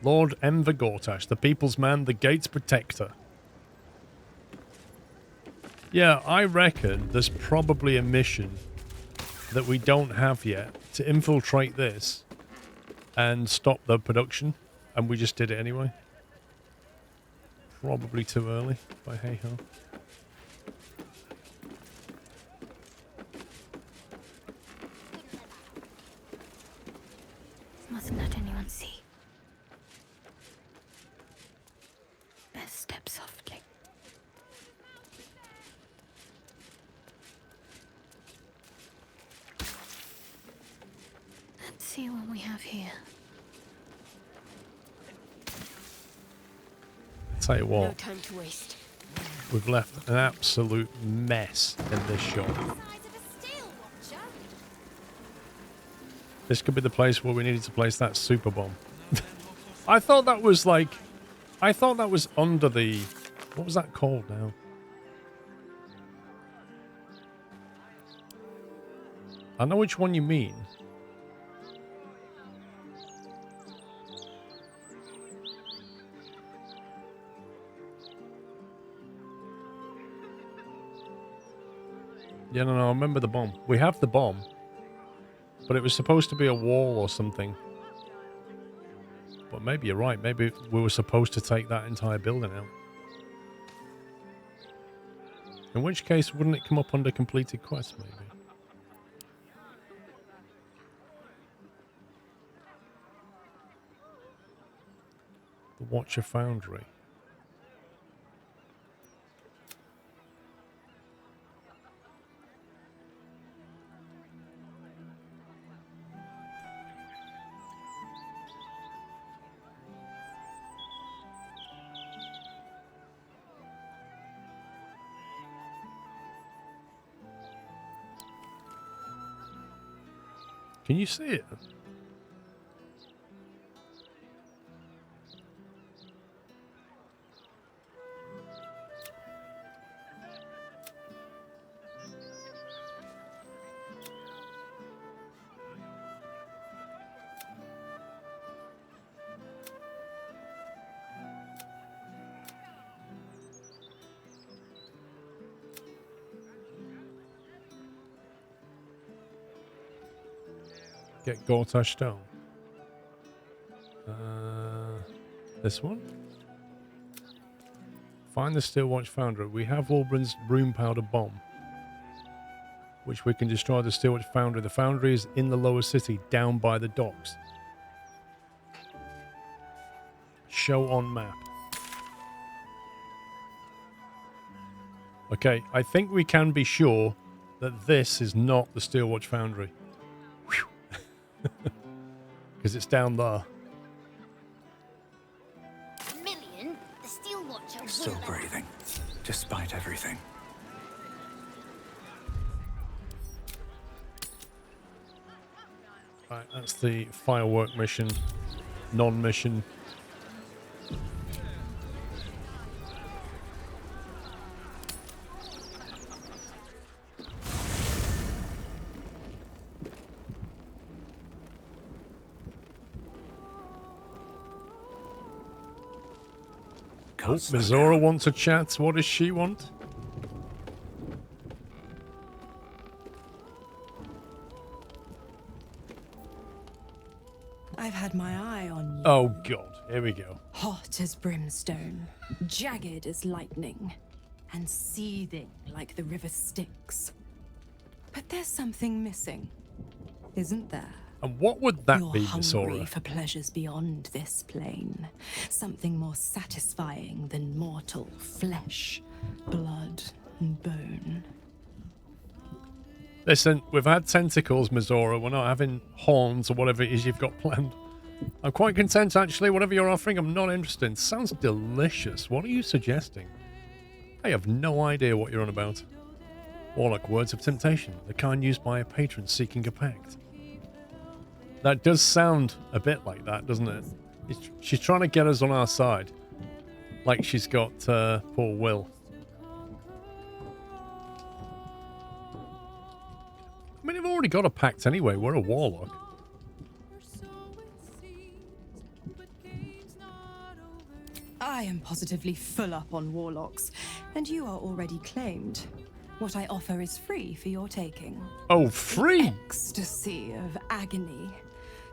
Lord Enver Gortash, the people's man, the gate's protector. Yeah, I reckon there's probably a mission that we don't have yet to infiltrate this and stop the production, and we just did it anyway. Probably too early, but hey ho. Mustn't let anyone see. Best step softly. Let's see what we have here. Tell you what, No time to waste. we've left an absolute mess in this shop. This could be the place where we needed to place that super bomb. I thought that was like, I thought that was under the, what was that called now? I know which one you mean. Yeah, no, I remember the bomb. We have the bomb. But it was supposed to be a wall or something. But maybe you're right. Maybe we were supposed to take that entire building out. In which case, wouldn't it come up under completed quests, maybe? The Watcher Foundry. Can you see it? Get Gortash Stone. This one. Find the Steelwatch Foundry. We have Albrin's Room Powder Bomb, which we can destroy the Steelwatch Foundry. The foundry is in the lower city, down by the docks. Show on map. Okay, I think we can be sure that this is not the Steelwatch Foundry. Because it's down there. Million, the Steel Watcher Still breathing, despite everything. Right, that's the firework mission, non-mission. Oh, Mizora wants a chat. What does she want? I've had my eye on you. Oh, God. Here we go. Hot as brimstone, jagged as lightning, and seething like the river Styx. But there's something missing, isn't there? And what would that You're be, hungry Mizora? for pleasures beyond this plane. Something more satisfying than mortal flesh, blood, and bone. Listen, we've had tentacles, Mizora. We're not having horns or whatever it is you've got planned. I'm quite content, actually. Whatever you're offering, I'm not interested. Sounds delicious. What are you suggesting? I have no idea what you're on about. More like words of temptation, the kind used by a patron seeking a pact. That does sound a bit like that, doesn't it? She's trying to get us on our side. Like she's got poor Will. I mean, I've already got a pact anyway. We're a warlock. I am positively full up on warlocks, and you are already claimed. What I offer is free for your taking. Oh, free? Ecstasy of agony.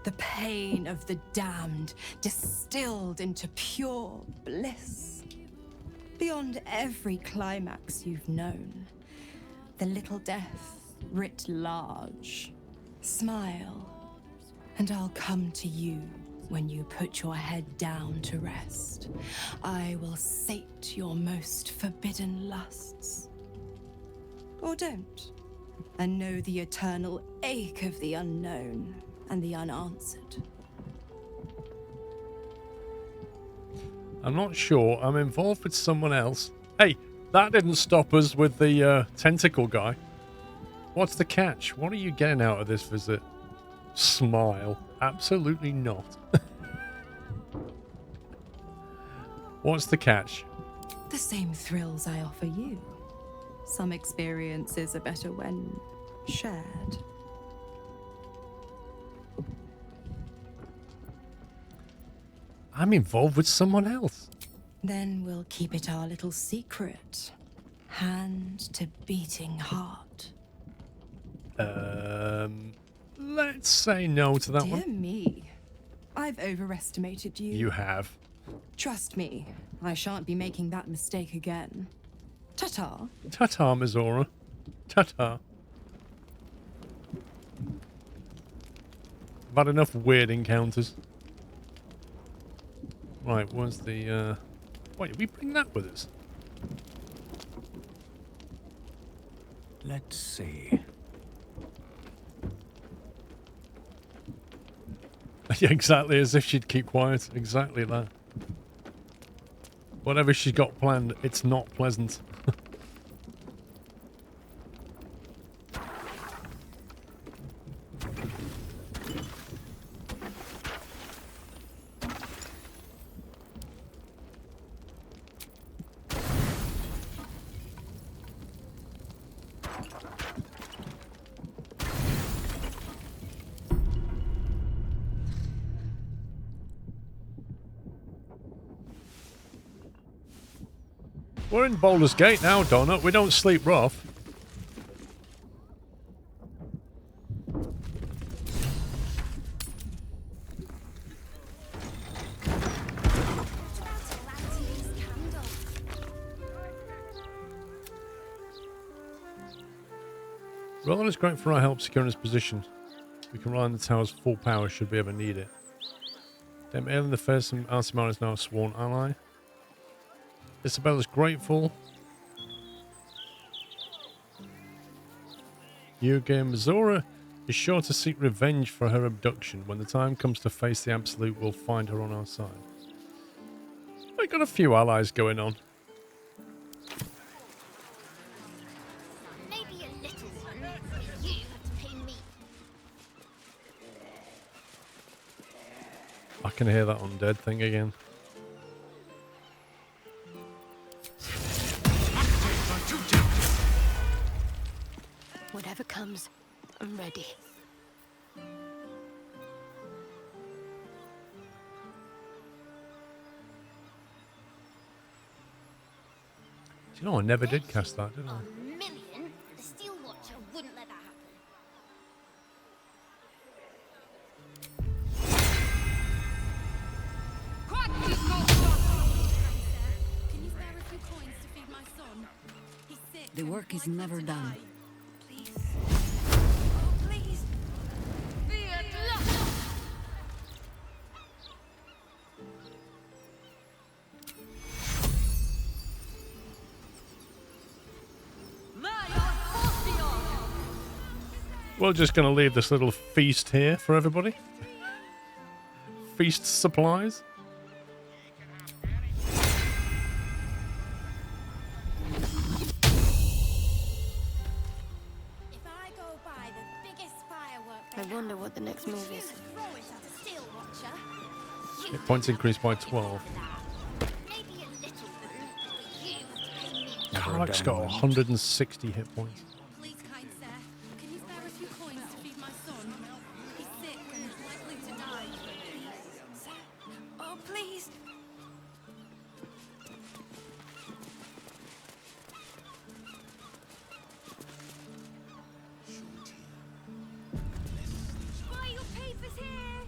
The pain of the damned, distilled into pure bliss. Beyond every climax you've known. The little death writ large. Smile, and I'll come to you when you put your head down to rest. I will sate your most forbidden lusts. Or don't, and know the eternal ache of the unknown and the unanswered. I'm not sure. I'm involved with someone else. Hey, that didn't stop us with the tentacle guy. What's the catch? What are you getting out of this visit? Smile. Absolutely not. What's the catch? The same thrills I offer you. Some experiences are better when shared. I'm involved with someone else. Then we'll keep it our little secret. Hand to beating heart. Let's say no to that Dear one. me. I've overestimated you. You have. Trust me, I shan't be making that mistake again. Ta-ta. Ta-ta, Mizora. Ta-ta. I've had enough weird encounters. Right, where's the, Wait, did we bring that with us? Let's see. Yeah, exactly, as if she'd keep quiet. Exactly that. Whatever she's got planned, it's not pleasant. We're in Baldur's Gate now, Donut. We don't sleep rough. Roland is great for our help securing his position. We can rely on the tower's full power should we ever need it. Dame Aelin the First and Alcimar is now a sworn ally. Isabella's grateful. Yuga Mazora is sure to seek revenge for her abduction. When the time comes to face the Absolute, we'll find her on our side. I got a few allies going on. Maybe a little one, but you have to pay me. I can hear that undead thing again. Whatever comes, I'm ready. Do you know, I never did cast that, did I? A million? The Steel Watcher wouldn't let that Can you spare a few coins to feed my son? He's sick. The work is never done. Please. Oh, please. We're just going to leave this little feast here for everybody. Feast supplies. I wonder what the next move is. Hit points increased by 12. Karlach's got 160 hit points. Please, kind sir. Can you spare a few coins to feed my son? He's sick and likely to die. Please, sir. Oh, please. Buy your papers here.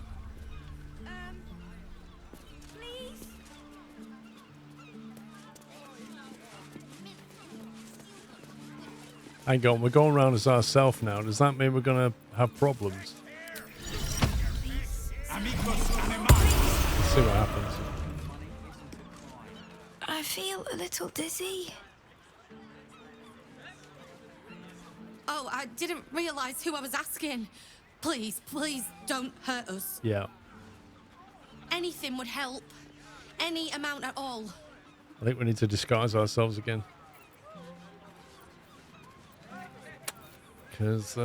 Please. Hang on, we're going around as ourselves now. Does that mean we're going to have problems? Let's see what happens. I feel a little dizzy. Oh, I didn't realize who I was asking. Please, please don't hurt us. Yeah. Anything would help. Any amount at all. I think we need to disguise ourselves again. Because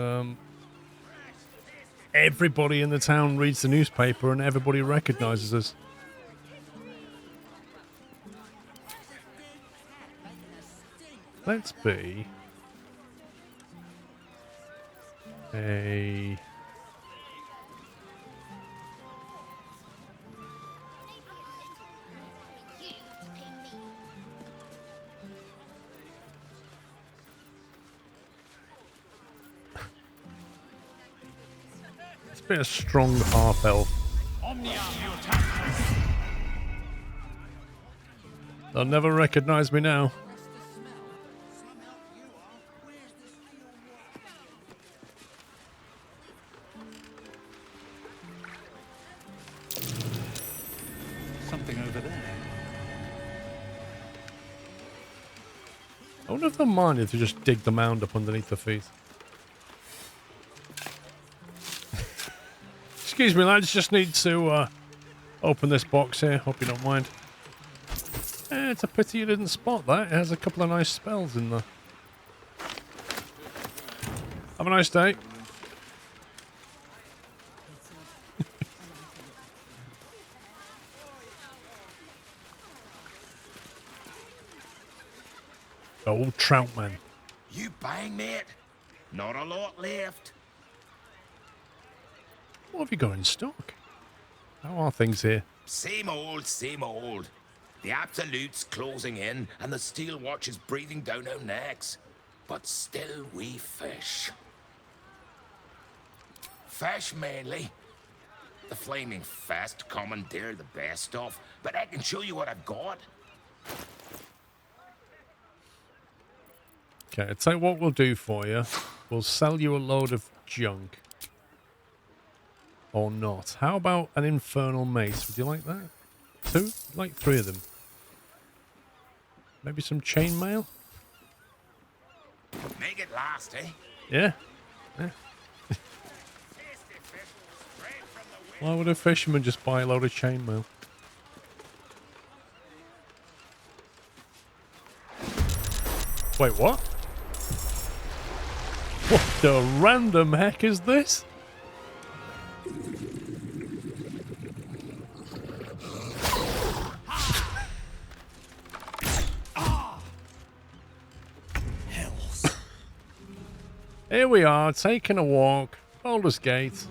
everybody in the town reads the newspaper and everybody recognizes us. Let's be a... Let's be a strong half-elf. They'll never recognize me now. Something over there. I wonder if they'll mind if you just dig the mound up underneath the feet. Excuse me, lads. Just need to open this box here. Hope you don't mind. It's a pity you didn't spot that. It has a couple of nice spells in there. Have a nice day. Old Troutman. You bang, mate? Not a lot left. What have you got in stock? How are things here? Same old, same old. The Absolute's closing in, and the Steel Watch is breathing down our necks. But still we fish. Fish mainly. The Flaming Fist commandeer the best stuff, but I can show you what I've got. Okay, I'll tell you what we'll do for you. We'll sell you a load of junk. Or not. How about an infernal mace? Would you like that? 2? I'd like 3 of them. Maybe some chainmail? Make it last, eh? Yeah. Yeah. Why would a fisherman just buy a load of chainmail? Wait, what? What the random heck is this? Here we are, taking a walk, Baldur's Gate,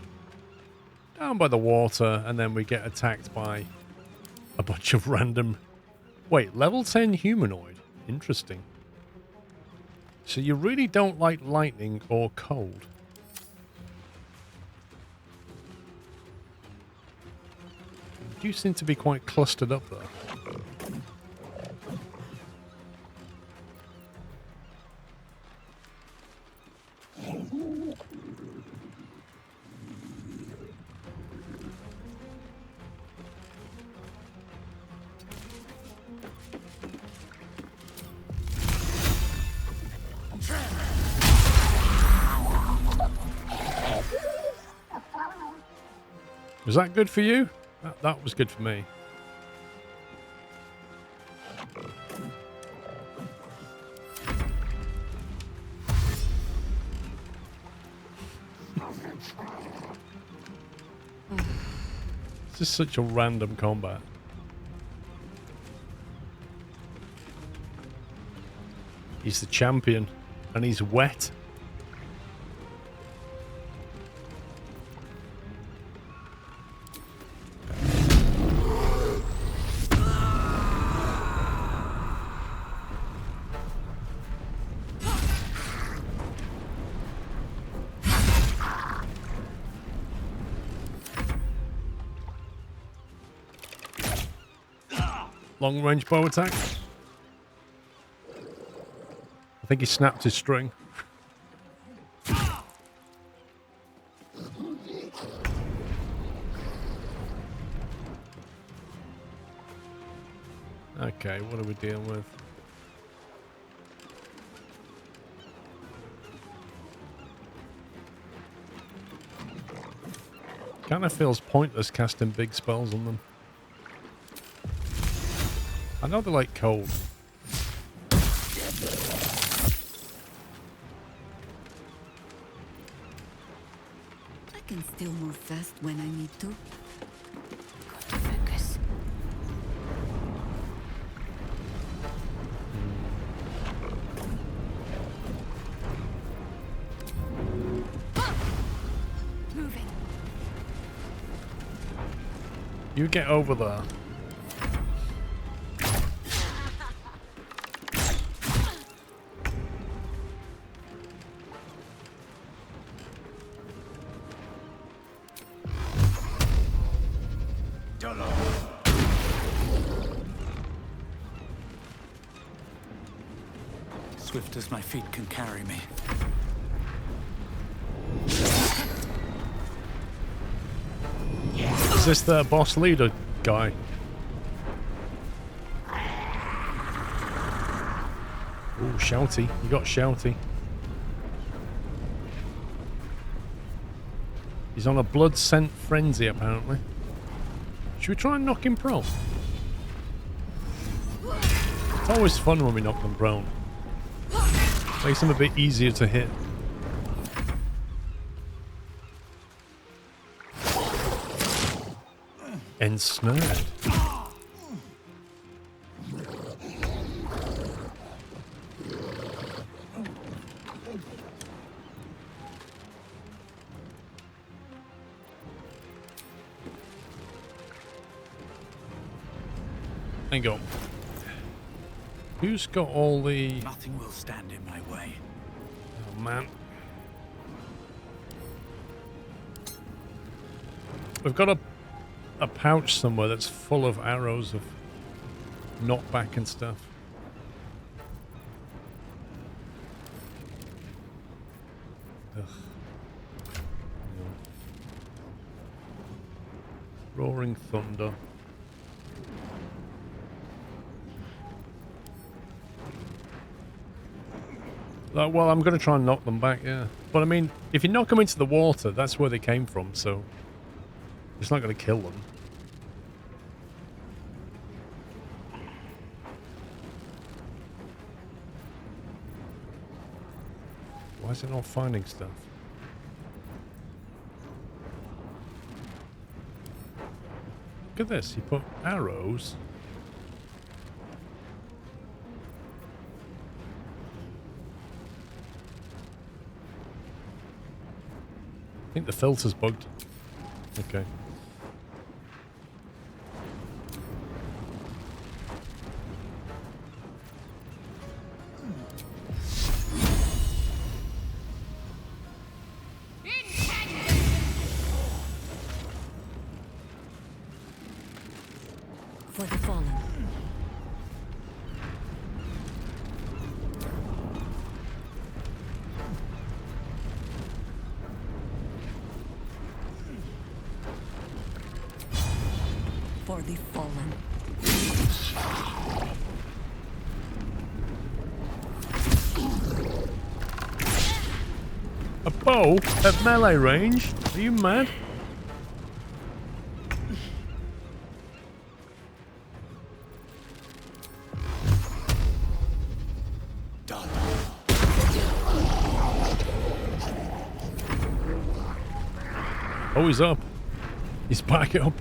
down by the water, and then we get attacked by a bunch of random... Wait, level 10 humanoid? Interesting. So you really don't like lightning or cold? You seem to be quite clustered up there. Was that good for you? That was good for me. This is such a random combat. He's the champion, and he's wet. Long range bow attack. I think he snapped his string. Okay, what are we dealing with? Kind of feels pointless casting big spells on them. I know they like cold. I can still move fast when I need to. Gotta focus. Moving. You get over there. Swift as my feet can carry me. Is this the boss leader guy? Ooh, shouty. You got shouty. He's on a blood scent frenzy, apparently. Should we try and knock him prone? It's always fun when we knock them prone. Makes them a bit easier to hit. Ensnared. And go. Who's got all the... Nothing will stand in my way. Oh, man. We've got a pouch somewhere that's full of arrows of knockback and stuff. Ugh. No. Roaring thunder. Well, I'm going to try and knock them back, yeah. But I mean, if you knock them into the water, that's where they came from, so it's not going to kill them. Why is it not finding stuff? Look at this, you put arrows. I think the filter's bugged. Okay. For the fallen. For the fallen. A bow at melee range? Are you mad? Oh, he's up. He's back up.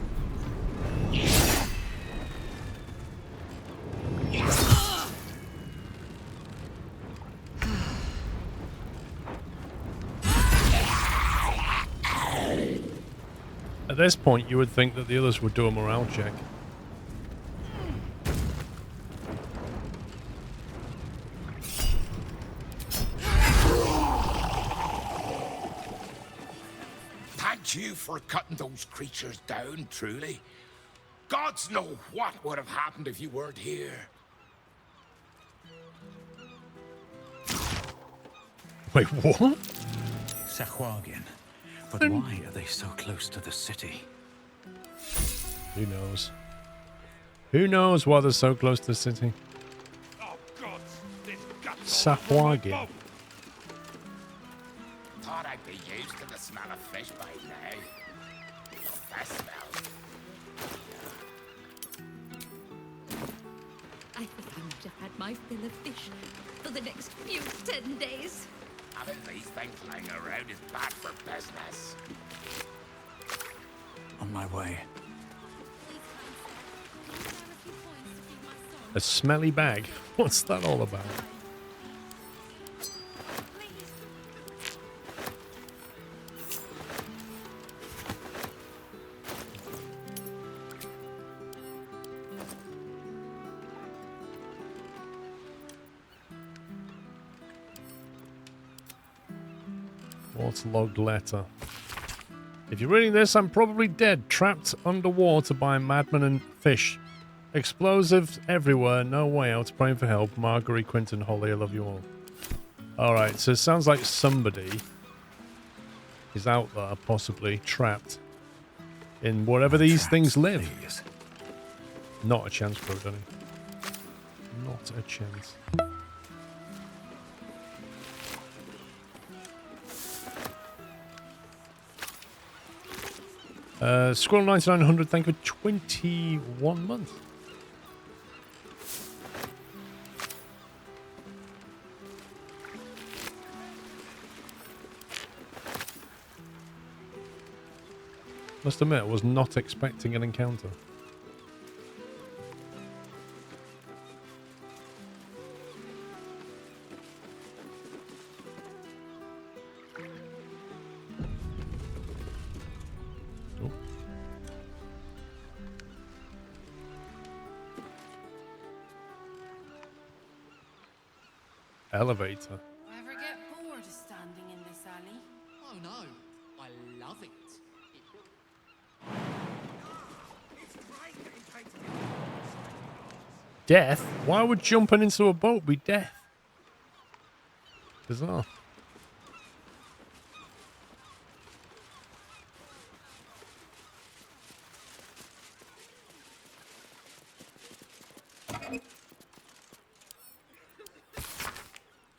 At this point, you would think that the others would do a morale check. Thank you for cutting those creatures down, truly. Gods know what would have happened if you weren't here. Wait, what? Sahuagin. But why are they so close to the city? Who knows? Who knows why they're so close to the city? Sahuagin. Thought I'd be used to the smell of fish by now. That smell. I think I might have had my fill of fish for the next few 10 days. Having these things lying around is bad for business. On my way. A smelly bag? What's that all about? Waterlogged letter. If you're reading this, I'm probably dead, trapped underwater by madmen and fish. Explosives everywhere, no way out, praying for help. Marguerite, Quinton, Holly, I love you all. Alright, so it sounds like somebody is out there, possibly trapped in wherever these things live. Not a chance, bro, Danny. Not a chance. Squirrel 9900, thank you for 21 months. Must admit, I was not expecting an encounter. Elevator. Ever get bored standing in this alley? Oh no, I love it. Death? Why would jumping into a boat be death? Bizarre.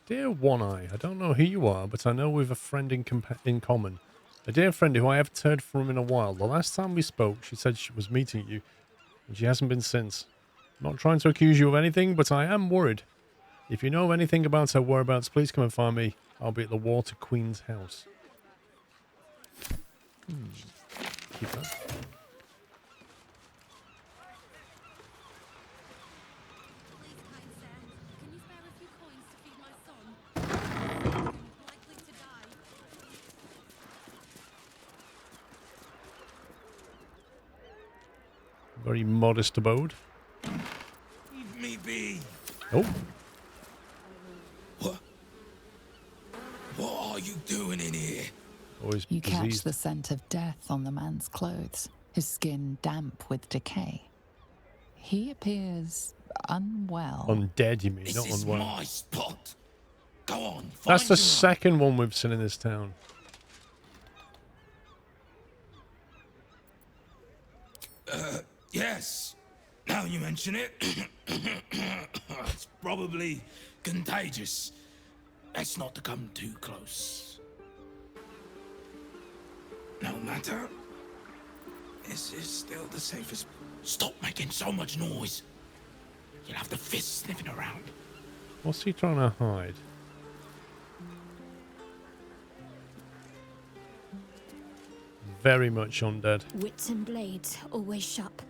Dear One Eye, I don't know who you are, but I know we've a friend in common. A dear friend who I haven't heard from in a while. The last time we spoke, she said she was meeting you, and she hasn't been since. I'm not trying to accuse you of anything, but I am worried. If you know anything about her whereabouts, please come and find me. I'll be at the Water Queen's house. Keep that. Very modest abode. Leave me be. Oh. What are you doing in here? Always You catch diseased. the scent of death on the man's clothes, his skin damp with decay. He appears unwell. Undead, you mean, This not is unwell. my spot. Go on. That's find the your- second one we've seen in this town. Yes. Now you mention it, it's probably contagious. Best not to come too close. No matter. This is still the safest. Stop making so much noise. You'll have the fists sniffing around. What's he trying to hide? Very much undead. Wits and blades always sharp.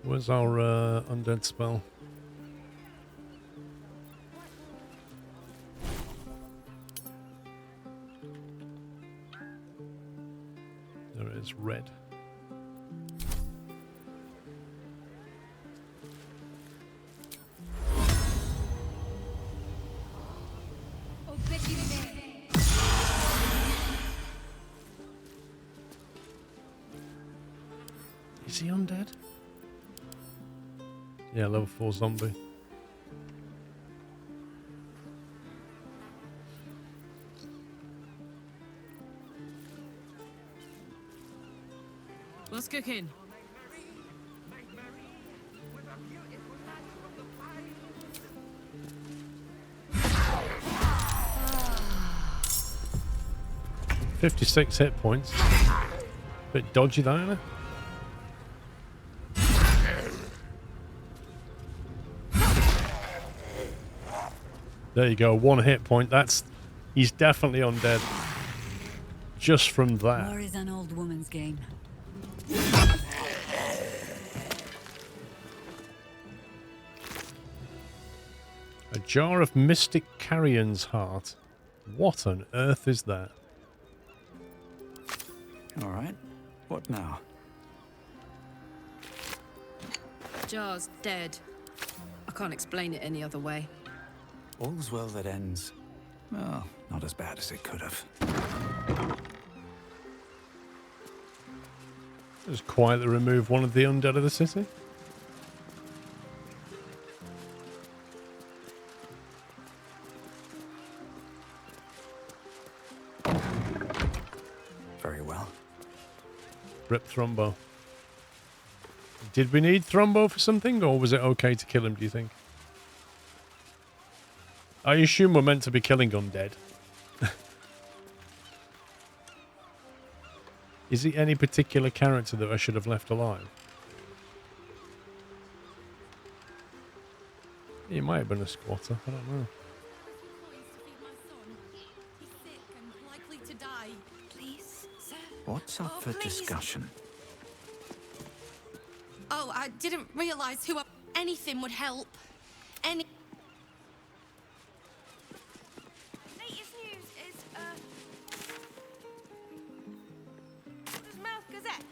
Where's our undead spell? There it is, red. Is he undead? Yeah, level 4 zombie. What's cooking? $56 hit points. Bit dodgy, that, isn't it? There you go, 1 hit point. He's definitely undead. Just from that. War is an old woman's game. A jar of Mystic Carrion's heart. What on earth is that? All right. What now? Jar's dead. I can't explain it any other way. All's well that ends. Well, not as bad as it could have. Just quietly remove one of the undead of the city. Very well. Rip Thrumbo. Did we need Thrumbo for something, or was it okay to kill him, do you think? I assume we're meant to be killing undead. Is he any particular character that I should have left alive? He might have been a squatter, I don't know. Likely to die. Please, sir. What's up for please. discussion? Oh, I didn't realize who I... Anything would help. Latest news is, Baldurs Mouth Gazette.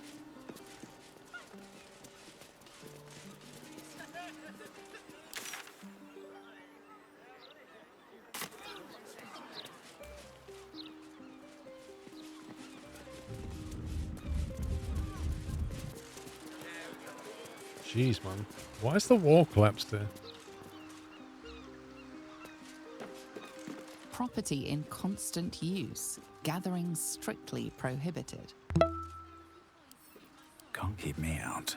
Jeez, man. Why is the wall collapsed there? Property in constant use. Gathering strictly prohibited. Can't keep me out.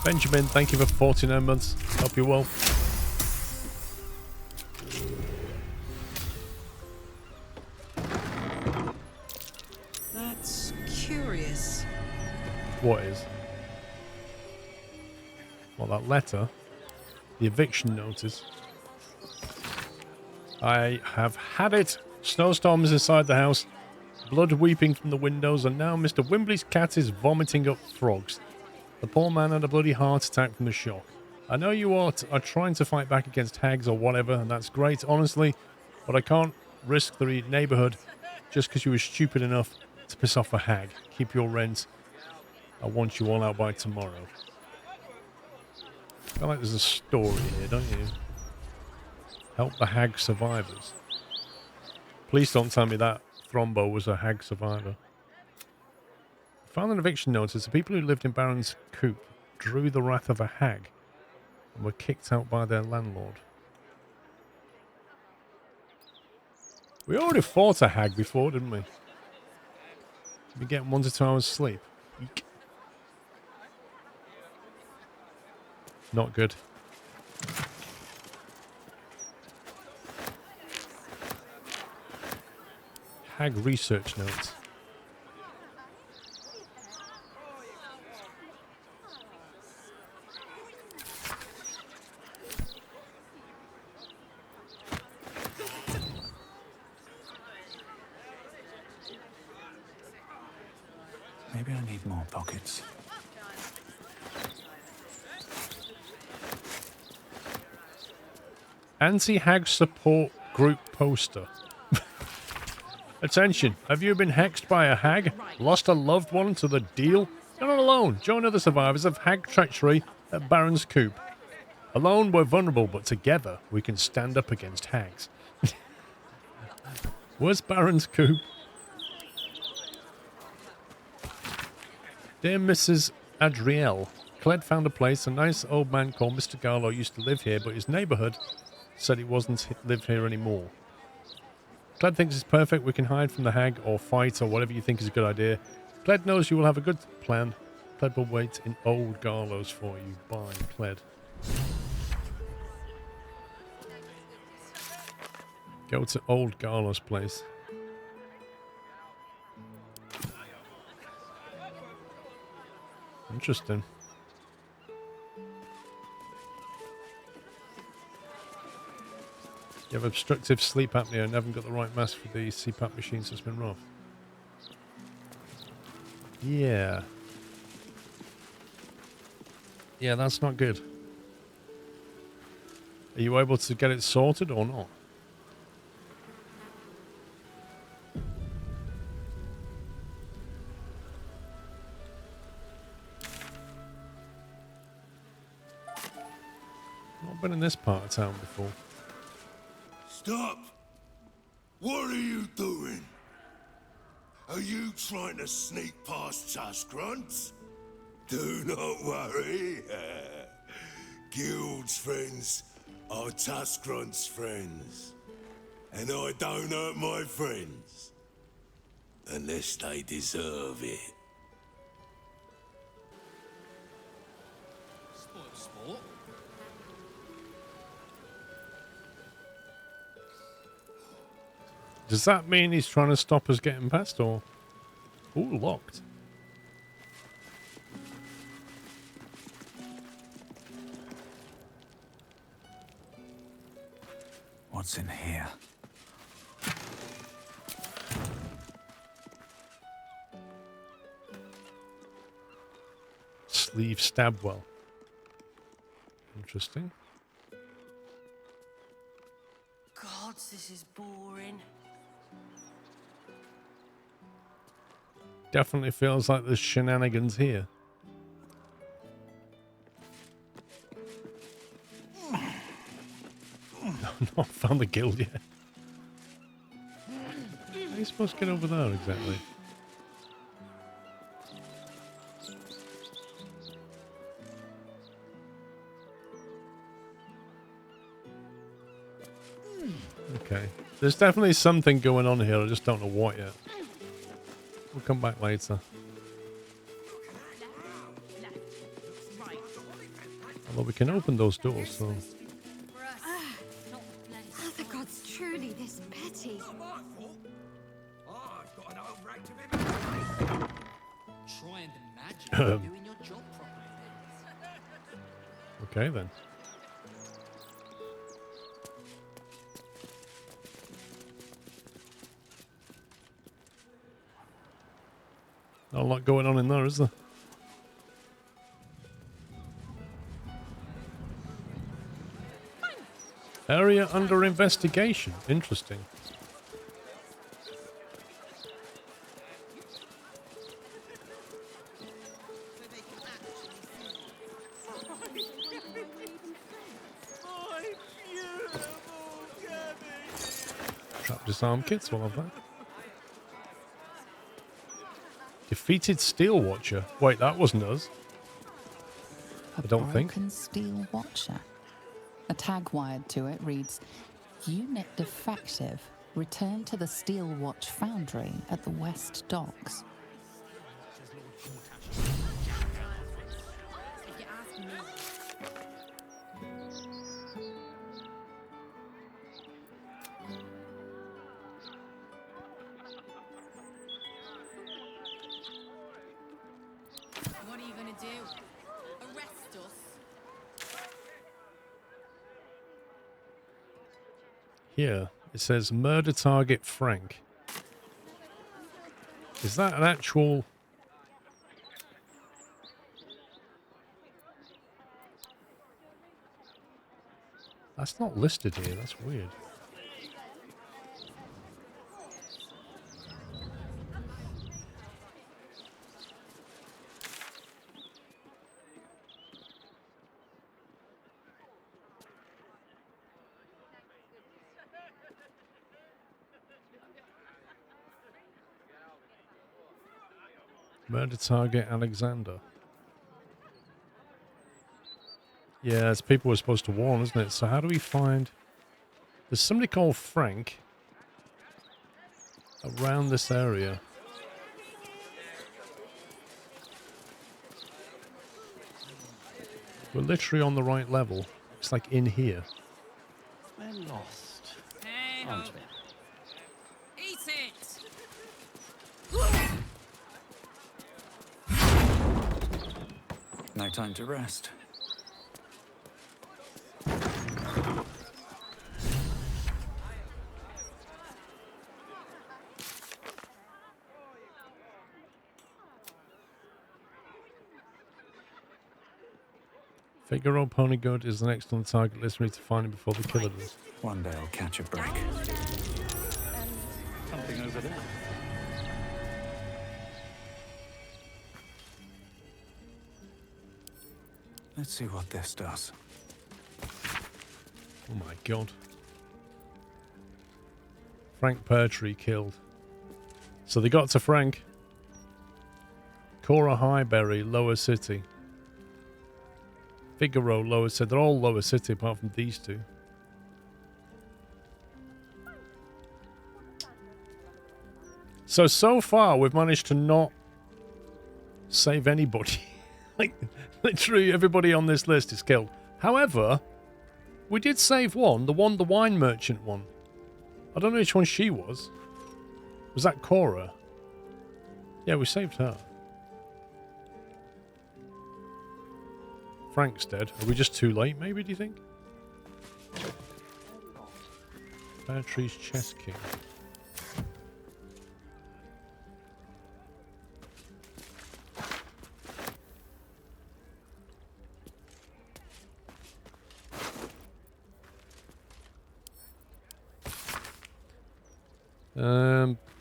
Benjamin, thank you for 49 months. Hope you're well. That's curious. What is? Well, that letter. The eviction notice. I have had it. Snowstorms inside the house. Blood weeping from the windows. And now Mr. Wimbley's cat is vomiting up frogs. The poor man had a bloody heart attack from the shock. I know you are trying to fight back against hags or whatever, and that's great, honestly, but I can't risk the neighbourhood just because you were stupid enough to piss off a hag. Keep your rent. I want you all out by tomorrow. I feel like there's a story here, don't you? Help the hag survivors. Please don't tell me that Thrombo was a hag survivor. Found an eviction notice. The people who lived in Baron's Coop drew the wrath of a hag and were kicked out by their landlord. We already fought a hag before, didn't we? We get 1 to 2 hours sleep. Eek. Not good. Hag research notes. Maybe I need more pockets. Anti-hag support group poster. Attention, have you been hexed by a hag? Lost a loved one to the deal? You're not alone. Join other survivors of hag treachery at Baron's Coop. Alone we're vulnerable, but together we can stand up against hags. Where's Baron's Coop? Dear Mrs. Adrielle, Cled found a place. A nice old man called Mr. Garlow used to live here, but his neighbourhood said he wasn't live here anymore. Cled thinks it's perfect. We can hide from the hag or fight or whatever you think is a good idea. Cled knows you will have a good plan. Cled will wait in Old Garlow's for you. Bye, Cled. Go to Old Garlow's place. Interesting. You have obstructive sleep apnea and haven't got the right mask for the CPAP machine, so it's been rough. Yeah. Yeah, that's not good. Are you able to get it sorted or not? Not been in this part of town before. Stop! What are you doing? Are you trying to sneak past Tusgrunts? Do not worry. Guild's friends are Tusgrunts' friends. And I don't hurt my friends. Unless they deserve it. Sport. Does that mean he's trying to stop us getting past, or... Ooh, locked. What's in here? Leave Stabwell. Interesting. Gods, this is boring. Definitely feels like there's shenanigans here. I've not found the guild yet. How are you supposed to get over there exactly? Okay. There's definitely something going on here. I just don't know what yet. We'll come back later. Although we can open those doors, so... Are the gods truly this petty? Trying the magic of doing your job properly. Okay then. Not a lot going on in there, is there? Area under investigation. Interesting. Trap disarm kits, we'll have that. Defeated Steel Watcher. Wait, that wasn't us. I don't think. Broken Steel Watcher. A tag wired to it reads, Unit defective. Return to the Steel Watch Foundry at the West Docks. What are you gonna do? Arrest us? Here, it says murder target Frank. Is that an actual... That's not listed here, that's weird. Murder target Alexander. Yeah, it's people we're supposed to warn, isn't it? So how do we find... There's somebody called Frank around this area. We're literally on the right level. It's like in here. We're lost. Hey, aren't Hope. we? Eat it! No time to rest. Figaro Ponygood is the next on the target list. We need to find him before the killer does. One day I'll catch a break. Something over there. Let's see what this does. Oh my god. Frank Pertree killed. So they got to Frank. Cora Highbury, Lower City. Figaro, Lower City. They're all Lower City apart from these two. So far we've managed to not save anybody. Like, literally everybody on this list is killed. However, we did save one, the wine merchant one. I don't know which one she was. Was that Cora? Yeah, we saved her. Frank's dead. Are we just too late, maybe, do you think? Beartree's Chess King.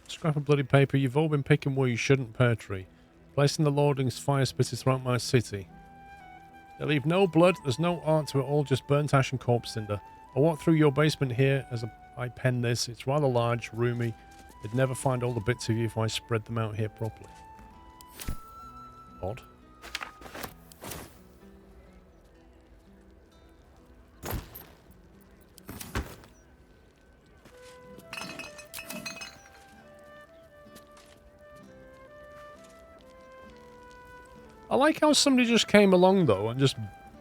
Scrap of bloody paper. You've all been picking where you shouldn't, Pear Tree. Placing the loadings fire spitters throughout my city. They leave no blood. There's no art to it all, just burnt ash and corpse cinder. I walk through your basement here as I pen this. It's rather large, roomy. I'd never find all the bits of you if I spread them out here properly. Odd. I like how somebody just came along, though, and just,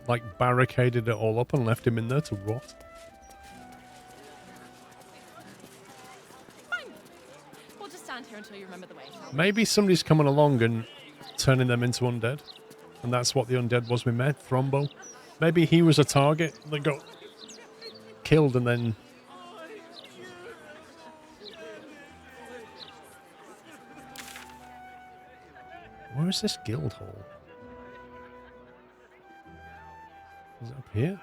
like, barricaded it all up and left him in there to rot. Fine. We'll just stand here until you remember the way. Maybe somebody's coming along and turning them into undead. And that's what the undead was we met, Thrombo. Maybe he was a target that got killed and then... Where is this guild hall? Is it up here?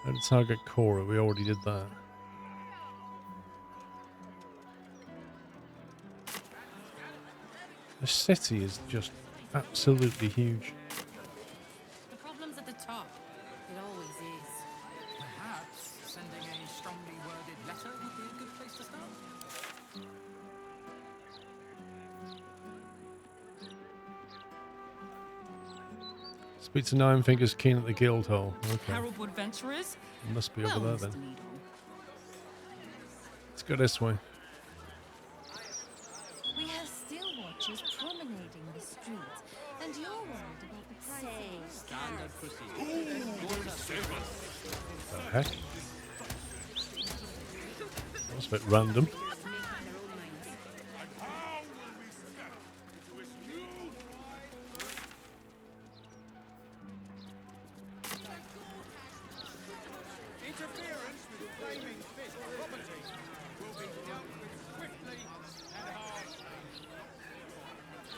How to target Cora, we already did that. The city is just absolutely huge. The problem's at the top. It always is. Perhaps sending a strongly worded letter would be a good place to start. Speak to Nine Fingers Keen at the guild hall. Okay. Terrible adventurers. It must be over Well, there Mr. then. Needle. Let's go this way. We have still watchers promenading the streets, and you're worried about the price. Standard procedure. The heck? That's a bit random. Interference with flaming fist property will be dealt with swiftly and harshly.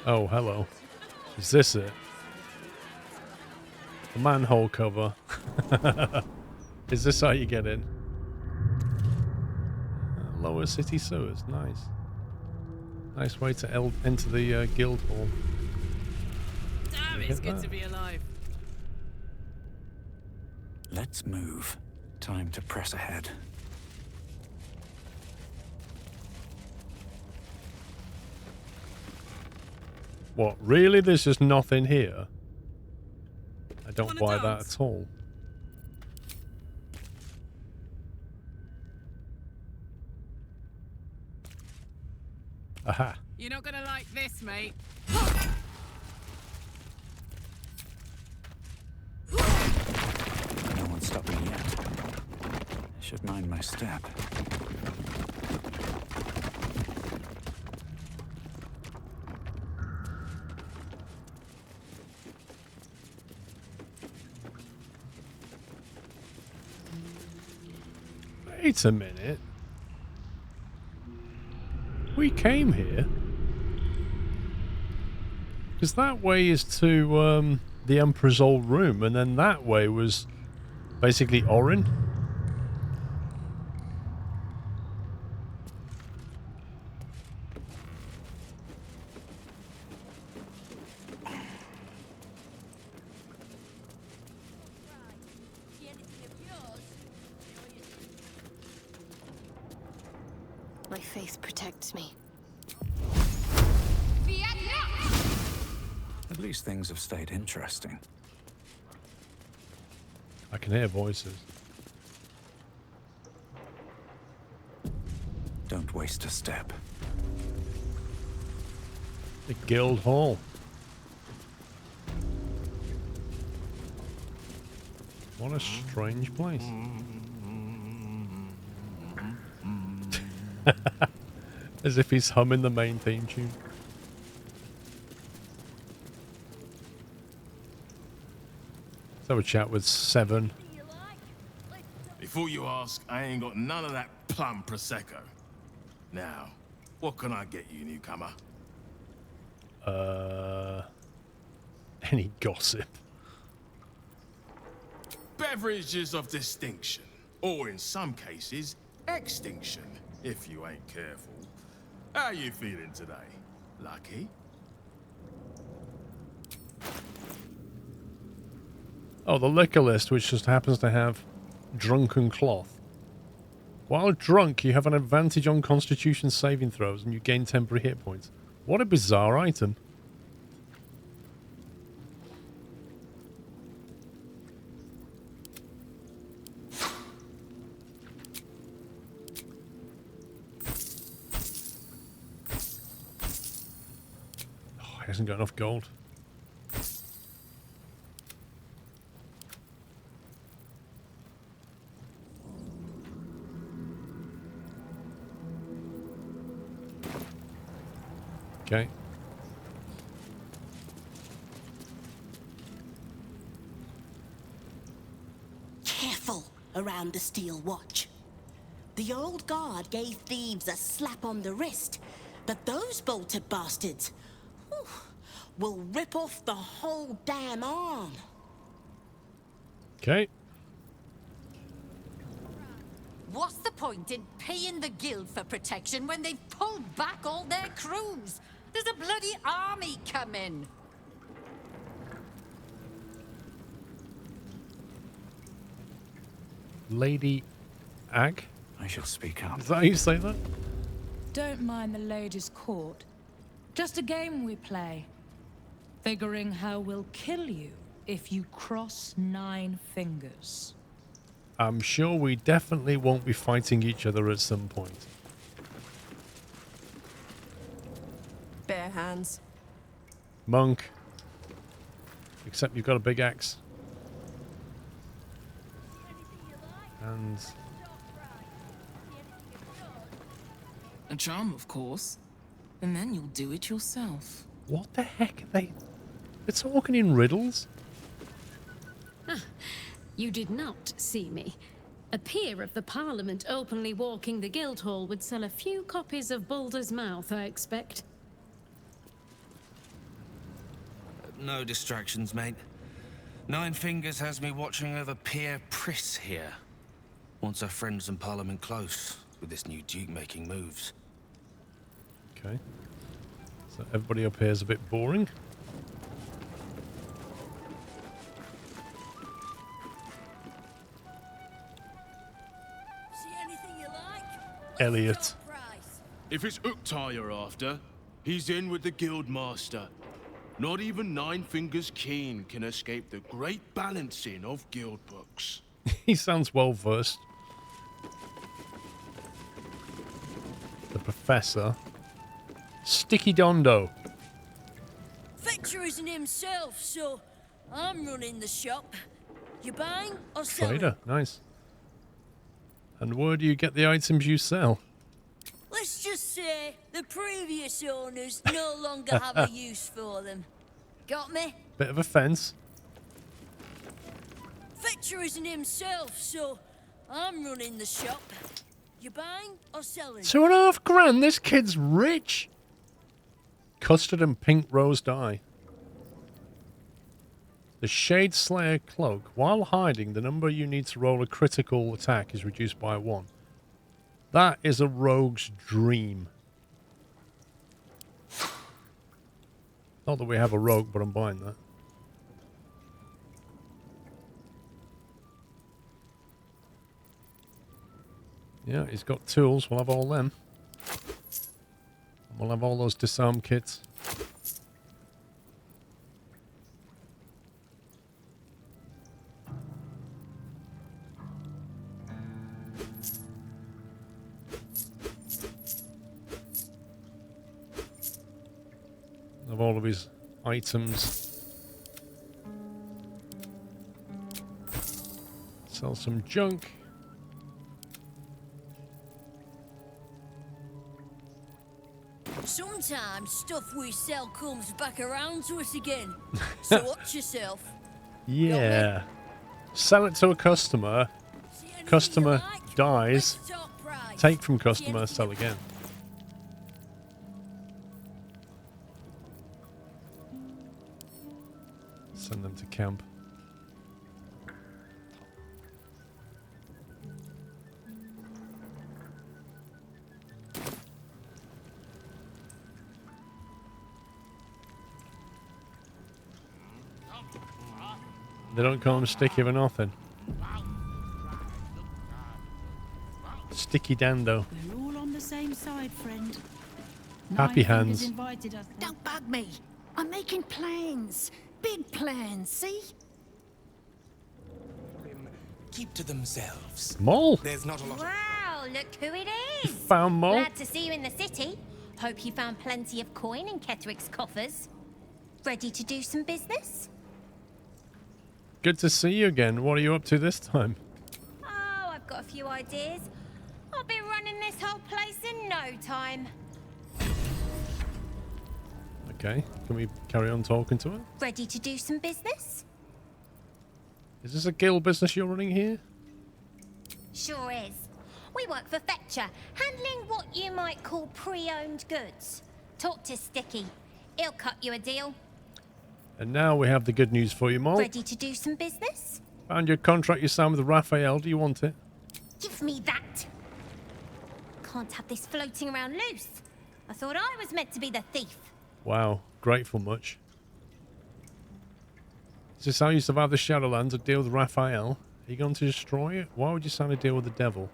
Oh, hello. Is this it? The manhole cover. Is this how you get in? Lower city sewers. Nice. Nice way to enter the guild hall. Damn, it's good to be alive. Let's move. Time to press ahead. What, really? There's just nothing here? I don't buy that at all. Aha. You're not gonna like this, mate. No one stopped me yet. I should mind my step. Wait a minute. We came here. Because that way is to the Emperor's old room, and then that way was basically Orin. My faith protects me. At least things have stayed interesting. I can hear voices. Don't waste a step. The guild hall. What a strange place. As if he's humming the main theme tune. Let's have a chat with Seven. Before you ask, I ain't got none of that plum Prosecco. Now, what can I get you, newcomer? Any gossip? Beverages of distinction. Or in some cases, extinction, if you ain't careful. How you feeling today? Lucky? Oh, the liquor list, which just happens to have drunken cloth. While drunk, you have an advantage on Constitution saving throws and you gain temporary hit points. What a bizarre item. Oh, he hasn't got enough gold. Okay. Careful around the steel watch. The old guard gave thieves a slap on the wrist, but those bolted bastards will rip off the whole damn arm. Okay. What's the point in paying the guild for protection when they've pulled back all their crews? There's a bloody army coming. Lady Ag? I should speak up. Is that how you say that? Don't mind the ladies' court. Just a game we play. Figuring how we'll kill you if you cross 9 fingers. I'm sure we definitely won't be fighting each other at some point. Bare hands. Monk. Except you've got a big axe. And... A charm, of course. And then you'll do it yourself. What the heck are they... They're talking in riddles? You did not see me. A peer of the Parliament openly walking the Guildhall would sell a few copies of Baldur's Mouth, I expect. No distractions, mate. Nine Fingers has me watching over Peer Priss here. Wants her friends in Parliament close, with this new Duke making moves. Okay. So everybody up here is a bit boring. Elliot. If it's Uktar you're after, he's in with the Guildmaster. Not even Nine Fingers Keen can escape the great balancing of guild books. He sounds well versed. The Professor. Sticky Dondo. Fetcher isn't himself, so I'm running the shop. You buying or selling? Trader, nice. And where do you get the items you sell? Let's just say the previous owners no longer have a use for them. Got me? Bit of a fence. Fetcher isn't himself, so I'm running the shop. You buying or selling? $2.5 grand. This kid's rich. Custard and pink rose dye. The Shade Slayer cloak. While hiding, the number you need to roll a critical attack is reduced by 1. That is a rogue's dream. Not that we have a rogue, but I'm buying that. Yeah, he's got tools. We'll have all them. We'll have all those disarm kits. Of all of his items. Sell some junk. Sometimes stuff we sell comes back around to us again. So watch yourself. Yeah. Sell it to a customer. Customer dies. Take from customer, sell again. Send them to camp. They don't call him Sticky for nothing. Sticky Dando. We're all on the same side, friend. Happy Nine Fingers hands. Invited us. Don't bug me. I'm making plans. Big plans, see? Keep to themselves. Mole. There's not a lot. Wow, look who it is. Found Mole. Glad to see you in the city. Hope you found plenty of coin in Ketherick's coffers. Ready to do some business? Good to see you again. What are you up to this time? Oh, I've got a few ideas. I'll be running this whole place in no time. Okay, can we carry on talking to her? Ready to do some business? Is this a guild business you're running here? Sure is. We work for Fetcher, handling what you might call pre-owned goods. Talk to Sticky. He'll cut you a deal. And now we have the good news for you, Mole. Ready to do some business? Found your contract you signed with Raphael. Do you want it? Give me that. Can't have this floating around loose. I thought I was meant to be the thief. Wow, grateful much. Is this how you survive the Shadowlands, a deal with Raphael? Are you going to destroy it? Why would you sign a deal with the devil?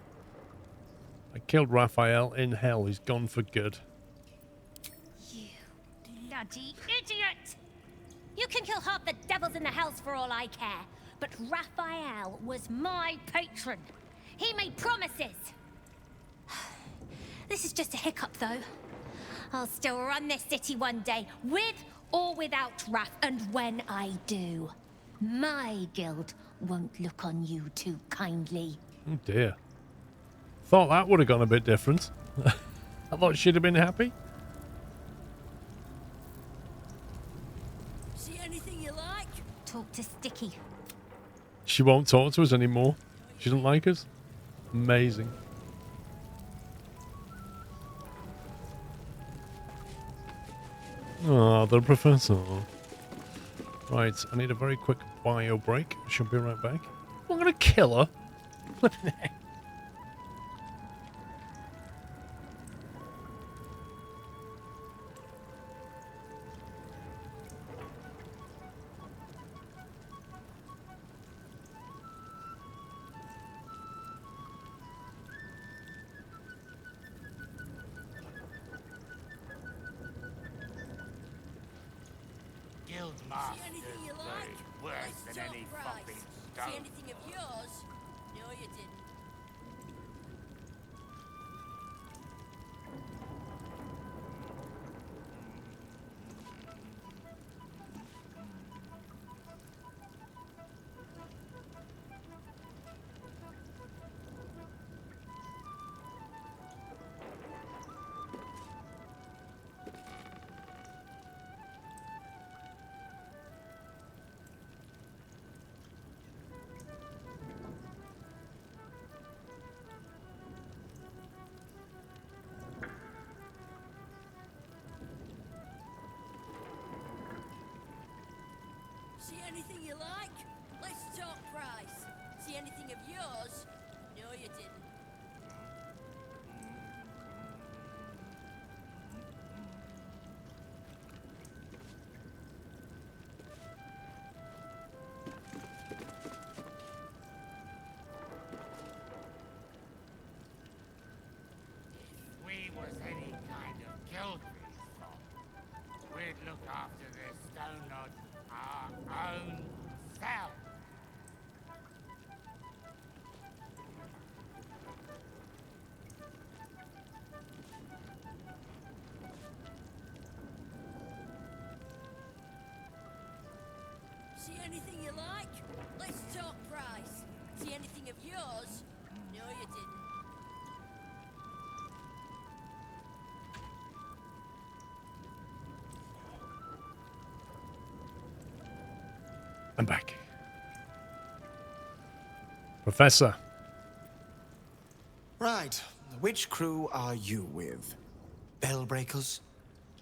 I killed Raphael in hell. He's gone for good. You bloody idiot! You can kill half the devils in the hells for all I care, but Raphael was my patron. He made promises. This is just a hiccup, though. I'll still run this city one day, with or without Raph, and when I do, my guild won't look on you too kindly. Oh dear. Thought that would have gone a bit different. I thought she'd have been happy. See anything you like? Talk to Sticky. She won't talk to us anymore. She doesn't like us. Amazing. Oh, the professor. Right, I need a very quick bio break. Should be right back. I'm gonna kill her. Flipping heck. See anything you like? Worse than any fucking stone. See anything of yours? No, you didn't. See anything you like? Let's talk price. See anything of yours? No, you didn't. If we was any kind of guild folk, we'd look after this stone on our own self. See anything you like? Let's talk price. See anything of yours? No, you didn't. I'm back. Professor. Right. Which crew are you with? Bellbreakers?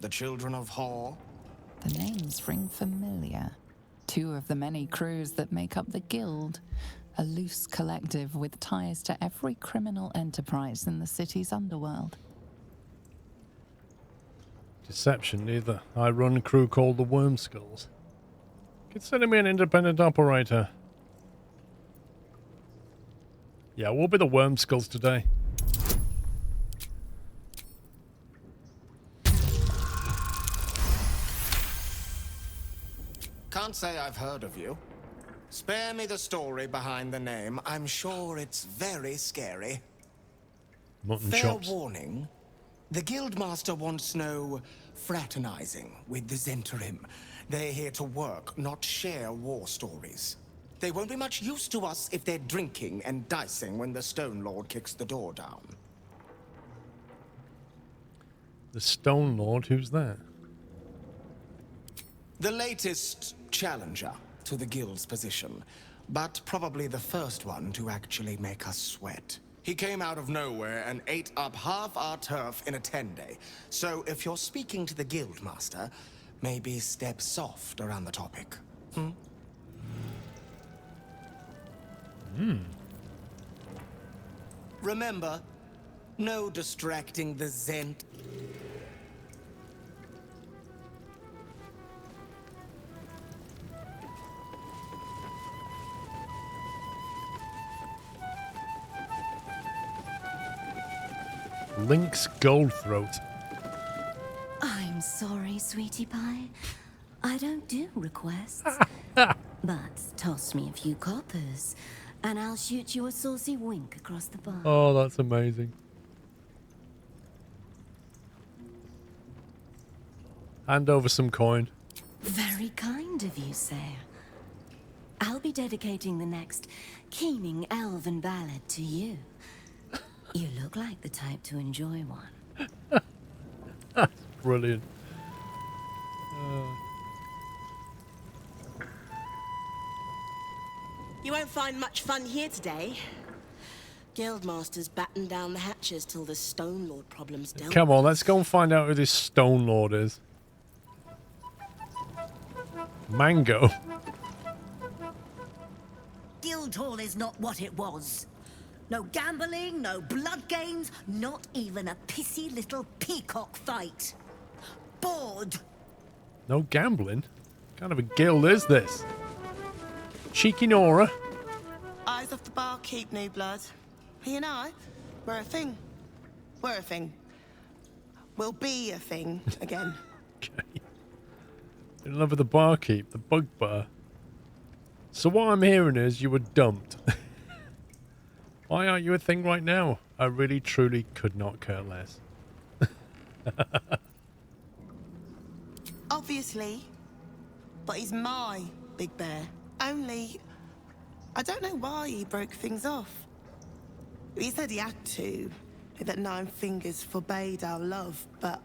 The Children of Hor? The names ring familiar. Two of the many crews that make up the Guild, a loose collective with ties to every criminal enterprise in the city's underworld. Deception, neither. I run a crew called the Worm Skulls. Consider me an independent operator. Yeah, we'll be the worm skulls today. Can't say I've heard of you. Spare me the story behind the name. I'm sure it's very scary. Mutton Fair chops. warning. The Guildmaster wants no fraternizing with the Zentarim. They're here to work, not share war stories. They won't be much use to us if they're drinking and dicing when the Stone Lord kicks the door down. The Stone Lord? Who's that? The latest challenger to the Guild's position, but probably the first one to actually make us sweat. He came out of nowhere and ate up half our turf in a 10-day. So if you're speaking to the Guildmaster, maybe step soft around the topic. Remember, no distracting the Zent. Lynx Goldthroat. I'm sorry, sweetie pie. I don't do requests. But toss me a few coppers, and I'll shoot you a saucy wink across the bar. Oh, that's amazing. Hand over some coin. Very kind of you, sir. I'll be dedicating the next keening elven ballad to you. You look like the type to enjoy one. That's brilliant. You won't find much fun here today. Guildmaster's battened down the hatches till the Stone Lord problem's dealt. Come on, let's go and find out who this Stone Lord is. Mango. Guildhall is not what it was. No gambling, no blood games, not even a pissy little peacock fight. Bored. No gambling? What kind of a guild is this? Cheeky Nora. Eyes off the barkeep, new blood. You know, we're a thing. We're a thing. We'll be a thing again. Okay. In love with the barkeep, the bugbear. So what I'm hearing is you were dumped. Why aren't you a thing right now? I really, truly could not care less. Obviously. But he's my big bear. Only, I don't know why he broke things off. He said he had to, that 9 Fingers forbade our love, but...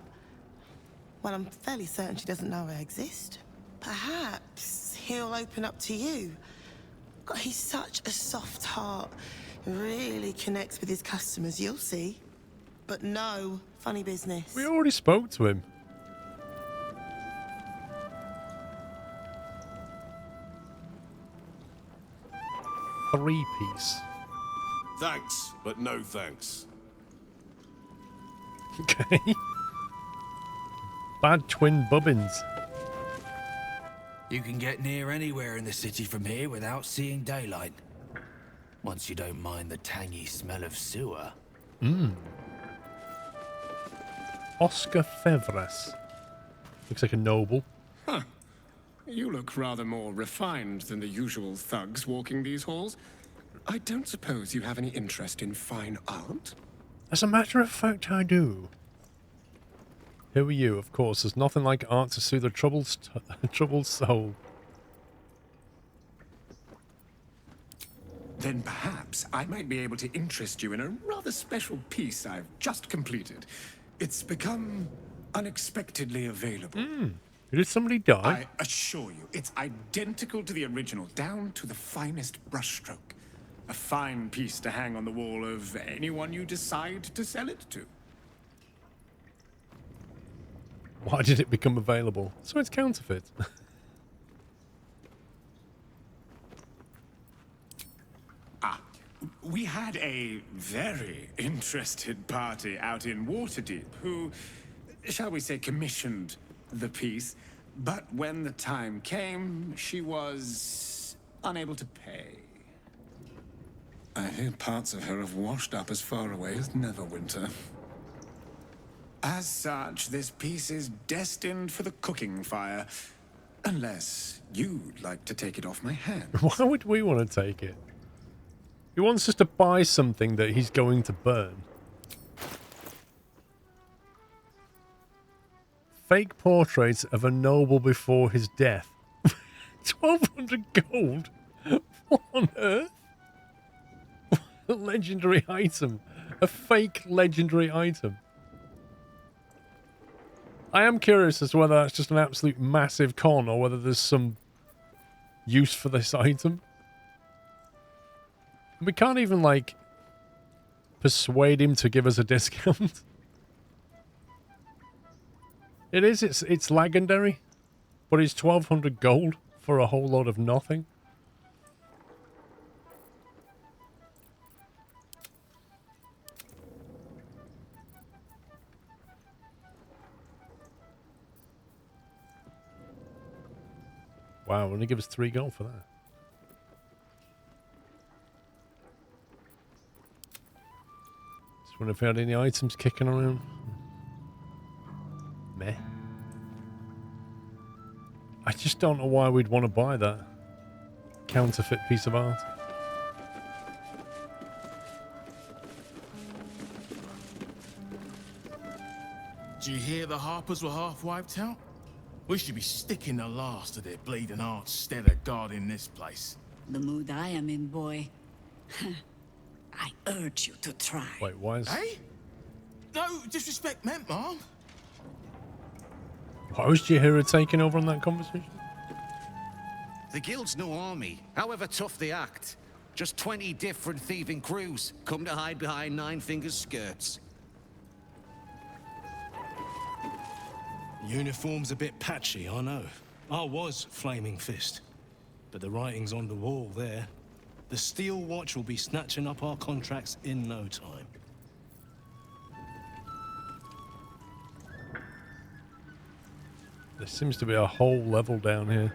Well, I'm fairly certain she doesn't know I exist. Perhaps he'll open up to you. God, he's such a soft heart. Really connects with his customers, you'll see. But no funny business. We already spoke to him. Three-piece. Thanks, but no thanks. Okay. Bad twin bubbins. You can get near anywhere in the city from here without seeing daylight. Once you don't mind the tangy smell of sewer. Oscar Fevres. Looks like a noble. Huh. You look rather more refined than the usual thugs walking these halls. I don't suppose you have any interest in fine art? As a matter of fact, I do. Who are you? Of course, there's nothing like art to soothe a troubled soul. Then perhaps I might be able to interest you in a rather special piece I've just completed. It's become unexpectedly available. Did somebody die? I assure you, it's identical to the original, down to the finest brushstroke. A fine piece to hang on the wall of anyone you decide to sell it to. Why did it become available? So it's counterfeit. We had a very interested party out in Waterdeep who, shall we say, commissioned the piece. But when the time came, she was unable to pay. I hear parts of her have washed up as far away as Neverwinter. As such, this piece is destined for the cooking fire. Unless you'd like to take it off my hands. Why would we want to take it? He wants us to buy something that he's going to burn. Fake portraits of a noble before his death. 1,200 gold? What on earth? A legendary item. A fake legendary item. I am curious as to whether that's just an absolute massive con or whether there's some use for this item. We can't even, like, persuade him to give us a discount. It's legendary, but it's 1,200 gold for a whole lot of nothing. Wow, only give us 3 gold for that. Just wonder if we had any items kicking around. Meh. I just don't know why we'd want to buy that counterfeit piece of art. Do you hear the Harpers were half wiped out? We should be sticking the last of their bleeding hearts instead of guarding this place. The mood I am in, boy. I urge you to try. Wait, why is... Hey? No disrespect meant, Mom. Why was Jaheira taking over on that conversation? The guild's no army, however tough they act. Just 20 different thieving crews come to hide behind Nine Fingers' skirts. Uniform's a bit patchy, I know. I was Flaming Fist. But the writing's on the wall there. The Steel Watch will be snatching up our contracts in no time. There seems to be a whole level down here.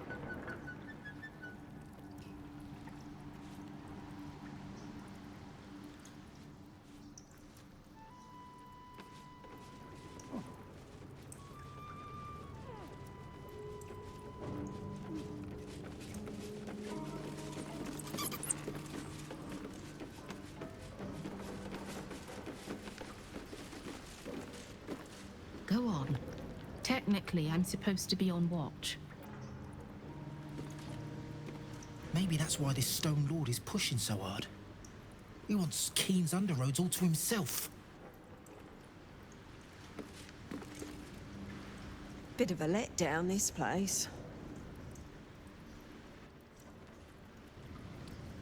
Go on. Technically, I'm supposed to be on watch. Maybe that's why this Stone Lord is pushing so hard. He wants Keen's underroads all to himself. Bit of a letdown, this place.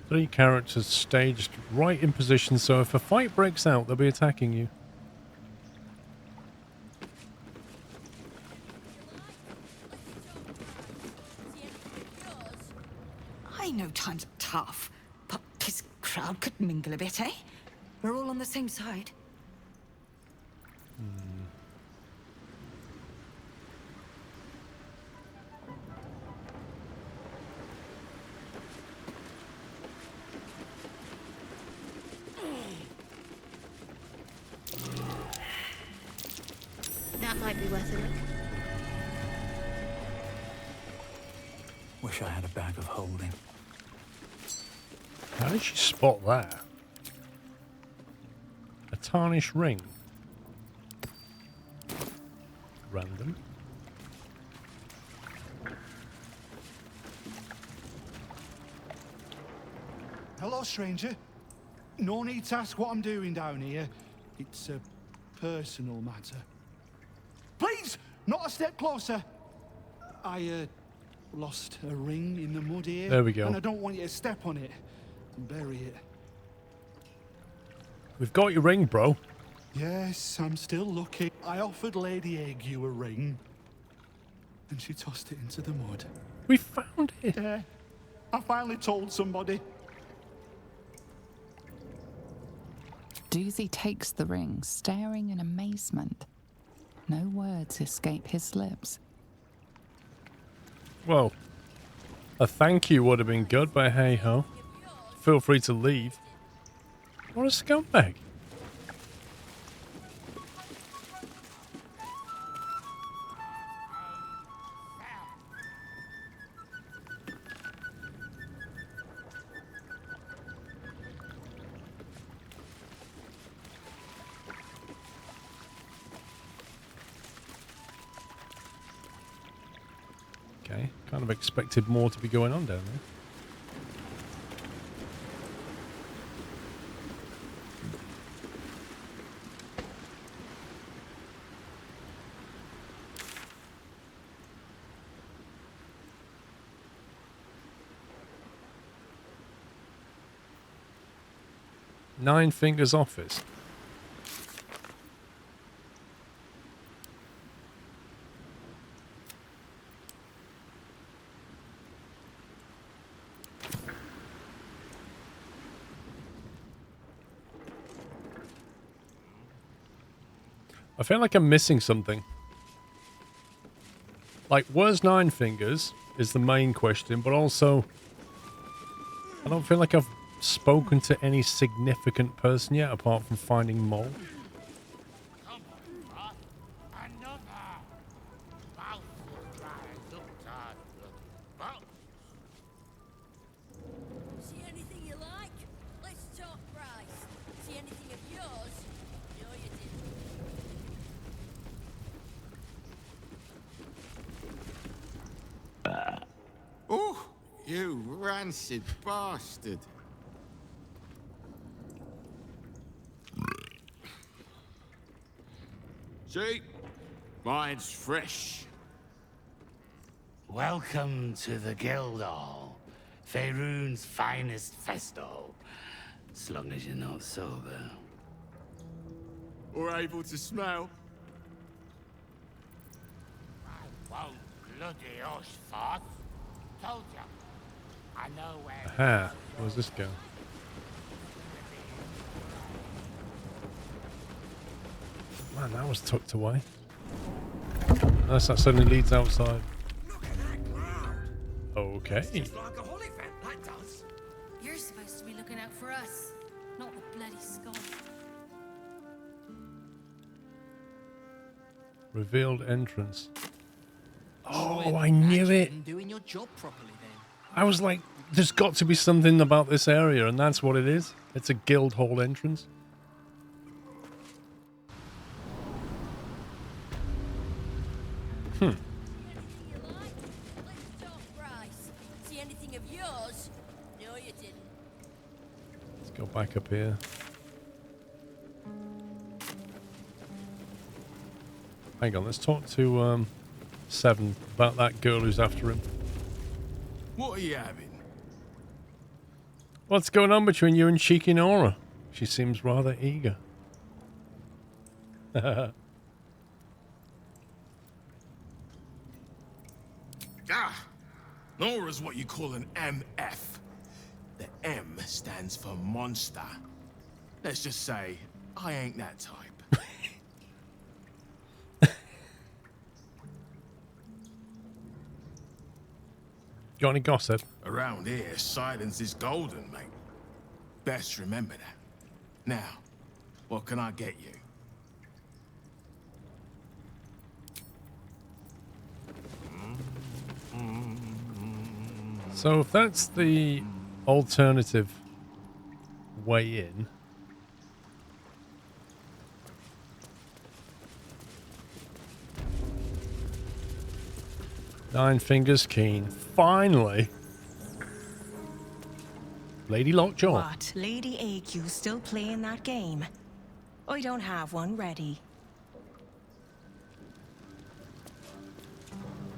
3 characters staged right in position, so if a fight breaks out, they'll be attacking you. I know times are tough, but this crowd could mingle a bit, eh? We're all on the same side. That might be worth a look. Wish I had a bag of holding. How did she spot that? A tarnished ring. Random. Hello, stranger. No need to ask what I'm doing down here. It's a personal matter. Please, not a step closer. I lost a ring in the mud here. There we go. And I don't want you to step on it and bury it. We've got your ring, bro. Yes, I'm still looking. I offered Lady Ague a ring, and she tossed it into the mud. We found it. Yeah, I finally told somebody. Doozy takes the ring, staring in amazement. No words escape his lips. Well, a thank you would have been good, but hey ho. Feel free to leave. What a scumbag. Okay, kind of expected more to be going on down there. Nine Fingers office. I feel like I'm missing something. Like, where's Nine Fingers is the main question, but also I don't feel like I've spoken to any significant person yet apart from finding Mole. See anything you like? Let's talk price. See anything of yours? No, you didn't. Oh, you rancid bastard. See? Mine's fresh. Welcome to the Guildhall, Faerun's finest festo. As long as you're not sober. Or able to smell. I won't bloody hush, Foss. Told you. I know where. Aha, where's this go? Man, that was tucked away. Unless that suddenly leads outside. Okay. You're supposed to be looking out for us, not the bloody skull. Revealed entrance. Oh, I knew it. Doing your job properly then. I was like, there's got to be something about this area, and that's what it is. It's a guild hall entrance. Hmm. See anything of yours? No, you didn't. Let's go back up here. Hang on, let's talk to Seven about that girl who's after him. What are you having? What's going on between you and Cheeky Nora? She seems rather eager. Nora's what you call an MF. The M stands for monster. Let's just say, I ain't that type. Got any gossip? Around here, silence is golden, mate. Best remember that. Now, what can I get you? So if that's the alternative way in, Nine Fingers Keen, finally. Lady Lockjaw. What? Lady AQ still playing that game? I don't have one ready.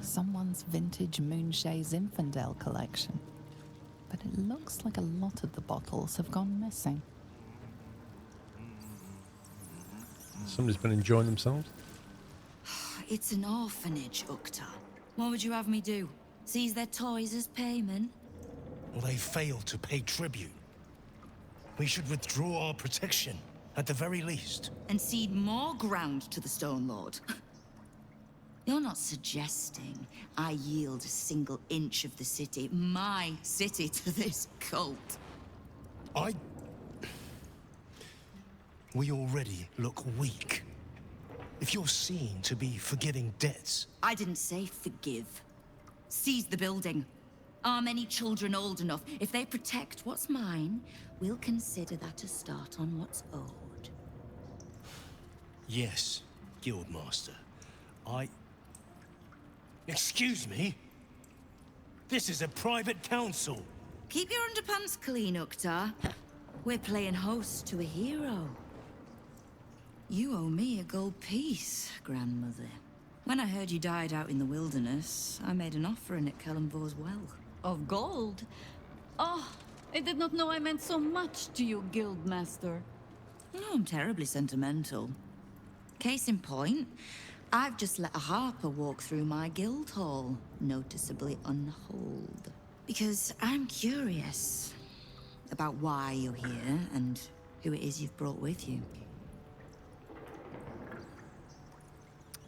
Someone's vintage Moonshae Zinfandel collection. But it looks like a lot of the bottles have gone missing. Somebody's been enjoying themselves. It's an orphanage, Ukta. What would you have me do? Seize their toys as payment? Well, they failed to pay tribute. We should withdraw our protection, at the very least. And cede more ground to the Stone Lord? You're not suggesting I yield a single inch of the city, my city, to this cult. We already look weak. If you're seen to be forgiving debts... I didn't say forgive. Seize the building. Are many children old enough? If they protect what's mine, we'll consider that a start on what's owed. Yes, Guildmaster. Excuse me? This is a private council. Keep your underpants clean, Uktar. We're playing host to a hero. You owe me a gold piece, grandmother. When I heard you died out in the wilderness, I made an offering at Kellenvor's well. Of gold? Oh, I did not know I meant so much to you, Guildmaster. No, I'm terribly sentimental. Case in point, I've just let a harper walk through my guild hall, noticeably unholed. Because I'm curious about why you're here and who it is you've brought with you.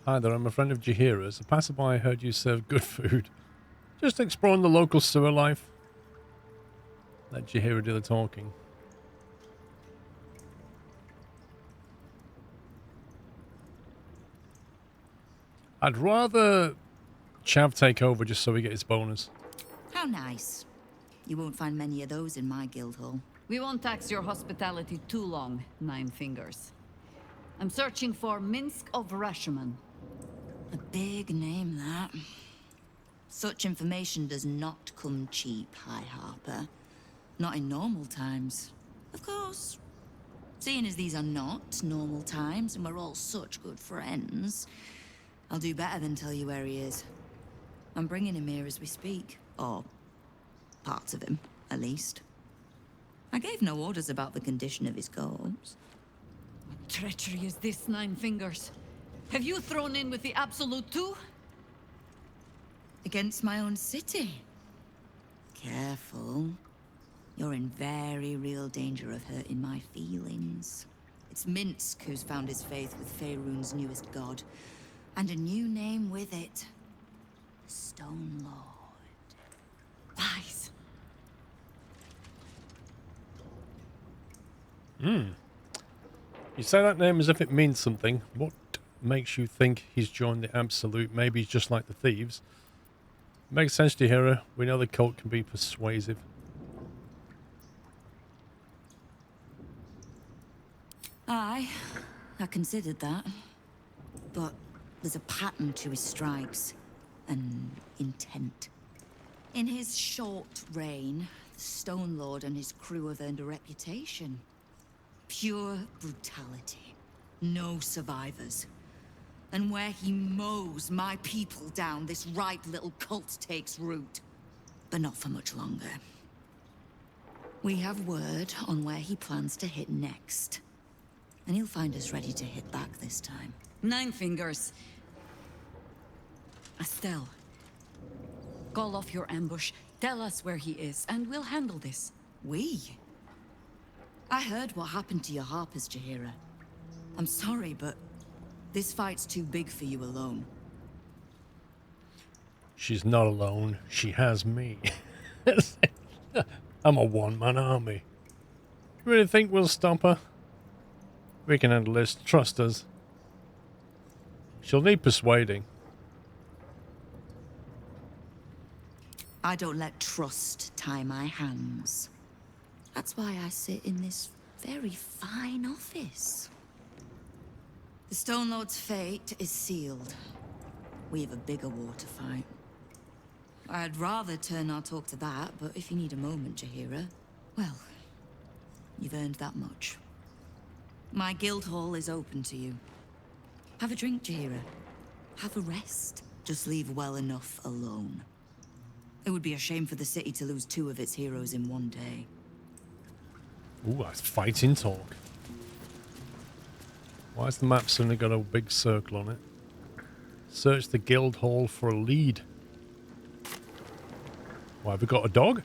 Hi there, I'm a friend of Jahira's. A passerby heard you serve good food. Just exploring the local sewer life. Let Jahira do the talking. I'd rather Chav take over just so we get his bonus. How nice. You won't find many of those in my guild hall. We won't tax your hospitality too long, Nine Fingers. I'm searching for Minsk of Rashomon. A big name, that. Such information does not come cheap, High Harper. Not in normal times. Of course. Seeing as these are not normal times and we're all such good friends, I'll do better than tell you where he is. I'm bringing him here as we speak. Or parts of him, at least. I gave no orders about the condition of his corpse. What treachery is this, Nine Fingers? Have you thrown in with the Absolute too? Against my own city? Careful. You're in very real danger of hurting my feelings. It's Minsk who's found his faith with Faerun's newest god. And a new name with it. The Stone Lord. Lies. You say that name as if it means something. What makes you think he's joined the Absolute? Maybe he's just like the thieves. Makes sense to hear her. We know the cult can be persuasive. Aye, I considered that. But there's a pattern to his strikes. An intent. In his short reign, the Stone Lord and his crew have earned a reputation. Pure brutality. No survivors. And where he mows my people down, this ripe little cult takes root. But not for much longer. We have word on where he plans to hit next. And he'll find us ready to hit back this time. Nine Fingers. Estelle. Call off your ambush. Tell us where he is, and we'll handle this. We? I heard what happened to your harpers, Jahira. I'm sorry, but this fight's too big for you alone. She's not alone. She has me. I'm a one-man army. You really think we'll stop her? We can handle this. Trust us. She'll need persuading. I don't let trust tie my hands. That's why I sit in this very fine office. The Stone Lord's fate is sealed. We have a bigger war to fight. I'd rather turn our talk to that, but if you need a moment, Jahira, well, you've earned that much. My guild hall is open to you. Have a drink, Jahira. Have a rest. Just leave well enough alone. It would be a shame for the city to lose 2 of its heroes in one day. Ooh, that's fighting talk. Why has the map suddenly got a big circle on it? Search the guild hall for a lead. Why, have we got a dog?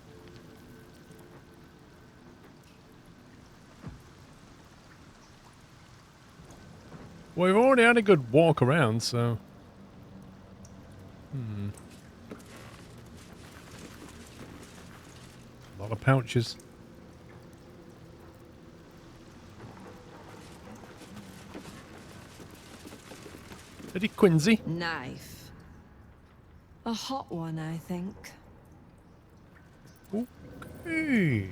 Well, we've already had a good walk around, so... A lot of pouches. Eddie Quincy. Knife. A hot one, I think. Okay.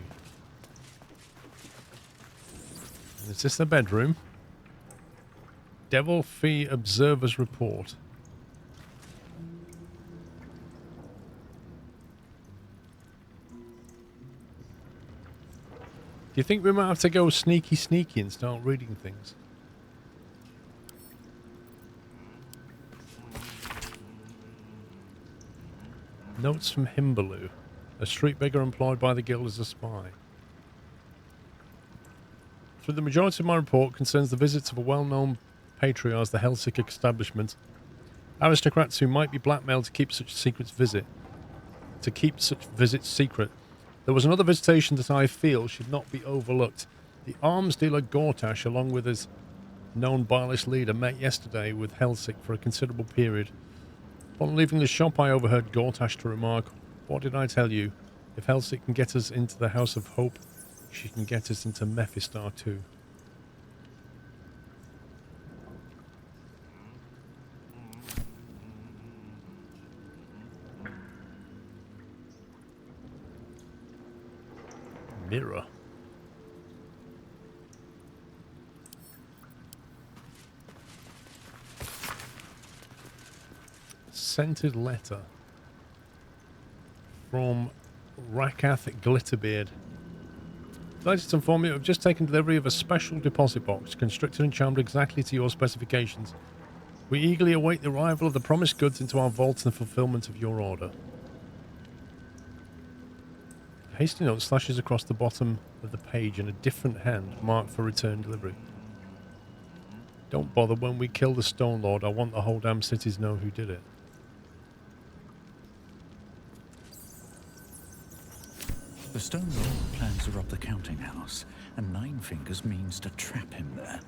Is this the bedroom? Devil Fee Observer's Report. Do you think we might have to go sneaky and start reading things? Notes from Himbaloo. A street beggar employed by the guild as a spy. Through the majority of my report concerns the visits of a well-known patriarch, the Helsik establishment. Aristocrats who might be blackmailed to keep such visits secret. There was another visitation that I feel should not be overlooked. The arms dealer Gortash, along with his known Bilish leader, met yesterday with Helsik for a considerable period. Upon leaving the shop, I overheard Gortash to remark, "What did I tell you? If Helsik can get us into the House of Hope, she can get us into Mephistar too." Mirror. Scented letter from Rakath Glitterbeard. Delighted to inform you, I've just taken delivery of a special deposit box, constructed and charmed exactly to your specifications. We eagerly await the arrival of the promised goods into our vault and the fulfillment of your order. A hasty note slashes across the bottom of the page in a different hand, marked for return delivery. Don't bother, when we kill the Stone Lord, I want the whole damn city to know who did it. The Stone Lord plans to rob the counting house, and Nine Fingers means to trap him there.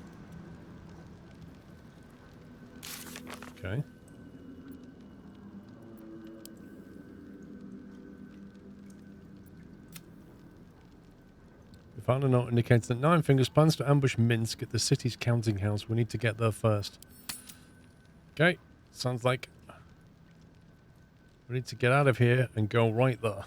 Okay. We found a note indicating that Nine Fingers plans to ambush Minsk at the city's counting house. We need to get there first. Okay. Sounds like we need to get out of here and go right there.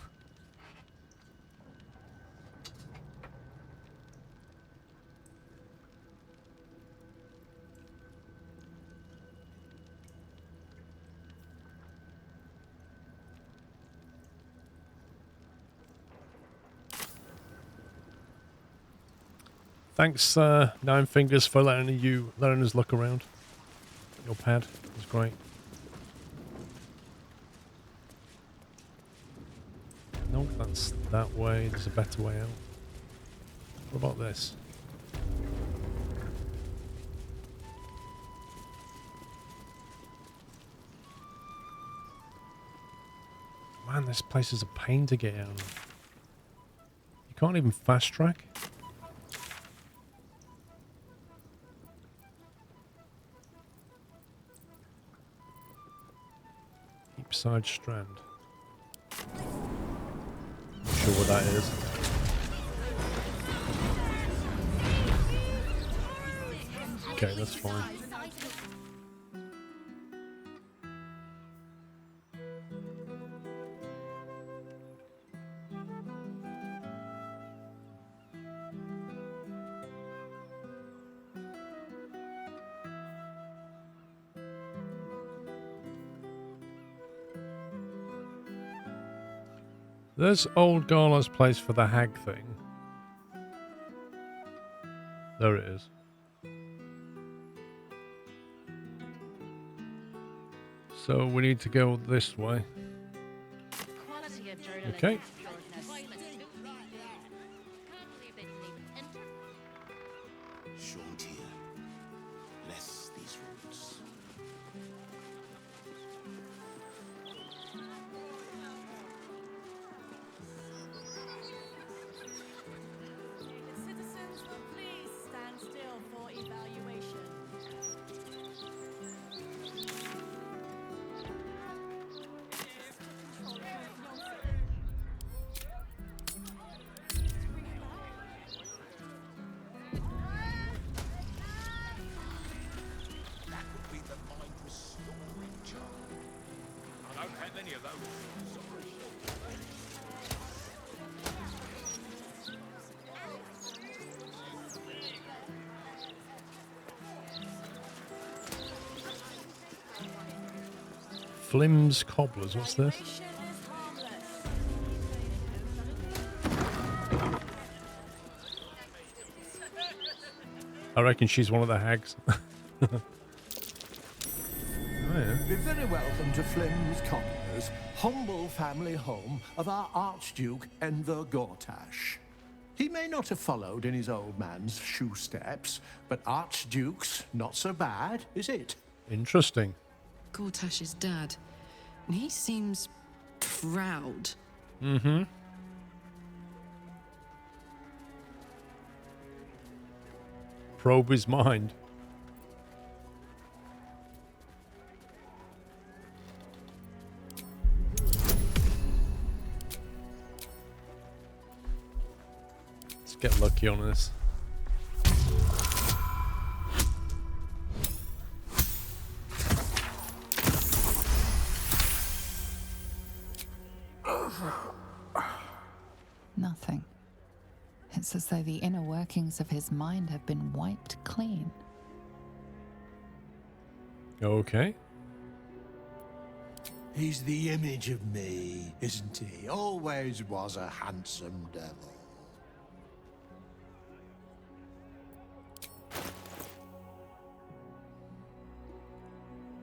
Thanks, Nine Fingers, for letting us look around. Your pad was great. Nope, that's that way. There's a better way out. What about this? Man, this place is a pain to get out of. You can't even fast track. Side strand. Not sure what that is. Okay, that's fine. There's old Garla's place for the hag thing. There it is. So we need to go this way. Okay. Flim's Cobblers, what's this? I reckon she's one of the hags. Oh, yeah. Be very welcome to Flim's Cobblers, humble family home of our Archduke Enver Gortash. He may not have followed in his old man's shoe steps, but Archduke's not so bad, is it? Interesting. Gortash's dad. And he seems proud. Mm-hmm. Probe his mind. Let's get lucky on this. Nothing. It's as though the inner workings of his mind have been wiped clean. Okay. He's the image of me, isn't he? Always was a handsome devil.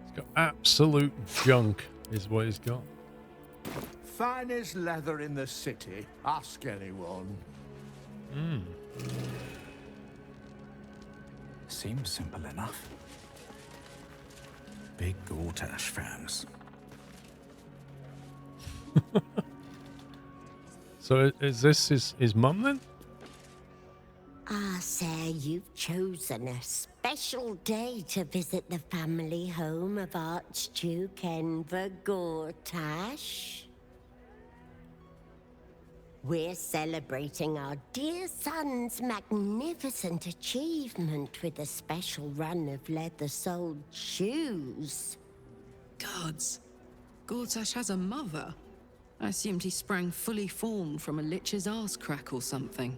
He's got absolute junk, is what he's got. Finest leather in the city, ask anyone. Hmm. Seems simple enough. Big Gortash fans. So is this his mum then? Ah, sir, you've chosen a special day to visit the family home of Archduke Enver Gortash. We're celebrating our dear son's magnificent achievement with a special run of leather-soled shoes. Gods. Gortash has a mother. I assumed he sprang fully formed from a lich's arse crack or something.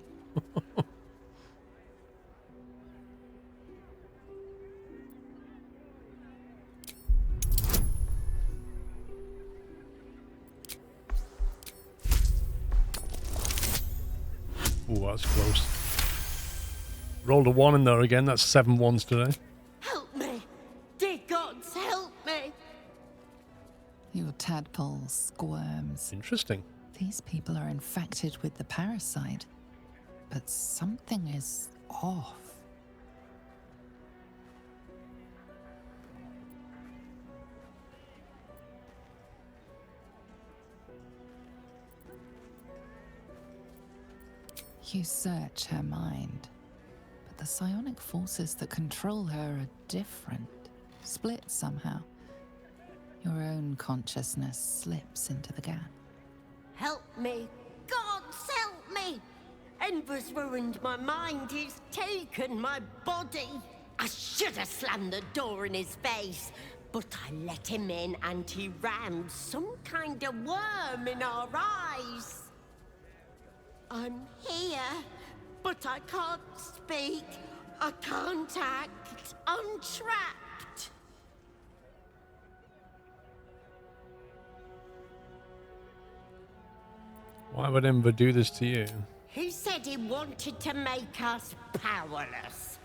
Oh, that's close. Rolled a 1 in there again. That's 7 ones today. Help me! Dear gods, help me! Your tadpole squirms. Interesting. These people are infected with the parasite, but something is off. You search her mind, but the psionic forces that control her are different, split somehow. Your own consciousness slips into the gap. Help me! Gods, help me! Enver's ruined my mind. He's taken my body. I should have slammed the door in his face, but I let him in and he rammed some kind of worm in our eyes. I'm here, but I can't speak. I can't act. I'm trapped. Why would Enver do this to you? He said he wanted to make us powerless.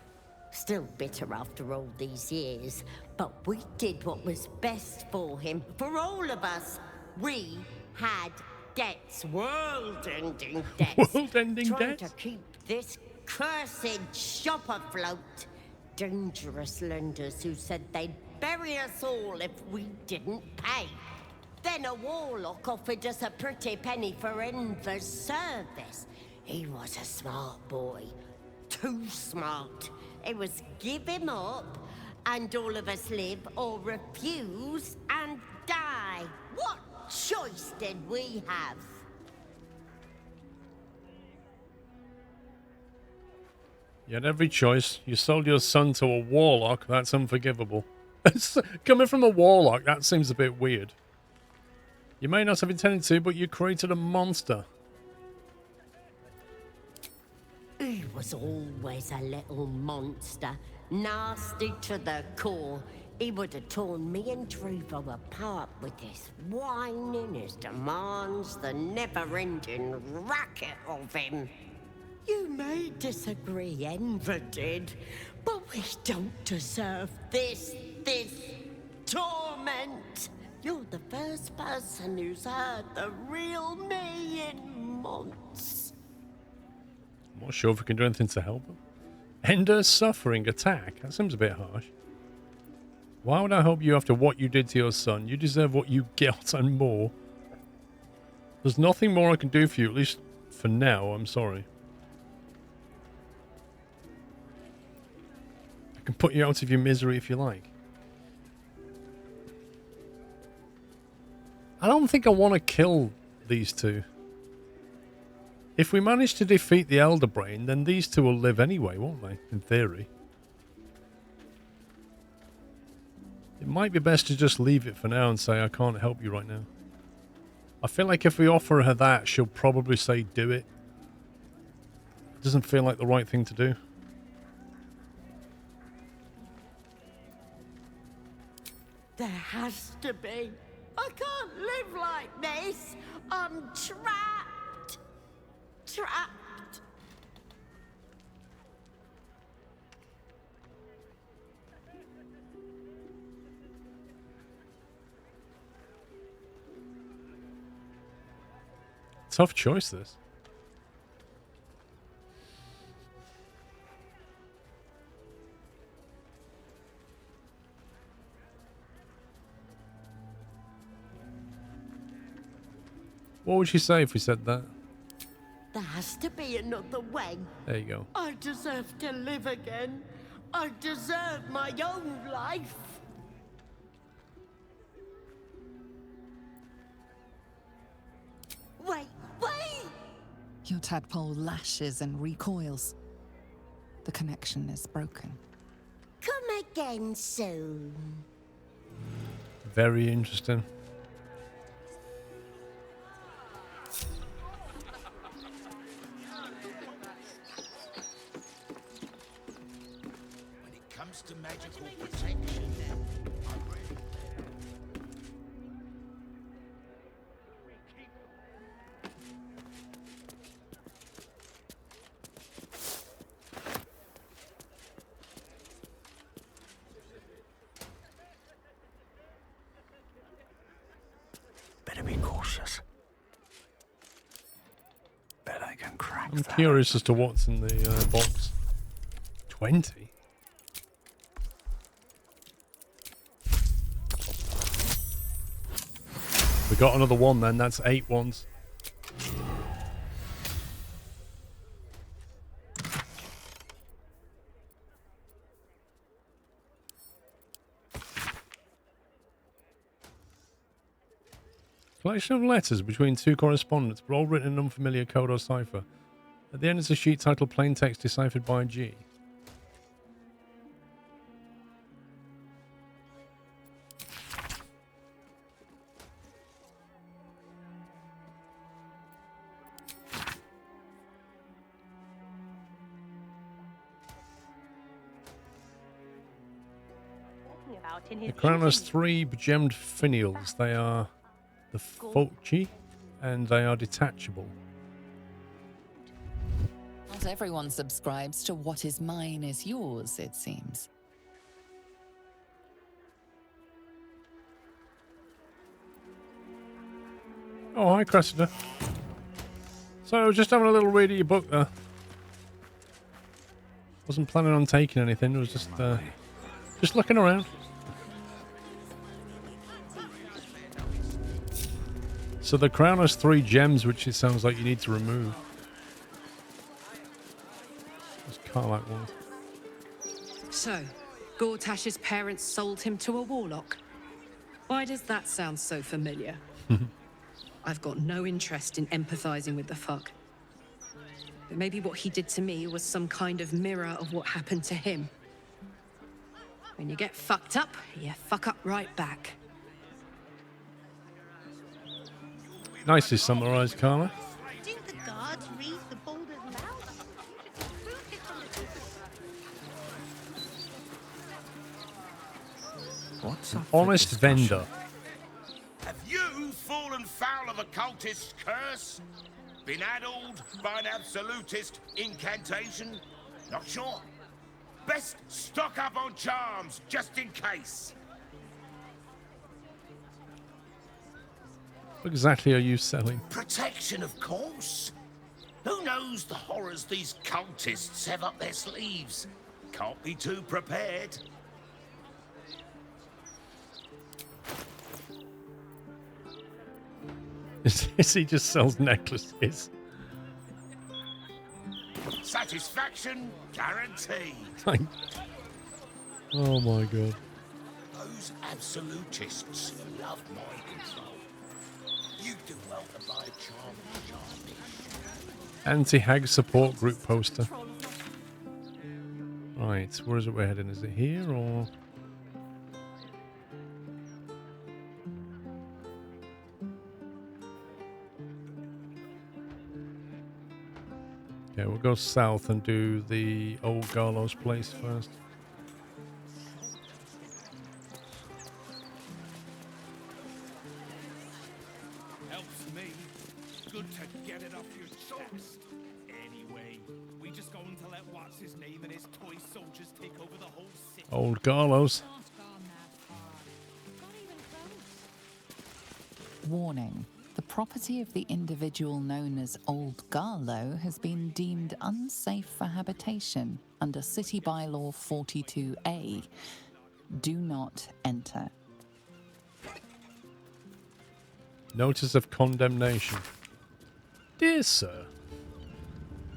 Still bitter after all these years, but we did what was best for him, for all of us. We had debts, world-ending debts. World-ending trying debts? to keep this cursed shop afloat. Dangerous lenders who said they'd bury us all if we didn't pay. Then a warlock offered us a pretty penny for Enver's service. He was a smart boy. Too smart. It was give him up, and all of us live, or refuse and die. What choice did we have? You had every choice. You sold your son to a warlock. That's unforgivable. Coming from a warlock, that seems a bit weird. You may not have intended to, but you created a monster. He was always a little monster, nasty to the core. He would have torn me and Druvo apart with his whining, his demands, the never-ending racket of him. You may disagree, Enver did, but we don't deserve this torment. You're the first person who's heard the real me in months. I'm not sure if we can do anything to help him. Ender suffering attack? That seems a bit harsh. Why would I help you after what you did to your son? You deserve what you get and more. There's nothing more I can do for you, at least for now. I'm sorry. I can put you out of your misery if you like. I don't think I want to kill these two. If we manage to defeat the Elder Brain, then these two will live anyway, won't they? In theory. It might be best to just leave it for now and say, I can't help you right now. I feel like if we offer her that, she'll probably say, do it. It doesn't feel like the right thing to do. There has to be. I can't live like this. I'm trapped. Trapped. Tough choice, this. What would she say if we said that? There has to be another way. There you go. I deserve to live again. I deserve my own life. Wait, wait! Your tadpole lashes and recoils. The connection is broken. Come again soon. Very interesting. When it comes to magical protection, better be cautious. Bet I can crack I'm that. curious as to what's in the box. 20? We got another one then, that's 8 ones. Collection of letters between two correspondents, but all written in an unfamiliar code or cipher. At the end is a sheet titled Plain Text Deciphered by G. The crown has 3 gemmed finials. They are the Fulci, and they are detachable. Not everyone subscribes to what is mine is yours, it seems. Oh, hi, Cressida. So, just having a little read of your book there. Wasn't planning on taking anything. It was just looking around. So the crown has 3 gems, which it sounds like you need to remove. Just Carlac ones. So, Gortash's parents sold him to a warlock. Why does that sound so familiar? I've got no interest in empathizing with the fuck. But maybe what he did to me was some kind of mirror of what happened to him. When you get fucked up, you fuck up right back. Nicely summarised, Carla. Didn't the guards read the Baldurs mouse? What's up? Honest vendor. Have you fallen foul of a cultist's curse? Been addled by an absolutist incantation? Not sure? Best stock up on charms, just in case. What exactly are you selling? Protection, of course. Who knows the horrors these cultists have up their sleeves? Can't be too prepared. He just sells necklaces. Satisfaction guaranteed. Oh my god. Those absolutists love mind control. You do well to buy charm. Anti-hag support group poster. Right, where is it we're heading? Is it here or... Yeah, we'll go south and do the old Garlow's place first. Helps me. Good to get it off your chest. Anyway, we just going to let what's his name and his toy soldiers take over the whole city. Old Garlow's. Warning. The property of the individual known as Old Garlow has been deemed unsafe for habitation under City Bylaw 42A. Do not enter. Notice of condemnation. Dear Sir,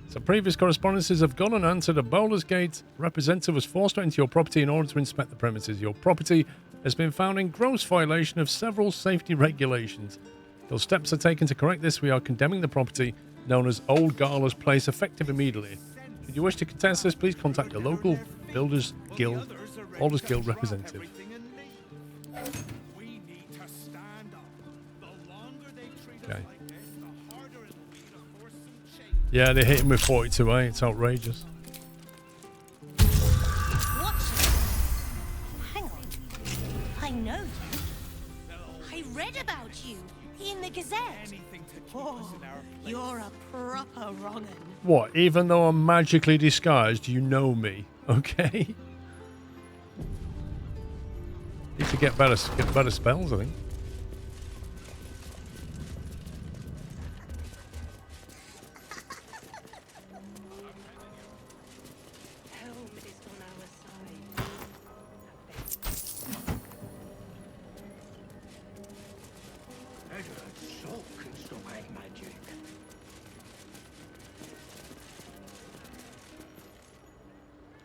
so previous correspondences have gone unanswered at Baldur's Gate. Representative was forced to enter your property in order to inspect the premises. Your property has been found in gross violation of several safety regulations. Till steps are taken to correct this, we are condemning the property known as Old Garlow's Place effective immediately. Should you wish to contest this, please contact your local Baldurs Guild representative. Okay. Yeah, they hit him with 42A. It's outrageous. Hang on. I know you. I read about you in the Gazette. Oh, you're a proper wrong'un. What? Even though I'm magically disguised, you know me, okay? Need to get better spells, I think.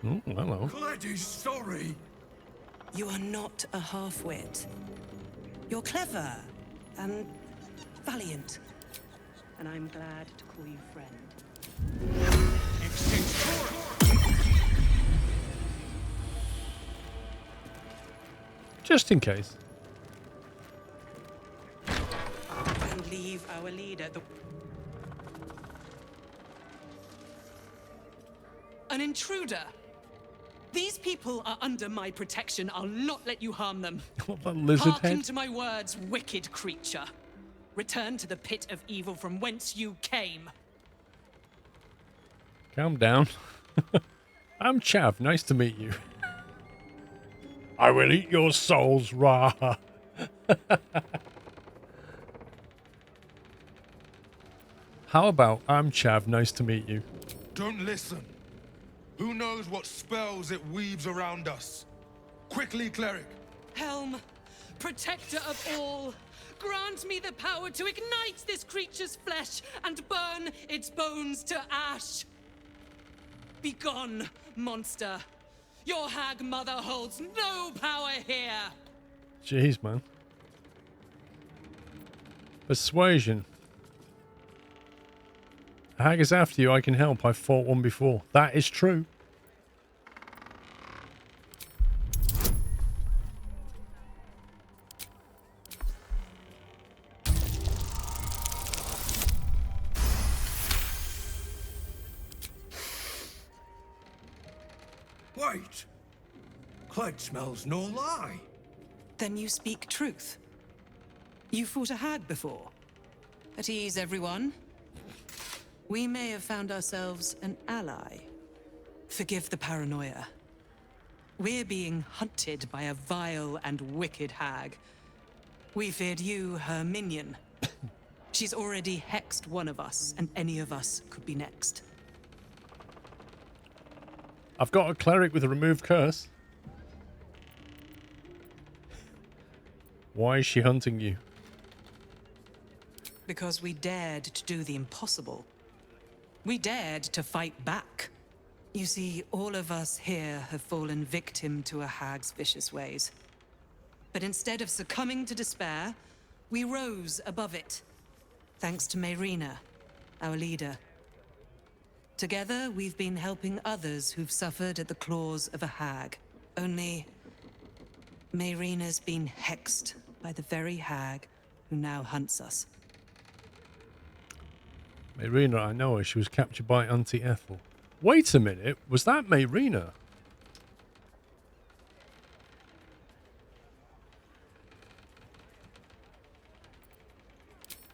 Oh, hello. Bloody sorry. You are not a half-wit. You're clever and valiant. And I'm glad to call you friend. Just in case. And leave our leader an intruder. These people are under my protection. I'll not let you harm them. What, that lizard Hearken head? to my words, wicked creature. Return to the pit of evil from whence you came. Calm down. I'm Chav. Nice to meet you. I will eat your souls, rah. How about I'm Chav. Nice to meet you. Don't listen. Who knows what spells it weaves around us? Quickly, cleric. Helm, protector of all, grant me the power to ignite this creature's flesh and burn its bones to ash. Begone, monster. Your hag mother holds no power here. Jeez, man. Persuasion. A hag is after you. I can help. I fought one before. That is true. Wait! Clegg smells no lie. Then you speak truth. You fought a hag before. At ease, everyone. We may have found ourselves an ally. Forgive the paranoia. We're being hunted by a vile and wicked hag. We feared you, her minion. She's already hexed one of us, and any of us could be next. I've got a cleric with a removed curse. Why is she hunting you? Because we dared to do the impossible. We dared to fight back. You see, all of us here have fallen victim to a hag's vicious ways. But instead of succumbing to despair, we rose above it. Thanks to Mayrina, our leader. Together, we've been helping others who've suffered at the claws of a hag. Only, Mayrina's been hexed by the very hag who now hunts us. Mayrina, I know her. She was captured by Auntie Ethel. Wait a minute. Was that Mayrina?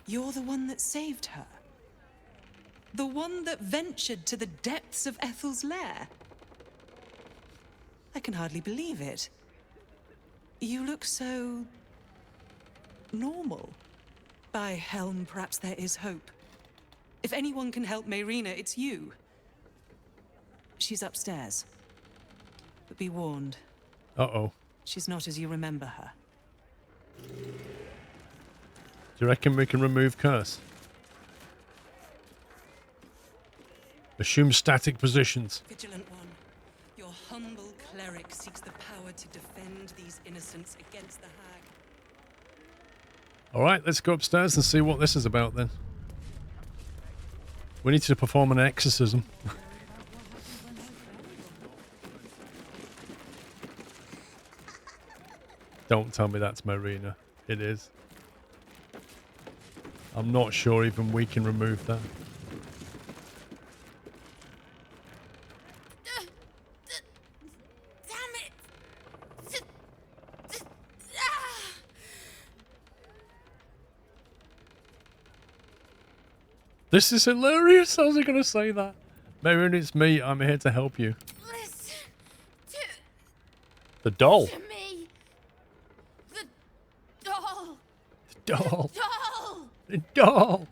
You're the one that saved her. The one that ventured to the depths of Ethel's lair. I can hardly believe it. You look so... normal. By Helm, perhaps there is hope. If anyone can help Mayrina, it's you. She's upstairs. But be warned. Uh-oh. She's not as you remember her. Do you reckon we can remove curse? Assume static positions. Vigilant one, your humble cleric seeks the power to defend these innocents against the hag. All right, let's go upstairs and see what this is about then. We need to perform an exorcism. Don't tell me that's Mayrina. It is. I'm not sure even we can remove that. This is hilarious. How's he going to say that? Mayrina, it's me. I'm here to help you. Listen The doll. to me. The doll. The doll. The doll. The doll.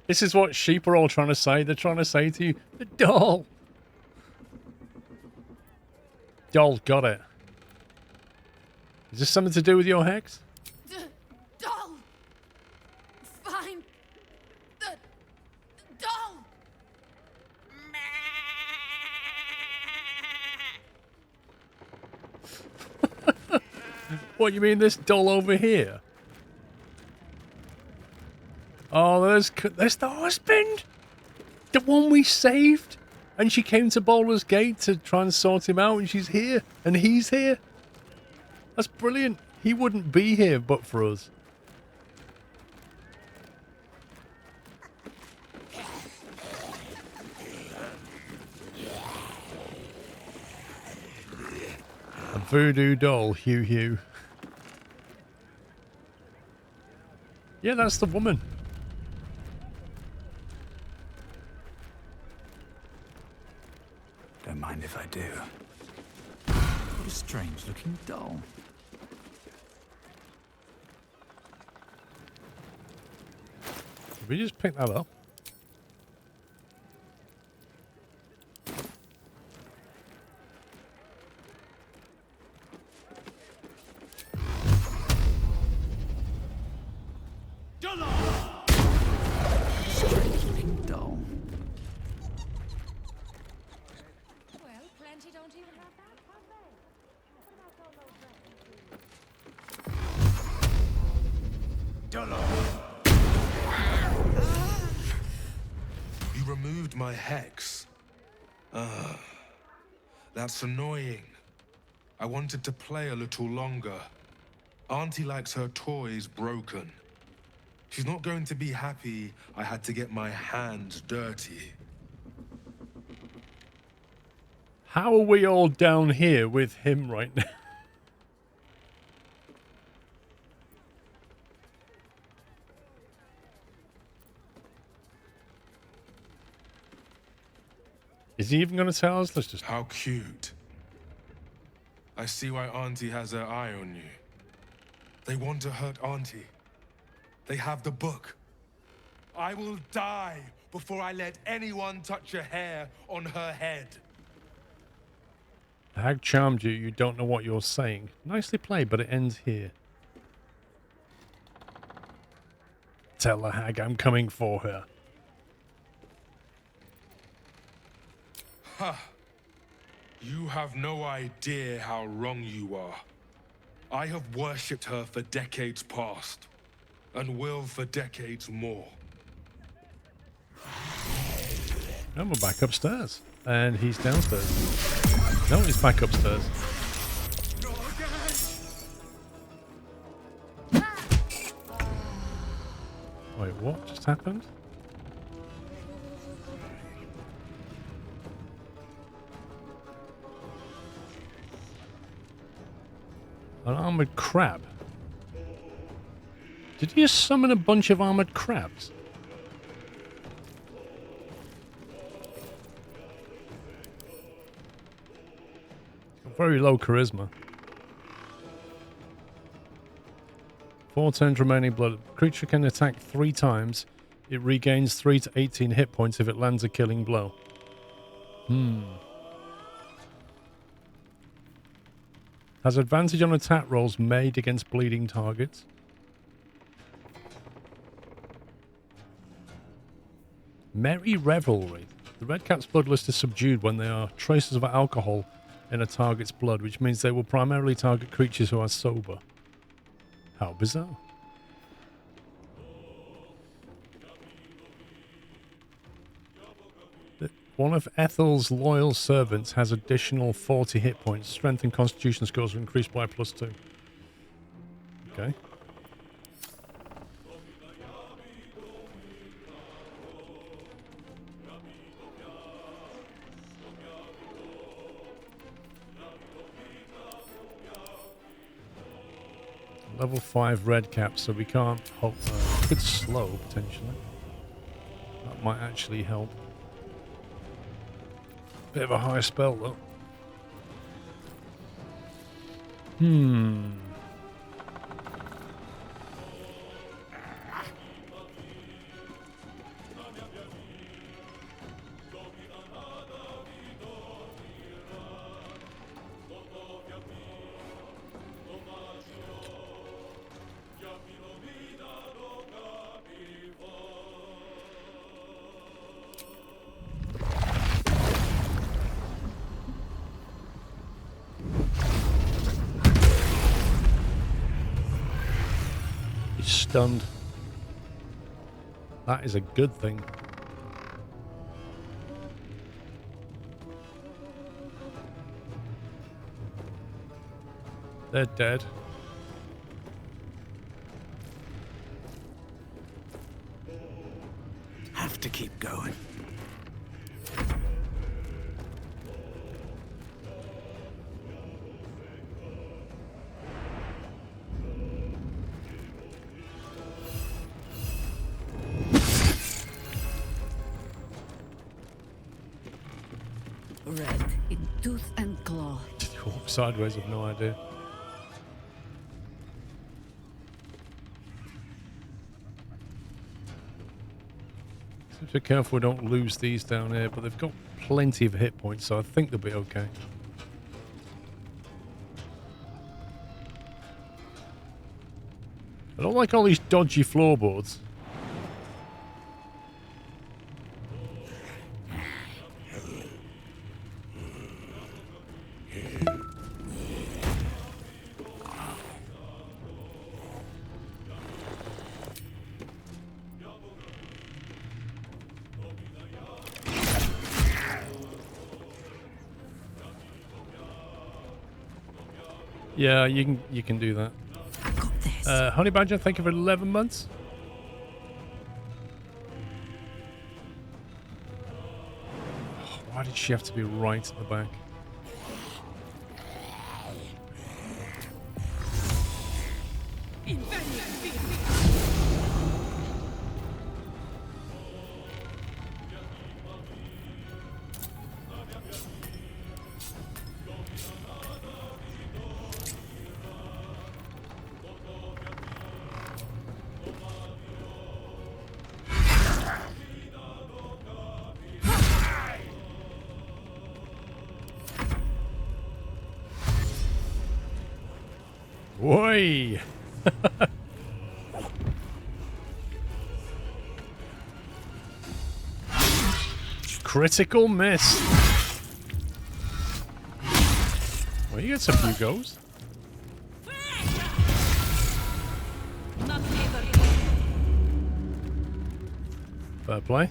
This is what sheep are all trying to say. They're trying to say to you, the doll. Doll, got it. Is this something to do with your hex? The doll. Find the doll. What, you mean this doll over here? Oh, there's the husband. The one we saved. And she came to Baldur's Gate to try and sort him out, and she's here. And he's here. That's brilliant. He wouldn't be here but for us. A voodoo doll, Hugh Hugh. Yeah, that's the woman. Don't mind if I do. What a strange looking doll. Did we just pick that up? Strange looking doll. Well, plenty don't even have that, have they? What about You removed my hex. That's annoying. I wanted to play a little longer. Auntie likes her toys broken. She's not going to be happy I had to get my hands dirty. How are we all down here with him right now? Is he even going to tell us? Let's just... How cute. I see why Auntie has her eye on you. They want to hurt Auntie. They have the book. I will die before I let anyone touch a hair on her head. The hag charmed you. You don't know what you're saying. Nicely played, but it ends here. Tell the hag I'm coming for her. Ha! You have no idea how wrong you are. I have worshipped her for decades past, and will for decades more. And we're back upstairs. And he's downstairs. No, he's back upstairs. Wait, what just happened? An armored crab. Did you just summon a bunch of armored crabs? Very low charisma. 4 turns remaining blood. Creature can attack 3 times. It regains 3 to 18 hit points if it lands a killing blow. Has advantage on attack rolls made against bleeding targets. Merry Revelry. The red cat's bloodlust is subdued when there are traces of alcohol in a target's blood, which means they will primarily target creatures who are sober. How bizarre. One of Ethel's loyal servants has additional 40 hit points. Strength and constitution scores are increased by +2. Okay. Level 5 red cap, so we can't hope. Could slow potentially. That might actually help. Bit of a high spell though. Stunned. That is a good thing. They're dead. Have to keep going. Red in tooth and claw. Did you walk sideways? I've no idea. So be careful we don't lose these down here, but they've got plenty of hit points, so I think they'll be okay. I don't like all these dodgy floorboards. Yeah, you can do that. I got this. Honey Badger, thank you for 11 months. Why did she have to be right at the back? Oi! Critical miss. Well, he gets a few goes. Fair play.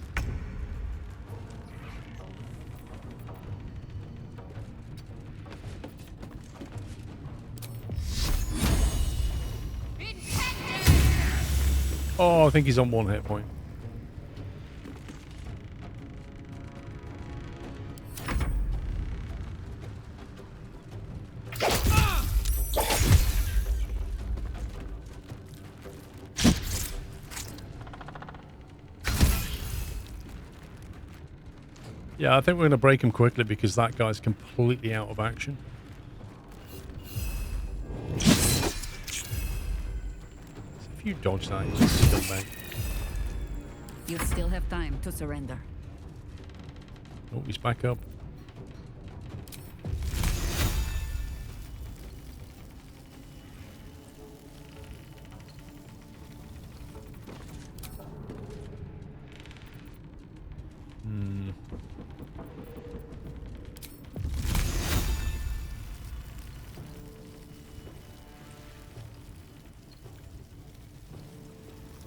Oh, I think he's on 1 hit point. Yeah, I think we're going to break him quickly because that guy's completely out of action. If you dodge that, you just scumbag. You still have time to surrender. Oh, he's back up.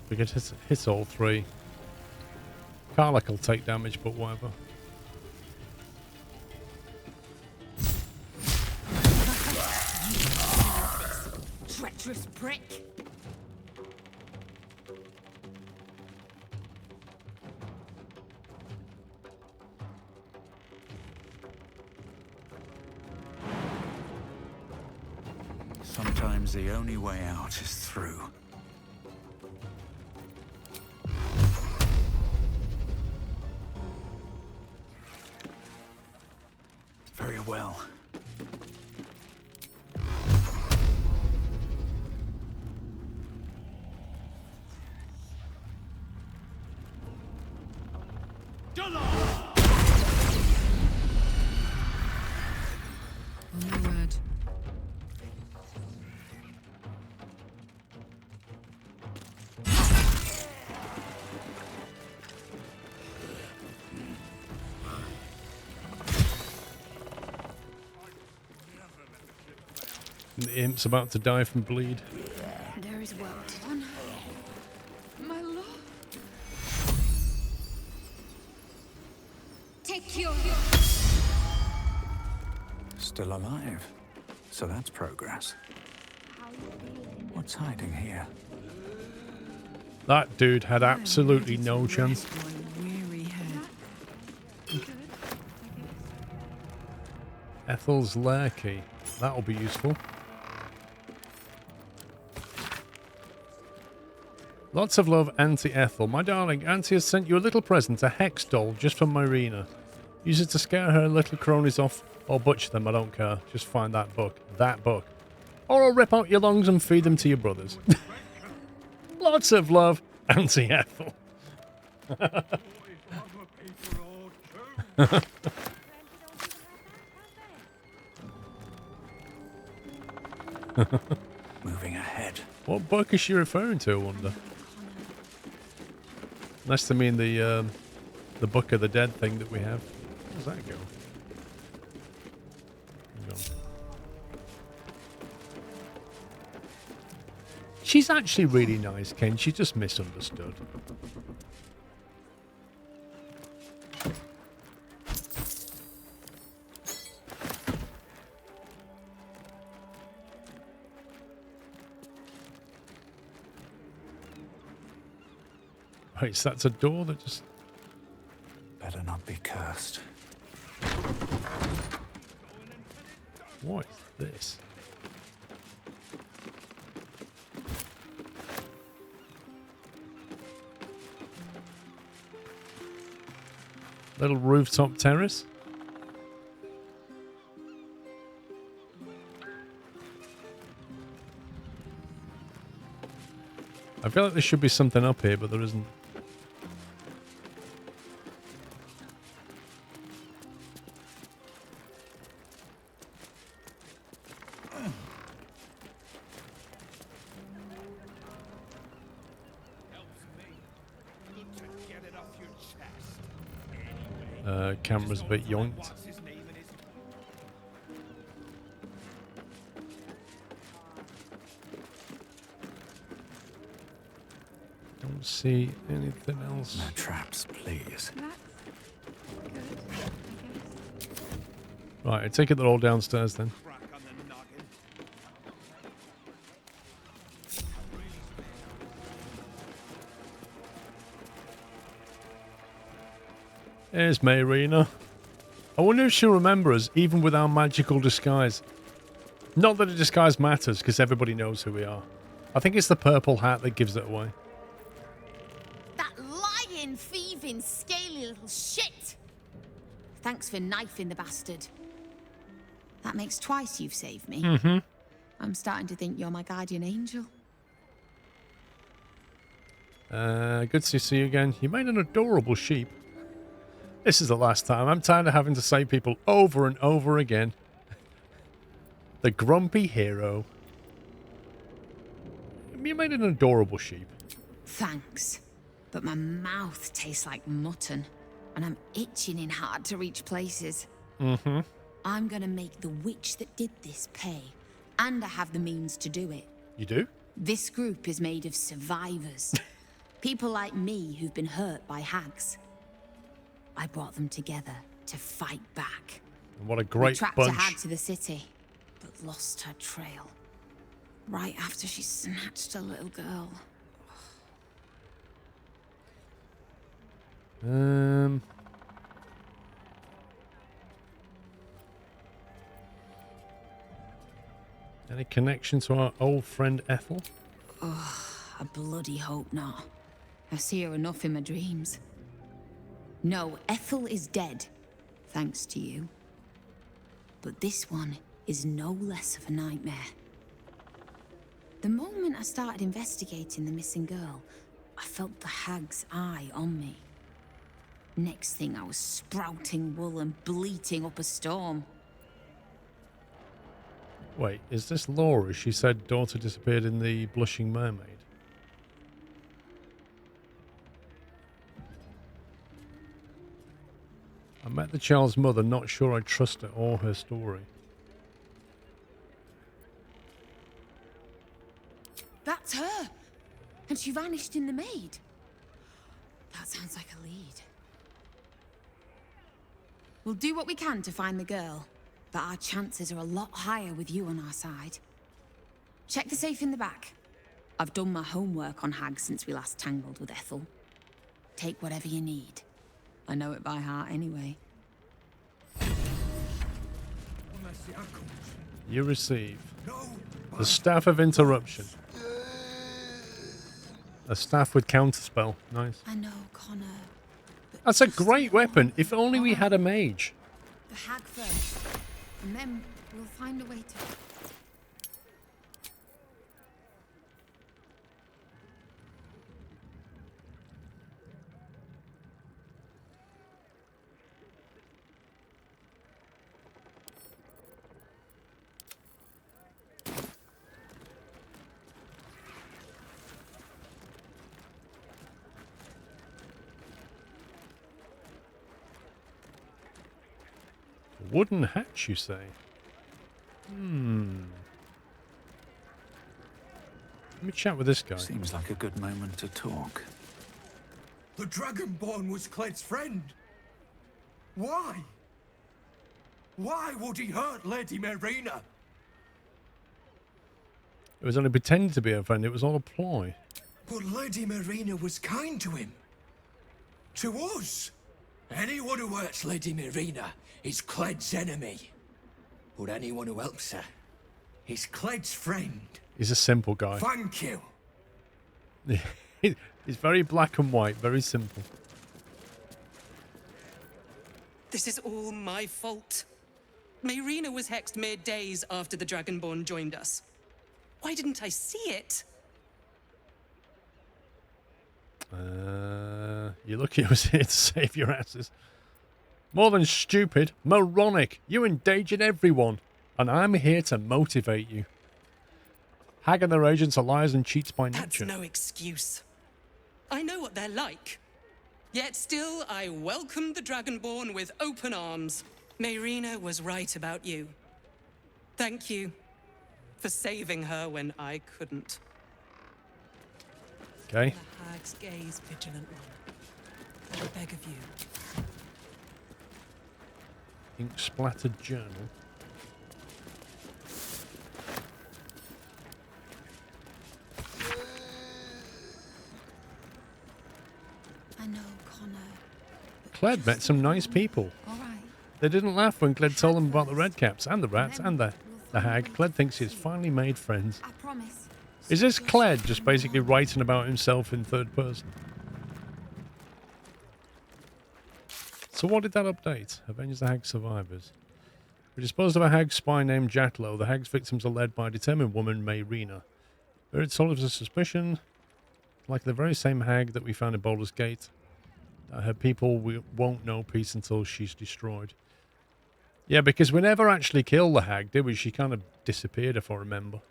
We can hit all 3. Karlach will take damage, but whatever. Treacherous prick. Sometimes the only way out is through. Very well. The imp's about to die from bleed. There is well done. My lord. Take your... Still alive. So that's progress. What's hiding here? That dude had absolutely no chance. Ethel's lair key. That'll be useful. Lots of love, Auntie Ethel. My darling, Auntie has sent you a little present, a hex doll, just from Myrina. Use it to scare her little cronies off or butcher them, I don't care. Just find that book. That book. Or I'll rip out your lungs and feed them to your brothers. Lots of love, Auntie Ethel. Moving ahead. What book is she referring to, I wonder? Unless they mean the Book of the Dead thing that we have. Where does that go? Hang on. She's actually really nice, Ken. She just misunderstood. Right, so that's a door that just... Better not be cursed. What is this? Little rooftop terrace. I feel like there should be something up here, but there isn't. Camera's a bit yoinked. Don't see anything else. No traps, please. Right, I take it they're all downstairs then. Here's Mayrina. I wonder if she'll remember us, even with our magical disguise. Not that a disguise matters, because everybody knows who we are. I think it's the purple hat that gives it away. That lying, thieving, scaly little shit! Thanks for knifing the bastard. That makes twice you've saved me. Mm-hmm. I'm starting to think you're my guardian angel. Good to see you again. You made an adorable sheep. This is the last time. I'm tired of having to say people over and over again. The grumpy hero. You made an adorable sheep. Thanks. But my mouth tastes like mutton, and I'm itching in hard to reach places. Mm-hmm. I'm gonna make the witch that did this pay, and I have the means to do it. You do? This group is made of survivors. People like me who've been hurt by hags. I brought them together to fight back. And what a We great tracked bunch. a hag to the city, but lost her trail. Right after she snatched a little girl. Any connection to our old friend Ethel? Ugh, I bloody hope not. I see her enough in my dreams. No, Ethel is dead, thanks to you. But this one is no less of a nightmare. The moment I started investigating the missing girl, I felt the hag's eye on me. Next thing, I was sprouting wool and bleating up a storm. Wait, is this Laura? She said daughter disappeared in the Blushing Mermaid. I met the child's mother, not sure I trust her or her story. That's her! And she vanished in the maid. That sounds like a lead. We'll do what we can to find the girl, but our chances are a lot higher with you on our side. Check the safe in the back. I've done my homework on hags since we last tangled with Ethel. Take whatever you need. I know it by heart anyway. You receive the Staff of Interruption. A staff with counterspell. Nice. I know, Connor. That's a great weapon. If only we had a mage. The hag first, and then we'll find a way to... Wooden hatch, you say? Let me chat with this guy. Seems like a good moment to talk. The Dragonborn was Cled's friend. Why? Why would he hurt Lady Mayrina? It was only pretending to be a friend. It was all a ploy. But Lady Mayrina was kind to him. To us. Anyone who hurts Lady Mayrina is Cled's enemy. But anyone who helps her is Cled's friend. He's a simple guy. Thank you. He's very black and white, very simple. This is all my fault. Mayrina was hexed mere days after the Dragonborn joined us. Why didn't I see it? You're lucky I was here to save your asses. More than stupid, moronic. You endangered everyone, and I'm here to motivate you. Hag and their agents are liars and cheats by nature. That's no excuse. I know what they're like. Yet still, I welcomed the Dragonborn with open arms. Mayrina was right about you. Thank you for saving her when I couldn't. Okay. The hag's gaze, vigilant one. I beg of you. Ink splattered journal. I know, Connor. Cled met some nice people. All right. They didn't laugh when Cled told them about the redcaps and the rats and the hag. Cled thinks he's finally made friends. I promise. Is this Cled just basically writing about himself in third person? So what did that update? Avenge the hag survivors. We disposed of a hag spy named Jatlo. The hag's victims are led by a determined woman, Mayrina. Very solid of suspicion, like the very same hag that we found in Baldur's Gate. Her people won't know peace until she's destroyed. Yeah, because we never actually killed the hag, did we? She kind of disappeared, if I remember.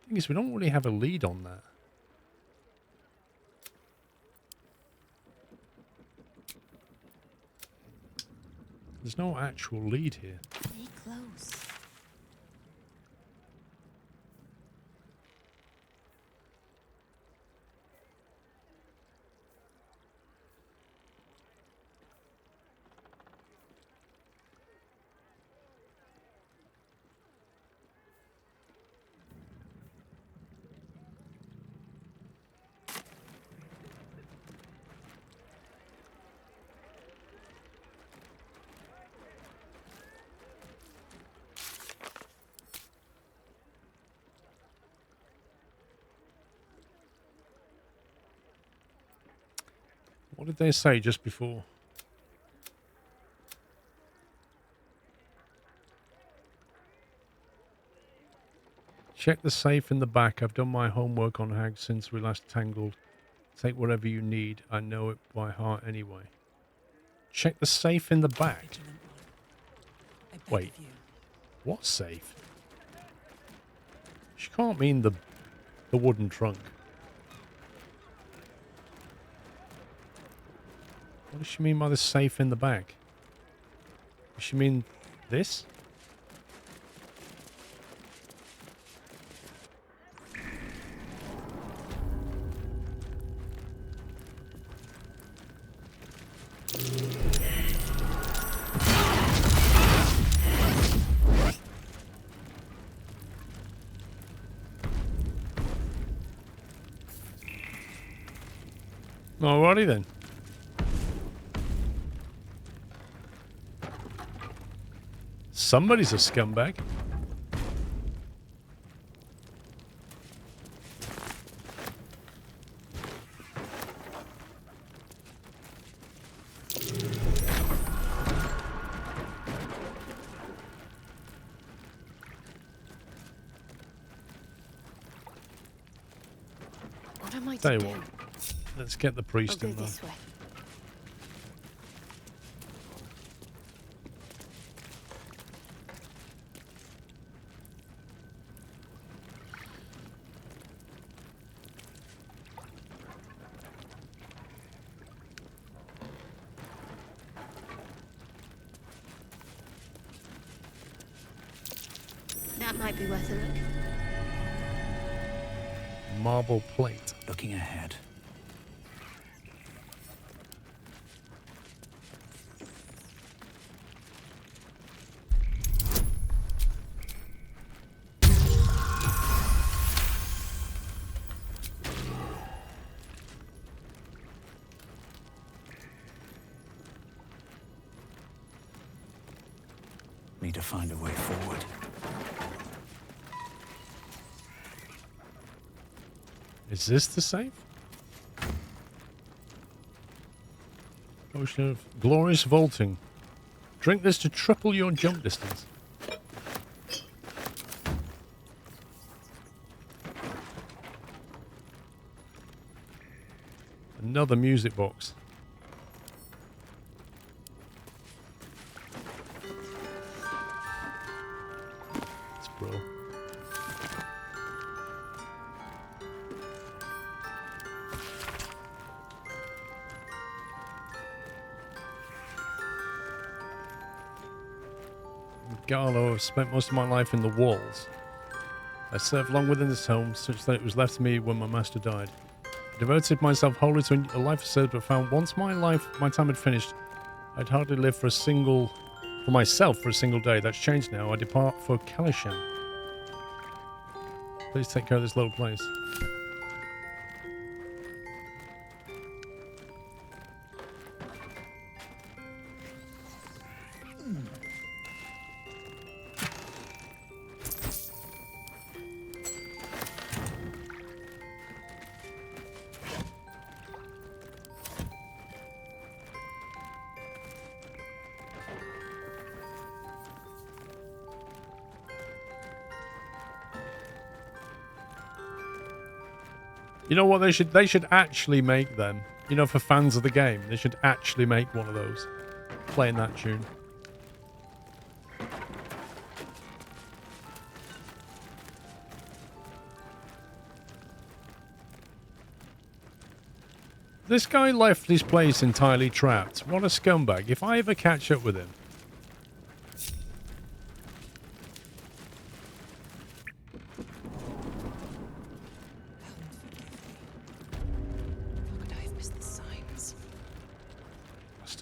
The thing is, we don't really have a lead on that. There's no actual lead here. Stay close. What did they say just before? Check the safe in the back. I've done my homework on hags since we last tangled. Take whatever you need. I know it by heart anyway. Check the safe in the back. Wait. What safe? She can't mean the wooden trunk. What does she mean by the safe in the back? Does she mean this? Alrighty then. Somebody's a scumbag. What am I Tell to you do? what, let's get the priest I'll in go there. this way. That might be worth a look. Marble plate. Looking ahead. Need to find a way forward. Is this the safe? Potion of glorious vaulting. Drink this to triple your jump distance. Another music box. It's brilliant. Garlo, I've spent most of my life in the walls. I served long within this home, such that it was left to me when my master died. I devoted myself wholly to a life of service, but found once my time had finished, I'd hardly live for myself for a single day. That's changed now. I depart for Kalisham. Please take care of this little place. You know what they should actually make them. You know, for fans of the game, they should actually make one of those. Playing that tune. This guy left this place entirely trapped. What a scumbag. If I ever catch up with him.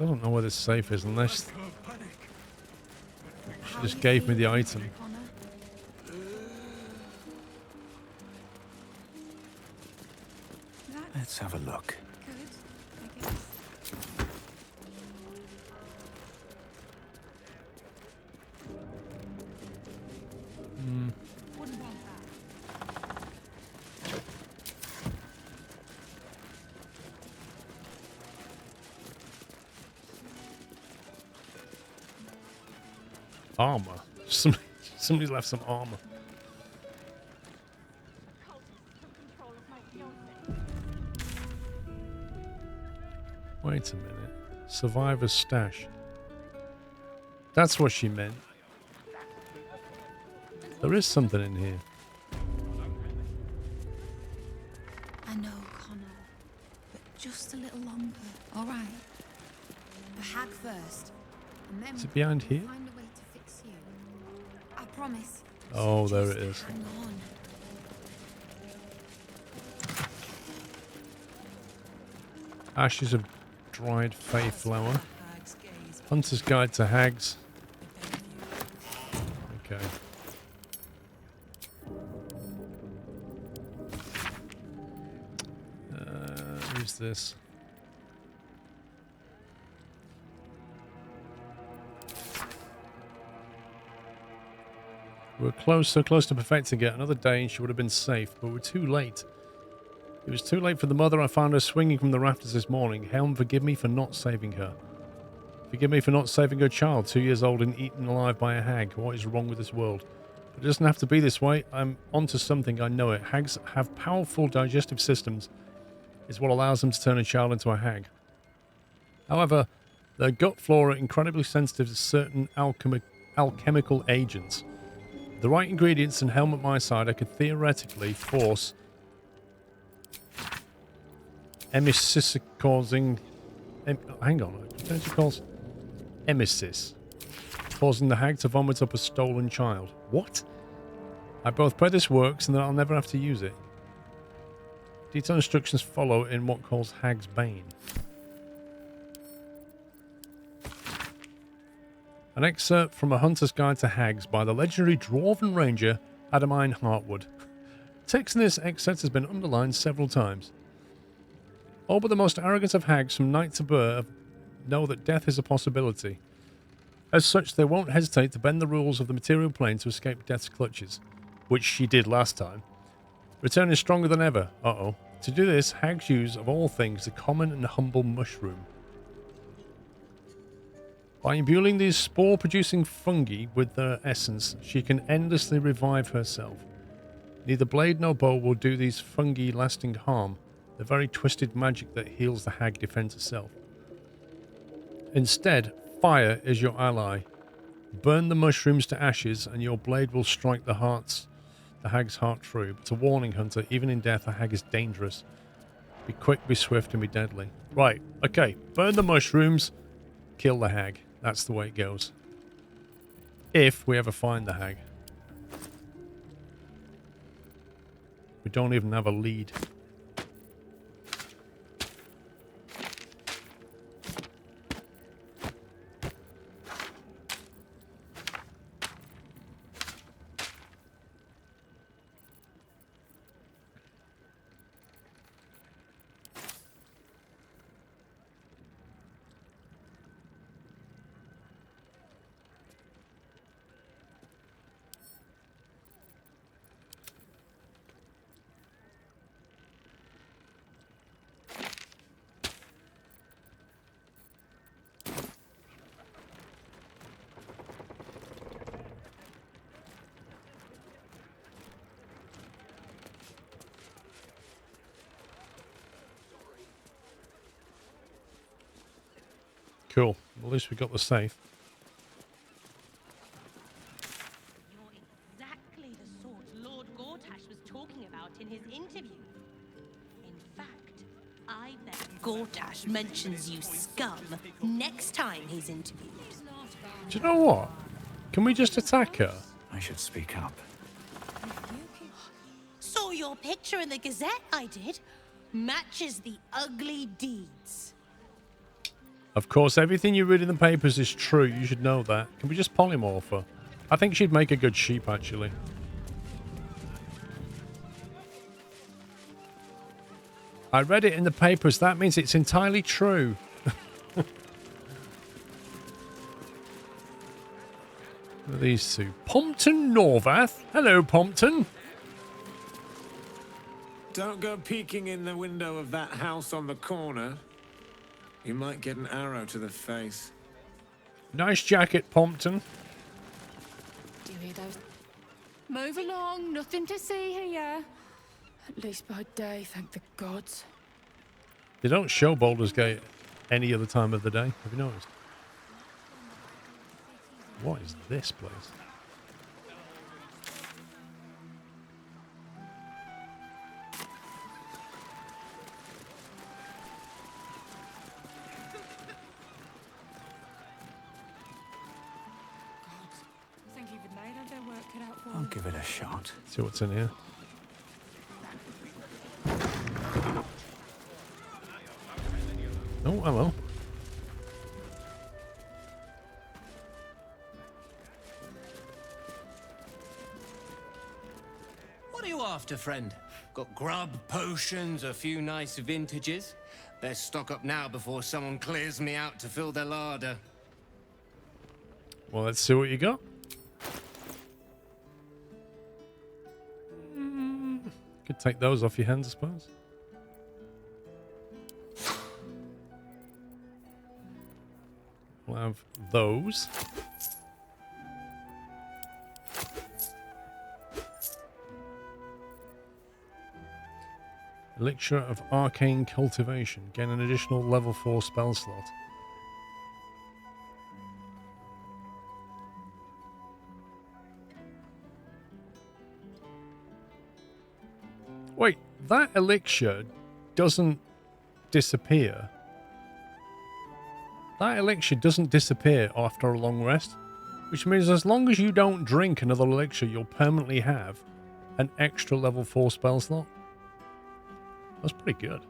I don't know where this safe is unless she just gave me the item. Let's have a look. Armor. Somebody left some armor. Wait a minute. Survivor's stash. That's what she meant. There is something in here. I know, Connor, but just a little longer, all right? The hag first, and then Is it behind here? find a way to fix you. I promise. Oh, there it is. Hang on. Ashes of dried fey flower. Hunter's Guide to Hags. Okay. Who's this? We were so close to perfecting it. Another day and she would have been safe, but we're too late. It was too late for the mother. I found her swinging from the rafters this morning. Helm, forgive me for not saving her. Forgive me for not saving her child, 2 years old and eaten alive by a hag. What is wrong with this world? It doesn't have to be this way. I'm onto something, I know it. Hags have powerful digestive systems. It's what allows them to turn a child into a hag. However, their gut flora are incredibly sensitive to certain alchemical agents. The right ingredients and Helm at my side, I could theoretically force emesis causing... hang on. Potentially cause emesis, causing the hag to vomit up a stolen child. What? I both pray this works and that I'll never have to use it. Detailed instructions follow in what calls Hag's Bane. An excerpt from A Hunter's Guide to Hags by the legendary Dwarven Ranger Adamine Hartwood. Text in this excerpt has been underlined several times. All but the most arrogant of hags from night to birth know that death is a possibility. As such, they won't hesitate to bend the rules of the material plane to escape death's clutches, which she did last time. Returning stronger than ever. Uh-oh. To do this, hags use, of all things, the common and humble mushroom. By imbuing these spore-producing fungi with their essence, she can endlessly revive herself. Neither blade nor bow will do these fungi lasting harm. The very twisted magic that heals the hag defends herself. Instead, fire is your ally. Burn the mushrooms to ashes and your blade will strike the hag's heart true. But a warning, Hunter, even in death a hag is dangerous. Be quick, be swift and be deadly. Right, okay, burn the mushrooms, kill the hag. That's the way it goes. If we ever find the hag. We don't even have a lead. Cool. At least we got the safe. Exactly the sort Lord Gortash was talking about in his interview. In fact, I bet Gortash mentions you scum next time he's interviewed. Do you know what? Can we just attack her? I should speak up. Saw your picture in the Gazette, I did. Matches the ugly deeds. Of course, everything you read in the papers is true. You should know that. Can we just polymorph her? I think she'd make a good sheep, actually. I read it in the papers. That means it's entirely true. What are these two? Pompton Norvath. Hello, Pompton. Don't go peeking in the window of that house on the corner. You might get an arrow to the face. Nice jacket, Pompton. Do you hear those? Move along, nothing to see here. At least by day, thank the gods. They don't show Baldur's Gate any other time of the day. Have you noticed? What is this place? I'll give it a shot. See what's in here. Oh, hello. What are you after, friend? Got grub, potions, a few nice vintages? Best stock up now before someone clears me out to fill their larder. Well, let's see what you got. Could take those off your hands, I suppose. We'll have those. Elixir of Arcane Cultivation. Gain an additional level 4 spell slot. Wait, that elixir doesn't disappear. That elixir doesn't disappear after a long rest, which means as long as you don't drink another elixir, you'll permanently have an extra level 4 spell slot. That's pretty good.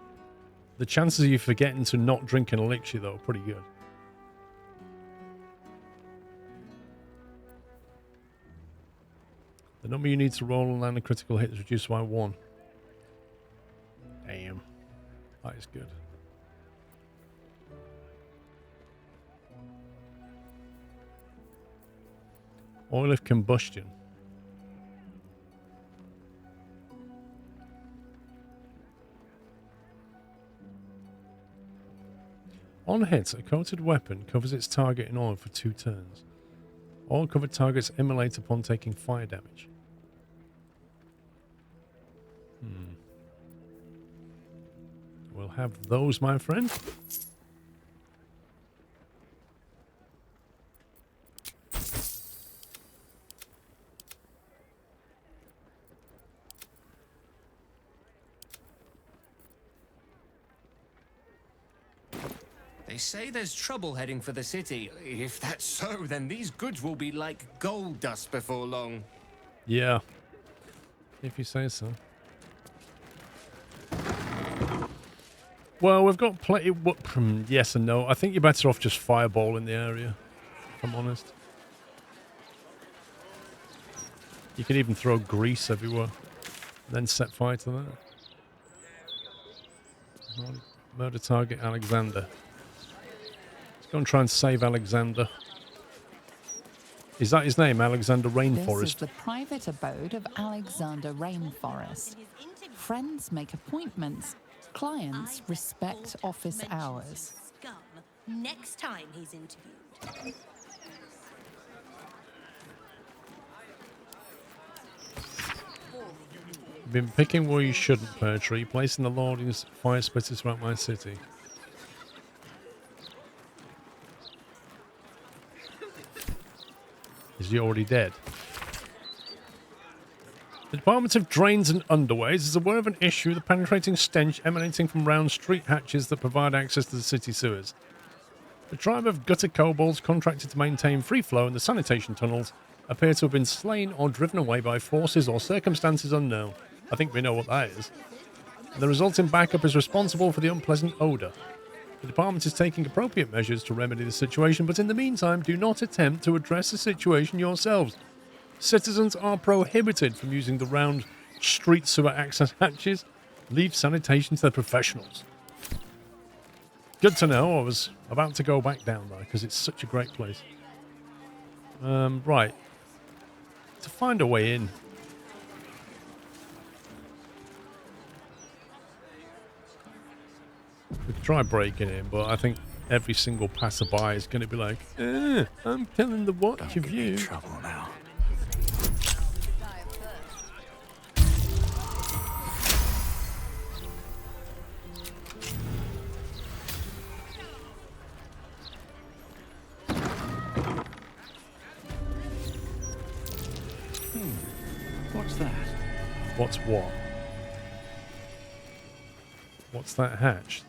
The chances of you forgetting to not drink an elixir, though, are pretty good. The number you need to roll and land a critical hit is reduced by 1. Damn. That is good. Oil of combustion. On hit, a coated weapon covers its target in oil for 2 turns. Oil covered targets immolate upon taking fire damage. We'll have those, my friend. They say there's trouble heading for the city. If that's so, then these goods will be like gold dust before long. Yeah. If you say so. Well, we've got plenty. Yes and no. I think you're better off just fireballing the area, if I'm honest. You can even throw grease everywhere, then set fire to that. Murder target Alexander. Let's go and try and save Alexander. Is that his name, Alexander Rainforest? This is the private abode of Alexander Rainforest. Friends make appointments. Clients respect office hours. Scum next time he's interviewed. Been picking where you shouldn't, Pertree. Placing the Lording's fire splitters throughout my city. Is he already dead? The Department of Drains and Underways is aware of an issue, the penetrating stench emanating from round street hatches that provide access to the city sewers. The tribe of gutter kobolds contracted to maintain free flow in the sanitation tunnels appear to have been slain or driven away by forces or circumstances unknown. I think we know what that is. And the resulting backup is responsible for the unpleasant odour. The department is taking appropriate measures to remedy the situation, but in the meantime, do not attempt to address the situation yourselves. Citizens are prohibited from using the round street sewer access hatches. Leave sanitation to the professionals. Good to know. I was about to go back down there because it's such a great place. Right. To find a way in. We could try breaking in, but I think every single passerby is going to be like, I'm telling the watch of you. Trouble now. What's that? What's what? What's that hatch?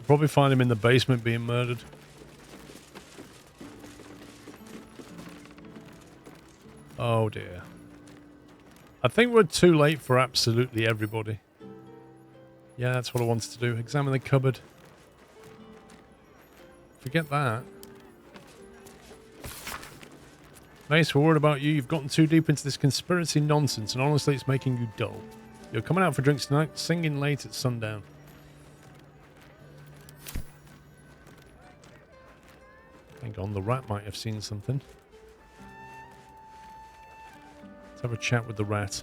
Probably find him in the basement being murdered. Oh dear. I think we're too late for absolutely everybody. Yeah, that's what I wanted to do. Examine the cupboard. Forget that. Mace, we're worried about you. You've gotten too deep into this conspiracy nonsense, and honestly, it's making you dull. You're coming out for drinks tonight, singing late at sundown. Hang on, the rat might have seen something. Let's have a chat with the rat.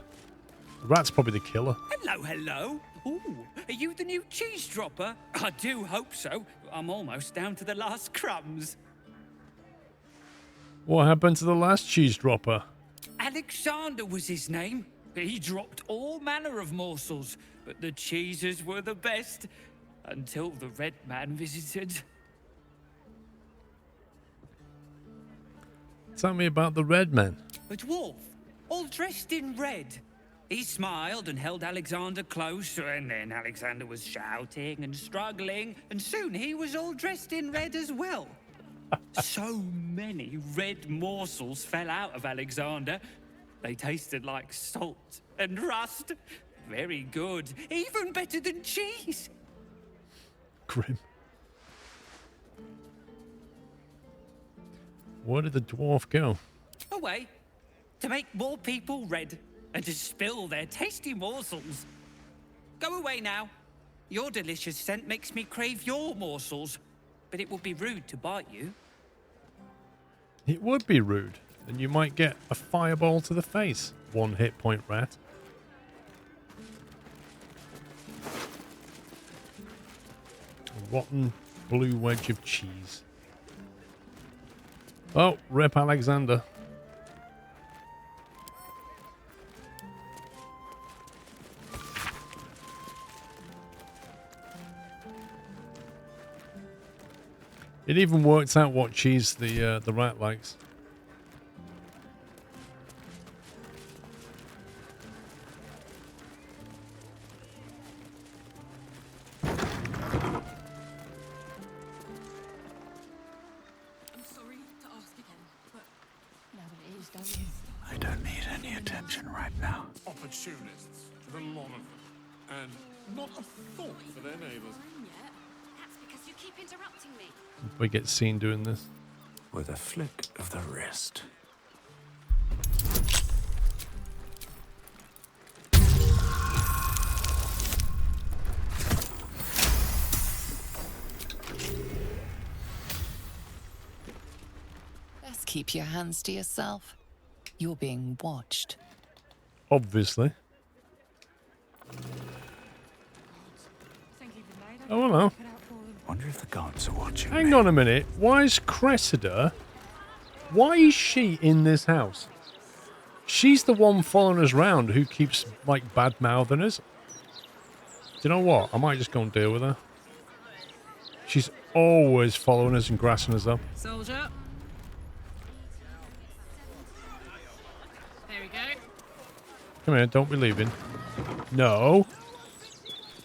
The rat's probably the killer. Hello, hello. Ooh, are you the new cheese dropper? I do hope so. I'm almost down to the last crumbs. What happened to the last cheese dropper? Alexander was his name. He dropped all manner of morsels, but the cheeses were the best. Until the Red Man visited. Tell me about the Red Man. A dwarf, all dressed in red. He smiled and held Alexander close, and then Alexander was shouting and struggling, and soon he was all dressed in red as well. So many red morsels fell out of Alexander. They tasted like salt and rust. Very good, even better than cheese. Grim. Where did the dwarf go? Away, to make more people red. And to spill their tasty morsels. Go away now. Your delicious scent makes me crave your morsels, but it would be rude to bite you. It would be rude, and you might get a fireball to the face. 1 hit point rat. A rotten blue wedge of cheese. Oh, rip Alexander. It even worked out what cheese the rat likes. I don't need any attention right now. Opportunists, to the lot of them. And not a thought for their neighbors. That's because you keep interrupting me. We get seen doing this. With a flick of the wrist. Best keep your hands to yourself. You're being watched. Obviously. Oh, hello. Wonder if the gods are watching. Hang on a minute. Why is Cressida... Why is she in this house? She's the one following us round who keeps, like, bad-mouthing us. Do you know what? I might just go and deal with her. She's always following us and grassing us up. Soldier. There we go. Come here, don't be leaving. No.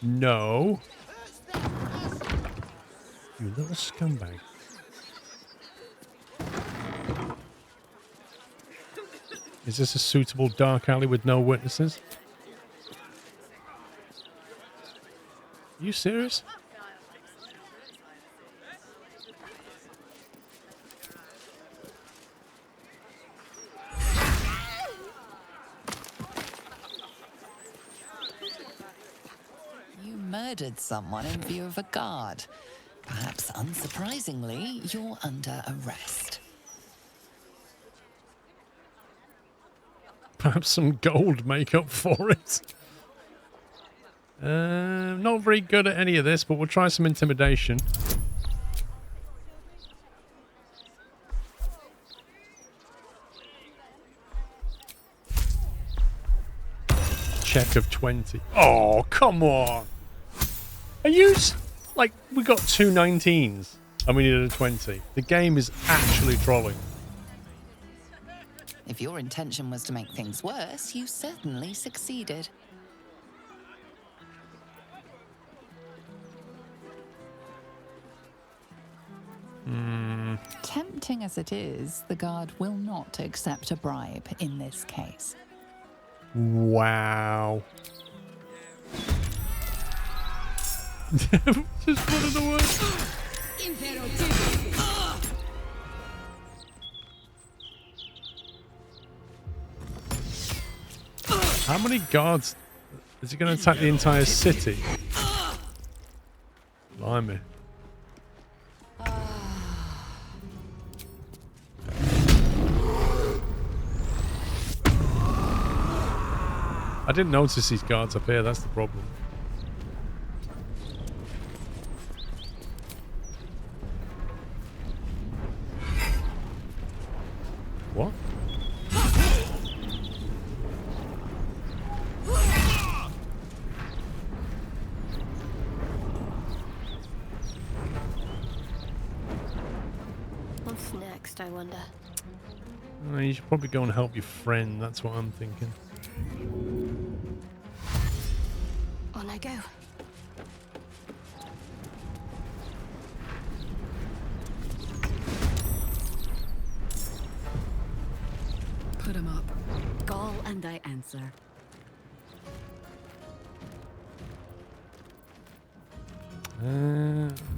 No. You little scumbag. Is this a suitable dark alley with no witnesses? Are you serious? You murdered someone in view of a guard. Perhaps unsurprisingly, you're under arrest. Perhaps some gold make up for it. Not very good at any of this, but we'll try some intimidation. Check of 20. Oh, come on. Are you... Like, we got 2 19s and we needed a 20. The game is actually trolling. If your intention was to make things worse, you certainly succeeded. Tempting as it is, the guard will not accept a bribe in this case. Wow. Just one of the words. How many guards? Is he going to attack the entire city? Blimey. I didn't notice these guards up here, that's the problem. What? What's next, I wonder? You should probably go and help your friend, that's what I'm thinking. On I go. Put him up. Call and I answer.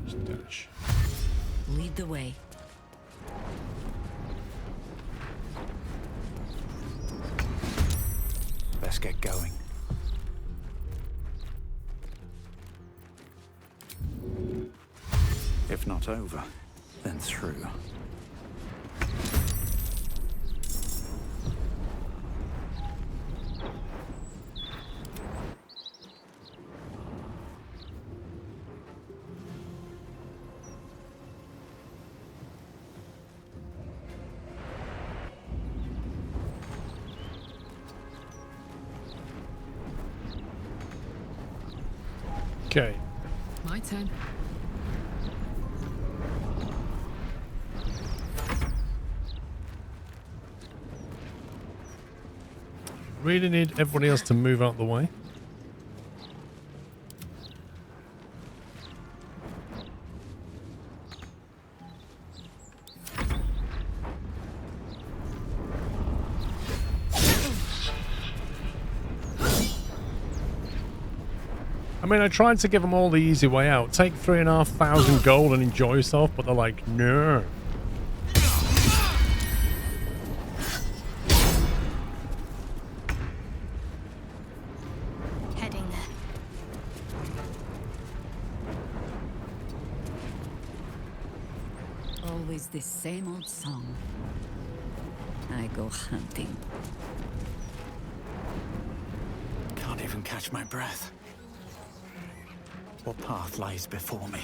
Just dash. Lead the way. Let's get going. If not over, then through. Okay. My turn. Really need everybody else to move out the way. I mean, I tried to give them all the easy way out. Take 3,500 gold and enjoy yourself, but they're like, no. Heading there. Always the same old song. I go hunting. Can't even catch my breath. What path lies before me?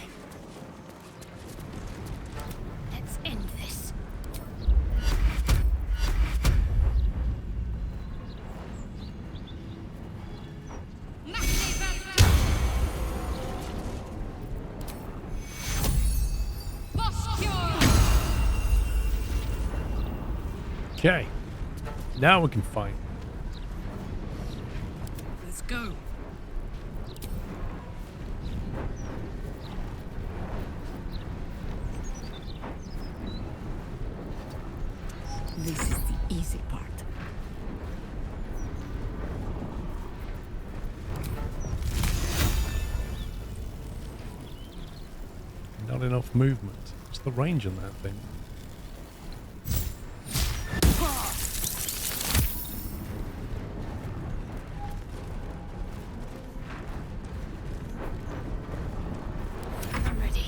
Let's end this. Okay. Now we can fight. Let's go. This is the easy part. Not enough movement. What's the range on that thing? I'm ready.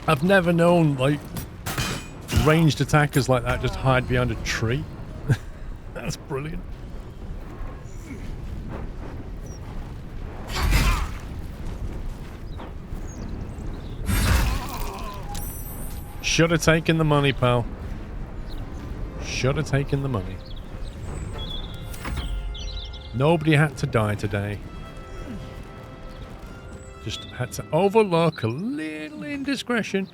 I've never known, like, ranged attackers like that just hide behind a tree. That's brilliant. Should have taken the money, pal. Should have taken the money. Nobody had to die today. Just had to overlook a little indiscretion.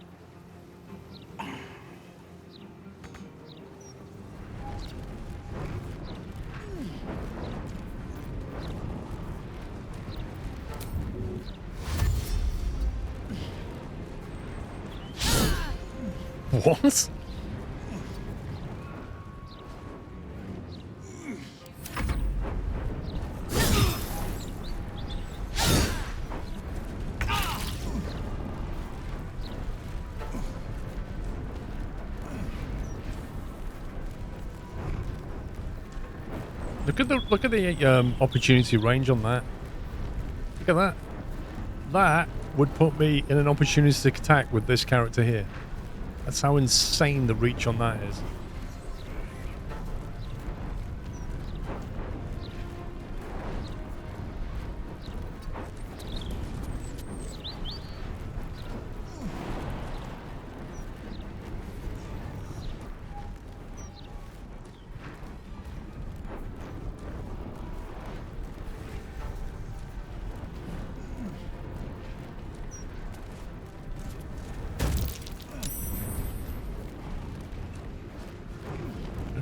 What? Look at the opportunity range on that. Look at that. That would put me in an opportunistic attack with this character here. That's how insane the reach on that is.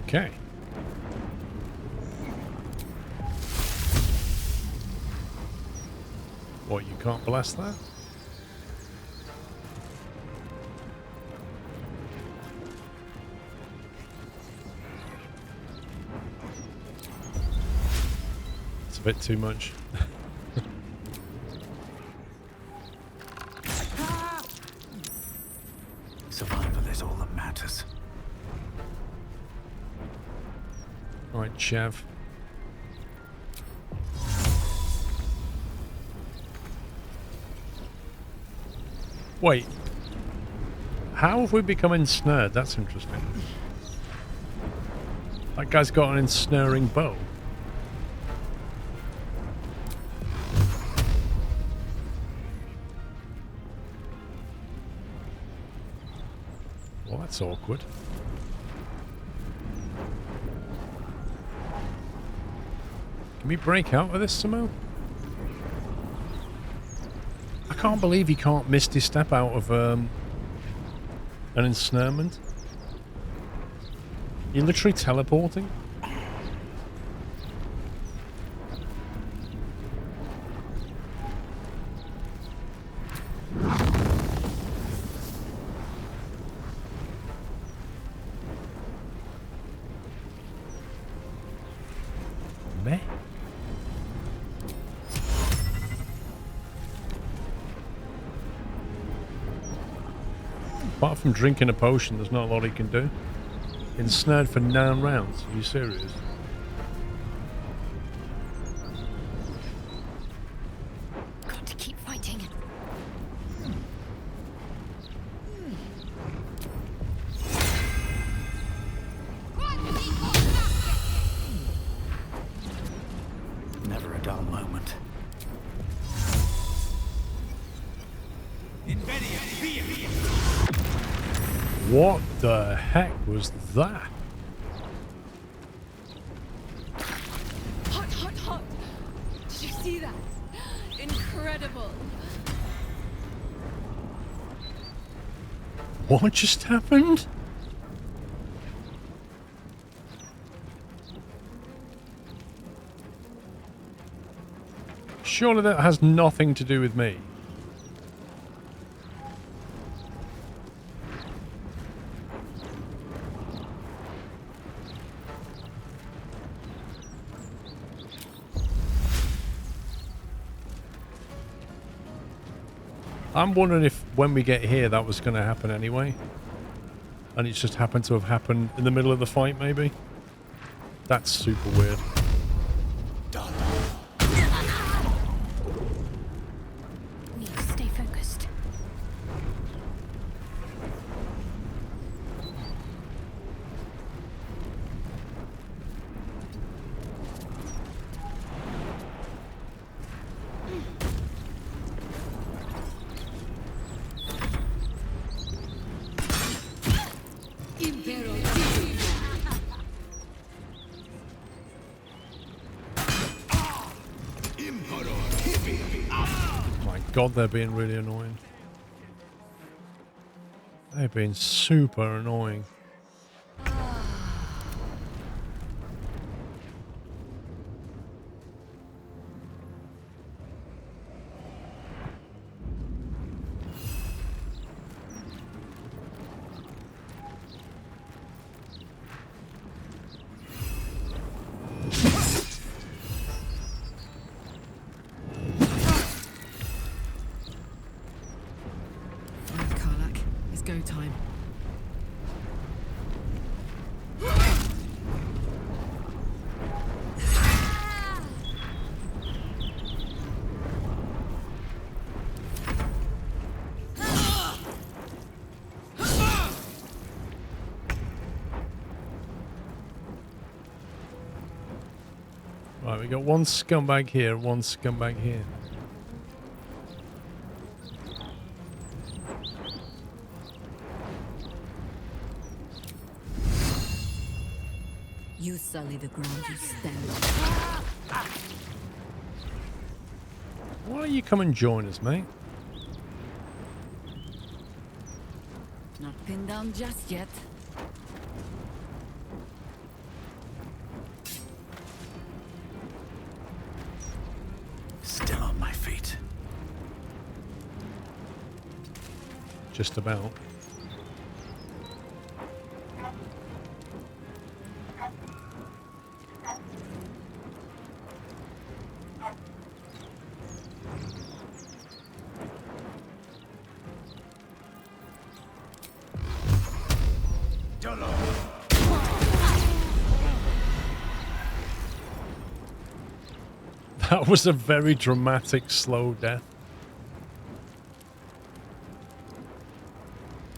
Okay. What, you can't blast that? It's a bit too much. Survival is all that matters. Right, Chev. Wait. How have we become ensnared? That's interesting. That guy's got an ensnaring bow. Well, that's awkward. Can we break out of this somehow? I can't believe he can't Misty Step out of an ensnarement. You're literally teleporting. Meh. Apart from drinking a potion, there's not a lot he can do. Ensnared for 9 rounds. Are you serious? Got to keep fighting. Never a dull moment. What the heck was that? Hot, hot, hot! Did you see that? Incredible! What just happened? Surely that has nothing to do with me. I'm wondering if when we get here that was going to happen anyway. And it just happened to have happened in the middle of the fight, maybe? That's super weird. Need to stay focused. My god, they're being really annoying. They're being super annoying. Go time. Right, we got one scumbag here, one scumbag here. You sully the ground you stand on. Why don't you come and join us, mate? Not pinned down just yet. Still on my feet. Just about. That was a very dramatic slow death.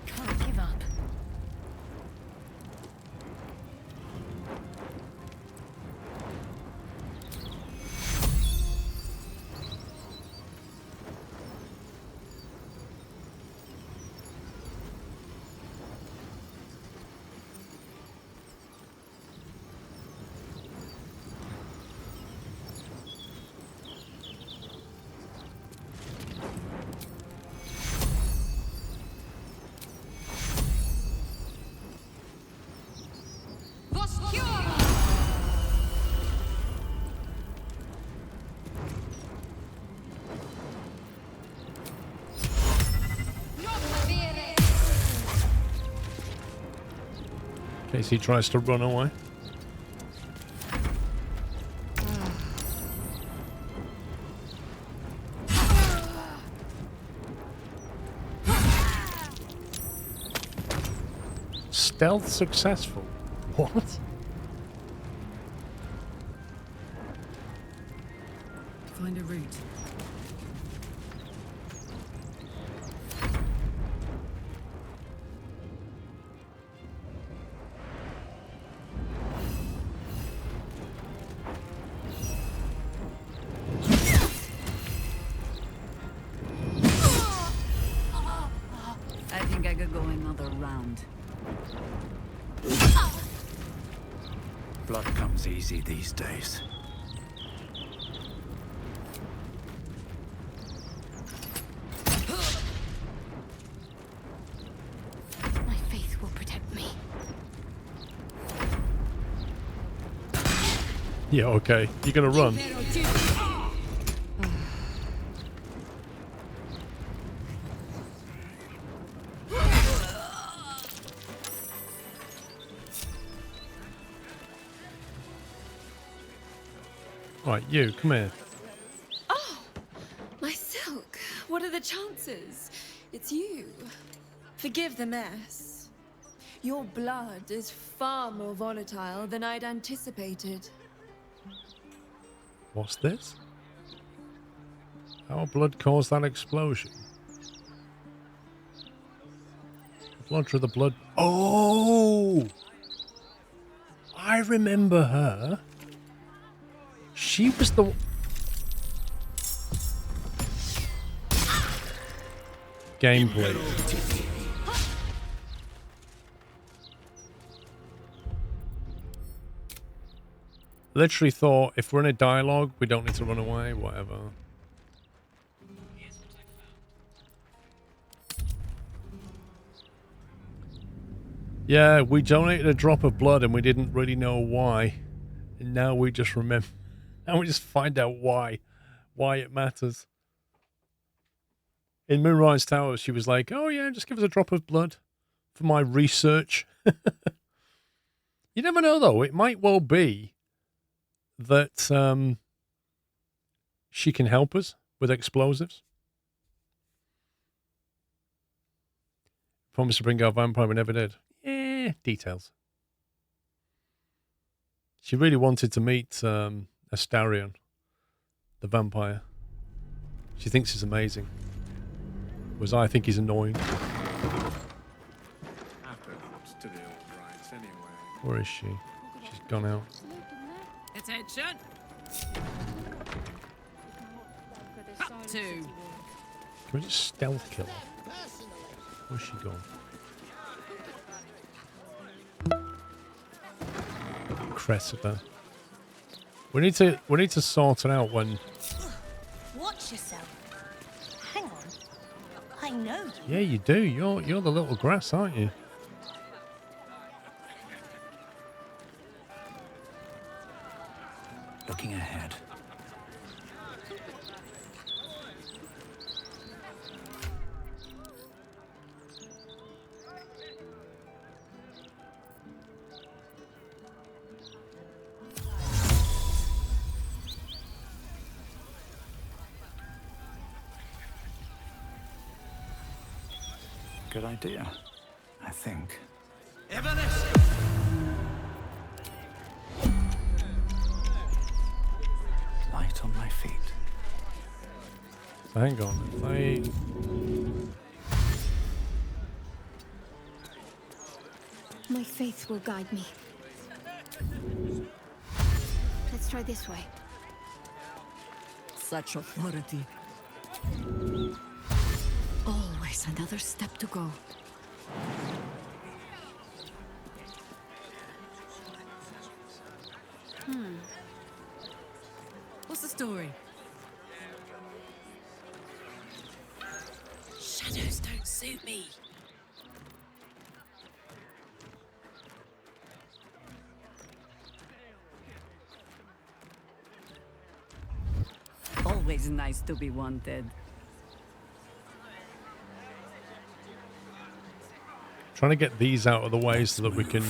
Can't give up. In case he tries to run away. Stealth successful. What? Find a route. I think I could go another round. Blood comes easy these days. My faith will protect me. Yeah, okay. You're gonna run. Right, you, come here. Oh, my silk. What are the chances? It's you. Forgive the mess. Your blood is far more volatile than I'd anticipated. What's this? Our blood caused that explosion. Blood through the blood. Oh! I remember her. She was the... Gameplay. Literally thought, if we're in a dialogue, we don't need to run away, whatever. Yeah, we donated a drop of blood and we didn't really know why. And now we just remember. Now we just find out why it matters. In Moonrise Towers, she was like, oh yeah, just give us a drop of blood for my research. You never know, though. It might well be that she can help us with explosives. Promised to bring our vampire, we never did. Details. She really wanted to meet Astarion, the vampire. She thinks he's amazing. Whereas I think he's annoying. To the old rights anyway. Where is she? She's gone out. Attention! Up two. Can we just stealth kill her? Where's she gone? Cressida. We need to sort it out when... Watch yourself. Hang on. I know you. Yeah, you do. You're the little grass, aren't you? Looking ahead. Good idea, I think. Light on my feet. So hang on. If I... My faith will guide me. Let's try this way. Such authority. Always another step to go. What's the story? Shadows don't suit me. Always nice to be wanted. Trying to get these out of the way so that we can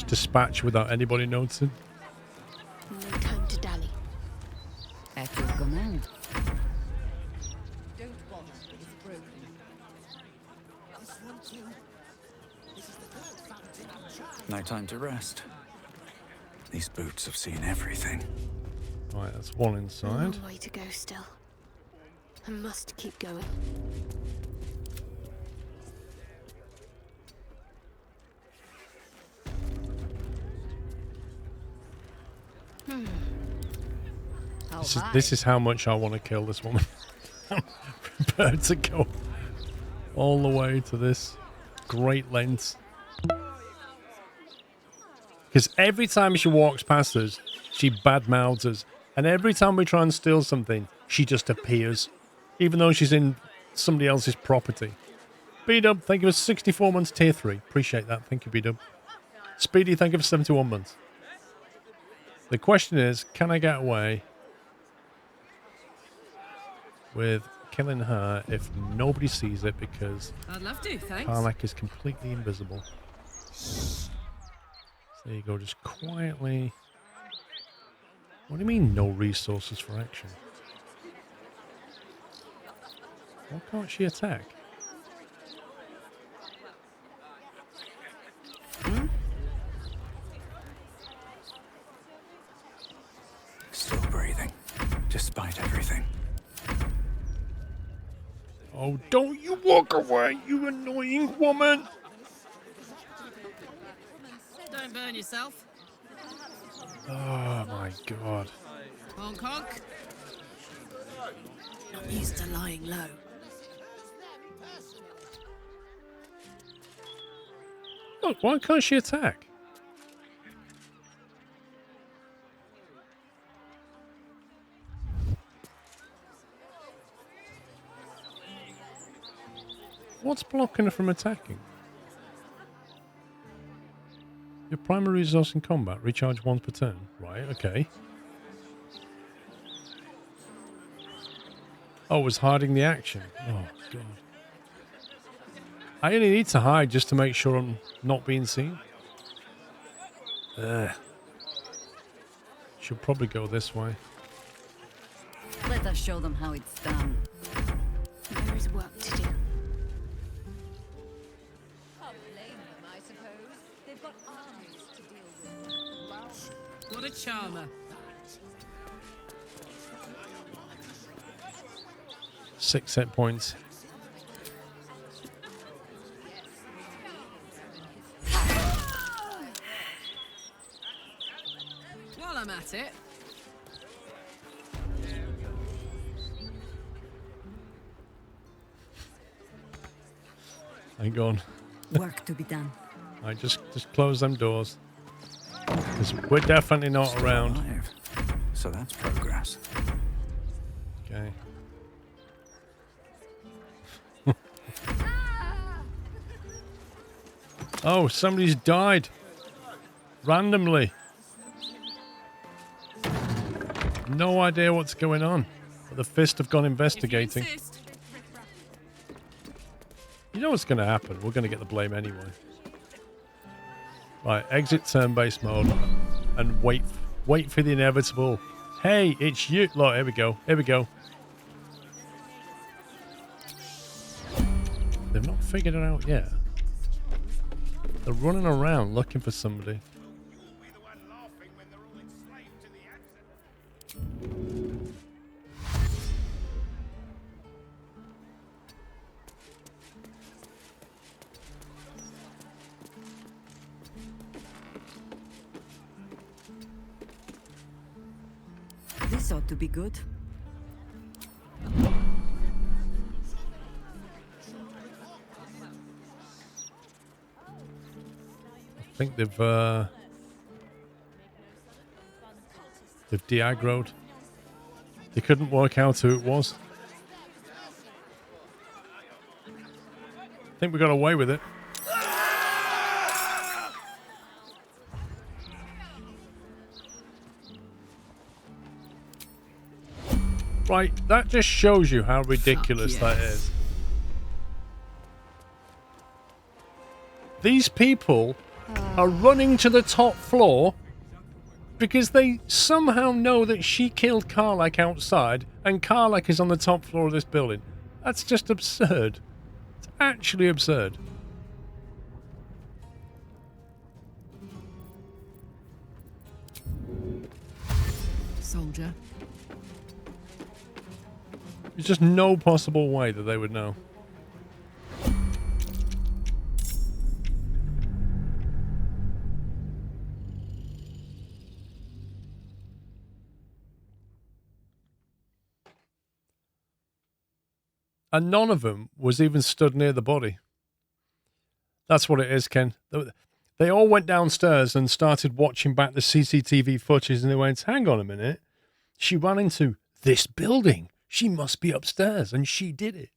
dispatch without anybody noticing. No time to dally. At your command. No time to rest. These boots have seen everything. Right, that's one A inside. long way to go still. I must keep going. This is how much I want to kill this woman. I'm prepared to go all the way to this great lengths. Because every time she walks past us, she badmouths us. And every time we try and steal something, she just appears. Even though she's in somebody else's property. B-Dub, thank you for 64 months tier 3. Appreciate that. Thank you, B-Dub. Speedy, thank you for 71 months. The question is, can I get away with killing her if nobody sees it because I'd love to, thanks. Karlach is completely invisible. So there you go, just quietly. What do you mean no resources for action? Why can't she attack? Still breathing, despite everything. Oh, don't you walk away, you annoying woman! Don't burn yourself. Oh my god. Honk honk. Not used to lying low. Look, why can't she attack? What's blocking her from attacking? Your primary resource in combat, recharge once per turn. Right, okay. Oh, it was hiding the action. Oh, God. I only need to hide just to make sure I'm not being seen. Should probably go this way. Let us show them how it's done. There is work to do. What a charmer. 6 hit points. While I'm at it. Hang on. Work to be done. I just close them doors. Because we're definitely not Still around. alive. So that's progress. Okay. Oh, somebody's died. Randomly. No idea what's going on. But the Fist have gone investigating. You know what's going to happen. We're going to get the blame anyway. Right, exit turn-based mode. And wait for the inevitable. Hey, it's you. Look, here we go. Here we go. They've not figured it out yet. They're running around looking for somebody. This ought to be good. I think they've de-aggroed. They couldn't work out who it was. I think we got away with it. Right, that just shows you how ridiculous that is. These people are running to the top floor because they somehow know that she killed Karlach outside and Karlach is on the top floor of this building. That's just absurd. It's actually absurd. Soldier. There's just no possible way that they would know. And none of them was even stood near the body. That's what it is, Ken. They all went downstairs and started watching back the CCTV footage and they went, hang on a minute. She ran into this building. She must be upstairs. And she did it.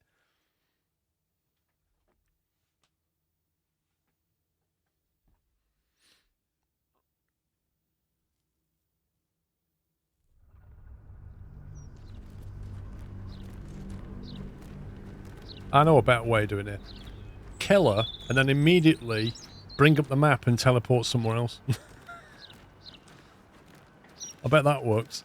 I know a better way of doing it. Kill her and then immediately bring up the map and teleport somewhere else. I bet that works.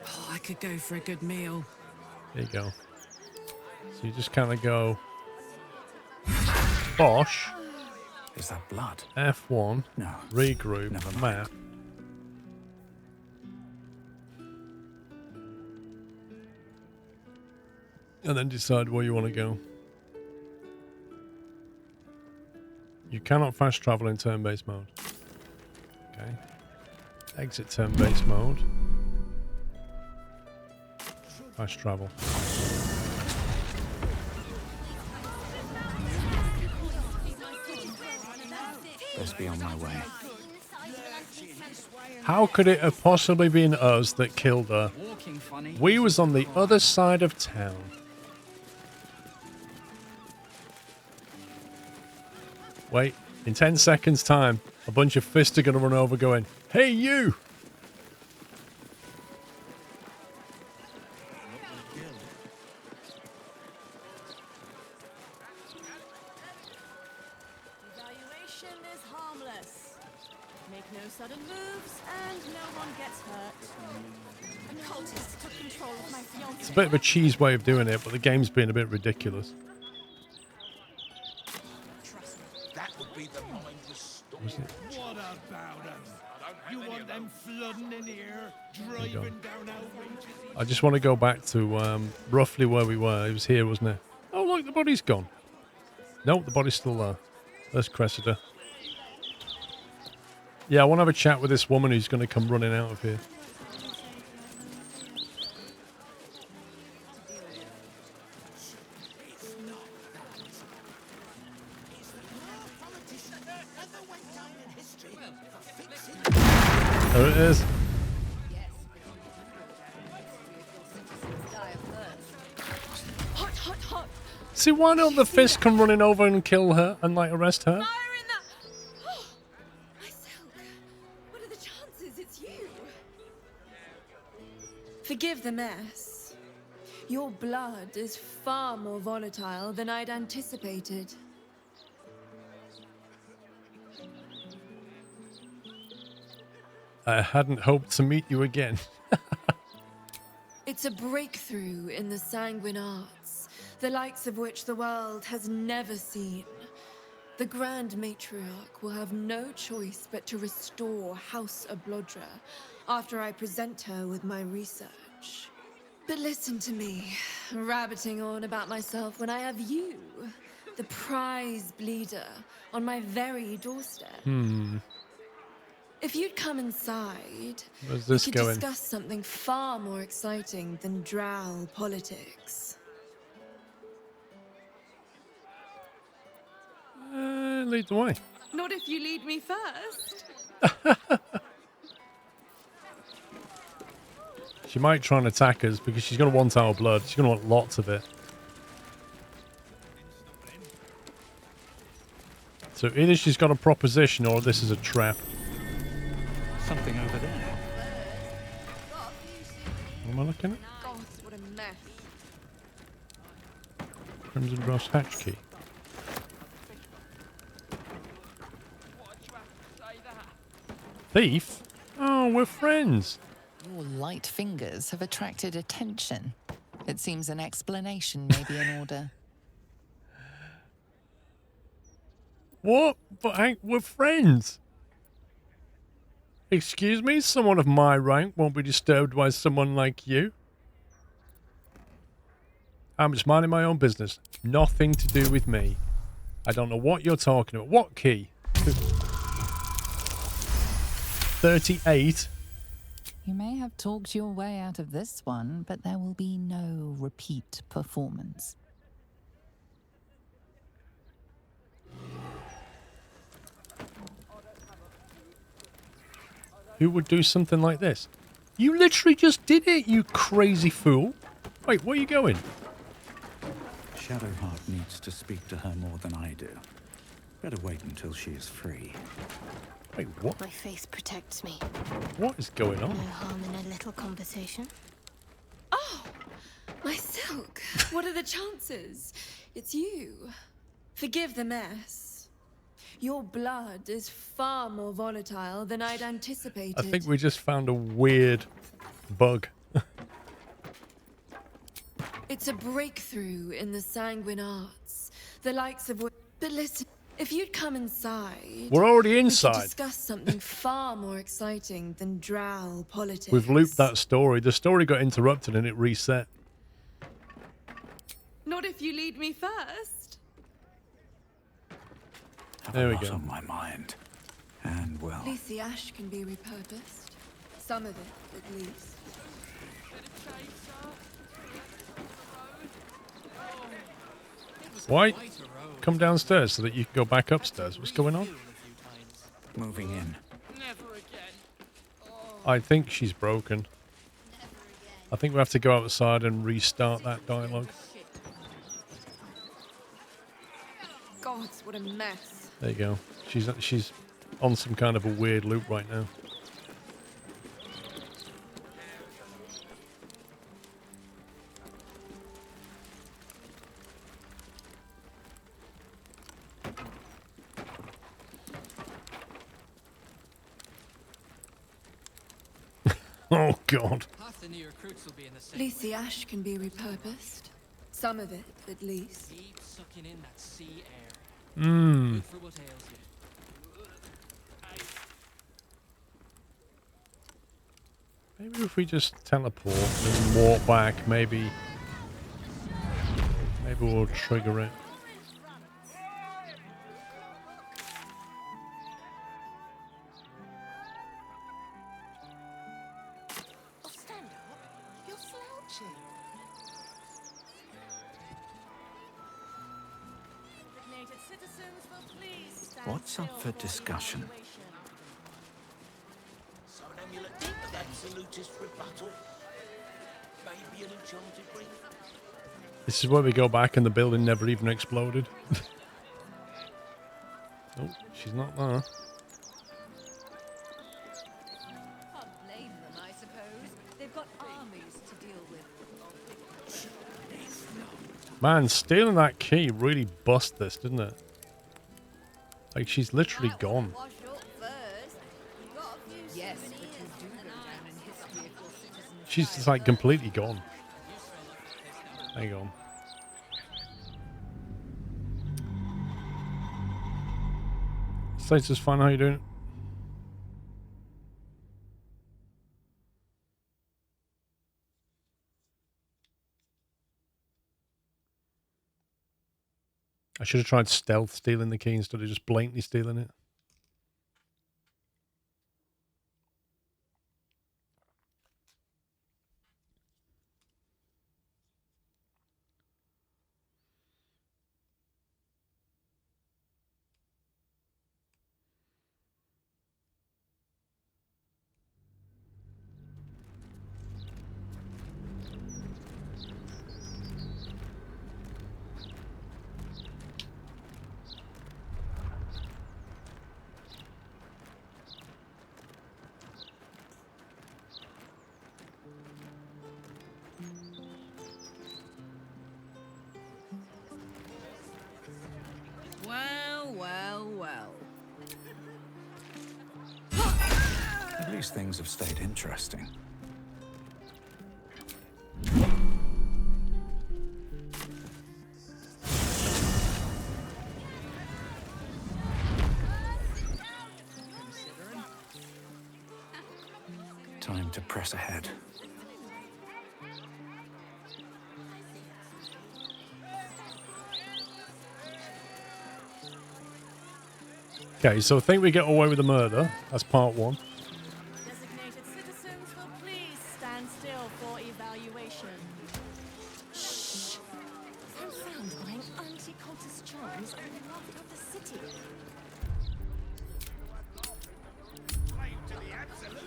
Oh, I could go for a good meal. There you go. So you just kind of go... Bosh. Is that blood? F1. No. Regroup. Never mind. Map. And then decide where you want to go. You cannot fast travel in turn-based mode. Okay. Exit turn-based mode. Fast travel. Best be on my way. How could it have possibly been us that killed her? We was on the other side of town. Wait, in 10 seconds time, a bunch of fists are going to run over going, hey you! Evaluation is harmless. Make no sudden moves, and no one gets hurt. A cultist took control of my fiancé. It's a bit of a cheese way of doing it, but the game's been a bit ridiculous. That would be the mindless storm. What about them? You want them flooding in here, There you go. driving down outrageous... I just want to go back to roughly where we were. It was here, wasn't it? Oh, look, the body's gone. Nope, the body's still there. There's Cressida. Yeah, I want to have a chat with this woman who's going to come running out of here. There it is. Hot, hot, hot! See, why don't the fist come running over and kill her and, like, arrest her? What are the chances it's you? Forgive the mess. Your blood is far more volatile than I'd anticipated. I hadn't hoped to meet you again. It's a breakthrough in the sanguine arts, the likes of which the world has never seen. The Grand Matriarch will have no choice but to restore House Baldurs after I present her with my research. But listen to me, rabbiting on about myself when I have you, the prize bleeder, on my very doorstep. If you'd come inside, Where's we this could going? discuss something far more exciting than drow politics. Lead the way. Not if you lead me first. She might try and attack us because she's going to want our blood. She's going to want lots of it. So either she's got a proposition or this is a trap. Something over What am I looking at? God, what a mess. Crimson Brass hatch key. Thief? Oh, we're friends. Your light fingers have attracted attention. It seems an explanation may be in order. What? But Hank, we're friends. Excuse me? Someone of my rank won't be disturbed by someone like you. I'm just minding my own business. Nothing to do with me. I don't know what you're talking about. What key? 38? You may have talked your way out of this one, but there will be no repeat performance. Who would do something like this? You literally just did it, you crazy fool. Wait, where are you going? Shadowheart needs to speak to her more than I do. Better wait until she is free. Wait, what? My faith protects me. What is going on? No harm in a little conversation. Oh, my silk. What are the chances? It's you. Forgive the mess. Your blood is far more volatile than I'd anticipated. I think we just found a weird bug. It's a breakthrough in the sanguine arts, the likes of which... But listen, if you'd come inside... We're already We inside. could discuss something far more exciting than drow politics. We've looped that story. The story got interrupted and it reset. Not if you lead me first. There we Have a go. lot on my mind. And well, At least the ash can be repurposed. Some of it, at least. Why? Come downstairs so that you can go back upstairs. What's going on? moving in. I think she's broken. I think we have to go outside and restart that dialogue. God, what a mess. There you go. She's on some kind of a weird loop right now. Oh God. Half the new recruits will be in the At same least the ash can be repurposed. Some of it, at least. Keep sucking in that sea air. Mmm. Good for what ails you. Maybe if we just teleport and walk back, maybe we'll trigger it. Oh, stand up. You're slouching. Designated citizens will please stand What's up for discussion? So an amulet of absolutist rebuttal. Maybe an enchanted ring. This is where we go back and the building never even exploded. Oh, she's not there. Can't blame them, I suppose. They've got armies to deal with. Man, stealing that key really bust this, didn't it? Like, she's literally gone. Yes, but you do go down in history if your citizens She's just like completely gone. Hang on. Status fine, how you doing? I should have tried stealth stealing the key instead of just blatantly stealing it. least things have stayed interesting. Time to press ahead. Okay, so I think we get away with the murder. That's part one. Designated citizens will please stand still for evaluation. Shh! Those sounds playing anti-cultist charms on the loft of the city. Slave to the absolute.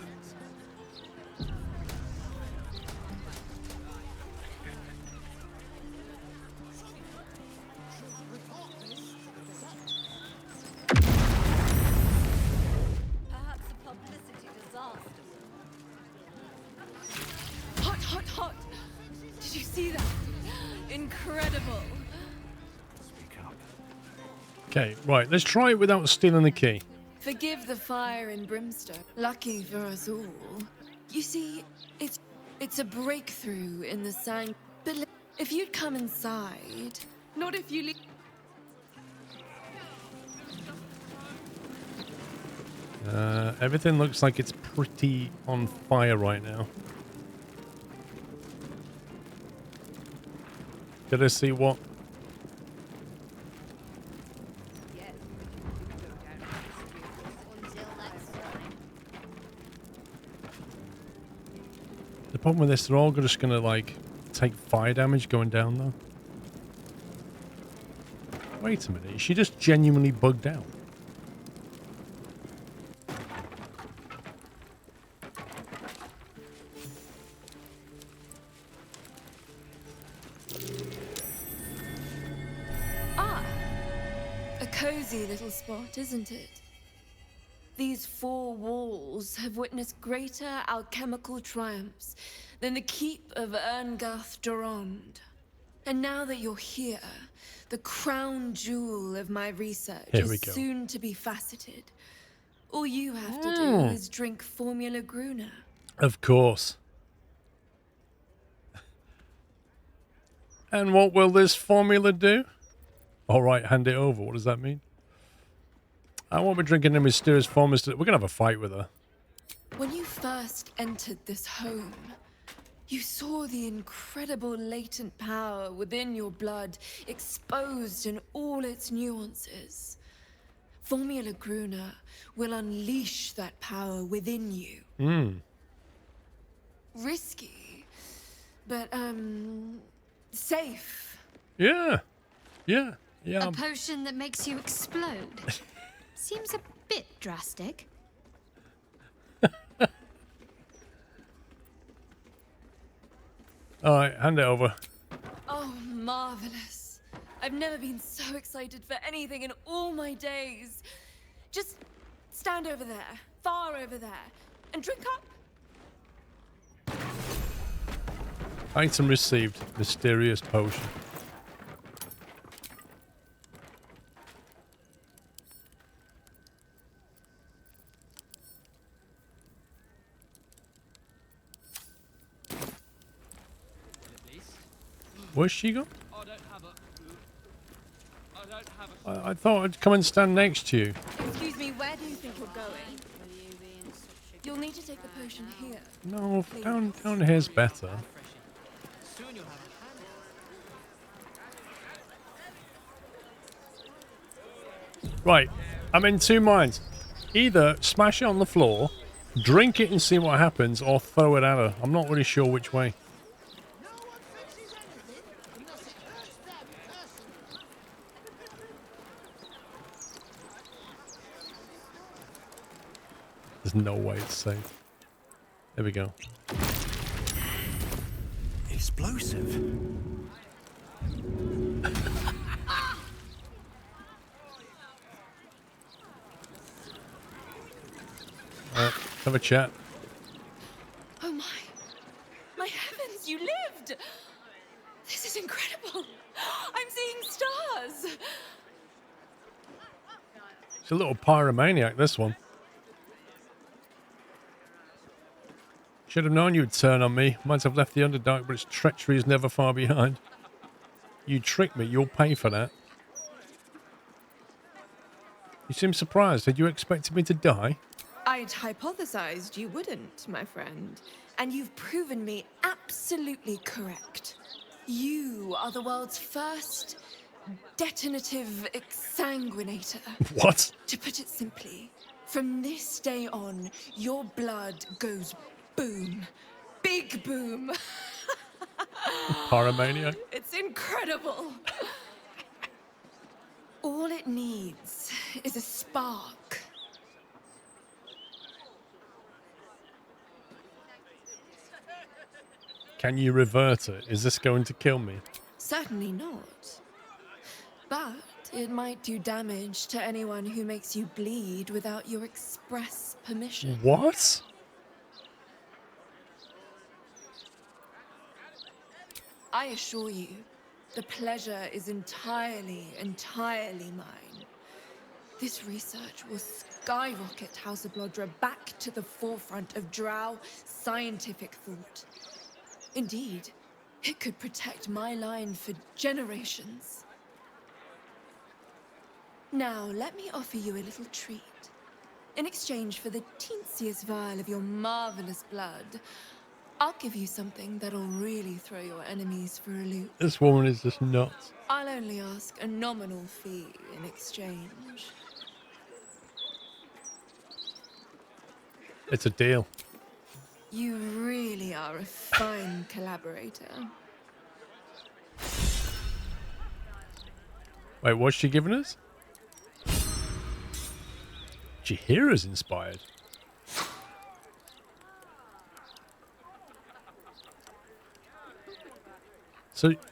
Perhaps a publicity disaster. Hot, hot, hot! Did you see that? Incredible! Okay, right. Let's try it without stealing the key. Forgive the fire and brimstone. Lucky for us all. You see, it's a breakthrough in the sang. But if you'd come inside, not if you leave. Everything looks like it's pretty on fire right now. Did I see what? The problem with this, they're all just gonna like take fire damage going down though. Wait a minute, is she just genuinely bugged out? A cozy little spot, isn't it? These four walls have witnessed greater alchemical triumphs than the keep of Erngarth Durand. And now that you're here, the crown jewel of my research is soon to be faceted. All you have to do is drink Formula Gruner. Of course. And what will this formula do? All right, hand it over. What does that mean? I won't be drinking the mysterious formula. We're going to have a fight with her. When you first entered this home, you saw the incredible latent power within your blood exposed in all its nuances. Formula Gruner will unleash that power within you. Risky, but safe. Yeah. Yeah. Yeah. A potion that makes you explode. Seems a bit drastic. All right, hand it over. Oh, marvelous. I've never been so excited for anything in all my days. Just stand over there, far over there, and drink up. Item received. Mysterious potion. Where's she gone? I thought I'd come and stand next to you. Excuse me, where do you think you're going? You'll need to take the potion here. No, down here's better. Right, I'm in two minds. Either smash it on the floor, drink it and see what happens, or throw it at her. I'm not really sure which way. There's no way it's safe. There we go. Explosive. Have a chat. Oh my heavens, you lived! This is incredible. I'm seeing stars. It's a little pyromaniac, this one. Should have known you'd turn on me. Might have left the Underdark, but its treachery is never far behind. You tricked me. You'll pay for that. You seem surprised. Had you expected me to die? I'd hypothesized you wouldn't, my friend. And you've proven me absolutely correct. You are the world's first detonative exsanguinator. What? To put it simply, from this day on, your blood goes boom. Big boom. Pyromaniac. It's incredible. All it needs is a spark. Can you revert it? Is this going to kill me? Certainly not. But it might do damage to anyone who makes you bleed without your express permission. What? I assure you, the pleasure is entirely mine. This research will skyrocket House of Blodra back to the forefront of Drow scientific thought. Indeed, it could protect my line for generations. Now, let me offer you a little treat. In exchange for the teensiest vial of your marvelous blood, I'll give you something that'll really throw your enemies for a loop. This woman is just nuts. I'll only ask a nominal fee in exchange. It's a deal. You really are a fine collaborator. Wait, what's she giving us? Chihira's inspired.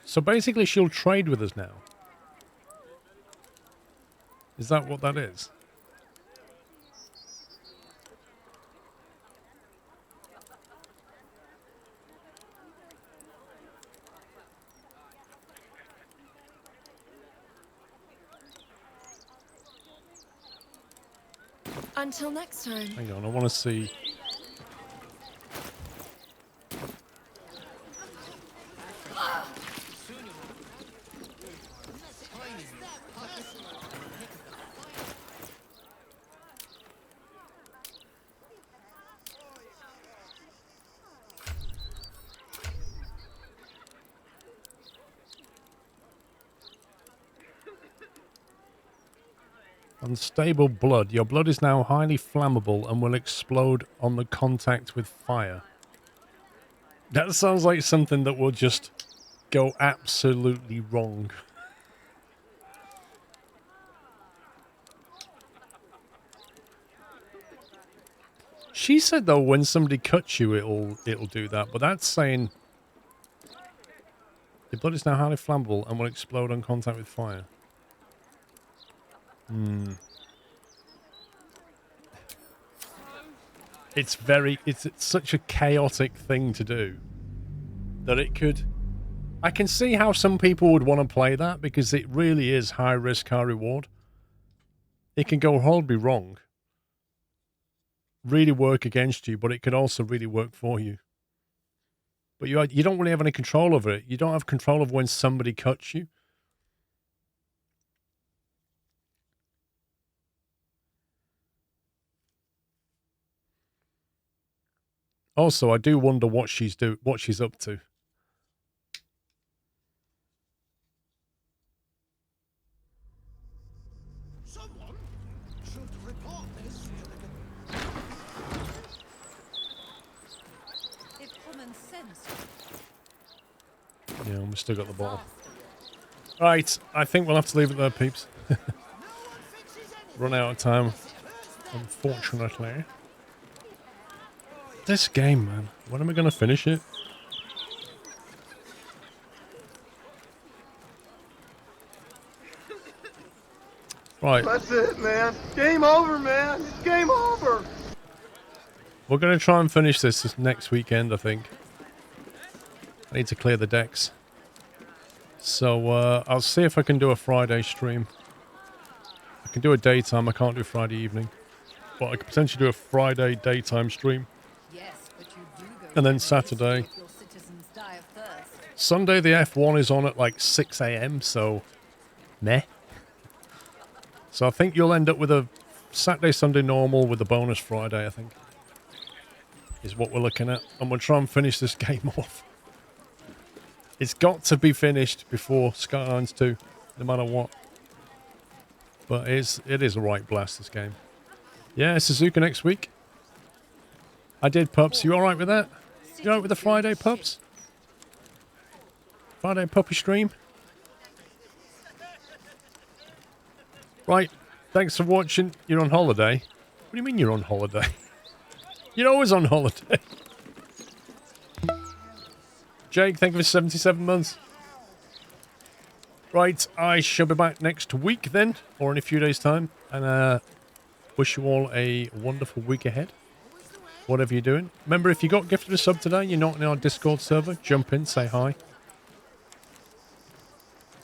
So basically she'll trade with us now. Is that what that is? Until next time. Hang on, I want to see. Unstable blood. Your blood is now highly flammable and will explode on the contact with fire. That sounds like something that will just go absolutely wrong. She said though when somebody cuts you it'll do that, but that's saying your blood is now highly flammable and will explode on contact with fire. It's such a chaotic thing to do that it could. I can see how some people would want to play that because it really is high risk, high reward. It can go horribly wrong, really work against you, but it could also really work for you. But you don't really have any control over it. You don't have control of when somebody cuts you. Also, I do wonder what she's up to. Someone should report this to the... If common sense. Yeah, we still got the bottle. Right, I think we'll have to leave it there, peeps. Run out of time, unfortunately. This game, man. When am I going to finish it? Right. That's it, man. Game over, man. It's game over. We're going to try and finish this next weekend, I think. I need to clear the decks. So, I'll see if I can do a Friday stream. I can do a daytime. I can't do Friday evening. But I could potentially do a Friday daytime stream. Yes, but you do go And then Saturday. Sunday, the F1 is on at like 6 a.m., so meh. So I think you'll end up with a Saturday, Sunday normal with a bonus Friday, I think. Is what we're looking at. And we'll try and finish this game off. It's got to be finished before Skylines 2, no matter what. But it is a right blast, this game. Yeah, Suzuka next week. I did, Pups. You alright with that? You alright with the Friday, Pups? Friday puppy stream? Right. Thanks for watching. You're on holiday. What do you mean you're on holiday? You're always on holiday. Jake, thank you for 77 months. Right, I shall be back next week then, or in a few days' time. And wish you all a wonderful week ahead. Whatever you're doing. Remember, if you got gifted a sub today, you're not in our Discord server, jump in, say hi.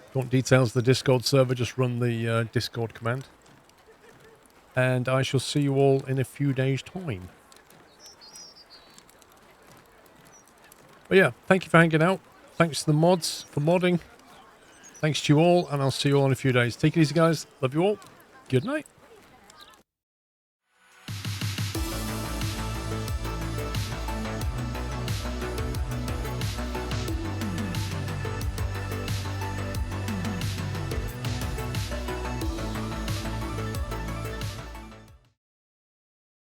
If you want details of the Discord server, just run the Discord command. And I shall see you all in a few days' time. But yeah, thank you for hanging out. Thanks to the mods for modding. Thanks to you all, and I'll see you all in a few days. Take it easy, guys. Love you all. Good night.